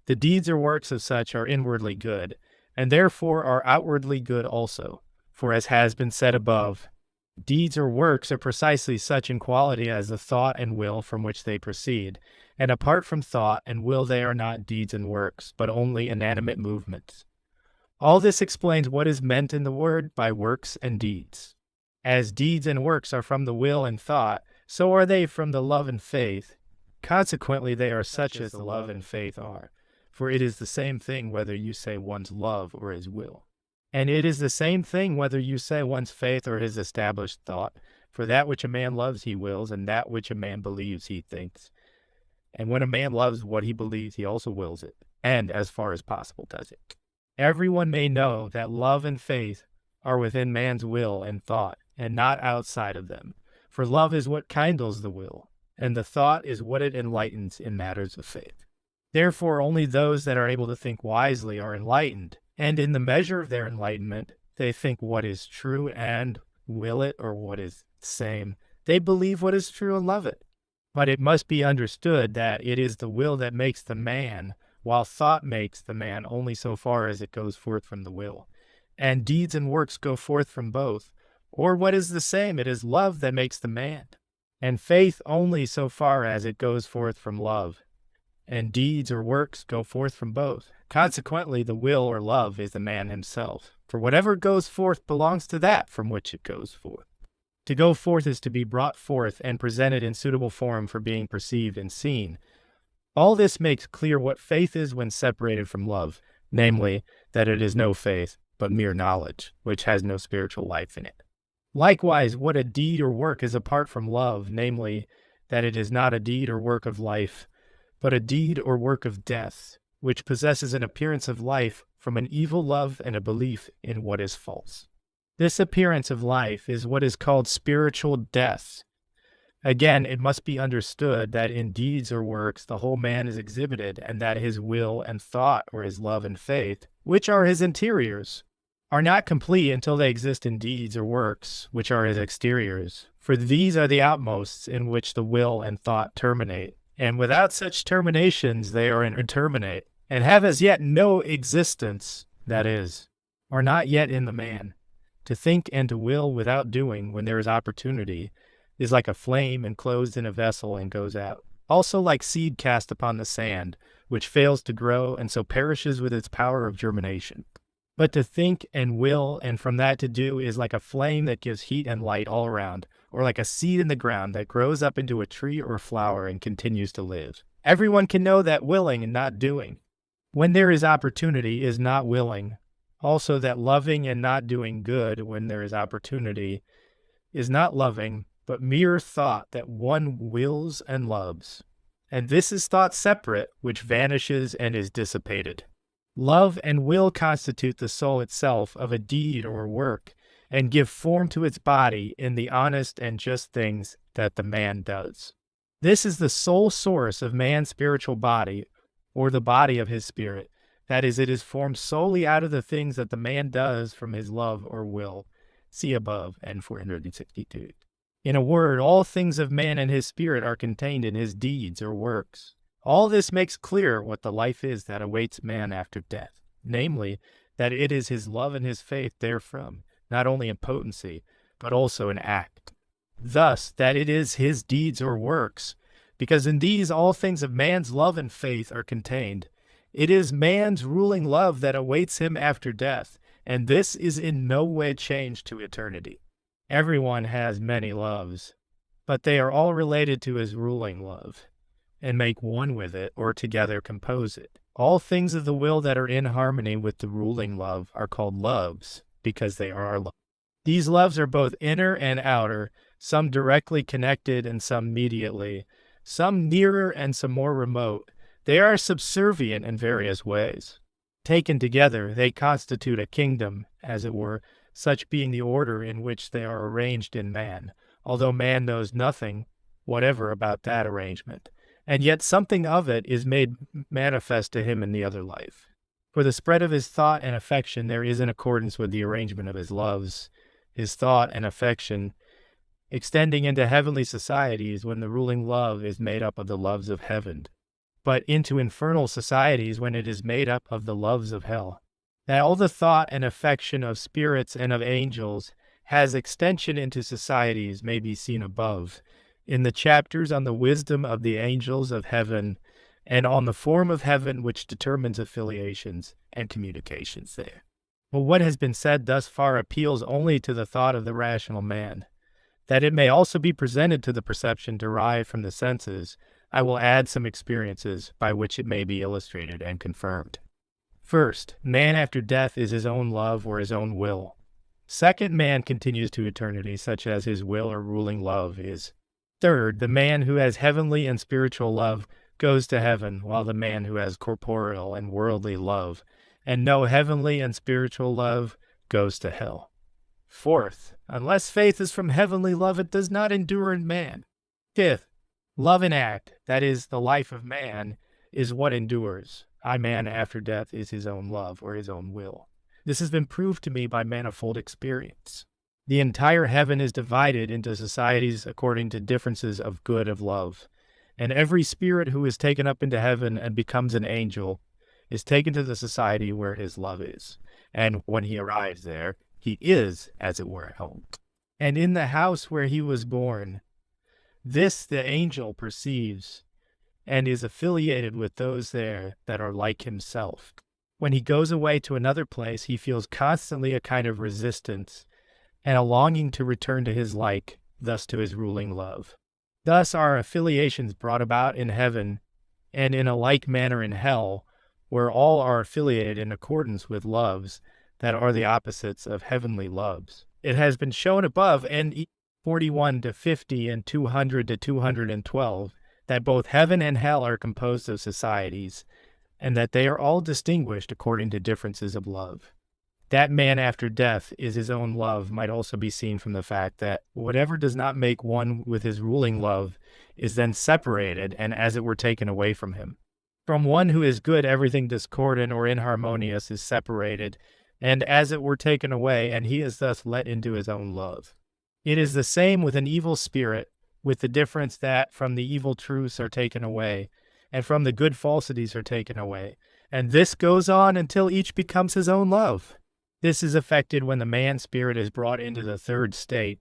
The deeds or works of such are inwardly good, and therefore are outwardly good also. For as has been said above, deeds or works are precisely such in quality as the thought and will from which they proceed, and apart from thought and will they are not deeds and works, but only inanimate movements. All this explains what is meant in the word by works and deeds. As deeds and works are from the will and thought, so are they from the love and faith. Consequently, they are such as the love and faith are, for it is the same thing whether you say one's love or his will. And it is the same thing whether you say one's faith or his established thought, for that which a man loves he wills, and that which a man believes he thinks. And when a man loves what he believes, he also wills it, and as far as possible does it. Everyone may know that love and faith are within man's will and thought, and not outside of them. For love is what kindles the will, and the thought is what it enlightens in matters of faith. Therefore, only those that are able to think wisely are enlightened, and in the measure of their enlightenment, they think what is true and will it, or what is the same. They believe what is true and love it. But it must be understood that it is the will that makes the man, while thought makes the man only so far as it goes forth from the will. And deeds and works go forth from both. Or what is the same, it is love that makes the man. And faith only so far as it goes forth from love. And deeds or works go forth from both. Consequently, the will or love is the man himself. For whatever goes forth belongs to that from which it goes forth. To go forth is to be brought forth and presented in suitable form for being perceived and seen. All this makes clear what faith is when separated from love, namely, that it is no faith, but mere knowledge, which has no spiritual life in it. Likewise, what a deed or work is apart from love, namely, that it is not a deed or work of life, but a deed or work of death, which possesses an appearance of life from an evil love and a belief in what is false. This appearance of life is what is called spiritual death. Again, it must be understood that in deeds or works the whole man is exhibited, and that his will and thought, or his love and faith, which are his interiors, are not complete until they exist in deeds or works, which are his exteriors. For these are the outmosts in which the will and thought terminate. And without such terminations they are interminate, and have as yet no existence, that is, are not yet in the man. To think and to will without doing when there is opportunity is like a flame enclosed in a vessel and goes out. Also like seed cast upon the sand, which fails to grow and so perishes with its power of germination. But to think and will and from that to do is like a flame that gives heat and light all around, or like a seed in the ground that grows up into a tree or flower and continues to live. Everyone can know that willing and not doing, when there is opportunity, is not willing. Also that loving and not doing good when there is opportunity is not loving, but mere thought that one wills and loves. And this is thought separate, which vanishes and is dissipated. Love and will constitute the soul itself of a deed or work, and give form to its body in the honest and just things that the man does. This is the sole source of man's spiritual body, or the body of his spirit. That is, it is formed solely out of the things that the man does from his love or will. See above, and 462. In a word, all things of man and his spirit are contained in his deeds or works. All this makes clear what the life is that awaits man after death, namely, that it is his love and his faith therefrom, not only in potency, but also in act. Thus, that it is his deeds or works, because in these all things of man's love and faith are contained. It is man's ruling love that awaits him after death, and this is in no way changed to eternity. Everyone has many loves, but they are all related to his ruling love, and make one with it, or together compose it. All things of the will that are in harmony with the ruling love are called loves, because they are love. These loves are both inner and outer, some directly connected and some mediately, some nearer and some more remote. They are subservient in various ways. Taken together, they constitute a kingdom, as it were, such being the order in which they are arranged in man, although man knows nothing whatever about that arrangement, and yet something of it is made manifest to him in the other life. For the spread of his thought and affection there is in accordance with the arrangement of his loves, his thought and affection extending into heavenly societies when the ruling love is made up of the loves of heaven, but into infernal societies when it is made up of the loves of hell. That all the thought and affection of spirits and of angels has extension into societies may be seen above, in the chapters on the wisdom of the angels of heaven and on the form of heaven which determines affiliations and communications there. But what has been said thus far appeals only to the thought of the rational man. That it may also be presented to the perception derived from the senses, I will add some experiences by which it may be illustrated and confirmed. First, man after death is his own love or his own will. Second, man continues to eternity, such as his will or ruling love is. Third, the man who has heavenly and spiritual love goes to heaven, while the man who has corporeal and worldly love and no heavenly and spiritual love goes to hell. Fourth, unless faith is from heavenly love, it does not endure in man. Fifth, love in act, that is, the life of man, is what endures. Man after death is his own love or his own will. This has been proved to me by manifold experience. The entire heaven is divided into societies according to differences of good of love, and every spirit who is taken up into heaven and becomes an angel is taken to the society where his love is, and when he arrives there, he is, as it were, home. And in the house where he was born, this the angel perceives, and is affiliated with those there that are like himself. When he goes away to another place, he feels constantly a kind of resistance, and a longing to return to his like, thus to his ruling love. Thus are affiliations brought about in heaven, and in a like manner in hell, where all are affiliated in accordance with loves that are the opposites of heavenly loves. It has been shown above, and 41 to 50 and 200 to 212, that both heaven and hell are composed of societies, and that they are all distinguished according to differences of love. That man after death is his own love might also be seen from the fact that whatever does not make one with his ruling love is then separated and as it were taken away from him. From one who is good, everything discordant or inharmonious is separated, and as it were taken away, and he is thus let into his own love. It is the same with an evil spirit, with the difference that from the evil truths are taken away, and from the good falsities are taken away, and this goes on until each becomes his own love. This is effected when the man-spirit is brought into the third state,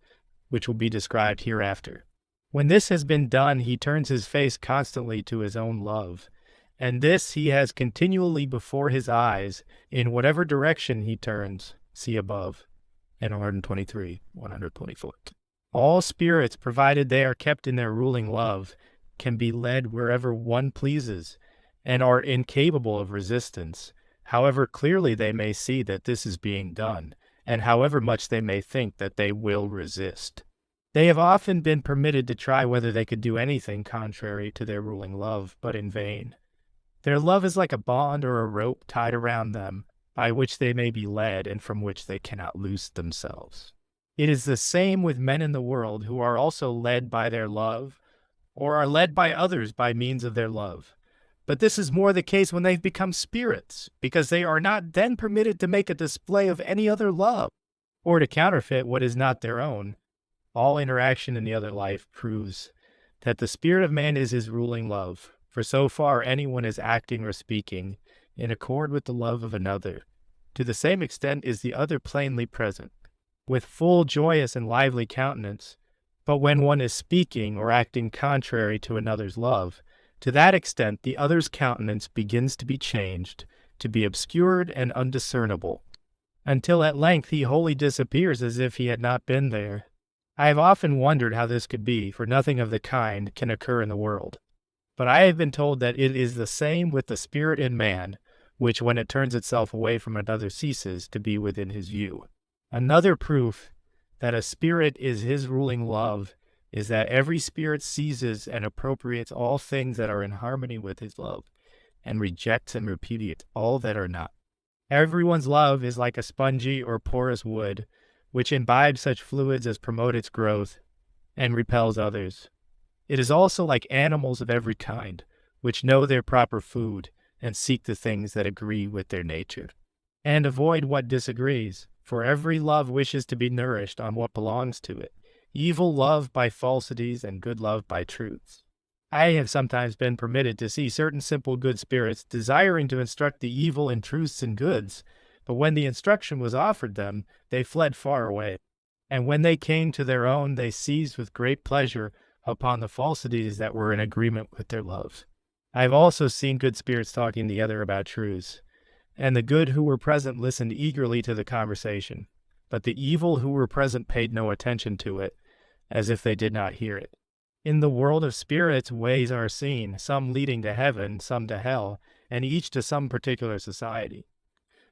which will be described hereafter. When this has been done, he turns his face constantly to his own love, and this he has continually before his eyes, in whatever direction he turns, see above, and 123, 124. All spirits, provided they are kept in their ruling love, can be led wherever one pleases, and are incapable of resistance, however clearly they may see that this is being done, and however much they may think that they will resist. They have often been permitted to try whether they could do anything contrary to their ruling love, but in vain. Their love is like a bond or a rope tied around them, by which they may be led and from which they cannot loose themselves. It is the same with men in the world who are also led by their love, or are led by others by means of their love. But this is more the case when they've become spirits, because they are not then permitted to make a display of any other love, or to counterfeit what is not their own. All interaction in the other life proves that the spirit of man is his ruling love, for so far anyone is acting or speaking in accord with the love of another. To the same extent is the other plainly present, with full joyous and lively countenance, but when one is speaking or acting contrary to another's love, to that extent the other's countenance begins to be changed, to be obscured and undiscernible, until at length he wholly disappears as if he had not been there. I have often wondered how this could be, for nothing of the kind can occur in the world. But I have been told that it is the same with the spirit in man, which when it turns itself away from another ceases to be within his view. Another proof that a spirit is his ruling love is that every spirit seizes and appropriates all things that are in harmony with his love, and rejects and repudiates all that are not. Everyone's love is like a spongy or porous wood, which imbibes such fluids as promote its growth and repels others. It is also like animals of every kind, which know their proper food and seek the things that agree with their nature, and avoid what disagrees, for every love wishes to be nourished on what belongs to it, evil love by falsities and good love by truths. I have sometimes been permitted to see certain simple good spirits desiring to instruct the evil in truths and goods, but when the instruction was offered them, they fled far away. And when they came to their own, they seized with great pleasure upon the falsities that were in agreement with their love. I have also seen good spirits talking together about truths, and the good who were present listened eagerly to the conversation, but the evil who were present paid no attention to it, as if they did not hear it. In the world of spirits, ways are seen, some leading to heaven, some to hell, and each to some particular society.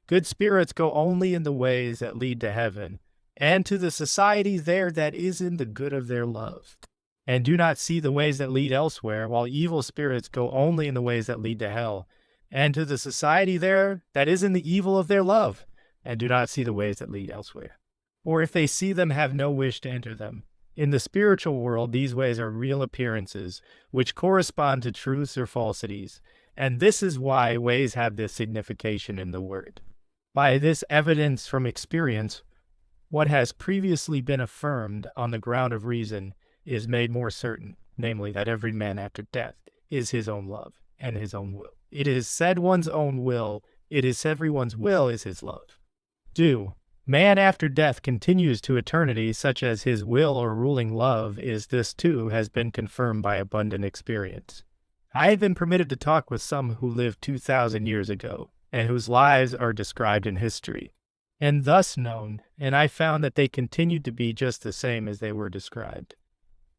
Good spirits go only in the ways that lead to heaven, and to the society there that is in the good of their love, and do not see the ways that lead elsewhere, while evil spirits go only in the ways that lead to hell, and to the society there that is in the evil of their love, and do not see the ways that lead elsewhere. Or if they see them, have no wish to enter them. In the spiritual world, these ways are real appearances, which correspond to truths or falsities, and this is why ways have this signification in the word. By this evidence from experience, what has previously been affirmed on the ground of reason is made more certain, namely that every man after death is his own love and his own will. It is said one's own will, it is everyone's will is his love. Do. Man after death continues to eternity, such as his will or ruling love is. This too has been confirmed by abundant experience. I have been permitted to talk with some who lived 2,000 years ago, and whose lives are described in history, and thus known, and I found that they continued to be just the same as they were described.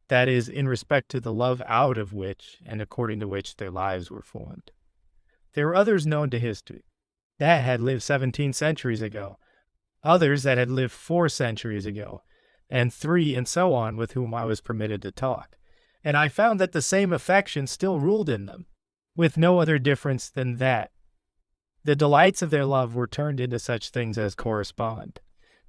That is, in respect to the love out of which and according to which their lives were formed. There were others known to history that had lived 17 centuries ago, others that had lived 4 centuries ago, and 3 and so on with whom I was permitted to talk, and I found that the same affection still ruled in them, with no other difference than that the delights of their love were turned into such things as correspond.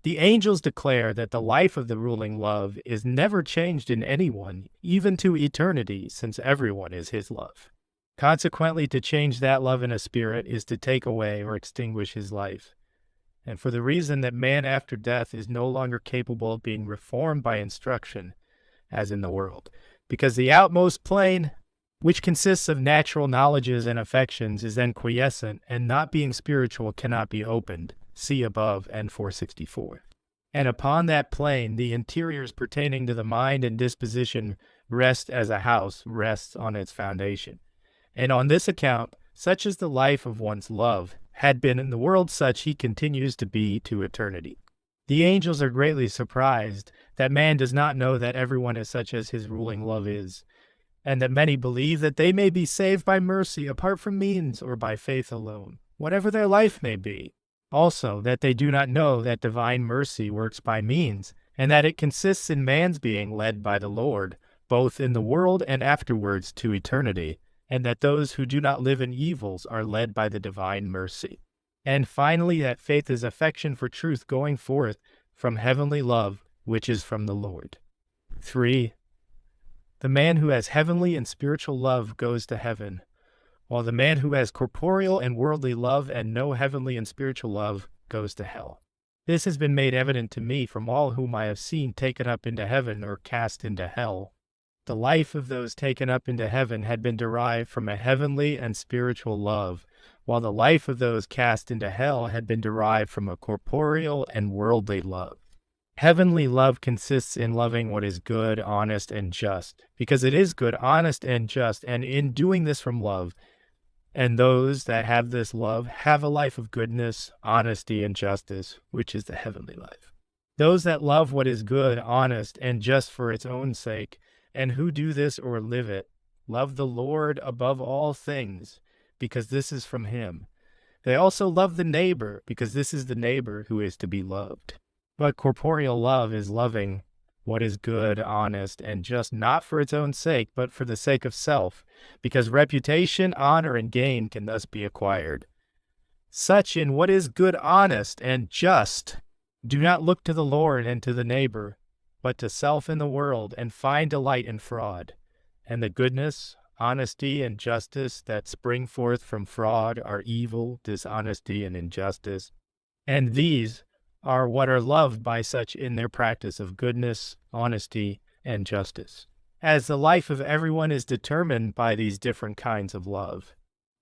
The angels declare that the life of the ruling love is never changed in anyone, even to eternity, since everyone is his love. Consequently, to change that love in a spirit is to take away or extinguish his life. And for the reason that man after death is no longer capable of being reformed by instruction, as in the world, because the outmost plane, which consists of natural knowledges and affections, is then quiescent, and not being spiritual cannot be opened. See above, and 464. And upon that plane, the interiors pertaining to the mind and disposition rest as a house rests on its foundation. And on this account, such is the life of one's love, had been in the world such he continues to be to eternity. The angels are greatly surprised that man does not know that everyone is such as his ruling love is, and that many believe that they may be saved by mercy apart from means or by faith alone, whatever their life may be. Also, that they do not know that divine mercy works by means, and that it consists in man's being led by the Lord, both in the world and afterwards to eternity, and that those who do not live in evils are led by the divine mercy. And finally, that faith is affection for truth going forth from heavenly love, which is from the Lord. 3. The man who has heavenly and spiritual love goes to heaven, while the man who has corporeal and worldly love and no heavenly and spiritual love goes to hell. This has been made evident to me from all whom I have seen taken up into heaven or cast into hell. The life of those taken up into heaven had been derived from a heavenly and spiritual love, while the life of those cast into hell had been derived from a corporeal and worldly love. Heavenly love consists in loving what is good, honest, and just, because it is good, honest, and just, and in doing this from love. And those that have this love have a life of goodness, honesty, and justice, which is the heavenly life. Those that love what is good, honest, and just for its own sake, and who do this or live it, love the Lord above all things, because this is from him. They also love the neighbor, because this is the neighbor who is to be loved. But corporeal love is loving what is good, honest, and just, not for its own sake, but for the sake of self, because reputation, honor, and gain can thus be acquired. Such in what is good, honest, and just do not look to the Lord and to the neighbor, but to self and the world, and find delight in fraud. And the goodness, honesty, and justice that spring forth from fraud are evil, dishonesty, and injustice. And these are what are loved by such in their practice of goodness, honesty, and justice. As the life of everyone is determined by these different kinds of love.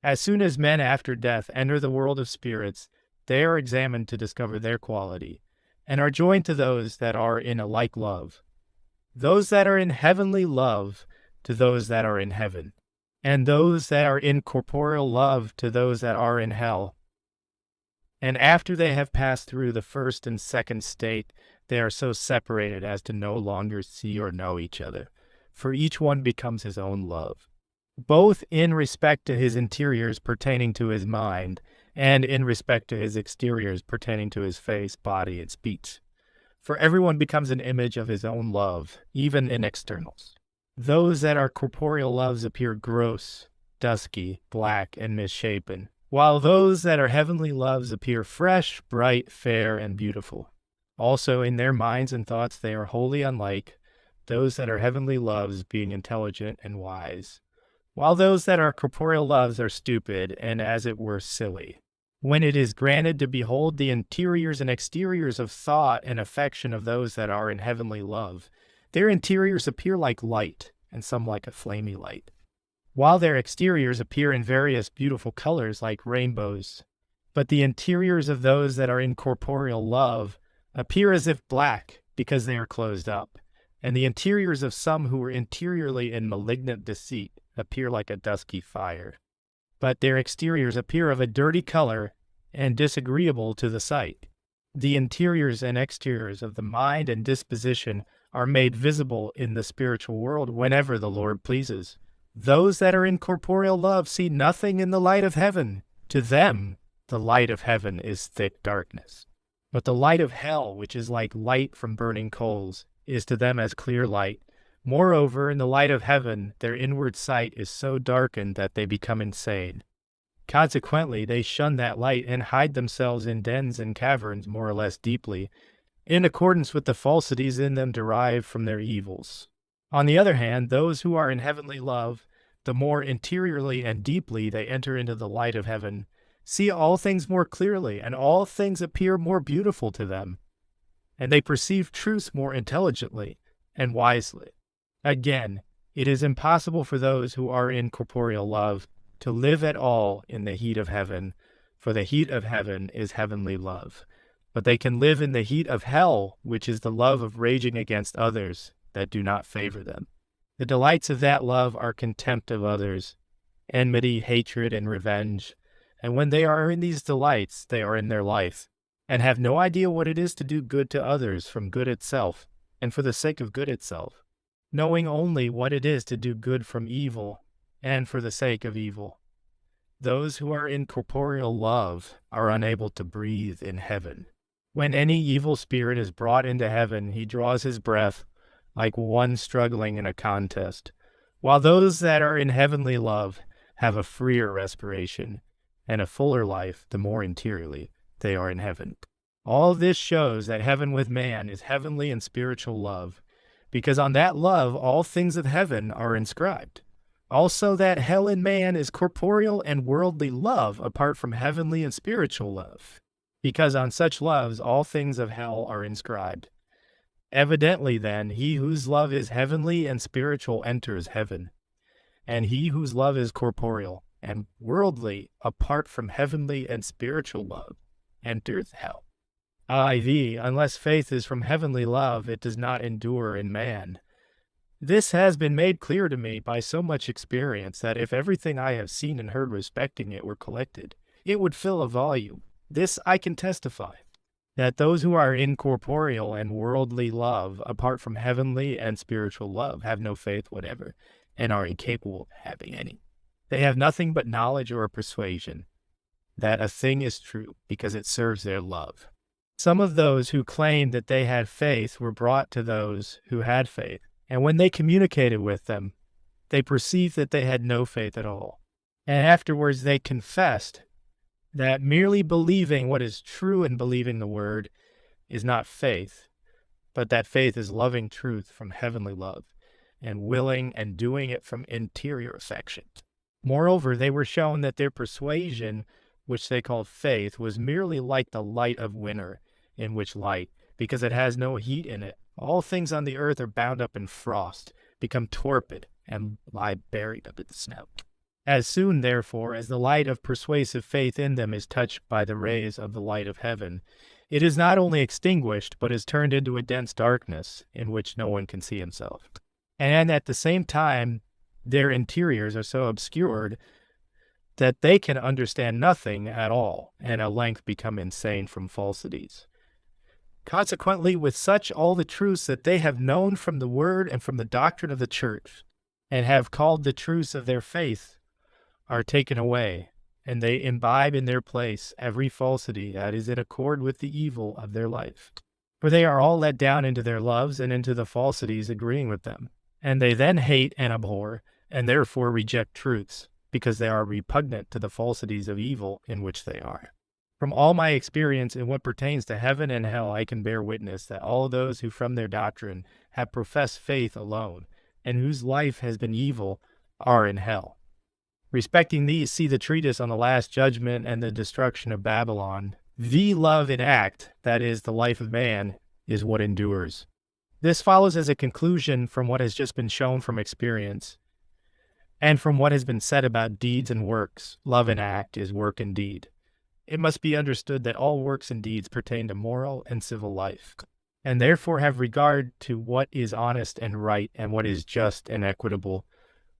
As soon as men after death enter the world of spirits, they are examined to discover their quality, and are joined to those that are in a like love. Those that are in heavenly love to those that are in heaven, and those that are in corporeal love to those that are in hell. And after they have passed through the first and second state, they are so separated as to no longer see or know each other, for each one becomes his own love, both in respect to his interiors pertaining to his mind, and in respect to his exteriors pertaining to his face, body, and speech. For everyone becomes an image of his own love, even in externals. Those that are corporeal loves appear gross, dusky, black, and misshapen, while those that are heavenly loves appear fresh, bright, fair, and beautiful. Also in their minds and thoughts they are wholly unlike, those that are heavenly loves being intelligent and wise, while those that are corporeal loves are stupid and as it were silly. When it is granted to behold the interiors and exteriors of thought and affection of those that are in heavenly love, their interiors appear like light, and some like a flamy light, while their exteriors appear in various beautiful colors like rainbows. But the interiors of those that are in corporeal love appear as if black, because they are closed up, and the interiors of some who are interiorly in malignant deceit appear like a dusky fire. But their exteriors appear of a dirty color and disagreeable to the sight. The interiors and exteriors of the mind and disposition are made visible in the spiritual world whenever the Lord pleases. Those that are in corporeal love see nothing in the light of heaven. To them, the light of heaven is thick darkness. But the light of hell, which is like light from burning coals, is to them as clear light. Moreover, in the light of heaven, their inward sight is so darkened that they become insane. Consequently, they shun that light and hide themselves in dens and caverns more or less deeply, in accordance with the falsities in them derived from their evils. On the other hand, those who are in heavenly love, the more interiorly and deeply they enter into the light of heaven, see all things more clearly, and all things appear more beautiful to them, and they perceive truths more intelligently and wisely. Again, it is impossible for those who are in corporeal love to live at all in the heat of heaven, for the heat of heaven is heavenly love. But they can live in the heat of hell, which is the love of raging against others that do not favor them. The delights of that love are contempt of others, enmity, hatred, and revenge. And when they are in these delights, they are in their life, and have no idea what it is to do good to others from good itself, and for the sake of good itself, knowing only what it is to do good from evil, and for the sake of evil. Those who are in corporeal love are unable to breathe in heaven. When any evil spirit is brought into heaven, he draws his breath like one struggling in a contest, while those that are in heavenly love have a freer respiration and a fuller life the more interiorly they are in heaven. All this shows that heaven with man is heavenly and spiritual love, because on that love all things of heaven are inscribed. Also that hell in man is corporeal and worldly love apart from heavenly and spiritual love, because on such loves all things of hell are inscribed. Evidently then, he whose love is heavenly and spiritual enters heaven, and he whose love is corporeal and worldly apart from heavenly and spiritual love enters hell. IV, unless faith is from heavenly love, it does not endure in man. This has been made clear to me by so much experience that if everything I have seen and heard respecting it were collected, it would fill a volume. This I can testify, that those who are in corporeal and worldly love, apart from heavenly and spiritual love, have no faith whatever, and are incapable of having any. They have nothing but knowledge or persuasion that a thing is true, because it serves their love. Some of those who claimed that they had faith were brought to those who had faith, and when they communicated with them, they perceived that they had no faith at all. And afterwards they confessed that merely believing what is true and believing the word is not faith, but that faith is loving truth from heavenly love, and willing and doing it from interior affection. Moreover, they were shown that their persuasion, which they called faith, was merely like the light of winter, in which light, because it has no heat in it, all things on the earth are bound up in frost, become torpid, and lie buried up in the snow. As soon, therefore, as the light of persuasive faith in them is touched by the rays of the light of heaven, it is not only extinguished, but is turned into a dense darkness, in which no one can see himself. And at the same time, their interiors are so obscured that they can understand nothing at all, and at length become insane from falsities. Consequently, with such all the truths that they have known from the word and from the doctrine of the church, and have called the truths of their faith, are taken away, and they imbibe in their place every falsity that is in accord with the evil of their life. For they are all let down into their loves and into the falsities agreeing with them, and they then hate and abhor, and therefore reject truths, because they are repugnant to the falsities of evil in which they are. From all my experience in what pertains to heaven and hell, I can bear witness that all those who from their doctrine have professed faith alone, and whose life has been evil, are in hell. Respecting these, see the treatise on the last judgment and the destruction of Babylon. The love in act, that is, the life of man, is what endures. This follows as a conclusion from what has just been shown from experience, and from what has been said about deeds and works. Love in act is work and deed. It must be understood that all works and deeds pertain to moral and civil life, and therefore have regard to what is honest and right, and what is just and equitable,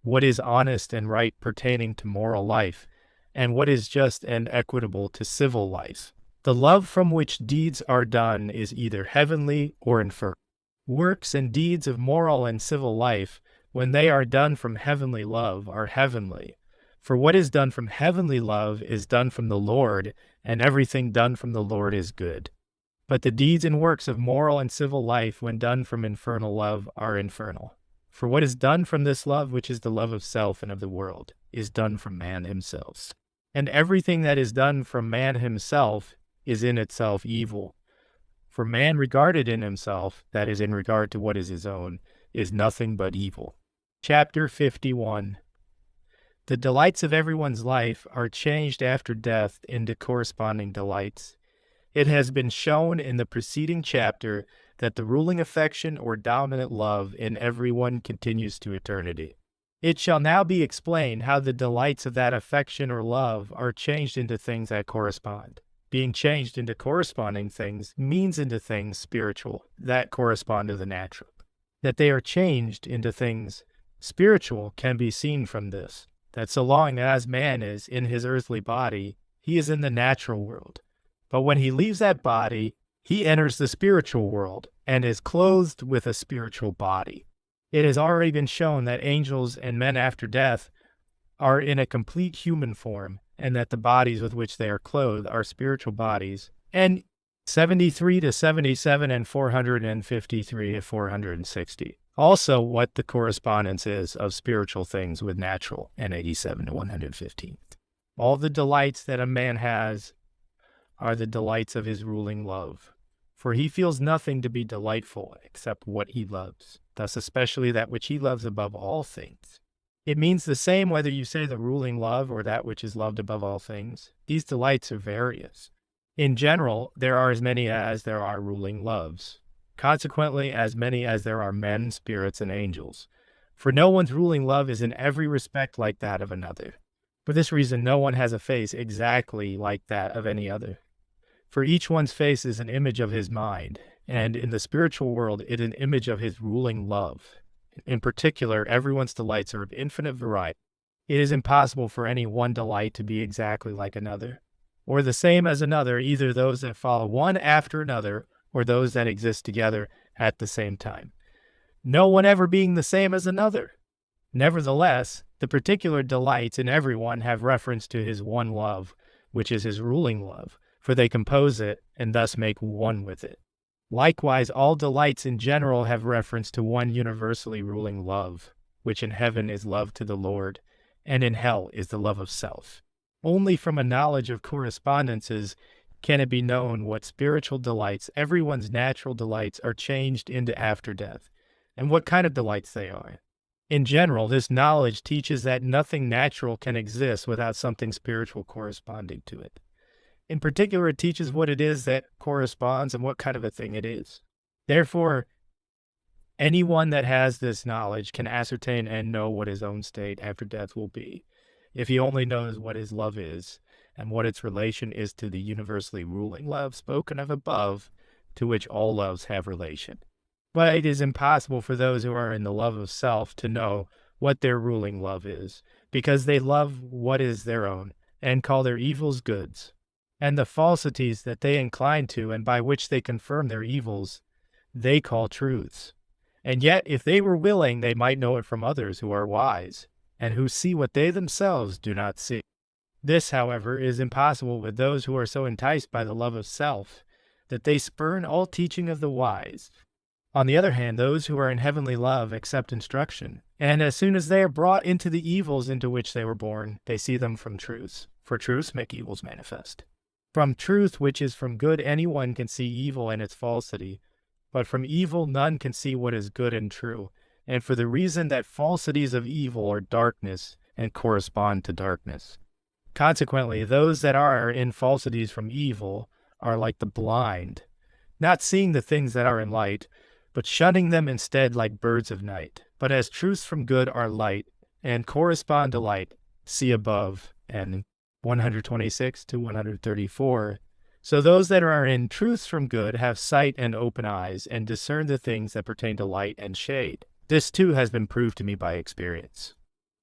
what is honest and right pertaining to moral life, and what is just and equitable to civil life. The love from which deeds are done is either heavenly or infernal. Works and deeds of moral and civil life, when they are done from heavenly love, are heavenly. For what is done from heavenly love is done from the Lord, and everything done from the Lord is good. But the deeds and works of moral and civil life, when done from infernal love, are infernal. For what is done from this love, which is the love of self and of the world, is done from man himself. And everything that is done from man himself is in itself evil. For man regarded in himself, that is, in regard to what is his own, is nothing but evil. Chapter 51. The delights of everyone's life are changed after death into corresponding delights. It has been shown in the preceding chapter that the ruling affection or dominant love in everyone continues to eternity. It shall now be explained how the delights of that affection or love are changed into things that correspond. Being changed into corresponding things means into things spiritual that correspond to the natural. That they are changed into things spiritual can be seen from this, that so long as man is in his earthly body, he is in the natural world. But when he leaves that body, he enters the spiritual world and is clothed with a spiritual body. It has already been shown that angels and men after death are in a complete human form, and that the bodies with which they are clothed are spiritual bodies. And 73 to 77 and 453 to 460. Also, what the correspondence is of spiritual things with natural, and 87 to 115. All the delights that a man has are the delights of his ruling love. For he feels nothing to be delightful except what he loves, thus especially that which he loves above all things. It means the same whether you say the ruling love or that which is loved above all things. These delights are various. In general, there are as many as there are ruling loves. Consequently, as many as there are men, spirits, and angels. For no one's ruling love is in every respect like that of another. For this reason, no one has a face exactly like that of any other. For each one's face is an image of his mind, and in the spiritual world it is an image of his ruling love. In particular, everyone's delights are of infinite variety. It is impossible for any one delight to be exactly like another, or the same as another, either those that follow one after another, or those that exist together at the same time. No one ever being the same as another. Nevertheless, the particular delights in everyone have reference to his one love, which is his ruling love, for they compose it and thus make one with it. Likewise, all delights in general have reference to one universally ruling love, which in heaven is love to the Lord, and in hell is the love of self. Only from a knowledge of correspondences can it be known what spiritual delights, everyone's natural delights, are changed into after death, and what kind of delights they are. In general, this knowledge teaches that nothing natural can exist without something spiritual corresponding to it. In particular, it teaches what it is that corresponds and what kind of a thing it is. Therefore, anyone that has this knowledge can ascertain and know what his own state after death will be, if he only knows what his love is and what its relation is to the universally ruling love spoken of above, to which all loves have relation. But it is impossible for those who are in the love of self to know what their ruling love is, because they love what is their own and call their evils goods, and the falsities that they incline to and by which they confirm their evils, they call truths. And yet, if they were willing, they might know it from others who are wise, and who see what they themselves do not see. This, however, is impossible with those who are so enticed by the love of self that they spurn all teaching of the wise. On the other hand, those who are in heavenly love accept instruction, and as soon as they are brought into the evils into which they were born, they see them from truths, for truths make evils manifest. From truth, which is from good, anyone can see evil and its falsity, but from evil none can see what is good and true, and for the reason that falsities of evil are darkness and correspond to darkness. Consequently, those that are in falsities from evil are like the blind, not seeing the things that are in light, but shunning them instead like birds of night. But as truths from good are light, and correspond to light, see above, and 126 to 134. So those that are in truths from good have sight and open eyes, and discern the things that pertain to light and shade. This too has been proved to me by experience.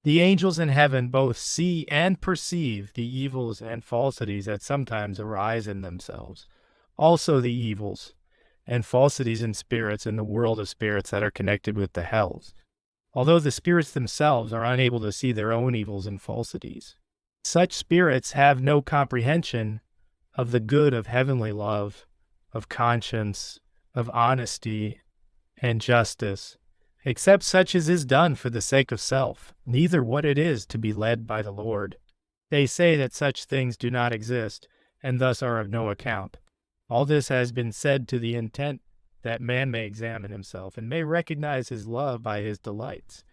The angels in heaven both see and perceive the evils and falsities that sometimes arise in themselves, also the evils and falsities in spirits in the world of spirits that are connected with the hells, although the spirits themselves are unable to see their own evils and falsities. Such spirits have no comprehension of the good of heavenly love, of conscience, of honesty, and justice, except such as is done for the sake of self, neither what it is to be led by the Lord. They say that such things do not exist, and thus are of no account. All this has been said to the intent that man may examine himself, and may recognize his love by his delights,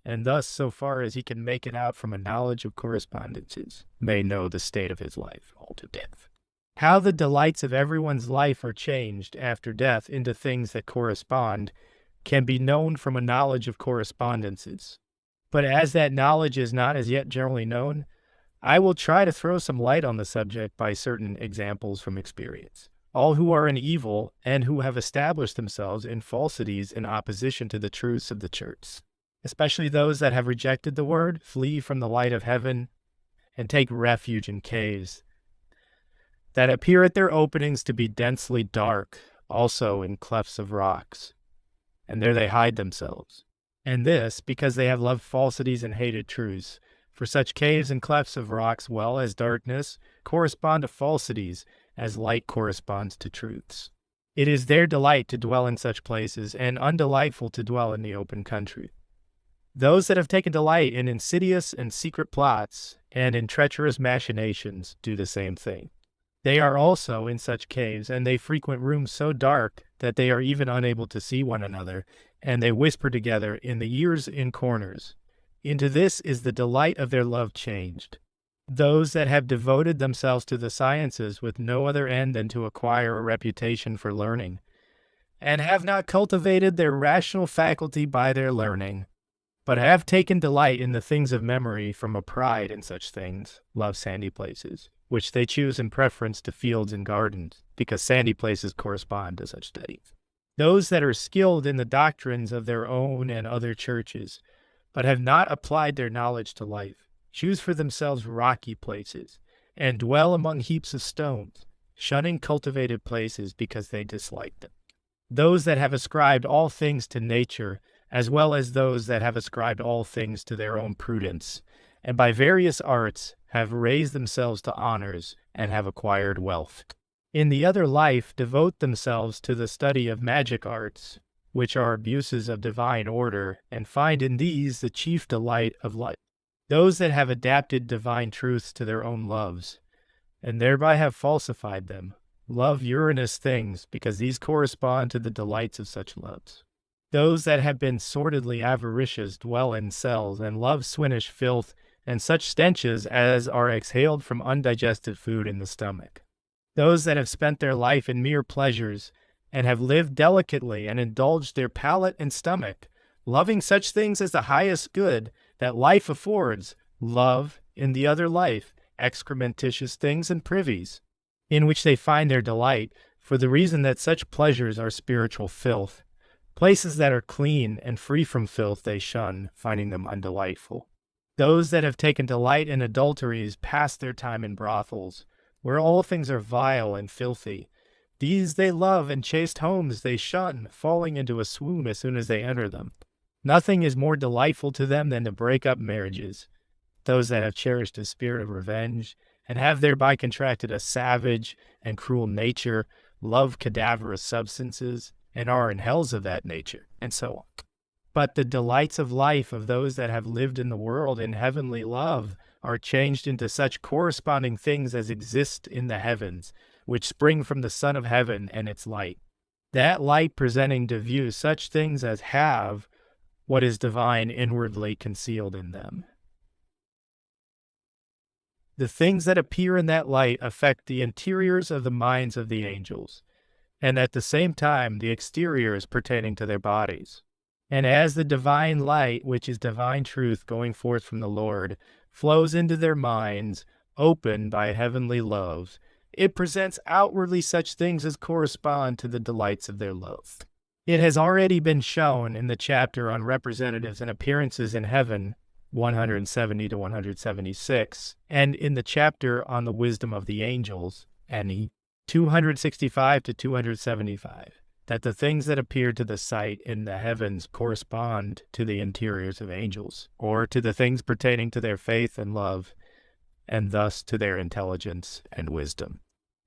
and thus, so far as he can make it out from a knowledge of correspondences, may know the state of his life all to death. How the delights of everyone's life are changed after death into things that correspond can be known from a knowledge of correspondences. But as that knowledge is not as yet generally known, I will try to throw some light on the subject by certain examples from experience. All who are in evil and who have established themselves in falsities in opposition to the truths of the church, especially those that have rejected the word, flee from the light of heaven, and take refuge in caves that appear at their openings to be densely dark, also in clefts of rocks. And there they hide themselves. And this because they have loved falsities and hated truths. For such caves and clefts of rocks, well as darkness, correspond to falsities, as light corresponds to truths. It is their delight to dwell in such places, and undelightful to dwell in the open country. Those that have taken delight in insidious and secret plots, and in treacherous machinations, do the same thing. They are also in such caves, and they frequent rooms so dark that they are even unable to see one another, and they whisper together in the ears in corners. Into this is the delight of their love changed. Those that have devoted themselves to the sciences with no other end than to acquire a reputation for learning, and have not cultivated their rational faculty by their learning, but have taken delight in the things of memory from a pride in such things, love sandy places, which they choose in preference to fields and gardens, because sandy places correspond to such studies. Those that are skilled in the doctrines of their own and other churches, but have not applied their knowledge to life, choose for themselves rocky places, and dwell among heaps of stones, shunning cultivated places because they dislike them. Those that have ascribed all things to nature, as well as those that have ascribed all things to their own prudence, and by various arts have raised themselves to honors and have acquired wealth. In the other life devote themselves to the study of magic arts, which are abuses of divine order, and find in these the chief delight of life. Those that have adapted divine truths to their own loves, and thereby have falsified them, love urinous things, because these correspond to the delights of such loves. Those that have been sordidly avaricious dwell in cells, and love swinish filth, and such stenches as are exhaled from undigested food in the stomach. Those that have spent their life in mere pleasures, and have lived delicately and indulged their palate and stomach, loving such things as the highest good that life affords, love, in the other life, excrementitious things and privies, in which they find their delight, for the reason that such pleasures are spiritual filth. Places that are clean and free from filth they shun, finding them undelightful. Those that have taken delight in adulteries pass their time in brothels, where all things are vile and filthy. These they love, and chaste homes they shun, falling into a swoon as soon as they enter them. Nothing is more delightful to them than to break up marriages. Those that have cherished a spirit of revenge, and have thereby contracted a savage and cruel nature, love cadaverous substances, and are in hells of that nature, and so on. But the delights of life of those that have lived in the world in heavenly love are changed into such corresponding things as exist in the heavens, which spring from the Son of Heaven and its light. That light presenting to view such things as have what is divine inwardly concealed in them. The things that appear in that light affect the interiors of the minds of the angels, and at the same time the exteriors pertaining to their bodies. And as the divine light, which is divine truth going forth from the Lord, flows into their minds, opened by heavenly love, it presents outwardly such things as correspond to the delights of their love. It has already been shown in the chapter on representatives and appearances in heaven, 170 to 176, and in the chapter on the wisdom of the angels, NE 265 to 275, that the things that appear to the sight in the heavens correspond to the interiors of angels, or to the things pertaining to their faith and love, and thus to their intelligence and wisdom.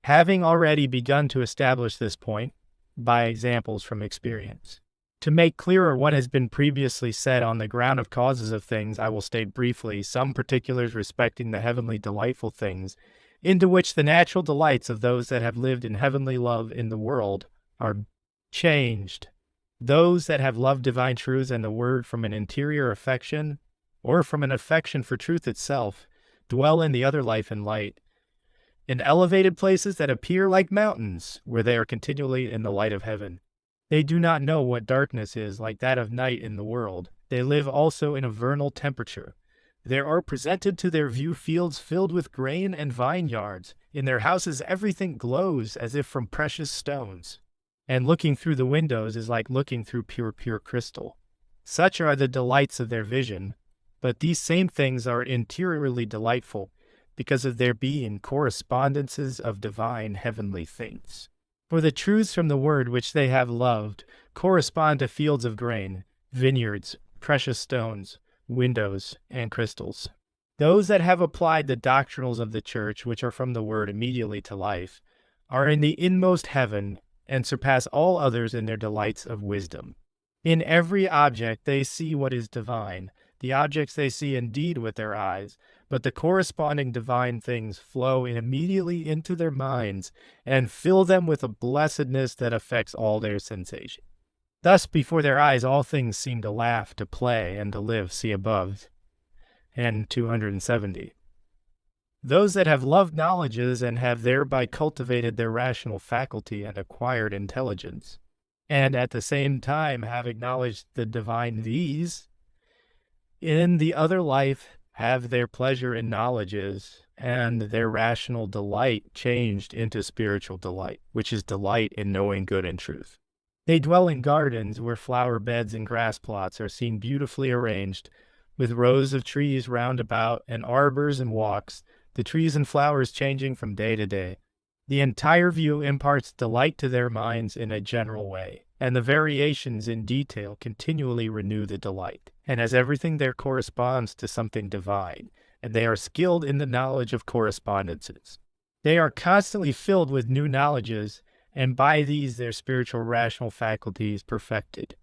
Having already begun to establish this point by examples from experience, to make clearer what has been previously said on the ground of causes of things, I will state briefly some particulars respecting the heavenly delightful things, into which the natural delights of those that have lived in heavenly love in the world are changed. Those that have loved divine truths and the word from an interior affection, or from an affection for truth itself, dwell in the other life and light, in elevated places that appear like mountains, where they are continually in the light of heaven. They do not know what darkness is like that of night in the world. They live also in a vernal temperature. There are presented to their view fields filled with grain and vineyards. In their houses everything glows as if from precious stones, and looking through the windows is like looking through pure crystal. Such are the delights of their vision, but these same things are interiorly delightful, because of their being correspondences of divine heavenly things. For the truths from the word which they have loved correspond to fields of grain, vineyards, precious stones, windows, and crystals. Those that have applied the doctrinals of the church, which are from the word immediately to life, are in the inmost heaven, and surpass all others in their delights of wisdom. In every object they see what is divine. The objects they see indeed with their eyes, but the corresponding divine things flow immediately into their minds and fill them with a blessedness that affects all their sensation. Thus before their eyes all things seem to laugh, to play, and to live. See above. And 270. Those that have loved knowledges and have thereby cultivated their rational faculty and acquired intelligence, and at the same time have acknowledged the divine these, in the other life have their pleasure in knowledges, and their rational delight changed into spiritual delight, which is delight in knowing good and truth. They dwell in gardens where flower beds and grass plots are seen beautifully arranged, with rows of trees round about, and arbors and walks, the trees and flowers changing from day to day. The entire view imparts delight to their minds in a general way, and the variations in detail continually renew the delight. And as everything there corresponds to something divine, and they are skilled in the knowledge of correspondences. They are constantly filled with new knowledges, and by these their spiritual rational faculties perfected.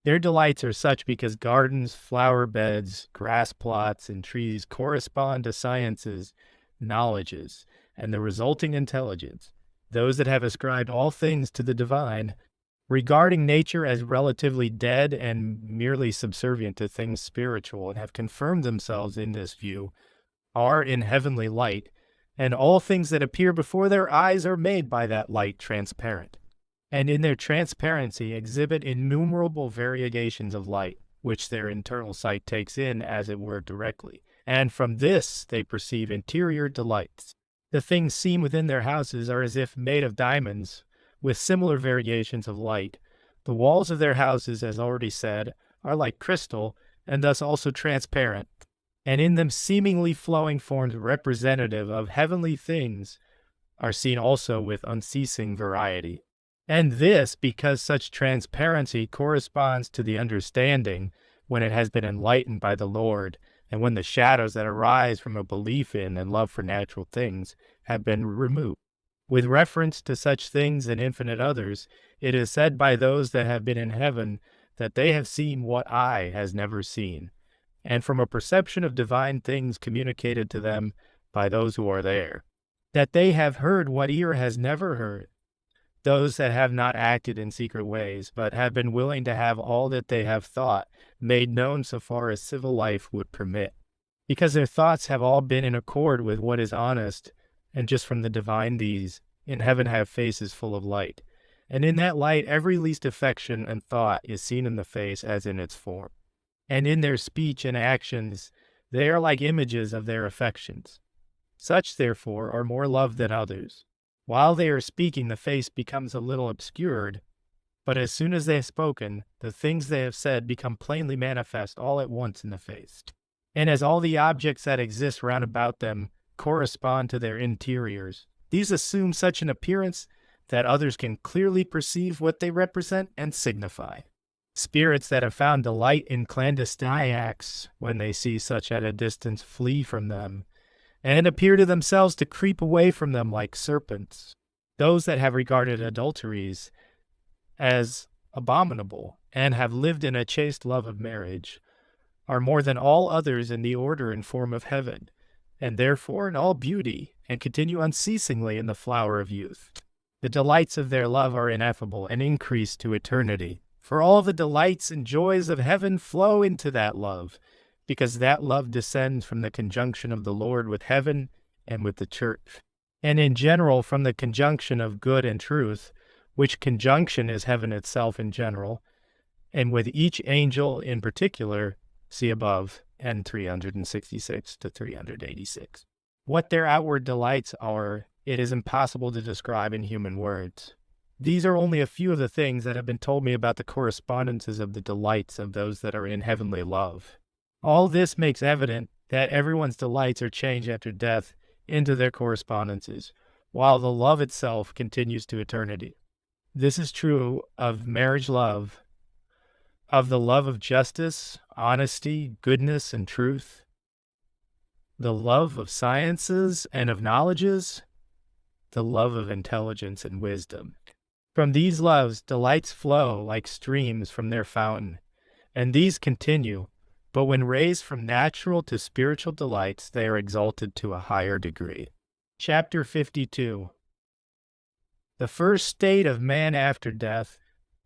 Their delights are such because gardens, flower beds, grass plots, and trees correspond to sciences, knowledges, and the resulting intelligence. Those that have ascribed all things to the divine, regarding nature as relatively dead and merely subservient to things spiritual, and have confirmed themselves in this view, are in heavenly light, and all things that appear before their eyes are made by that light transparent, and in their transparency exhibit innumerable variegations of light, which their internal sight takes in as it were directly, and from this they perceive interior delights. The things seen within their houses are as if made of diamonds, with similar variations of light. The walls of their houses, as already said, are like crystal, and thus also transparent, and in them seemingly flowing forms representative of heavenly things are seen also with unceasing variety. And this because such transparency corresponds to the understanding when it has been enlightened by the Lord, and when the shadows that arise from a belief in and love for natural things have been removed. With reference to such things and infinite others, it is said by those that have been in heaven that they have seen what eye has never seen, and from a perception of divine things communicated to them by those who are there, that they have heard what ear has never heard. Those that have not acted in secret ways, but have been willing to have all that they have thought made known so far as civil life would permit, because their thoughts have all been in accord with what is honest, and just from the divine these, in heaven have faces full of light, and in that light every least affection and thought is seen in the face as in its form. And in their speech and actions they are like images of their affections. Such, therefore, are more loved than others. While they are speaking, the face becomes a little obscured, but as soon as they have spoken, the things they have said become plainly manifest all at once in the face. And as all the objects that exist round about them correspond to their interiors, these assume such an appearance that others can clearly perceive what they represent and signify. Spirits that have found delight in clandestine acts, when they see such at a distance, flee from them, and appear to themselves to creep away from them like serpents. Those that have regarded adulteries as abominable, and have lived in a chaste love of marriage, are more than all others in the order and form of heaven, and therefore in all beauty, and continue unceasingly in the flower of youth. The delights of their love are ineffable, and increase to eternity. For all the delights and joys of heaven flow into that love, because that love descends from the conjunction of the Lord with heaven and with the church, and in general from the conjunction of good and truth, which conjunction is heaven itself in general, and with each angel in particular, see above, N 366 to 386. What their outward delights are, it is impossible to describe in human words. These are only a few of the things that have been told me about the correspondences of the delights of those that are in heavenly love. All this makes evident that everyone's delights are changed after death into their correspondences, while the love itself continues to eternity. This is true of marriage love, of the love of justice, honesty, goodness, and truth, the love of sciences and of knowledges, the love of intelligence and wisdom. From these loves, delights flow like streams from their fountain, and these continue, but when raised from natural to spiritual delights, they are exalted to a higher degree. Chapter 52. The first state of man after death.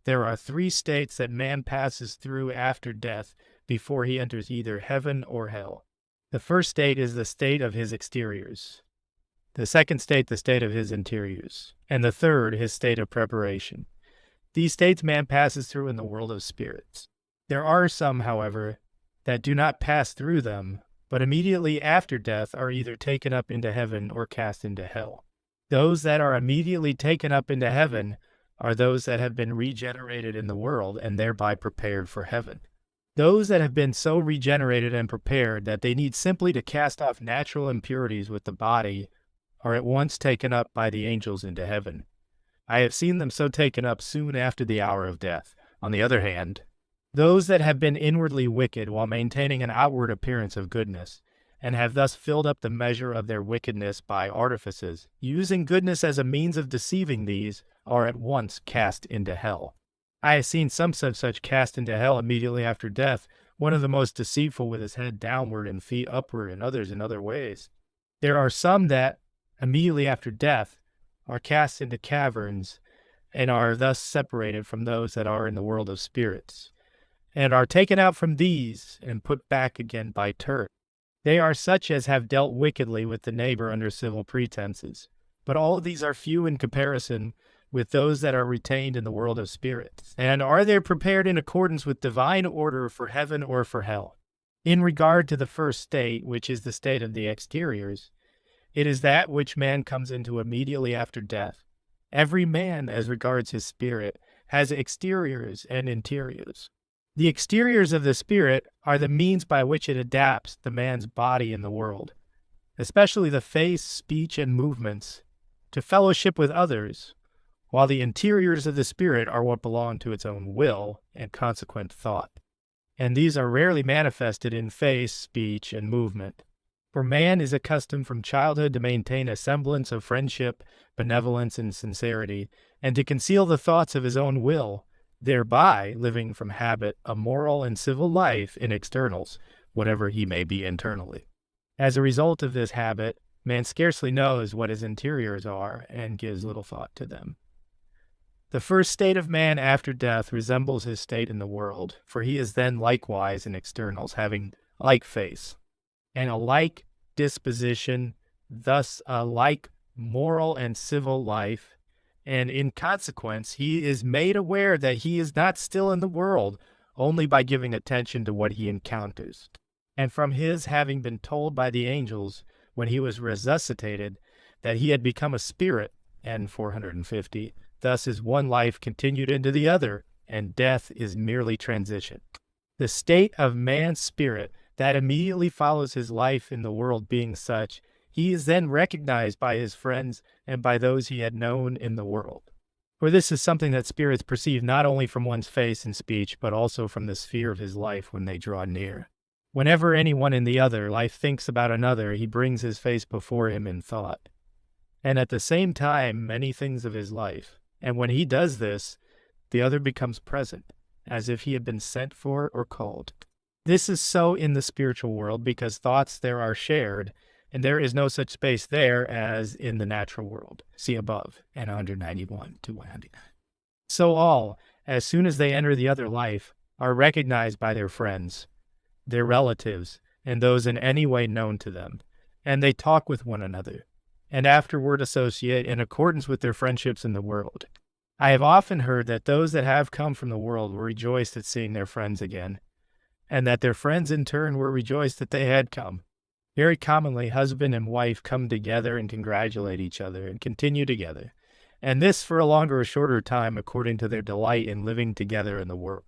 There are 3 states that man passes through after death before he enters either heaven or hell. The first state is the state of his exteriors. The second state, the state of his interiors. And the third, his state of preparation. These states man passes through in the world of spirits. There are some, however, that do not pass through them, but immediately after death are either taken up into heaven or cast into hell. Those that are immediately taken up into heaven are those that have been regenerated in the world and thereby prepared for heaven. Those that have been so regenerated and prepared that they need simply to cast off natural impurities with the body are at once taken up by the angels into heaven. I have seen them so taken up soon after the hour of death. On the other hand, those that have been inwardly wicked while maintaining an outward appearance of goodness and have thus filled up the measure of their wickedness by artifices, using goodness as a means of deceiving these, are at once cast into hell. I have seen some such cast into hell immediately after death, one of the most deceitful with his head downward and feet upward, and others in other ways. There are some that, immediately after death, are cast into caverns, and are thus separated from those that are in the world of spirits, and are taken out from these, and put back again by turn. They are such as have dealt wickedly with the neighbor under civil pretenses. But all of these are few in comparison with those that are retained in the world of spirits. And are they prepared in accordance with divine order for heaven or for hell? In regard to the first state, which is the state of the exteriors, it is that which man comes into immediately after death. Every man, as regards his spirit, has exteriors and interiors. The exteriors of the spirit are the means by which it adapts the man's body in the world, especially the face, speech, and movements, to fellowship with others, while the interiors of the spirit are what belong to its own will and consequent thought. And these are rarely manifested in face, speech, and movement. For man is accustomed from childhood to maintain a semblance of friendship, benevolence, and sincerity, and to conceal the thoughts of his own will, thereby living from habit a moral and civil life in externals, whatever he may be internally. As a result of this habit, man scarcely knows what his interiors are and gives little thought to them. The first state of man after death resembles his state in the world, for he is then likewise in externals, having like face, and a like disposition, thus a like moral and civil life, and in consequence he is made aware that he is not still in the world only by giving attention to what he encounters. And from his having been told by the angels, when he was resuscitated, that he had become a spirit, N 450, thus is one life continued into the other, and death is merely transition. The state of man's spirit that immediately follows his life in the world being such, he is then recognized by his friends and by those he had known in the world. For this is something that spirits perceive not only from one's face and speech, but also from the sphere of his life when they draw near. Whenever anyone in the other life thinks about another, he brings his face before him in thought, and at the same time many things of his life. And when he does this, the other becomes present, as if he had been sent for or called. This is so in the spiritual world because thoughts there are shared, and there is no such space there as in the natural world. See above, and 191 to 199. So all, as soon as they enter the other life, are recognized by their friends, their relatives, and those in any way known to them, and they talk with one another, and afterward associate in accordance with their friendships in the world. I have often heard that those that have come from the world were rejoiced at seeing their friends again, and that their friends in turn were rejoiced that they had come. Very commonly, husband and wife come together and congratulate each other and continue together, and this for a longer or shorter time according to their delight in living together in the world.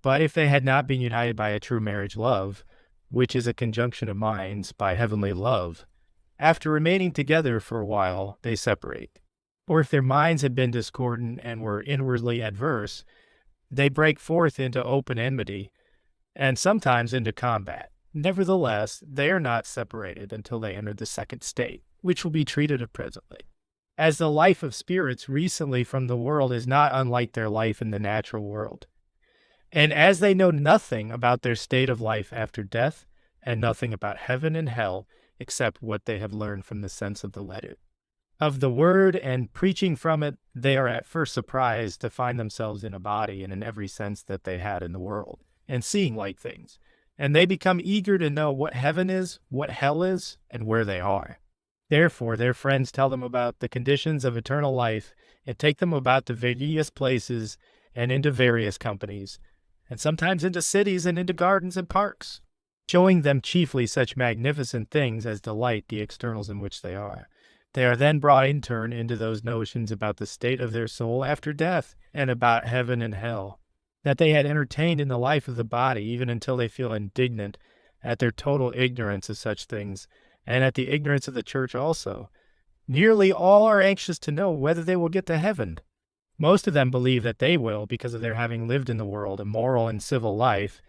But if they had not been united by a true marriage love, which is a conjunction of minds by heavenly love, after remaining together for a while, they separate. Or if their minds had been discordant and were inwardly adverse, they break forth into open enmity, and sometimes into combat. Nevertheless, they are not separated until they enter the second state, which will be treated of presently. As the life of spirits recently from the world is not unlike their life in the natural world, and as they know nothing about their state of life after death, and nothing about heaven and hell, except what they have learned from the sense of the letter, of the word and preaching from it, they are at first surprised to find themselves in a body and in every sense that they had in the world, and seeing like things. And they become eager to know what heaven is, what hell is, and where they are. Therefore, their friends tell them about the conditions of eternal life and take them about to various places and into various companies, and sometimes into cities and into gardens and parks, showing them chiefly such magnificent things as delight the externals in which they are. They are then brought in turn into those notions about the state of their soul after death and about heaven and hell, that they had entertained in the life of the body, even until they feel indignant at their total ignorance of such things, and at the ignorance of the church also. Nearly all are anxious to know whether they will get to heaven. Most of them believe that they will, because of their having lived in the world a moral and civil life.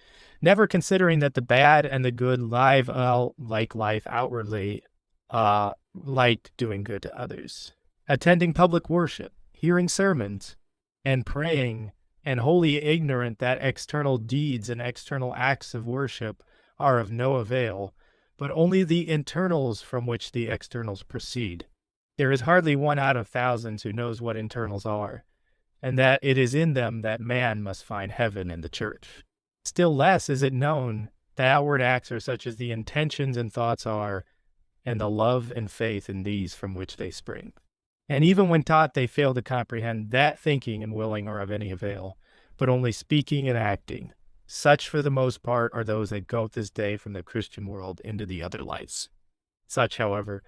never considering that the bad and the good live like life outwardly, like doing good to others, attending public worship, hearing sermons, and praying, and wholly ignorant that external deeds and external acts of worship are of no avail, but only the internals from which the externals proceed. There is hardly one out of thousands who knows what internals are, and that it is in them that man must find heaven in the church. Still less is it known that outward acts are such as the intentions and thoughts are, and the love and faith in these from which they spring. And even when taught, they fail to comprehend that thinking and willing are of any avail, but only speaking and acting. Such, for the most part, are those that go this day from the Christian world into the other lights. Such, however,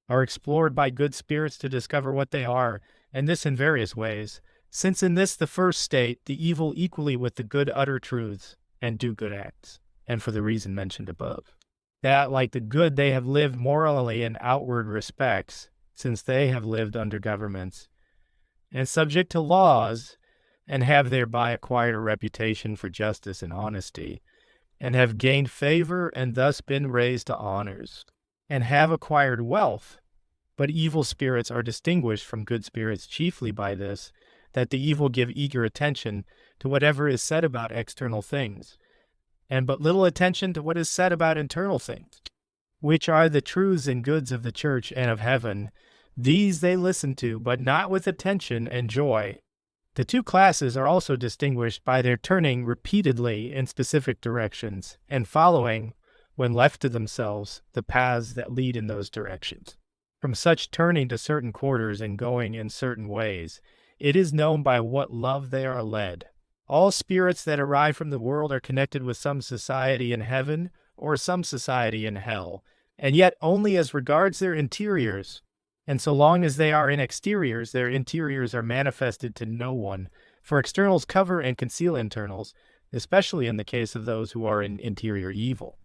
are explored by good spirits to discover what they are, and this in various ways, since in this the first state, the evil equally with the good utter truths, and do good acts, and for the reason mentioned above. That, like the good, they have lived morally in outward respects, since they have lived under governments, and subject to laws, and have thereby acquired a reputation for justice and honesty, and have gained favor and thus been raised to honors, and have acquired wealth. But evil spirits are distinguished from good spirits chiefly by this, that the evil give eager attention to whatever is said about external things, and but little attention to what is said about internal things, which are the truths and goods of the church and of heaven. These they listen to, but not with attention and joy. The two classes are also distinguished by their turning repeatedly in specific directions, and following, when left to themselves, the paths that lead in those directions. From such turning to certain quarters and going in certain ways, it is known by what love they are led. All spirits that arrive from the world are connected with some society in heaven or some society in hell, and yet only as regards their interiors. And so long as they are in exteriors, their interiors are manifested to no one, for externals cover and conceal internals, especially in the case of those who are in interior evil.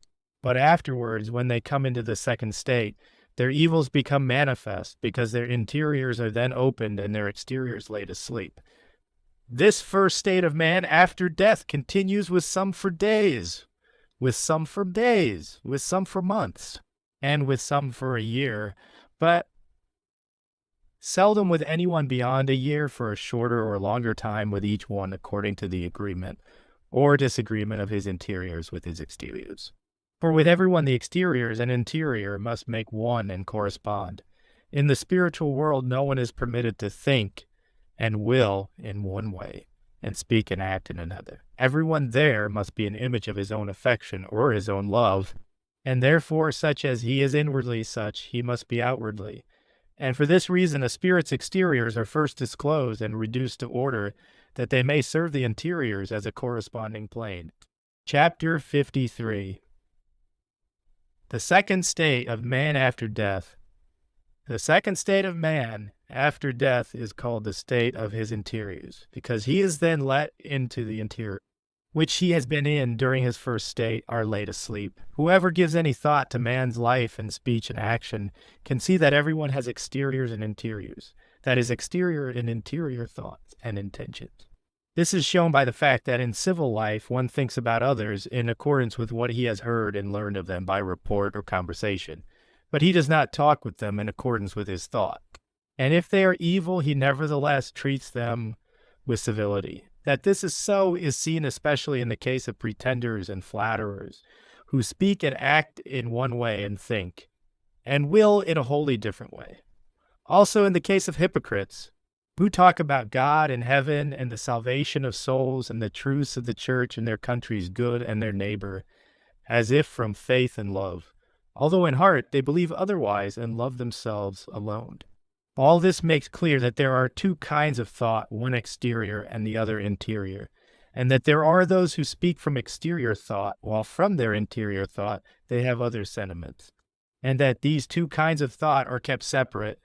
But afterwards, when they come into the second state, their evils become manifest, because their interiors are then opened and their exteriors laid asleep. This first state of man after death continues with some for days, with some for days, with some for months, and with some for a year, but seldom with anyone beyond a year, for a shorter or longer time with each one according to the agreement or disagreement of his interiors with his exteriors. For with everyone the exteriors and interior must make one and correspond. In the spiritual world no one is permitted to think and will in one way, and speak and act in another. Everyone there must be an image of his own affection or his own love, and therefore such as he is inwardly, such he must be outwardly. And for this reason a spirit's exteriors are first disclosed and reduced to order, that they may serve the interiors as a corresponding plane. Chapter 53. The second state of man after death. The second state of man after death is called the state of his interiors, because he is then let into the interior, which he has been in during his first state, are laid asleep. Whoever gives any thought to man's life and speech and action can see that everyone has exteriors and interiors, that is, exterior and interior thoughts and intentions. This is shown by the fact that in civil life one thinks about others in accordance with what he has heard and learned of them by report or conversation, but he does not talk with them in accordance with his thought. And if they are evil, he nevertheless treats them with civility. That this is so is seen especially in the case of pretenders and flatterers, who speak and act in one way and think, and will in a wholly different way. Also in the case of hypocrites, who talk about God and heaven and the salvation of souls and the truths of the church and their country's good and their neighbor, as if from faith and love, although in heart they believe otherwise and love themselves alone. All this makes clear that there are two kinds of thought, one exterior and the other interior, and that there are those who speak from exterior thought, while from their interior thought they have other sentiments, and that these two kinds of thought are kept separate,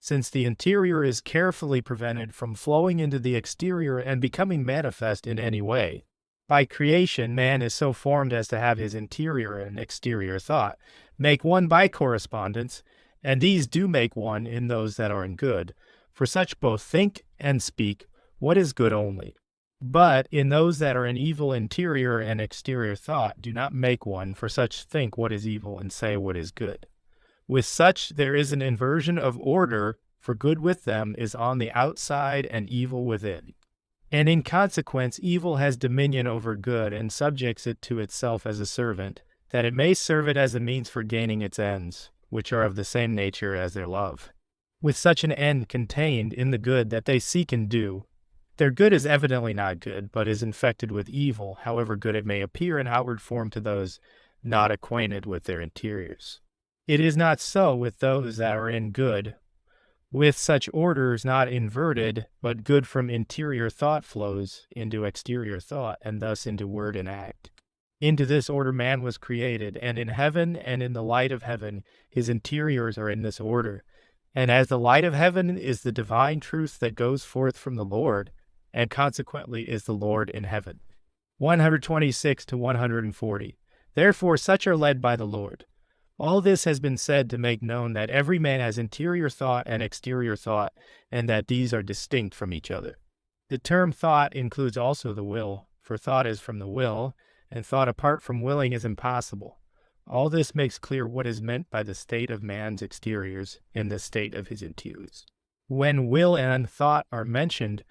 since the interior is carefully prevented from flowing into the exterior and becoming manifest in any way. By creation, man is so formed as to have his interior and exterior thought make one by correspondence, and these do make one in those that are in good, for such both think and speak what is good only. But in those that are an evil interior and exterior thought, do not make one, for such think what is evil and say what is good. With such there is an inversion of order, for good with them is on the outside and evil within. And in consequence evil has dominion over good and subjects it to itself as a servant, that it may serve it as a means for gaining its ends, which are of the same nature as their love. With such an end contained in the good that they seek and do, their good is evidently not good, but is infected with evil, however good it may appear in outward form to those not acquainted with their interiors. It is not so with those that are in good. With such orders not inverted, but good from interior thought flows into exterior thought, and thus into word and act. Into this order man was created, and in heaven and in the light of heaven his interiors are in this order. And as the light of heaven is the divine truth that goes forth from the Lord, and consequently is the Lord in heaven. 126 to 140. Therefore such are led by the Lord. All this has been said to make known that every man has interior thought and exterior thought, and that these are distinct from each other. The term thought includes also the will, for thought is from the will, and thought apart from willing is impossible. All this makes clear what is meant by the state of man's exteriors and the state of his interiors. When will and thought are mentioned,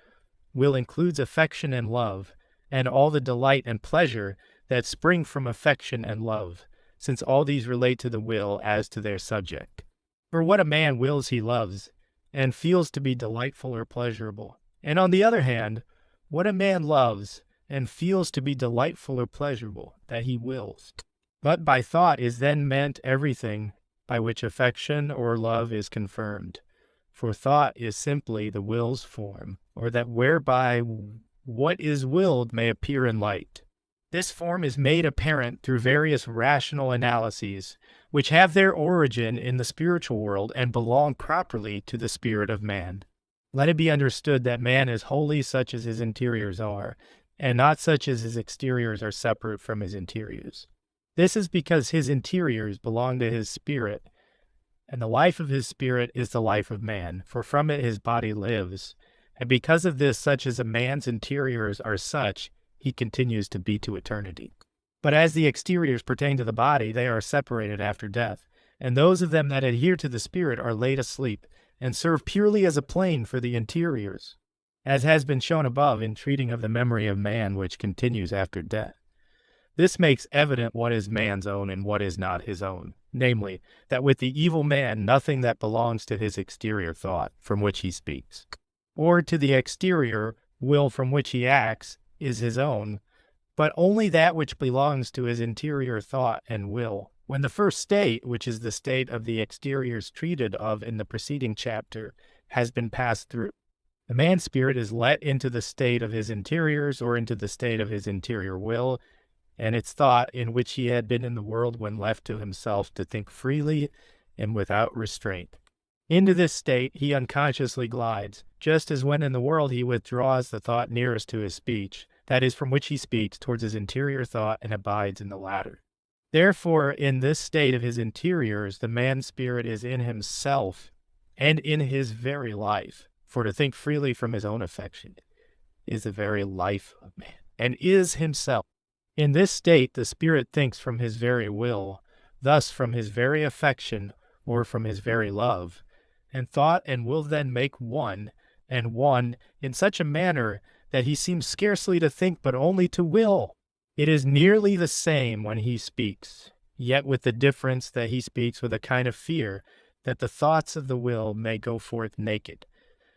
will includes affection and love, and all the delight and pleasure that spring from affection and love, since all these relate to the will as to their subject. For what a man wills he loves, and feels to be delightful or pleasurable. And on the other hand, what a man loves, and feels to be delightful or pleasurable, that he wills. But by thought is then meant everything by which affection or love is confirmed. For thought is simply the will's form, or that whereby what is willed may appear in light. This form is made apparent through various rational analyses, which have their origin in the spiritual world and belong properly to the spirit of man. Let it be understood that man is wholly such as his interiors are, and not such as his exteriors are separate from his interiors. This is because his interiors belong to his spirit, and the life of his spirit is the life of man, for from it his body lives. And because of this, such as a man's interiors are such, he continues to be to eternity. But as the exteriors pertain to the body, they are separated after death, and those of them that adhere to the spirit are laid asleep, and serve purely as a plane for the interiors, as has been shown above in treating of the memory of man which continues after death. This makes evident what is man's own and what is not his own, namely, that with the evil man nothing that belongs to his exterior thought, from which he speaks, or to the exterior will from which he acts, is his own, but only that which belongs to his interior thought and will. When the first state, which is the state of the exteriors treated of in the preceding chapter, has been passed through, the man's spirit is let into the state of his interiors or into the state of his interior will, and its thought in which he had been in the world when left to himself to think freely and without restraint. Into this state he unconsciously glides, just as when in the world he withdraws the thought nearest to his speech, that is, from which he speaks, towards his interior thought and abides in the latter. Therefore, in this state of his interiors, the man's spirit is in himself and in his very life, for to think freely from his own affection is the very life of man, and is himself. In this state the spirit thinks from his very will, thus from his very affection, or from his very love, and thought and will then make one, and one in such a manner that he seems scarcely to think but only to will. It is nearly the same when he speaks, yet with the difference that he speaks with a kind of fear that the thoughts of the will may go forth naked,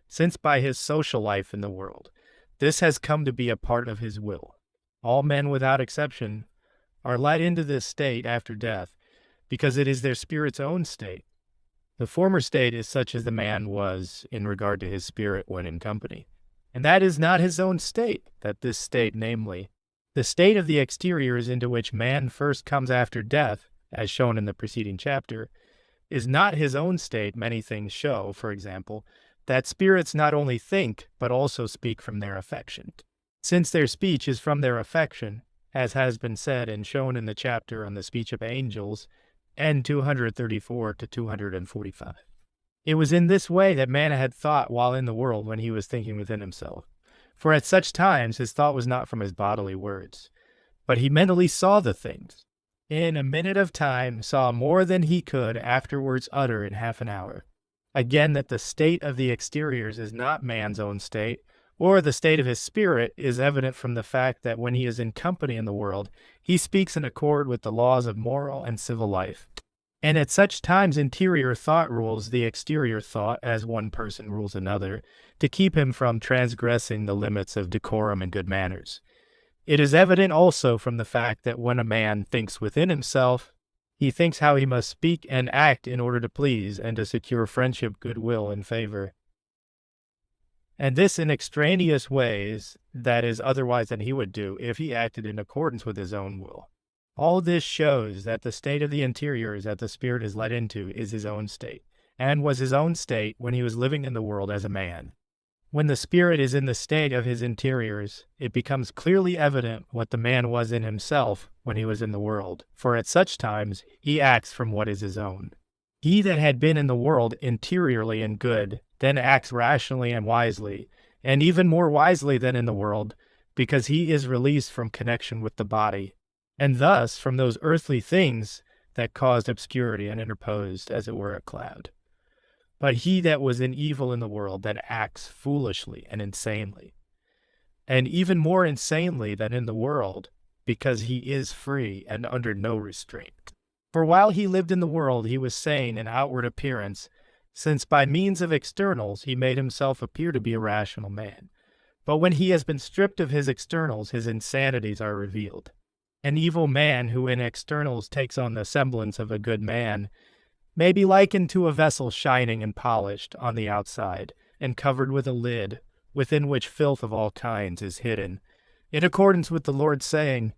since by his social life in the world this has come to be a part of his will. All men without exception are led into this state after death, because it is their spirit's own state. The former state is such as the man was in regard to his spirit when in company. And that is not his own state, that this state, namely, the state of the exteriors into which man first comes after death, as shown in the preceding chapter, is not his own state. Many things show, for example, that spirits not only think, but also speak from their affection. Since their speech is from their affection, as has been said and shown in the chapter on the speech of angels, N 234 to 245. It was in this way that man had thought while in the world when he was thinking within himself. For at such times his thought was not from his bodily words, but he mentally saw the things. In a minute of time saw more than he could afterwards utter in half an hour. Again, that the state of the exteriors is not man's own state, or the state of his spirit, is evident from the fact that when he is in company in the world, he speaks in accord with the laws of moral and civil life. And at such times interior thought rules the exterior thought as one person rules another, to keep him from transgressing the limits of decorum and good manners. It is evident also from the fact that when a man thinks within himself, he thinks how he must speak and act in order to please and to secure friendship, goodwill, and favor. And this in extraneous ways, that is otherwise than he would do if he acted in accordance with his own will. All this shows that the state of the interiors that the spirit is led into is his own state, and was his own state when he was living in the world as a man. When the spirit is in the state of his interiors, it becomes clearly evident what the man was in himself when he was in the world, for at such times he acts from what is his own. He that had been in the world interiorly and good, then acts rationally and wisely, and even more wisely than in the world, because he is released from connection with the body, and thus from those earthly things that caused obscurity and interposed, as it were, a cloud. But he that was in evil in the world then acts foolishly and insanely, and even more insanely than in the world, because he is free and under no restraint. For while he lived in the world, he was sane in outward appearance, since by means of externals he made himself appear to be a rational man. But when he has been stripped of his externals, his insanities are revealed. An evil man who in externals takes on the semblance of a good man may be likened to a vessel shining and polished on the outside, and covered with a lid, within which filth of all kinds is hidden, in accordance with the Lord's saying,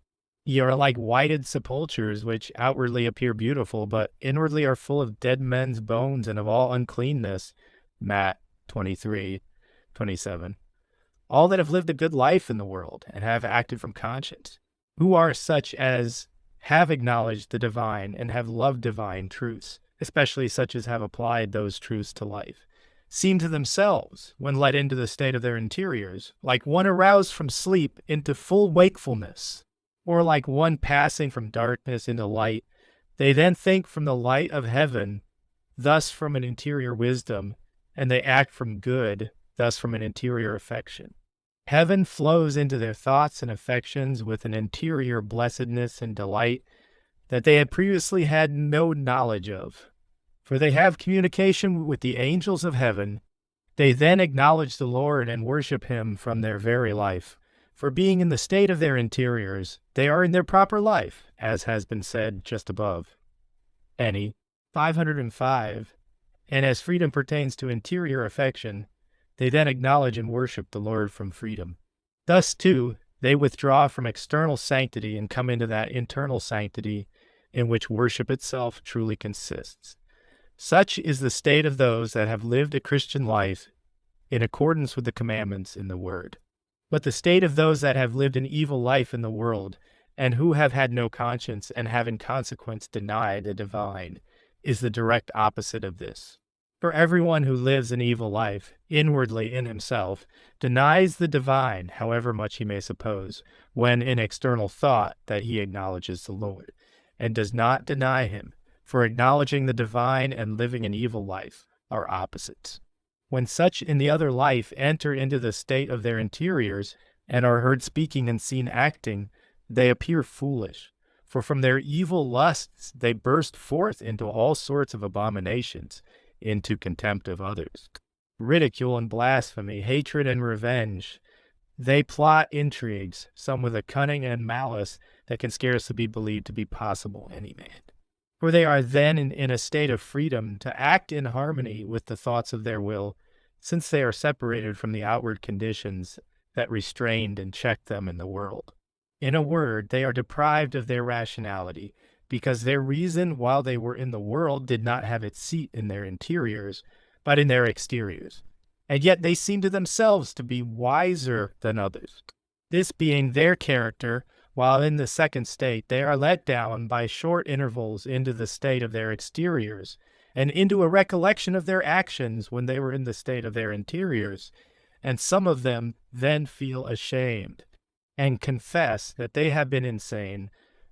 "Ye are like whited sepulchres, which outwardly appear beautiful, but inwardly are full of dead men's bones and of all uncleanness." Matt 23:27. All that have lived a good life in the world, and have acted from conscience, who are such as have acknowledged the divine and have loved divine truths, especially such as have applied those truths to life, seem to themselves, when led into the state of their interiors, like one aroused from sleep into full wakefulness, or like one passing from darkness into light. They then think from the light of heaven, thus from an interior wisdom, and they act from good, thus from an interior affection. Heaven flows into their thoughts and affections with an interior blessedness and delight that they had previously had no knowledge of. For they have communication with the angels of heaven. They then acknowledge the Lord and worship him from their very life. For being in the state of their interiors, they are in their proper life, as has been said just above. Any 505. And as freedom pertains to interior affection, they then acknowledge and worship the Lord from freedom. Thus, too, they withdraw from external sanctity and come into that internal sanctity in which worship itself truly consists. Such is the state of those that have lived a Christian life in accordance with the commandments in the Word. But the state of those that have lived an evil life in the world, and who have had no conscience and have in consequence denied the divine, is the direct opposite of this. For everyone who lives an evil life, inwardly in himself, denies the divine, however much he may suppose, when in external thought, that he acknowledges the Lord, and does not deny him, for acknowledging the divine and living an evil life are opposites. When such in the other life enter into the state of their interiors, and are heard speaking and seen acting, they appear foolish, for from their evil lusts they burst forth into all sorts of abominations, into contempt of others, ridicule and blasphemy, hatred and revenge. They plot intrigues, some with a cunning and malice that can scarcely be believed to be possible in any man. For they are then in a state of freedom to act in harmony with the thoughts of their will, since they are separated from the outward conditions that restrained and checked them in the world. In a word, they are deprived of their rationality, because their reason while they were in the world did not have its seat in their interiors, but in their exteriors. And yet they seem to themselves to be wiser than others. This being their character, while in the second state they are let down by short intervals into the state of their exteriors, and into a recollection of their actions when they were in the state of their interiors, and some of them then feel ashamed and confess that they have been insane.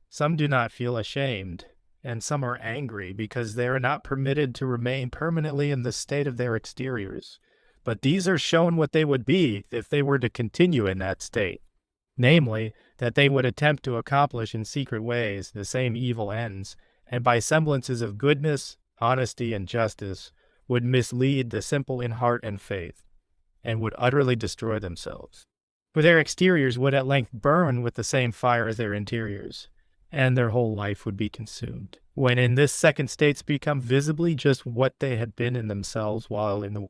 Some do not feel ashamed, and some are angry because they are not permitted to remain permanently in the state of their exteriors. But these are shown what they would be if they were to continue in that state, namely, that they would attempt to accomplish in secret ways the same evil ends, and by semblances of goodness, honesty, and justice, would mislead the simple in heart and faith, and would utterly destroy themselves. For their exteriors would at length burn with the same fire as their interiors, and their whole life would be consumed, when in this second states become visibly just what they had been in themselves while in the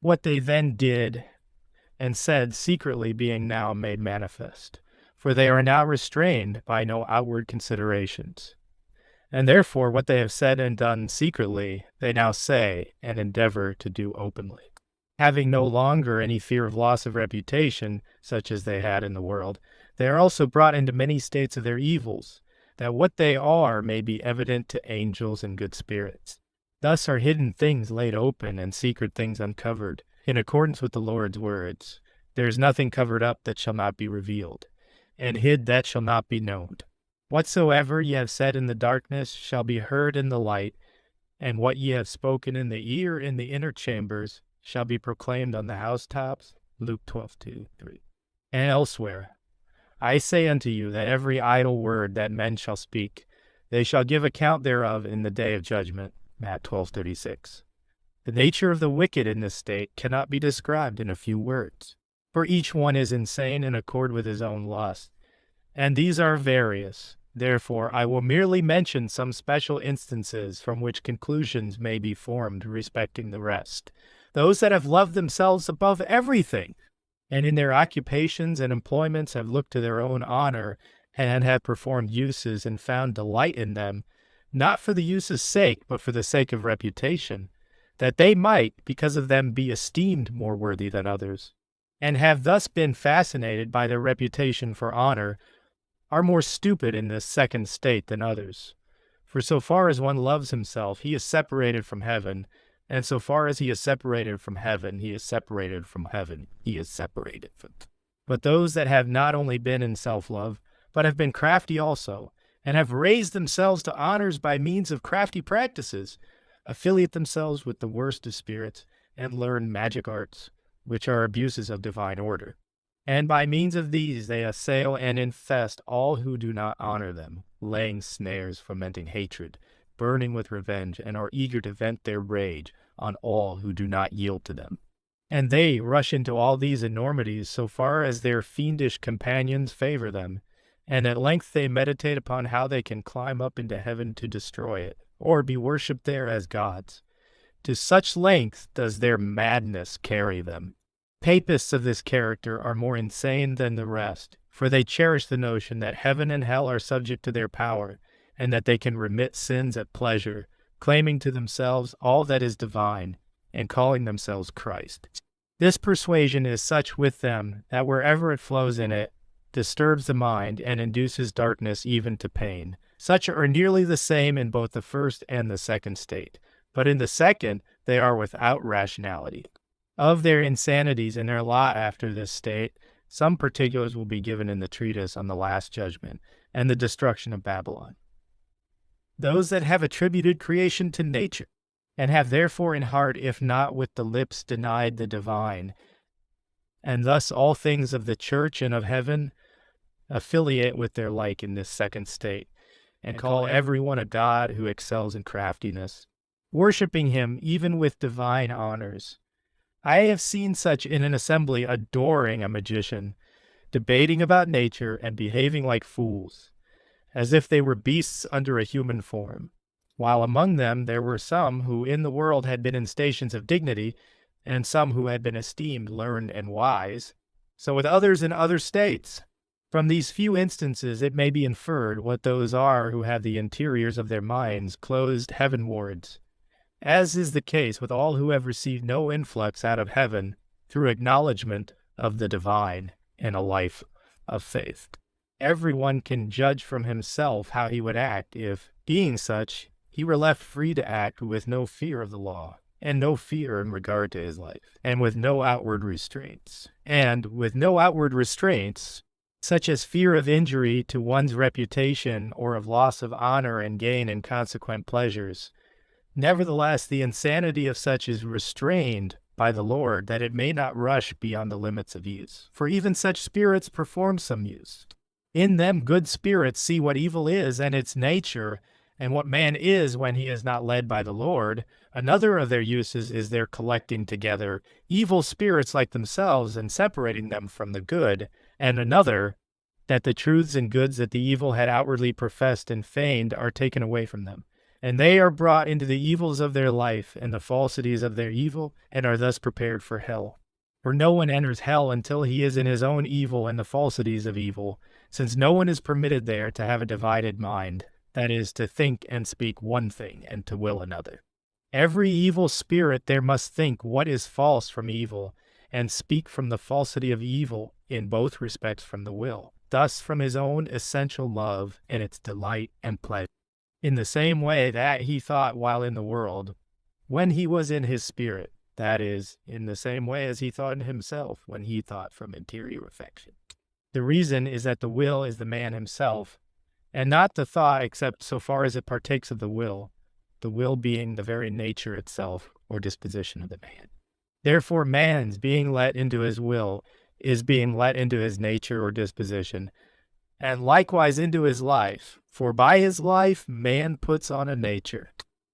what they then did and said secretly being now made manifest, for they are now restrained by no outward considerations. And therefore what they have said and done secretly, they now say and endeavor to do openly. Having no longer any fear of loss of reputation, such as they had in the world, they are also brought into many states of their evils, that what they are may be evident to angels and good spirits. Thus are hidden things laid open and secret things uncovered, in accordance with the Lord's words. There is nothing covered up that shall not be revealed, and hid that shall not be known. Whatsoever ye have said in the darkness shall be heard in the light, and what ye have spoken in the ear in the inner chambers shall be proclaimed on the housetops. Luke 12:2-3. And elsewhere, I say unto you that every idle word that men shall speak, they shall give account thereof in the day of judgment. Matt 12:36. The nature of the wicked in this state cannot be described in a few words, for each one is insane in accord with his own lust, and these are various. Therefore, I will merely mention some special instances from which conclusions may be formed respecting the rest. Those that have loved themselves above everything, and in their occupations and employments have looked to their own honor, and have performed uses and found delight in them, not for the use's sake, but for the sake of reputation, that they might, because of them, be esteemed more worthy than others, and have thus been fascinated by their reputation for honor, are more stupid in this second state than others. For so far as one loves himself, he is separated from heaven, and so far as he is separated from heaven, he is separated from heaven. He is separated from. But those that have not only been in self-love, but have been crafty also, and have raised themselves to honors by means of crafty practices, affiliate themselves with the worst of spirits, and learn magic arts, which are abuses of divine order. And by means of these they assail and infest all who do not honor them, laying snares, fomenting hatred, burning with revenge, and are eager to vent their rage on all who do not yield to them. And they rush into all these enormities so far as their fiendish companions favor them, and at length they meditate upon how they can climb up into heaven to destroy it, or be worshipped there as gods. To such length does their madness carry them. Papists of this character are more insane than the rest, for they cherish the notion that heaven and hell are subject to their power, and that they can remit sins at pleasure, claiming to themselves all that is divine, and calling themselves Christ. This persuasion is such with them that wherever it flows in it, disturbs the mind and induces darkness even to pain. Such are nearly the same in both the first and the second state, but in the second they are without rationality. Of their insanities and their lot after this state, some particulars will be given in the treatise on the Last Judgment and the destruction of Babylon. Those that have attributed creation to nature, and have therefore in heart, if not with the lips, denied the divine, and thus all things of the church and of heaven, affiliate with their like in this second state, and call everyone a god who excels in craftiness, worshipping him even with divine honors. I have seen such in an assembly adoring a magician, debating about nature and behaving like fools, as if they were beasts under a human form, while among them there were some who in the world had been in stations of dignity, and some who had been esteemed learned and wise, so with others in other states. From these few instances it may be inferred what those are who have the interiors of their minds closed heavenwards, as is the case with all who have received no influx out of heaven through acknowledgment of the divine and a life of faith. Everyone can judge from himself how he would act if, being such, he were left free to act with no fear of the law. and no fear in regard to his life, and with no outward restraints. And with no outward restraints, such as fear of injury to one's reputation or of loss of honor and gain in consequent pleasures. Nevertheless, the insanity of such is restrained by the Lord, that it may not rush beyond the limits of use. For even such spirits perform some use. In them good spirits see what evil is and its nature, and what man is when he is not led by the Lord. Another of their uses is their collecting together evil spirits like themselves and separating them from the good, and another, that the truths and goods that the evil had outwardly professed and feigned are taken away from them, and they are brought into the evils of their life and the falsities of their evil, and are thus prepared for hell. For no one enters hell until he is in his own evil and the falsities of evil, since no one is permitted there to have a divided mind, that is, to think and speak one thing and to will another. Every evil spirit there must think what is false from evil, and speak from the falsity of evil in both respects from the will, thus from his own essential love and its delight and pleasure. In the same way that he thought while in the world, when he was in his spirit, that is, in the same way as he thought in himself when he thought from interior affection. The reason is that the will is the man himself, and not the thought except so far as it partakes of the will being the very nature itself or disposition of the man. Therefore man's being let into his will is being let into his nature or disposition, and likewise into his life, for by his life man puts on a nature.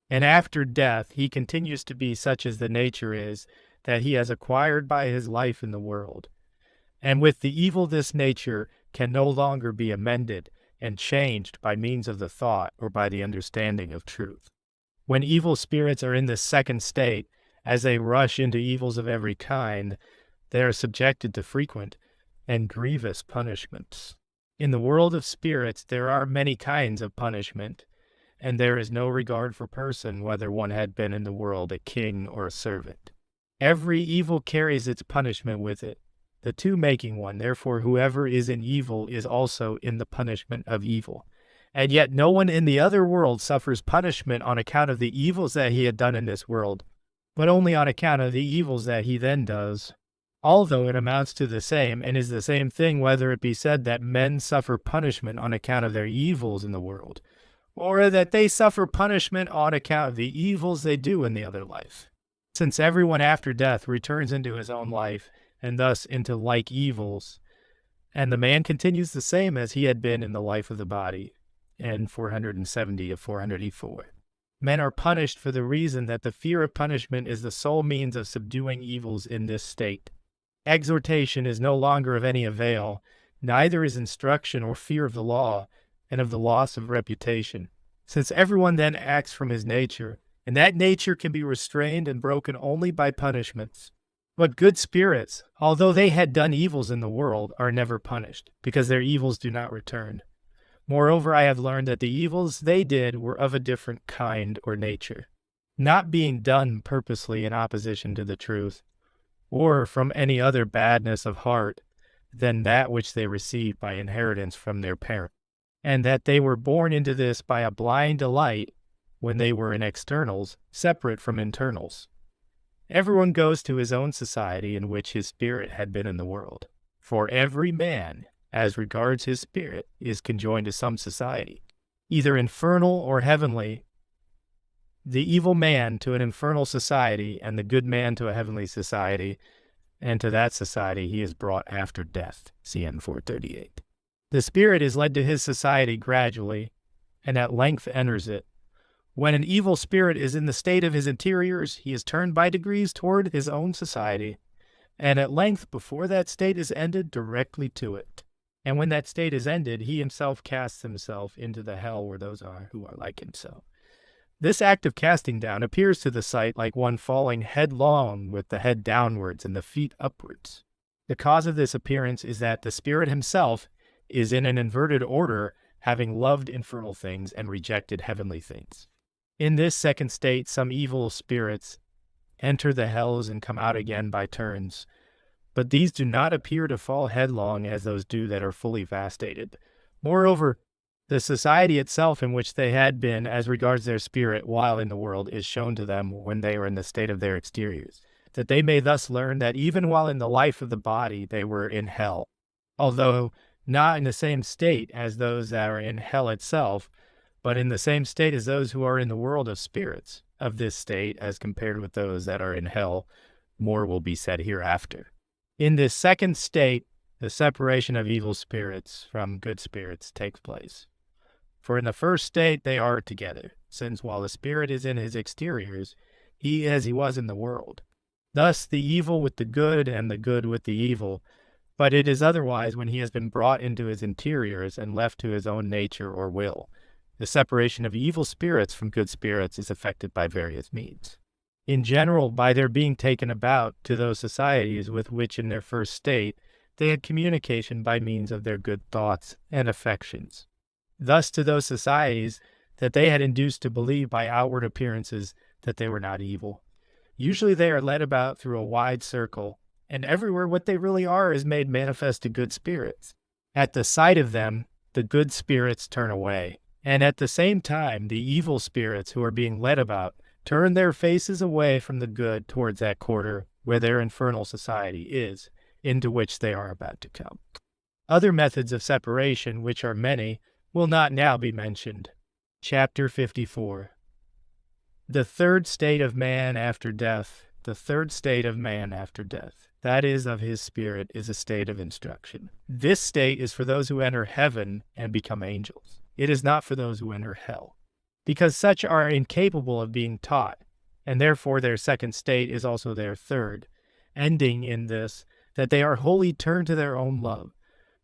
And after death he continues to be such as the nature is, that he has acquired by his life in the world. And with the evil this nature can no longer be amended and changed by means of the thought or by the understanding of truth. When evil spirits are in this second state, as they rush into evils of every kind, they are subjected to frequent and grievous punishments. In the world of spirits there are many kinds of punishment, and there is no regard for person, whether one had been in the world a king or a servant. Every evil carries its punishment with it, the two making one. Therefore whoever is in evil is also in the punishment of evil. And yet no one in the other world suffers punishment on account of the evils that he had done in this world, but only on account of the evils that he then does. Although it amounts to the same, and is the same thing whether it be said that men suffer punishment on account of their evils in the world, or that they suffer punishment on account of the evils they do in the other life. Since everyone after death returns into his own life, and thus into like evils, and the man continues the same as he had been in the life of the body. And 470 of 484. Men are punished for the reason that the fear of punishment is the sole means of subduing evils in this state. Exhortation is no longer of any avail, neither is instruction or fear of the law, and of the loss of reputation, since everyone then acts from his nature, and that nature can be restrained and broken only by punishments. But good spirits, although they had done evils in the world, are never punished, because their evils do not return. Moreover, I have learned that the evils they did were of a different kind or nature, not being done purposely in opposition to the truth, or from any other badness of heart than that which they received by inheritance from their parents, and that they were born into this by a blind delight when they were in externals, separate from internals. Everyone goes to his own society in which his spirit had been in the world, for every man, as regards his spirit, is conjoined to some society, either infernal or heavenly, the evil man to an infernal society, and the good man to a heavenly society, and to that society he is brought after death. CM 438. The spirit is led to his society gradually, and at length enters it. When an evil spirit is in the state of his interiors, he is turned by degrees toward his own society, and at length, before that state is ended, directly to it. And when that state is ended, he himself casts himself into the hell where those are who are like himself. This act of casting down appears to the sight like one falling headlong with the head downwards and the feet upwards. The cause of this appearance is that the spirit himself is in an inverted order, having loved infernal things and rejected heavenly things. In this second state, some evil spirits enter the hells and come out again by turns, but these do not appear to fall headlong as those do that are fully vastated. Moreover, The society itself in which they had been as regards their spirit while in the world is shown to them when they are in the state of their exteriors, that they may thus learn that even while in the life of the body they were in hell, although not in the same state as those that are in hell itself, but in the same state as those who are in the world of spirits of this state as compared with those that are in hell. More will be said hereafter. In this second state, the separation of evil spirits from good spirits takes place. For in the first state they are together, since while the spirit is in his exteriors, he as he was in the world. Thus the evil with the good and the good with the evil. But it is otherwise when he has been brought into his interiors and left to his own nature or will. The separation of evil spirits from good spirits is effected by various means. In general, by their being taken about to those societies with which in their first state they had communication by means of their good thoughts and affections. Thus to those societies that they had induced to believe by outward appearances that they were not evil. Usually they are led about through a wide circle, and everywhere what they really are is made manifest to good spirits. At the sight of them, the good spirits turn away, and at the same time the evil spirits who are being led about turn their faces away from the good towards that quarter where their infernal society is, into which they are about to come. Other methods of separation, which are many, will not now be mentioned. Chapter 54. The third state of man after death, the third state of man after death, that is, of his spirit, is a state of instruction. This state is for those who enter heaven and become angels. It is not for those who enter hell, because such are incapable of being taught, and therefore their second state is also their third, ending in this, that they are wholly turned to their own love,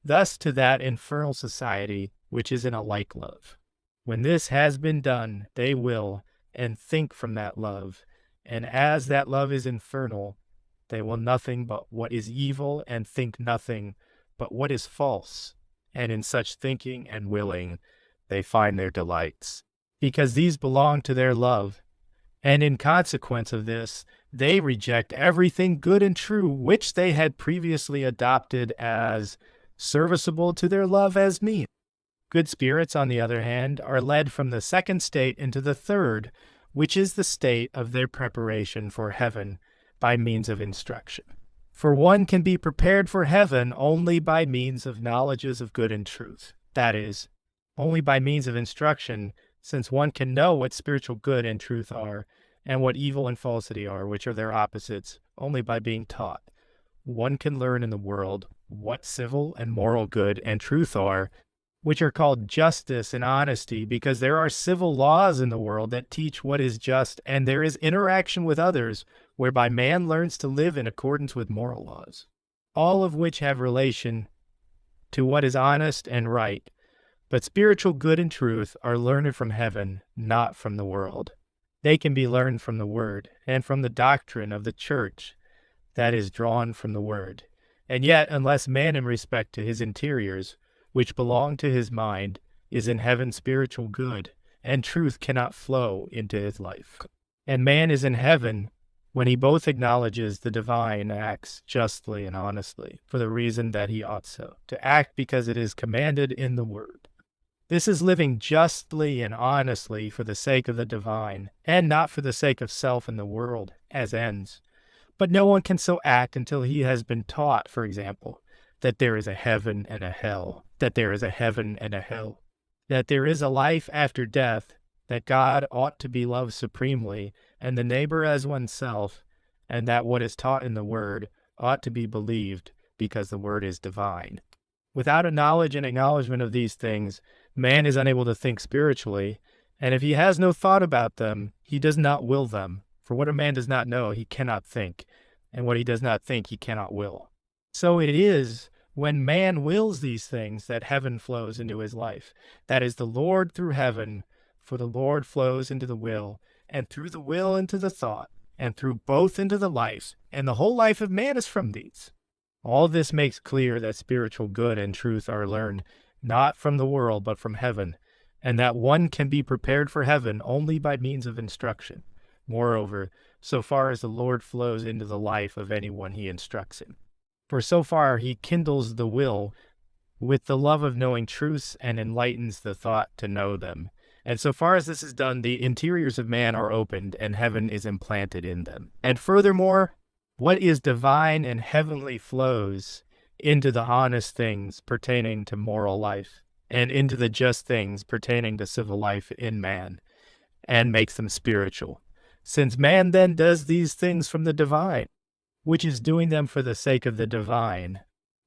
thus to that infernal society which is in a like love. When this has been done, they will, and think from that love, and as that love is infernal, they will nothing but what is evil, and think nothing but what is false, and in such thinking and willing they find their delights, because these belong to their love, and in consequence of this, they reject everything good and true which they had previously adopted as serviceable to their love as mean. Good spirits, on the other hand, are led from the second state into the third, which is the state of their preparation for heaven by means of instruction. For one can be prepared for heaven only by means of knowledges of good and truth, that is, only by means of instruction, since one can know what spiritual good and truth are, and what evil and falsity are, which are their opposites, only by being taught. One can learn in the world what civil and moral good and truth are, which are called justice and honesty, because there are civil laws in the world that teach what is just, and there is interaction with others, whereby man learns to live in accordance with moral laws, all of which have relation to what is honest and right. But spiritual good and truth are learned from heaven, not from the world. They can be learned from the Word, and from the doctrine of the Church, that is drawn from the Word. And yet, unless man in respect to his interiors, which belong to his mind, is in heaven spiritual good, and truth cannot flow into his life. And man is in heaven when he both acknowledges the divine acts justly and honestly, for the reason that he ought so, to act because it is commanded in the Word. This is living justly and honestly for the sake of the divine, and not for the sake of self and the world as ends. But no one can so act until he has been taught, for example, that there is a heaven and a hell, that there is a heaven and a hell, that there is a life after death, that God ought to be loved supremely, and the neighbor as oneself, and that what is taught in the Word ought to be believed, because the Word is divine. Without a knowledge and acknowledgement of these things, man is unable to think spiritually, and if he has no thought about them, he does not will them. For what a man does not know, he cannot think, and what he does not think, he cannot will. So it is when man wills these things that heaven flows into his life. That is the Lord through heaven, for the Lord flows into the will, and through the will into the thought, and through both into the life, and the whole life of man is from these. All this makes clear that spiritual good and truth are learned not from the world but from heaven, and that one can be prepared for heaven only by means of instruction. Moreover, so far as the Lord flows into the life of anyone he instructs him. For so far he kindles the will with the love of knowing truths and enlightens the thought to know them. And so far as this is done, the interiors of man are opened and heaven is implanted in them. And furthermore, what is divine and heavenly flows into the honest things pertaining to moral life and into the just things pertaining to civil life in man, and makes them spiritual. Since man then does these things from the divine, which is doing them for the sake of the divine,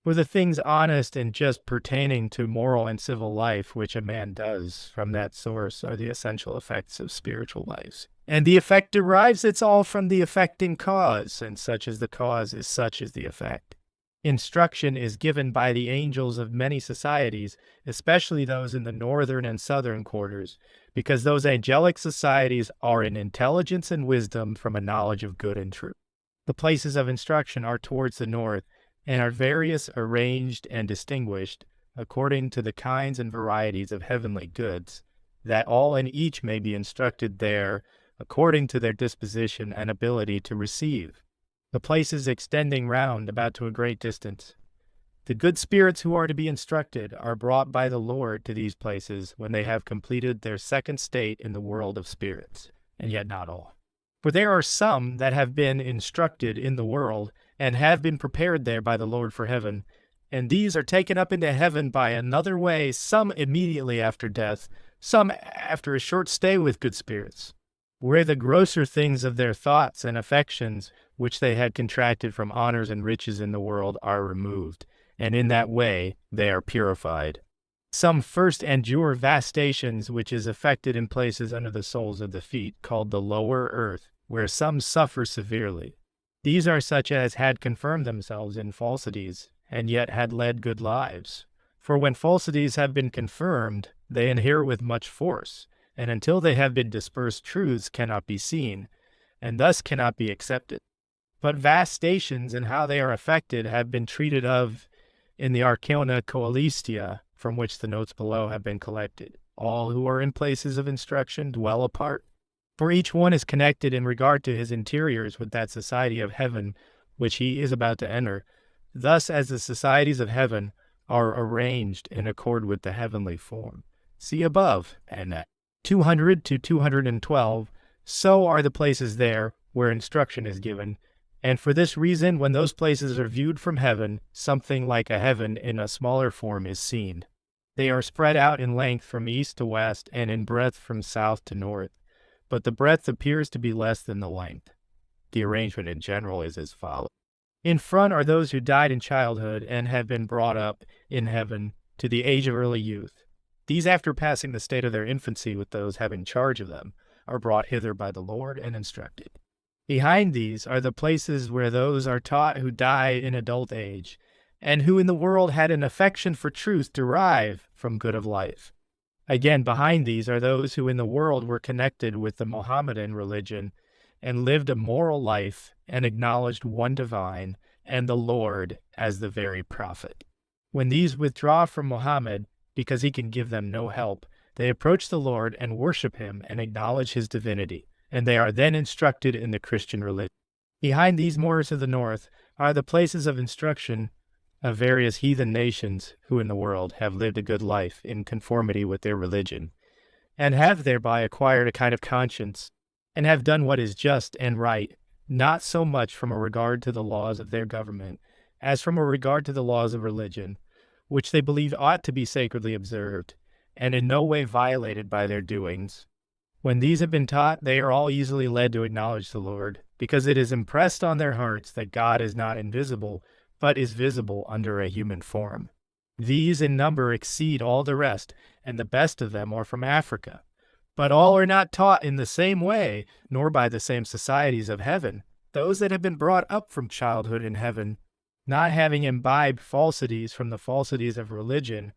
for the things honest and just pertaining to moral and civil life which a man does from that source are the essential effects of spiritual lives. And the effect derives its all from the effecting cause, and such as the cause is such as the effect. Instruction is given by the angels of many societies, especially those in the northern and southern quarters, because those angelic societies are in intelligence and wisdom from a knowledge of good and true. The places of instruction are towards the north, and are various, arranged, and distinguished, according to the kinds and varieties of heavenly goods, that all and each may be instructed there, according to their disposition and ability to receive. The places extending round about to a great distance. The good spirits who are to be instructed are brought by the Lord to these places when they have completed their second state in the world of spirits, and yet not all. For there are some that have been instructed in the world, and have been prepared there by the Lord for heaven, and these are taken up into heaven by another way, some immediately after death, some after a short stay with good spirits, where the grosser things of their thoughts and affections, which they had contracted from honors and riches in the world, are removed, and in that way they are purified. Some first endure vast stations, which is effected in places under the soles of the feet, called the lower earth, where some suffer severely. These are such as had confirmed themselves in falsities, and yet had led good lives. For when falsities have been confirmed, they inhere with much force, and until they have been dispersed, truths cannot be seen, and thus cannot be accepted. But vast stations and how they are affected have been treated of in the Arcana Coelestia, from which the notes below have been collected. All who are in places of instruction dwell apart, for each one is connected in regard to his interiors with that society of heaven which he is about to enter, thus as the societies of heaven are arranged in accord with the heavenly form. See above, and at 200 to 212, so are the places there where instruction is given, and for this reason, when those places are viewed from heaven, something like a heaven in a smaller form is seen. They are spread out in length from east to west, and in breadth from south to north, but the breadth appears to be less than the length. The arrangement in general is as follows. In front are those who died in childhood and have been brought up in heaven to the age of early youth. These, after passing the state of their infancy with those having charge of them, are brought hither by the Lord and instructed. Behind these are the places where those are taught who die in adult age, and who in the world had an affection for truth derive from good of life. Again, behind these are those who in the world were connected with the Mohammedan religion, and lived a moral life, and acknowledged one divine, and the Lord as the very prophet. When these withdraw from Mohammed, because he can give them no help, they approach the Lord and worship him and acknowledge his divinity, and they are then instructed in the Christian religion. Behind these moors of the north are the places of instruction of various heathen nations who in the world have lived a good life in conformity with their religion, and have thereby acquired a kind of conscience, and have done what is just and right, not so much from a regard to the laws of their government, as from a regard to the laws of religion, which they believe ought to be sacredly observed, and in no way violated by their doings. When these have been taught, they are all easily led to acknowledge the Lord, because it is impressed on their hearts that God is not invisible, but is visible under a human form. These in number exceed all the rest, and the best of them are from Africa. But all are not taught in the same way, nor by the same societies of heaven. Those that have been brought up from childhood in heaven, not having imbibed falsities from the falsities of religion,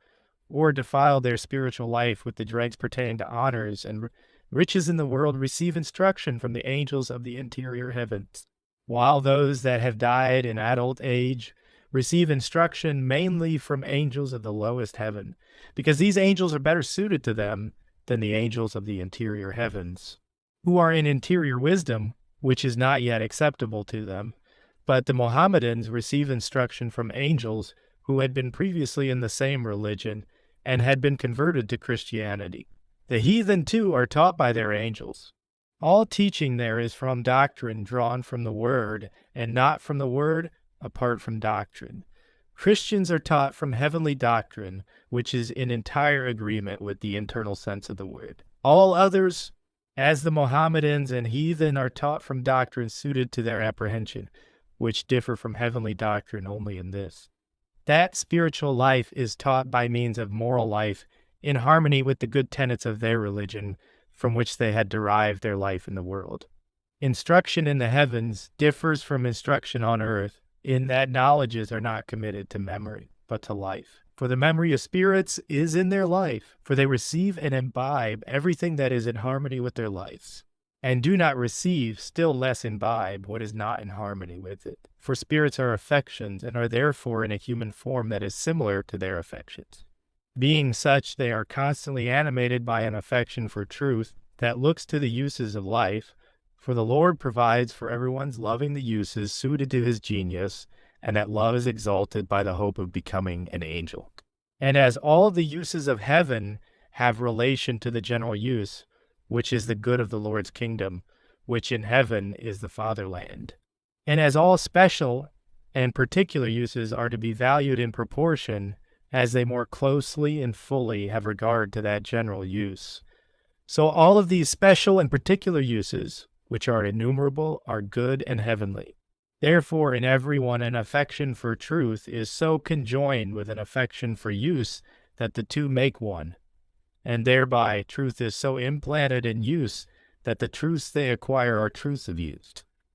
or defiled their spiritual life with the dregs pertaining to honors and riches in the world, receive instruction from the angels of the interior heavens, while those that have died in adult age receive instruction mainly from angels of the lowest heaven, because these angels are better suited to them than the angels of the interior heavens, who are in interior wisdom, which is not yet acceptable to them. But the Mohammedans receive instruction from angels who had been previously in the same religion and had been converted to Christianity. The heathen, too, are taught by their angels. All teaching there is from doctrine drawn from the Word, and not from the Word apart from doctrine. Christians are taught from heavenly doctrine, which is in entire agreement with the internal sense of the word. All others, as the Mohammedans and heathen, are taught from doctrine suited to their apprehension, which differ from heavenly doctrine only in this: that spiritual life is taught by means of moral life in harmony with the good tenets of their religion, from which they had derived their life in the world. Instruction in the heavens differs from instruction on earth, in that knowledges are not committed to memory, but to life. For the memory of spirits is in their life, for they receive and imbibe everything that is in harmony with their lives, and do not receive, still less imbibe, what is not in harmony with it. For spirits are affections, and are therefore in a human form that is similar to their affections. Being such, they are constantly animated by an affection for truth that looks to the uses of life, for the Lord provides for everyone's loving the uses suited to his genius, and that love is exalted by the hope of becoming an angel. And as all the uses of heaven have relation to the general use, which is the good of the Lord's kingdom, which in heaven is the fatherland, and as all special and particular uses are to be valued in proportion as they more closely and fully have regard to that general use, so all of these special and particular uses, which are innumerable, are good and heavenly. Therefore, in everyone an affection for truth is so conjoined with an affection for use that the two make one, and thereby truth is so implanted in use that the truths they acquire are truths of use.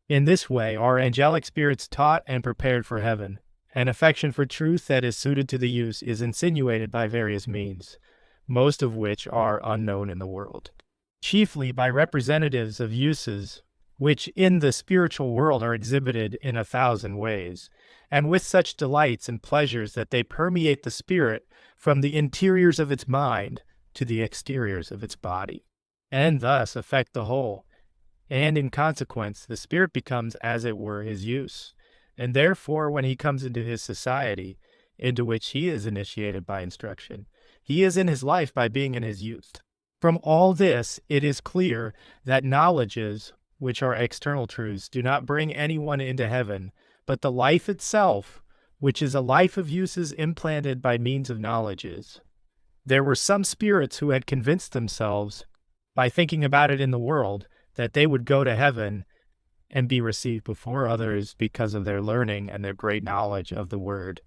In this way are angelic spirits taught and prepared for heaven. An affection for truth that is suited to the use is insinuated by various means, most of which are unknown in the world, chiefly by representatives of uses, which in the spiritual world are exhibited in 1,000 ways, and with such delights and pleasures that they permeate the spirit from the interiors of its mind to the exteriors of its body, and thus affect the whole. And in consequence, the spirit becomes, as it were, his use, and therefore when he comes into his society, into which he is initiated by instruction, he is in his life by being in his youth. From all this, it is clear that knowledges, which are external truths, do not bring anyone into heaven, but the life itself, which is a life of uses implanted by means of knowledges. There were some spirits who had convinced themselves, by thinking about it in the world, that they would go to heaven and be received before others because of their learning and their great knowledge of the word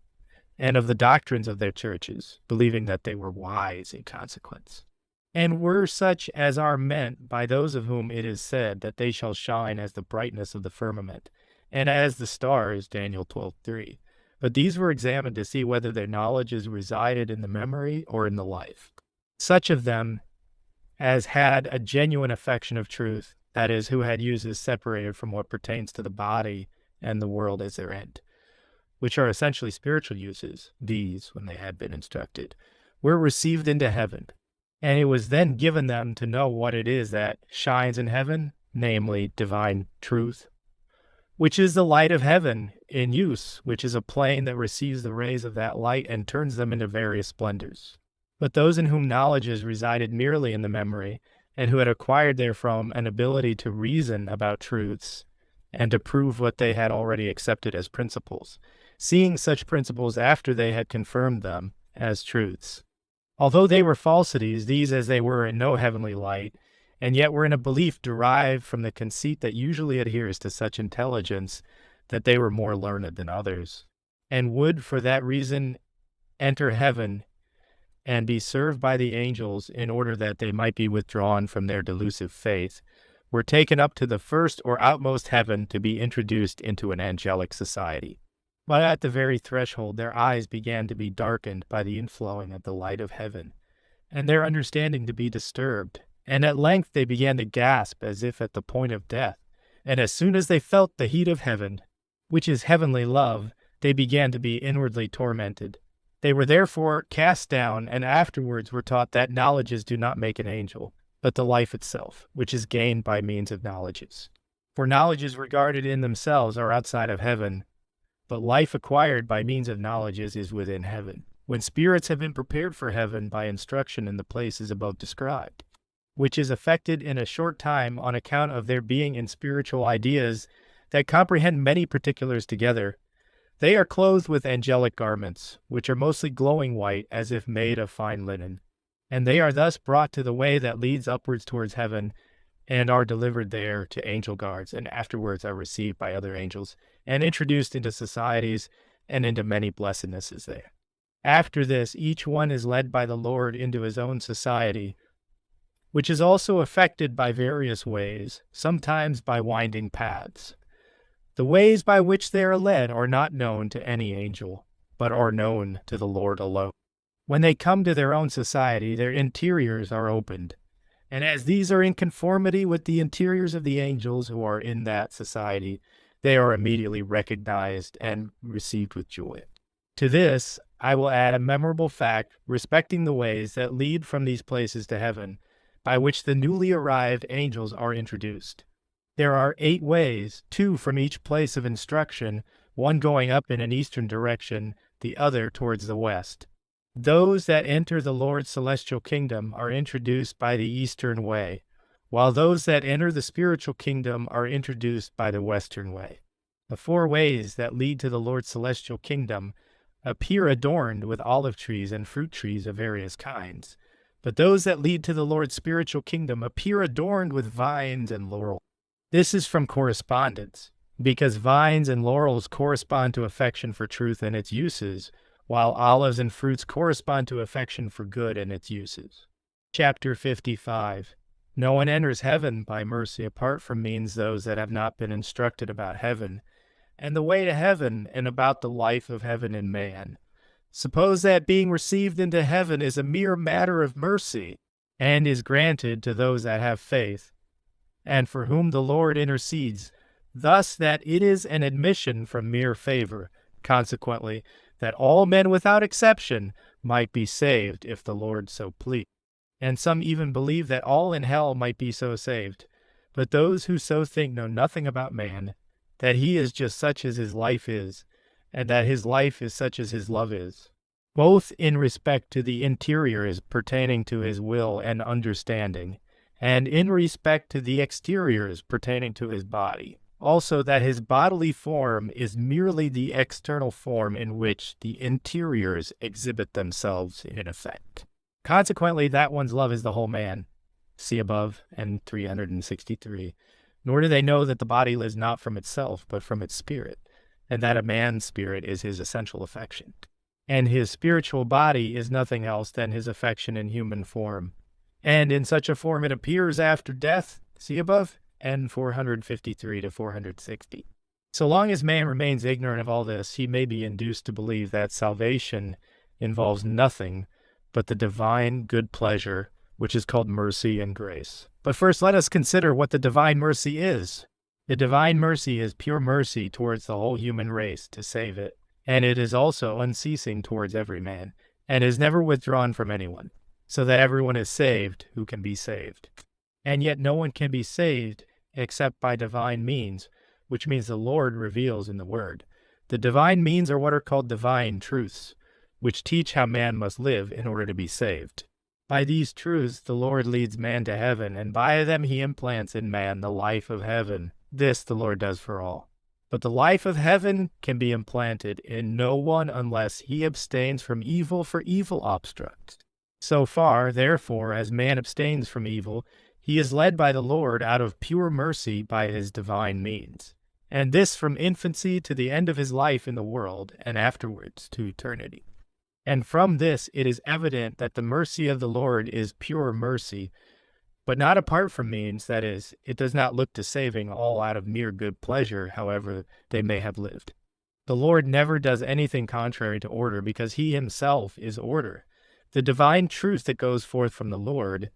and of the doctrines of their churches, believing that they were wise in consequence, and were such as are meant by those of whom it is said that they shall shine as the brightness of the firmament, and as the stars, Daniel 12:3. But these were examined to see whether their knowledges resided in the memory or in the life. Such of them as had a genuine affection of truth, that is, who had uses separated from what pertains to the body and the world as their end, which are essentially spiritual uses, these, when they had been instructed, were received into heaven. And it was then given them to know what it is that shines in heaven, namely divine truth, which is the light of heaven in use, which is a plane that receives the rays of that light and turns them into various splendors. But those in whom knowledges resided merely in the memory, and who had acquired therefrom an ability to reason about truths, and to prove what they had already accepted as principles, seeing such principles after they had confirmed them as truths. Although they were falsities, these as they were in no heavenly light, and yet were in a belief derived from the conceit that usually adheres to such intelligence, that they were more learned than others, and would for that reason enter heaven and be served by the angels in order that they might be withdrawn from their delusive faith, were taken up to the first or outmost heaven to be introduced into an angelic society. But at the very threshold their eyes began to be darkened by the inflowing of the light of heaven, and their understanding to be disturbed, and at length they began to gasp as if at the point of death, and as soon as they felt the heat of heaven, which is heavenly love, they began to be inwardly tormented. They were therefore cast down, and afterwards were taught that knowledges do not make an angel, but the life itself, which is gained by means of knowledges. For knowledges regarded in themselves are outside of heaven, but life acquired by means of knowledge is within heaven, when spirits have been prepared for heaven by instruction in the places above described, which is effected in a short time on account of their being in spiritual ideas that comprehend many particulars together. They are clothed with angelic garments, which are mostly glowing white, as if made of fine linen. And they are thus brought to the way that leads upwards towards heaven, and are delivered there to angel guards, and afterwards are received by other angels, and introduced into societies and into many blessednesses there. After this, each one is led by the Lord into his own society, which is also effected by various ways, sometimes by winding paths. The ways by which they are led are not known to any angel, but are known to the Lord alone. When they come to their own society, their interiors are opened, and as these are in conformity with the interiors of the angels who are in that society, they are immediately recognized and received with joy. To this, I will add a memorable fact respecting the ways that lead from these places to heaven, by which the newly arrived angels are introduced. There are 8 ways, 2 from each place of instruction, one going up in an eastern direction, the other towards the west. Those that enter the Lord's celestial kingdom are introduced by the eastern way, while those that enter the spiritual kingdom are introduced by the western way. The 4 ways that lead to the Lord's celestial kingdom appear adorned with olive trees and fruit trees of various kinds, but those that lead to the Lord's spiritual kingdom appear adorned with vines and laurel. This is from correspondence, because vines and laurels correspond to affection for truth and its uses, while olives and fruits correspond to affection for good and its uses. Chapter 55. No one enters heaven by mercy apart from means those that have not been instructed about heaven, and the way to heaven, and about the life of heaven in man. Suppose that being received into heaven is a mere matter of mercy, and is granted to those that have faith, and for whom the Lord intercedes, thus that it is an admission from mere favor, consequently, that all men without exception might be saved if the Lord so pleased. And some even believe that all in hell might be so saved. But those who so think know nothing about man, that he is just such as his life is, and that his life is such as his love is, both in respect to the interiors pertaining to his will and understanding, and in respect to the exteriors pertaining to his body. Also that his bodily form is merely the external form in which the interiors exhibit themselves in effect. Consequently, that one's love is the whole man. See above, and 363. Nor do they know that the body lives not from itself, but from its spirit, and that a man's spirit is his essential affection. And his spiritual body is nothing else than his affection in human form. And in such a form it appears after death, see above, and 453 to 460. So long as man remains ignorant of all this, he may be induced to believe that salvation involves nothing but the divine good pleasure, which is called mercy and grace. But first, let us consider what the divine mercy is. The divine mercy is pure mercy towards the whole human race to save it, and it is also unceasing towards every man, and is never withdrawn from anyone, so that everyone is saved who can be saved. And yet no one can be saved except by divine means, which means the Lord reveals in the Word. The divine means are what are called divine truths, which teach how man must live in order to be saved. By these truths the Lord leads man to heaven, and by them he implants in man the life of heaven. This the Lord does for all. But the life of heaven can be implanted in no one unless he abstains from evil, for evil obstructs. So far, therefore, as man abstains from evil, he is led by the Lord out of pure mercy by his divine means, and this from infancy to the end of his life in the world, and afterwards to eternity. And from this it is evident that the mercy of the Lord is pure mercy, but not apart from means, that is, it does not look to saving all out of mere good pleasure, however they may have lived. The Lord never does anything contrary to order, because he himself is order. The divine truth that goes forth from the Lord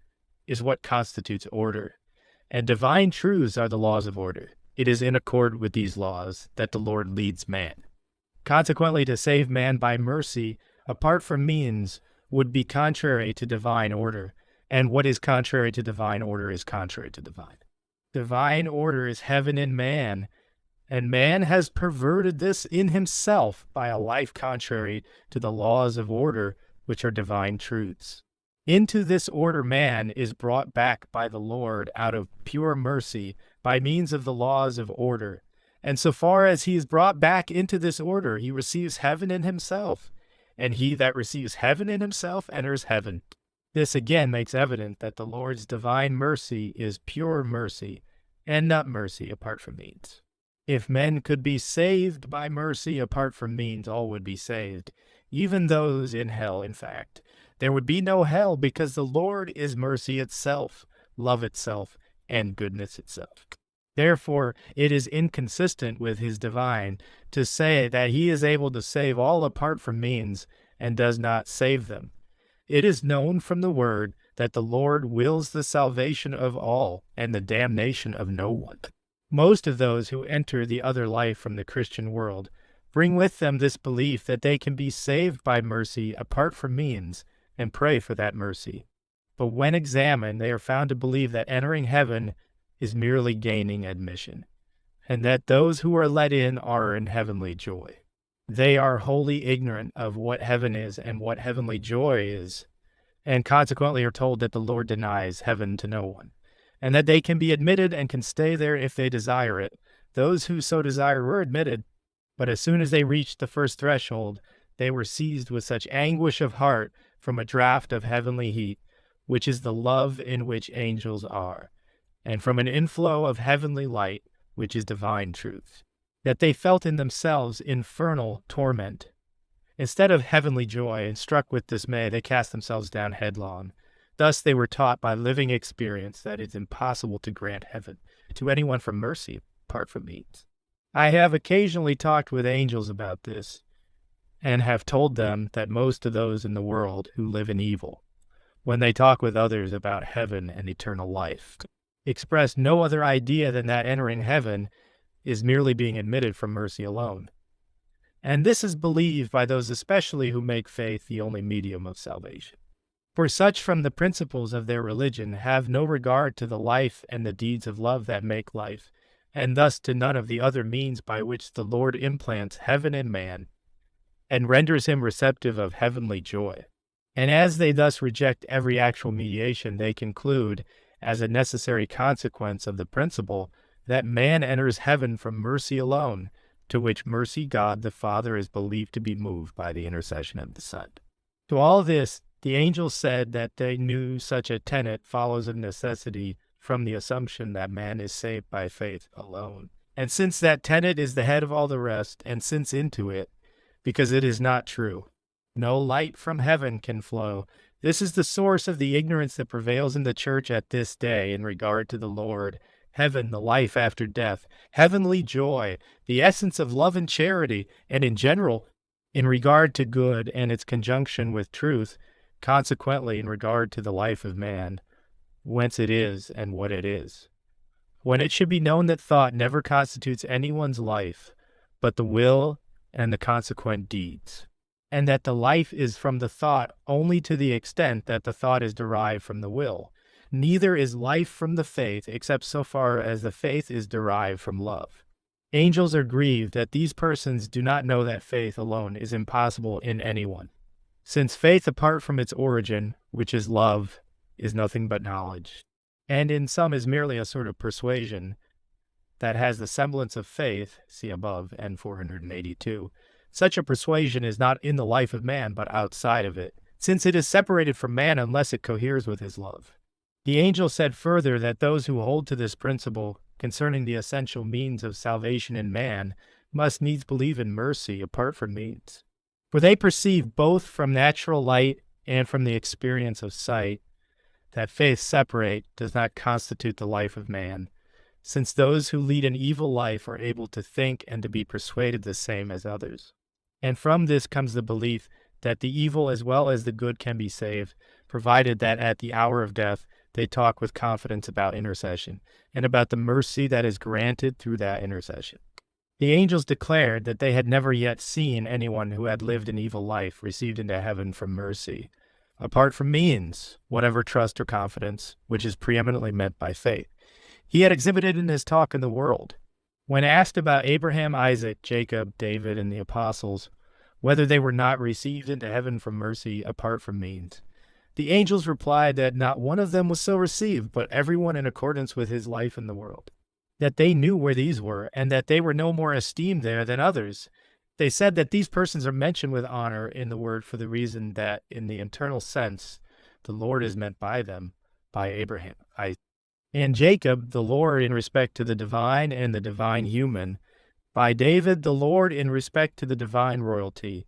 is what constitutes order, and divine truths are the laws of order. It is in accord with these laws that the Lord leads man. Consequently, to save man by mercy, apart from means, would be contrary to divine order, and what is contrary to divine order is contrary to divine. Divine order is heaven in man, And man has perverted this in himself by a life contrary to the laws of order, which are divine truths. Into this order man is brought back by the Lord out of pure mercy by means of the laws of order. And so far as he is brought back into this order, he receives heaven in himself. And he that receives heaven in himself enters heaven. This again makes evident that the Lord's divine mercy is pure mercy, and not mercy apart from means. If men could be saved by mercy apart from means, all would be saved, even those in hell, in fact. There would be no hell because the Lord is mercy itself, love itself, and goodness itself. Therefore, it is inconsistent with his divine to say that he is able to save all apart from means and does not save them. It is known from the word that the Lord wills the salvation of all and the damnation of no one. Most of those who enter the other life from the Christian world bring with them this belief that they can be saved by mercy apart from means and pray for that mercy. But when examined, they are found to believe that entering heaven is merely gaining admission, and that those who are let in are in heavenly joy. They are wholly ignorant of what heaven is and what heavenly joy is, and consequently are told that the Lord denies heaven to no one, and that they can be admitted and can stay there if they desire it. Those who so desire were admitted, but as soon as they reached the first threshold, they were seized with such anguish of heart from a draught of heavenly heat, which is the love in which angels are, and from an inflow of heavenly light, which is divine truth, that they felt in themselves infernal torment. Instead of heavenly joy, and struck with dismay, they cast themselves down headlong. Thus they were taught by living experience that it is impossible to grant heaven to anyone from mercy apart from means. I have occasionally talked with angels about this, and have told them that most of those in the world who live in evil, when they talk with others about heaven and eternal life, express no other idea than that entering heaven is merely being admitted from mercy alone. And this is believed by those especially who make faith the only medium of salvation. For such from the principles of their religion have no regard to the life and the deeds of love that make life, and thus to none of the other means by which the Lord implants heaven in man, and renders him receptive of heavenly joy. And as they thus reject every actual mediation, they conclude, as a necessary consequence of the principle, that man enters heaven from mercy alone, to which mercy God the Father is believed to be moved by the intercession of the Son. To all this, the angels said that they knew such a tenet follows of necessity from the assumption that man is saved by faith alone. And since that tenet is the head of all the rest, and since into it, because it is not true, no light from heaven can flow, this is the source of the ignorance that prevails in the church at this day in regard to the Lord, heaven, the life after death, heavenly joy, the essence of love and charity, and in general, in regard to good and its conjunction with truth, consequently in regard to the life of man, whence it is and what it is. When it should be known that thought never constitutes anyone's life, but the will and the consequent deeds, and that the life is from the thought only to the extent that the thought is derived from the will. Neither is life from the faith, except so far as the faith is derived from love. Angels are grieved that these persons do not know that faith alone is impossible in anyone, since faith apart from its origin, which is love, is nothing but knowledge, and in some is merely a sort of persuasion that has the semblance of faith, see above, N 482. Such a persuasion is not in the life of man, but outside of it, since it is separated from man unless it coheres with his love. The angel said further that those who hold to this principle concerning the essential means of salvation in man must needs believe in mercy apart from means. For they perceive both from natural light and from the experience of sight that faith separate does not constitute the life of man, since those who lead an evil life are able to think and to be persuaded the same as others. And from this comes the belief that the evil as well as the good can be saved, provided that at the hour of death they talk with confidence about intercession, and about the mercy that is granted through that intercession. The angels declared that they had never yet seen anyone who had lived an evil life received into heaven from mercy, apart from means, whatever trust or confidence, which is preeminently meant by faith, he had exhibited in his talk in the world. When asked about Abraham, Isaac, Jacob, David, and the apostles, whether they were not received into heaven from mercy apart from means, the angels replied that not one of them was so received, but everyone in accordance with his life in the world, that they knew where these were, and that they were no more esteemed there than others. They said that these persons are mentioned with honor in the word for the reason that, in the internal sense, the Lord is meant by them, by Abraham, and Jacob, the Lord in respect to the divine and the divine human, by David, the Lord in respect to the divine royalty,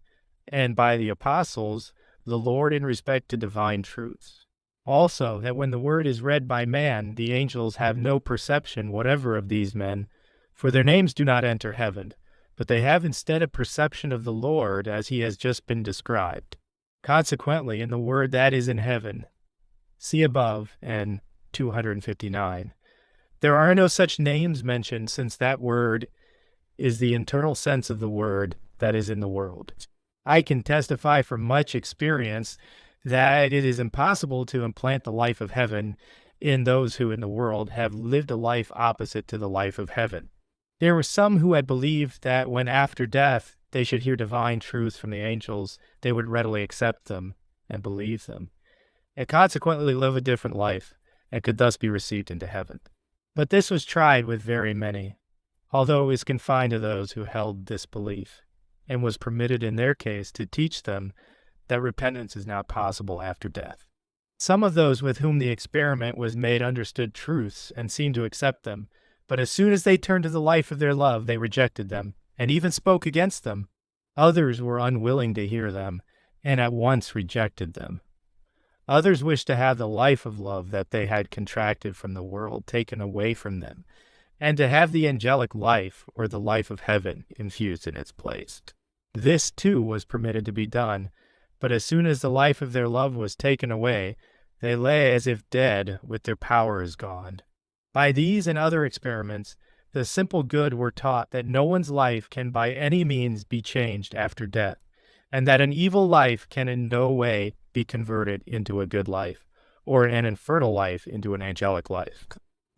and by the apostles, the Lord in respect to divine truths. Also, that when the word is read by man, the angels have no perception whatever of these men, for their names do not enter heaven, but they have instead a perception of the Lord as he has just been described. Consequently, in the word that is in heaven, see above, and 259, there are no such names mentioned, since that word is the internal sense of the word that is in the world. I can testify from much experience that it is impossible to implant the life of heaven in those who in the world have lived a life opposite to the life of heaven. There were some who had believed that when after death they should hear divine truths from the angels, they would readily accept them and believe them, and consequently live a different life, and could thus be received into heaven. But this was tried with very many, although it was confined to those who held this belief, and was permitted in their case to teach them that repentance is not possible after death. Some of those with whom the experiment was made understood truths and seemed to accept them, but as soon as they turned to the life of their love, they rejected them, and even spoke against them. Others were unwilling to hear them, and at once rejected them. Others wished to have the life of love that they had contracted from the world taken away from them, and to have the angelic life, or the life of heaven, infused in its place. This, too, was permitted to be done, but as soon as the life of their love was taken away, they lay as if dead, with their powers gone. By these and other experiments, the simple good were taught that no one's life can by any means be changed after death, and that an evil life can in no way be converted into a good life, or an infernal life into an angelic life.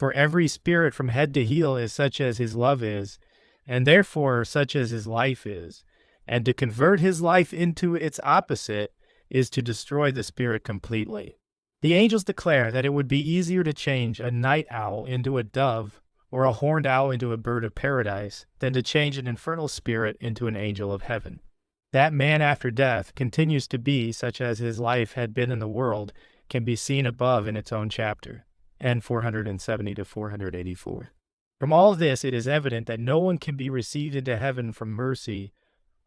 For every spirit from head to heel is such as his love is, and therefore such as his life is, and to convert his life into its opposite is to destroy the spirit completely. The angels declare that it would be easier to change a night owl into a dove, or a horned owl into a bird of paradise, than to change an infernal spirit into an angel of heaven. That man after death continues to be such as his life had been in the world can be seen above in its own chapter, and 470 to 484. From all this, it is evident that no one can be received into heaven from mercy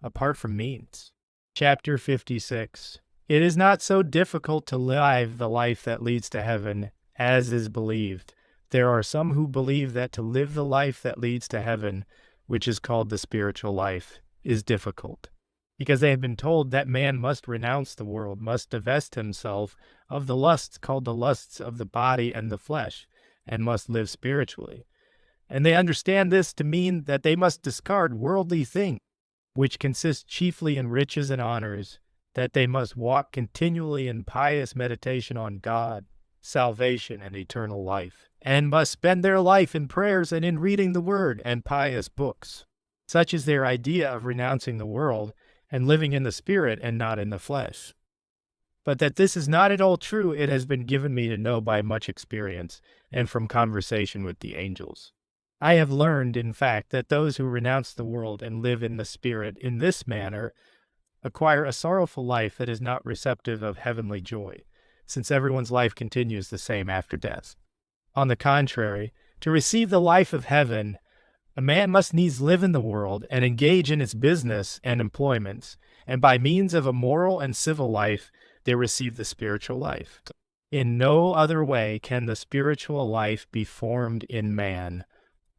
apart from means. Chapter 56. It is not so difficult to live the life that leads to heaven as is believed. There are some who believe that to live the life that leads to heaven, which is called the spiritual life, is difficult, because they have been told that man must renounce the world, must divest himself of the lusts called the lusts of the body and the flesh, and must live spiritually. And they understand this to mean that they must discard worldly things, which consist chiefly in riches and honors, that they must walk continually in pious meditation on God, salvation, and eternal life, and must spend their life in prayers and in reading the Word and pious books. Such is their idea of renouncing the world and living in the Spirit and not in the flesh. But that this is not at all true, it has been given me to know by much experience and from conversation with the angels. I have learned, in fact, that those who renounce the world and live in the Spirit in this manner acquire a sorrowful life that is not receptive of heavenly joy, since everyone's life continues the same after death. On the contrary, to receive the life of heaven, a man must needs live in the world and engage in its business and employments, and by means of a moral and civil life, they receive the spiritual life. In no other way can the spiritual life be formed in man,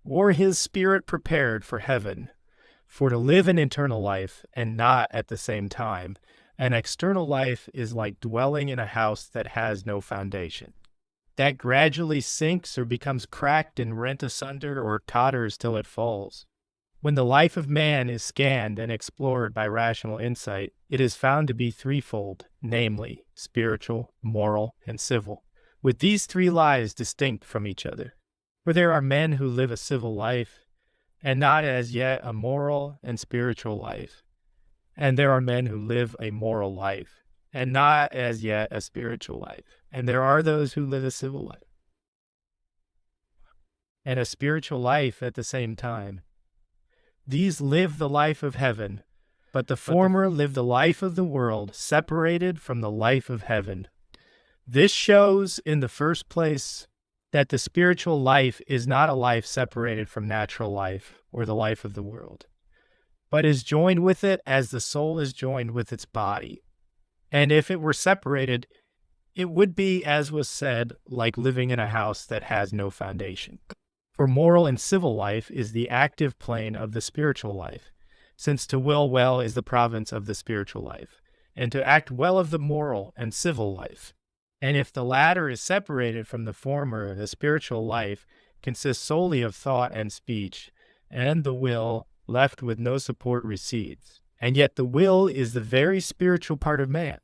or his spirit prepared for heaven. For to live an internal life, and not at the same time, an external life is like dwelling in a house that has no foundation, that gradually sinks or becomes cracked and rent asunder or totters till it falls. When the life of man is scanned and explored by rational insight, it is found to be threefold, namely, spiritual, moral, and civil, with these three lives distinct from each other. For there are men who live a civil life, and not as yet a moral and spiritual life. And there are men who live a moral life, and not as yet a spiritual life. And there are those who live a civil life and a spiritual life at the same time. These live the life of heaven, but the former live the life of the world, separated from the life of heaven. This shows, in the first place, that the spiritual life is not a life separated from natural life or the life of the world, but is joined with it as the soul is joined with its body. And if it were separated, it would be, as was said, like living in a house that has no foundation. For moral and civil life is the active plane of the spiritual life, since to will well is the province of the spiritual life, and to act well of the moral and civil life. And if the latter is separated from the former, the spiritual life consists solely of thought and speech, and the will, left with no support, recedes. And yet the will is the very spiritual part of man,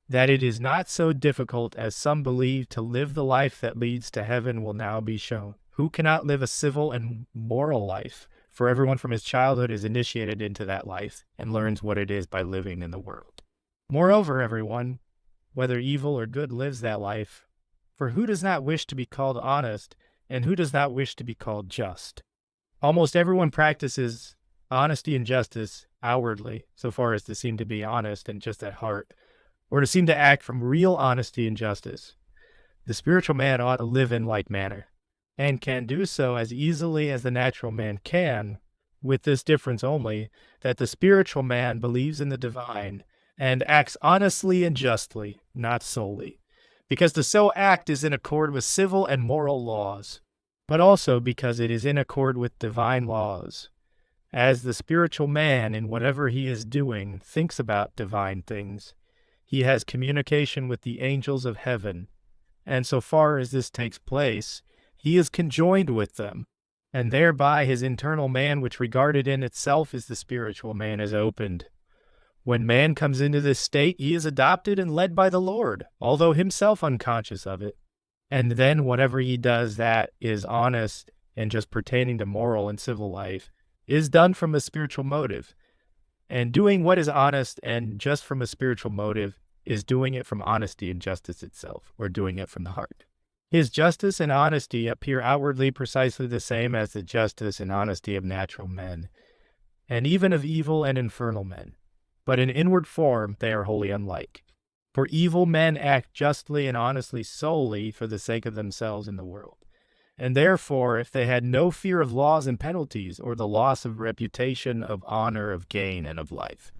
that it is not so difficult as some believe to live the life that leads to heaven will now be shown. Who cannot live a civil and moral life? For everyone from his childhood is initiated into that life and learns what it is by living in the world. Moreover, everyone, whether evil or good, lives that life. For who does not wish to be called honest, and who does not wish to be called just? Almost everyone practices honesty and justice outwardly, so far as to seem to be honest and just at heart, or to seem to act from real honesty and justice. The spiritual man ought to live in like manner, and can do so as easily as the natural man can, with this difference only, that the spiritual man believes in the divine, and acts honestly and justly, not solely, because to so act is in accord with civil and moral laws, but also because it is in accord with divine laws. As the spiritual man, in whatever he is doing, thinks about divine things, he has communication with the angels of heaven, and so far as this takes place, he is conjoined with them, and thereby his internal man, which regarded in itself as the spiritual man, is opened. When man comes into this state, he is adopted and led by the Lord, although himself unconscious of it. And then whatever he does that is honest and just pertaining to moral and civil life is done from a spiritual motive. And doing what is honest and just from a spiritual motive is doing it from honesty and justice itself, or doing it from the heart. His justice and honesty appear outwardly precisely the same as the justice and honesty of natural men, and even of evil and infernal men. But in inward form they are wholly unlike. For evil men act justly and honestly solely for the sake of themselves in the world. And therefore, if they had no fear of laws and penalties, or the loss of reputation, of honor, of gain, and of life,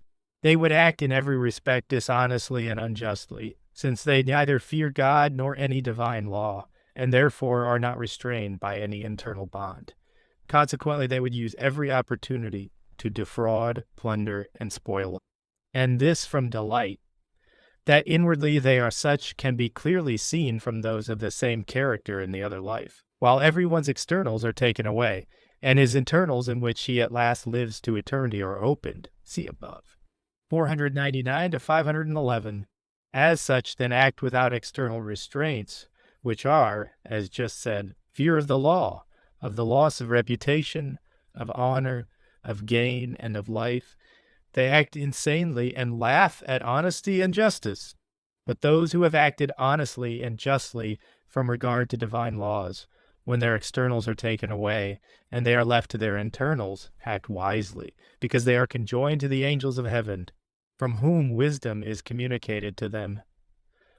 they would act in every respect dishonestly and unjustly, since they neither fear God nor any divine law, and therefore are not restrained by any internal bond. Consequently, they would use every opportunity to defraud, plunder, and spoil, and this from delight. That inwardly they are such can be clearly seen from those of the same character in the other life, while everyone's externals are taken away, and his internals in which he at last lives to eternity are opened. See above. 499 to 511. As such, then act without external restraints, which are, as just said, fear of the law, of the loss of reputation, of honor, of gain, and of life. They act insanely and laugh at honesty and justice. But those who have acted honestly and justly from regard to divine laws, when their externals are taken away, and they are left to their internals, act wisely, because they are conjoined to the angels of heaven, from whom wisdom is communicated to them.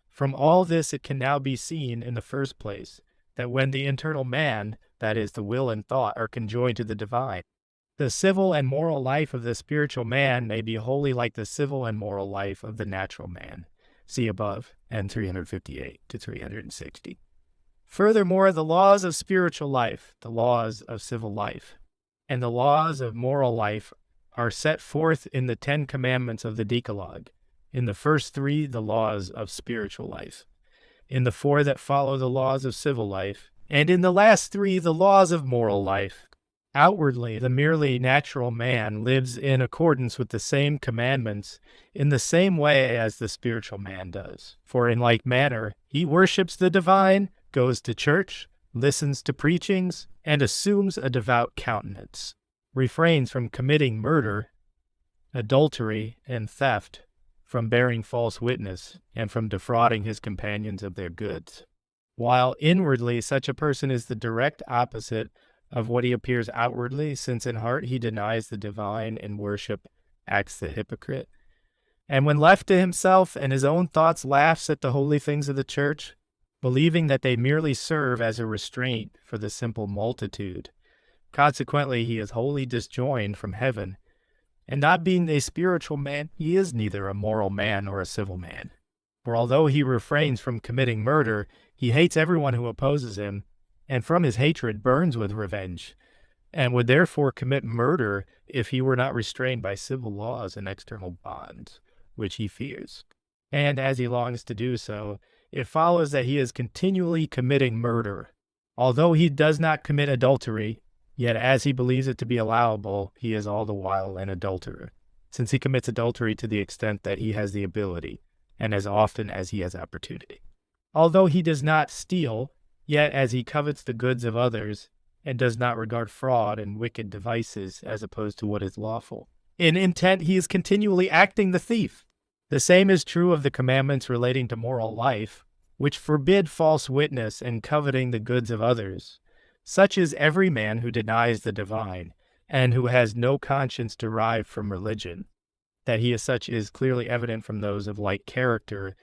From all this it can now be seen, in the first place, that when the internal man, that is, the will and thought, are conjoined to the divine, the civil and moral life of the spiritual man may be wholly like the civil and moral life of the natural man. See above, and 358 to 360. Furthermore, the laws of spiritual life, the laws of civil life, and the laws of moral life are set forth in the 10 commandments of the Decalogue. In the first 3, the laws of spiritual life. In the 4 that follow, the laws of civil life. And in the last 3, the laws of moral life. Outwardly, the merely natural man lives in accordance with the same commandments in the same way as the spiritual man does. For in like manner, he worships the divine, goes to church, listens to preachings, and assumes a devout countenance. refrains from committing murder, adultery, and theft, from bearing false witness, and from defrauding his companions of their goods. While inwardly such a person is the direct opposite of what he appears outwardly, since in heart he denies the divine and worship acts the hypocrite. And when left to himself and his own thoughts laughs at the holy things of the church, believing that they merely serve as a restraint for the simple multitude. Consequently, he is wholly disjoined from heaven, and not being a spiritual man, he is neither a moral man nor a civil man. For although he refrains from committing murder, he hates everyone who opposes him, and from his hatred burns with revenge, and would therefore commit murder if he were not restrained by civil laws and external bonds, which he fears. And as he longs to do so, it follows that he is continually committing murder. Although he does not commit adultery, yet as he believes it to be allowable, he is all the while an adulterer, since he commits adultery to the extent that he has the ability, and as often as he has opportunity. Although he does not steal, yet as he covets the goods of others, and does not regard fraud and wicked devices as opposed to what is lawful, in intent he is continually acting the thief. The same is true of the commandments relating to moral life, which forbid false witness and coveting the goods of others. Such is every man who denies the divine, and who has no conscience derived from religion. That he is such is clearly evident from those of like character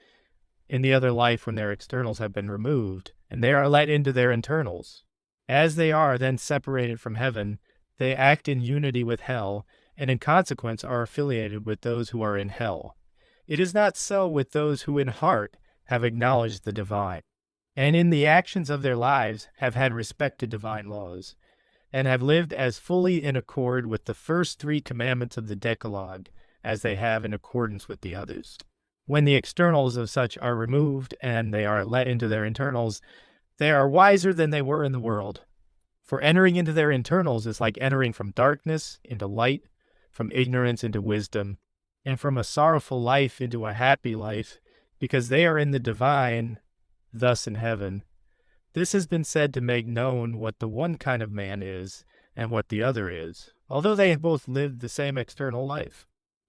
in the other life when their externals have been removed, and they are let into their internals. As they are then separated from heaven, they act in unity with hell, and in consequence are affiliated with those who are in hell. It is not so with those who in heart have acknowledged the divine, and in the actions of their lives have had respect to divine laws, and have lived as fully in accord with the first 3 commandments of the Decalogue as they have in accordance with the others. When the externals of such are removed and they are let into their internals, they are wiser than they were in the world. For entering into their internals is like entering from darkness into light, from ignorance into wisdom, and from a sorrowful life into a happy life, because they are in the divine, thus in heaven. This has been said to make known what the one kind of man is and what the other is, although they have both lived the same external life.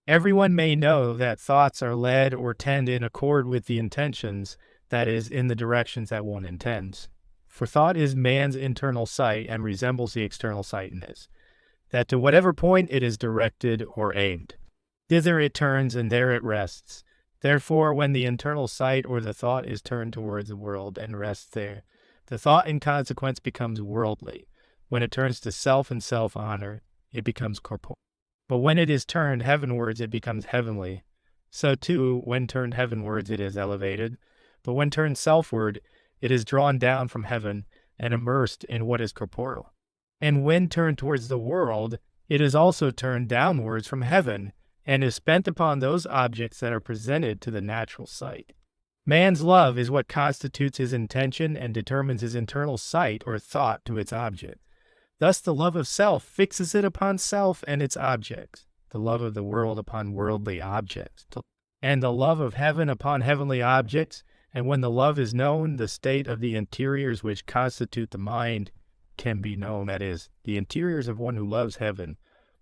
Everyone may know that thoughts are led or tend in accord with the intentions, that is, in the directions that one intends. For thought is man's internal sight and resembles the external sight in this, that to whatever point it is directed or aimed, thither it turns and there it rests. Therefore, when the internal sight or the thought is turned towards the world and rests there, the thought in consequence becomes worldly. When it turns to self and self-honor, it becomes corporeal. But when it is turned heavenwards, it becomes heavenly. So too, when turned heavenwards, it is elevated. But when turned selfward, it is drawn down from heaven and immersed in what is corporeal. And when turned towards the world, it is also turned downwards from heaven, and is spent upon those objects that are presented to the natural sight. Man's love is what constitutes his intention and determines his internal sight or thought to its object. Thus the love of self fixes it upon self and its objects, the love of the world upon worldly objects, and the love of heaven upon heavenly objects. And when the love is known, the state of the interiors which constitute the mind can be known. That is, the interiors of one who loves heaven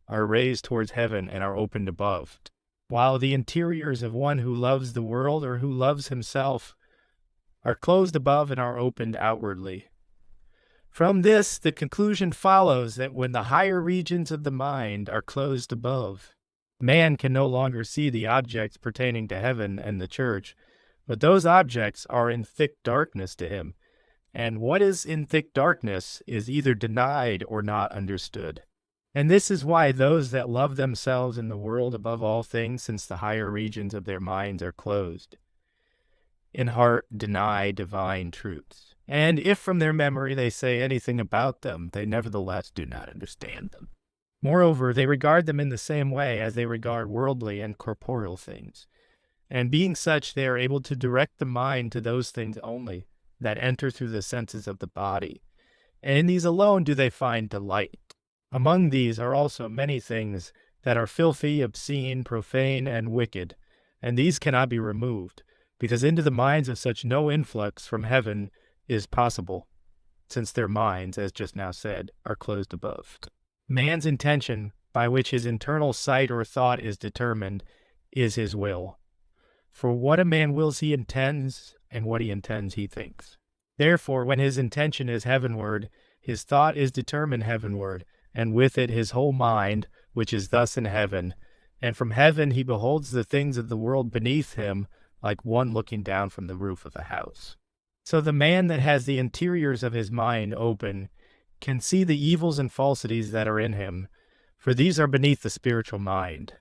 are raised towards heaven and are opened above, while the interiors of one who loves the world or who loves himself are closed above and are opened outwardly. From this, the conclusion follows that when the higher regions of the mind are closed above, man can no longer see the objects pertaining to heaven and the church, but those objects are in thick darkness to him, and what is in thick darkness is either denied or not understood. And this is why those that love themselves in the world above all things, since the higher regions of their minds are closed, in heart deny divine truths. And if from their memory they say anything about them, they nevertheless do not understand them. Moreover, they regard them in the same way as they regard worldly and corporeal things. And being such, they are able to direct the mind to those things only that enter through the senses of the body. And in these alone do they find delight. Among these are also many things that are filthy, obscene, profane, and wicked, and these cannot be removed, because into the minds of such no influx from heaven is possible, since their minds, as just now said, are closed above. Man's intention, by which his internal sight or thought is determined, is his will. For what a man wills he intends, and what he intends he thinks. Therefore, when his intention is heavenward, his thought is determined heavenward, and with it his whole mind, which is thus in heaven. And from heaven he beholds the things of the world beneath him, like one looking down from the roof of a house. So the man that has the interiors of his mind open can see the evils and falsities that are in him, for these are beneath the spiritual mind.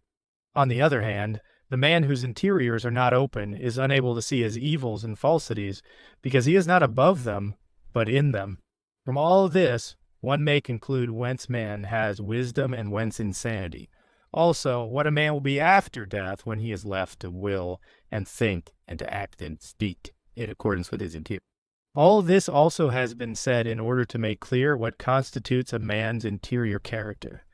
On the other hand, the man whose interiors are not open is unable to see his evils and falsities, because he is not above them, but in them. From all this, one may conclude whence man has wisdom and whence insanity. Also, what a man will be after death when he is left to will and think and to act and speak in accordance with his interior. All this also has been said in order to make clear what constitutes a man's interior character.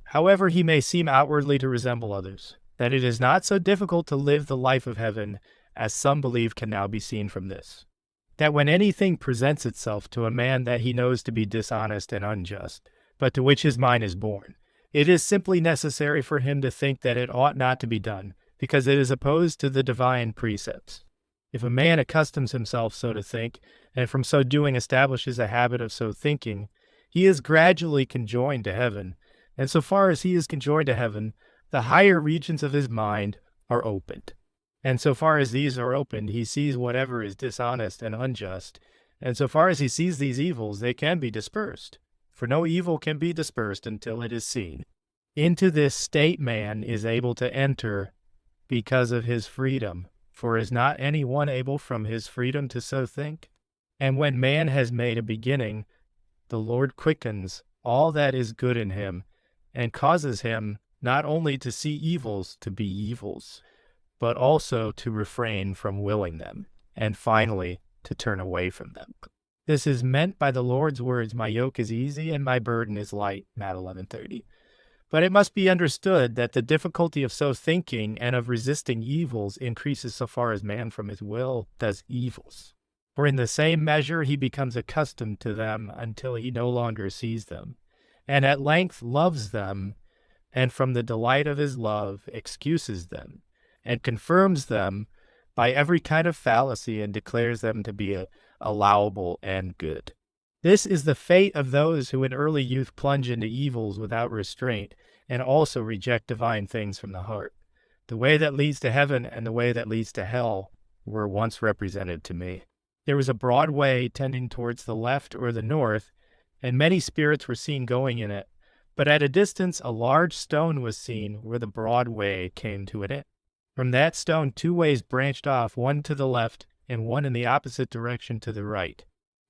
However he may seem outwardly to resemble others, that it is not so difficult to live the life of heaven as some believe can now be seen from this. That when anything presents itself to a man that he knows to be dishonest and unjust, but to which his mind is born, it is simply necessary for him to think that it ought not to be done, because it is opposed to the divine precepts. If a man accustoms himself so to think, and from so doing establishes a habit of so thinking, he is gradually conjoined to heaven, and so far as he is conjoined to heaven, the higher regions of his mind are opened. And so far as these are opened, he sees whatever is dishonest and unjust, and so far as he sees these evils, they can be dispersed. For no evil can be dispersed until it is seen. Into this state man is able to enter because of his freedom, for is not any one able from his freedom to so think? And when man has made a beginning, the Lord quickens all that is good in him, and causes him not only to see evils to be evils, but also to refrain from willing them, and finally to turn away from them. This is meant by the Lord's words, "My yoke is easy and my burden is light," Matt 11:30. But it must be understood that the difficulty of so thinking and of resisting evils increases so far as man from his will does evils. For in the same measure he becomes accustomed to them until he no longer sees them, and at length loves them, and from the delight of his love excuses them, and confirms them by every kind of fallacy and declares them to be allowable and good. This is the fate of those who in early youth plunge into evils without restraint and also reject divine things from the heart. The way that leads to heaven and the way that leads to hell were once represented to me. There was a broad way tending towards the left or the north, and many spirits were seen going in it, but at a distance a large stone was seen where the broad way came to an end. From that stone 2 ways branched off, one to the left and one in the opposite direction to the right.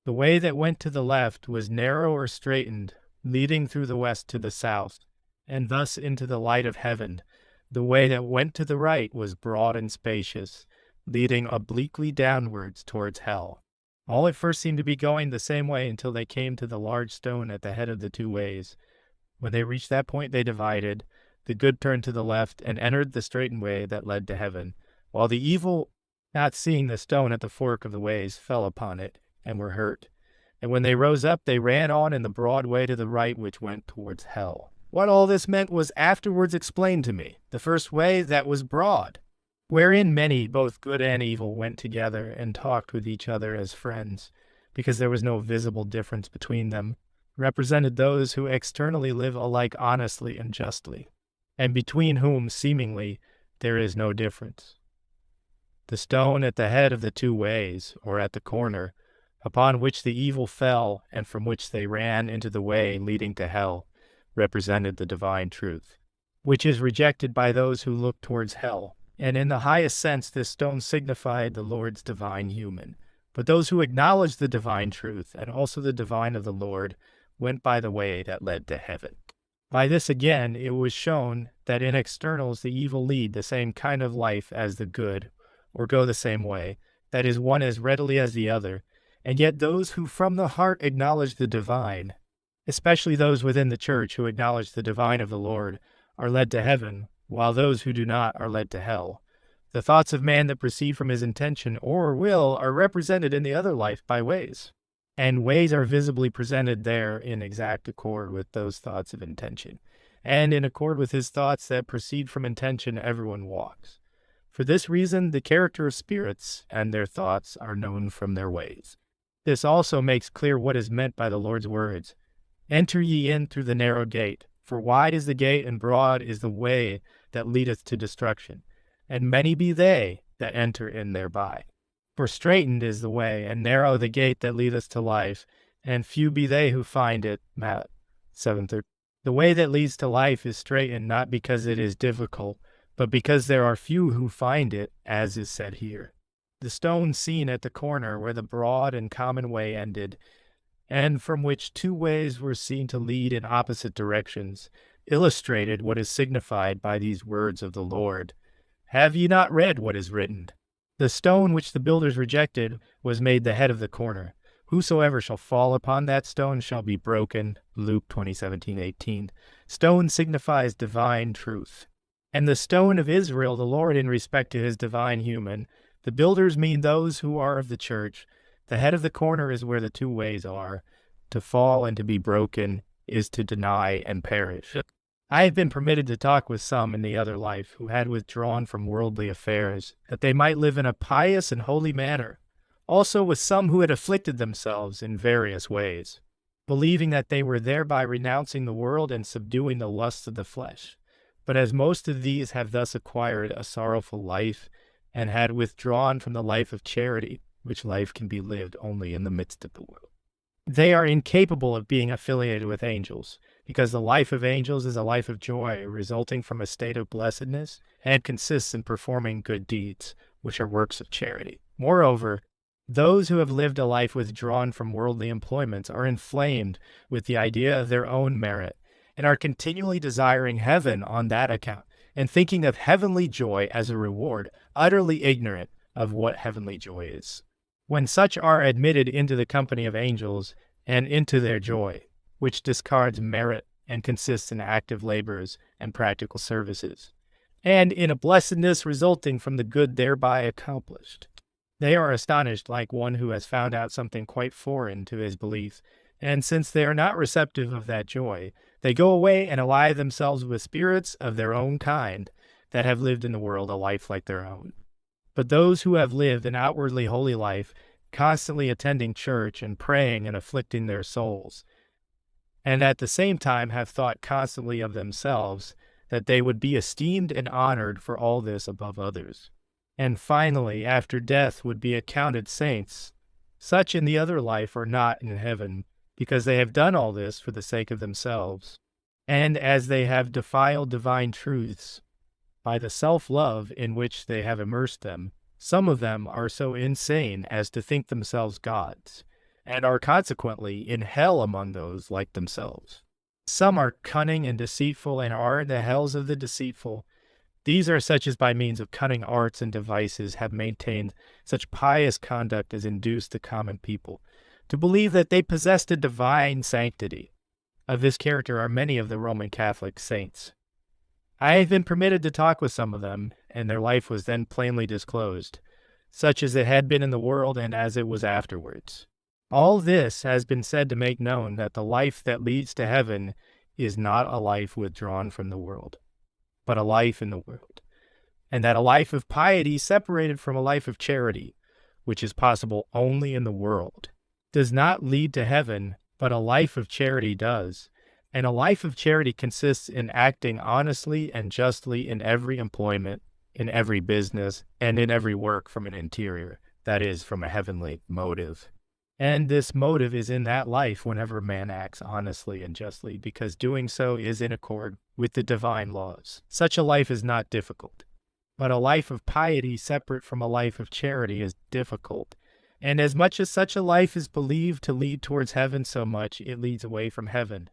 The way that went to the left was narrow or straightened, leading through the west to the south, and thus into the light of heaven. The way that went to the right was broad and spacious, leading obliquely downwards towards hell. All at first seemed to be going the same way until they came to the large stone at the head of the 2 ways. When they reached that point, they divided. The good turned to the left and entered the straightened way that led to heaven, while the evil, not seeing the stone at the fork of the ways, fell upon it and were hurt. And when they rose up, they ran on in the broad way to the right, which went towards hell. What all this meant was afterwards explained to me. The first way, that was broad, wherein many, both good and evil, went together and talked with each other as friends, because there was no visible difference between them, represented those who externally live alike honestly and justly, and between whom, seemingly, there is no difference. The stone at the head of the 2 ways, or at the corner, upon which the evil fell, and from which they ran into the way leading to hell, represented the divine truth, which is rejected by those who look towards hell. And in the highest sense, this stone signified the Lord's divine human. But those who acknowledged the divine truth, and also the divine of the Lord, went by the way that led to heaven. By this again, it was shown that in externals the evil lead the same kind of life as the good, or go the same way, that is, one as readily as the other, and yet those who from the heart acknowledge the divine, especially those within the church who acknowledge the divine of the Lord, are led to heaven, while those who do not are led to hell. The thoughts of man that proceed from his intention or will are represented in the other life by ways. and ways are visibly presented there in exact accord with those thoughts of intention. And in accord with his thoughts that proceed from intention, everyone walks. For this reason, the character of spirits and their thoughts are known from their ways. This also makes clear what is meant by the Lord's words. Enter ye in through the narrow gate, for wide is the gate and broad is the way that leadeth to destruction, and many be they that enter in thereby. For straitened is the way, and narrow the gate that leadeth to life, and few be they who find it. Matt 7:13. The way that leads to life is straitened not because it is difficult, but because there are few who find it, as is said here. The stone seen at the corner where the broad and common way ended, and from which two ways were seen to lead in opposite directions, illustrated what is signified by these words of the Lord. Have ye not read what is written? The stone which the builders rejected was made the head of the corner. Whosoever shall fall upon that stone shall be broken. Luke 20:17-18. Stone signifies divine truth. And the stone of Israel, the Lord in respect to his divine human. The builders mean those who are of the church. The head of the corner is where the two ways are. To fall and to be broken is to deny and perish. I have been permitted to talk with some in the other life who had withdrawn from worldly affairs, that they might live in a pious and holy manner. Also with some who had afflicted themselves in various ways, believing that they were thereby renouncing the world and subduing the lusts of the flesh. But as most of these have thus acquired a sorrowful life, and had withdrawn from the life of charity, which life can be lived only in the midst of the world, they are incapable of being affiliated with angels, because the life of angels is a life of joy, resulting from a state of blessedness, and consists in performing good deeds, which are works of charity. Moreover, those who have lived a life withdrawn from worldly employments are inflamed with the idea of their own merit, and are continually desiring heaven on that account, and thinking of heavenly joy as a reward, utterly ignorant of what heavenly joy is. When such are admitted into the company of angels, and into their joy, which discards merit and consists in active labors and practical services, and in a blessedness resulting from the good thereby accomplished, they are astonished like one who has found out something quite foreign to his belief, and since they are not receptive of that joy, they go away and ally themselves with spirits of their own kind that have lived in the world a life like their own. But those who have lived an outwardly holy life, constantly attending church and praying and afflicting their souls, and at the same time have thought constantly of themselves, that they would be esteemed and honored for all this above others, and finally, after death, would be accounted saints, such in the other life are not in heaven, because they have done all this for the sake of themselves, and as they have defiled divine truths by the self-love in which they have immersed them, some of them are so insane as to think themselves gods, and are consequently in hell among those like themselves. Some are cunning and deceitful, and are in the hells of the deceitful. These are such as by means of cunning arts and devices have maintained such pious conduct as induced the common people to believe that they possessed a divine sanctity. Of this character are many of the Roman Catholic saints. I have been permitted to talk with some of them, and their life was then plainly disclosed, such as it had been in the world and as it was afterwards. All this has been said to make known that the life that leads to heaven is not a life withdrawn from the world, but a life in the world, and that a life of piety separated from a life of charity, which is possible only in the world, does not lead to heaven, but a life of charity does. And a life of charity consists in acting honestly and justly in every employment, in every business, and in every work from an interior, that is, from a heavenly motive. And this motive is in that life whenever man acts honestly and justly, because doing so is in accord with the divine laws. Such a life is not difficult, but a life of piety separate from a life of charity is difficult. And as much as such a life is believed to lead towards heaven, so much it leads away from heaven.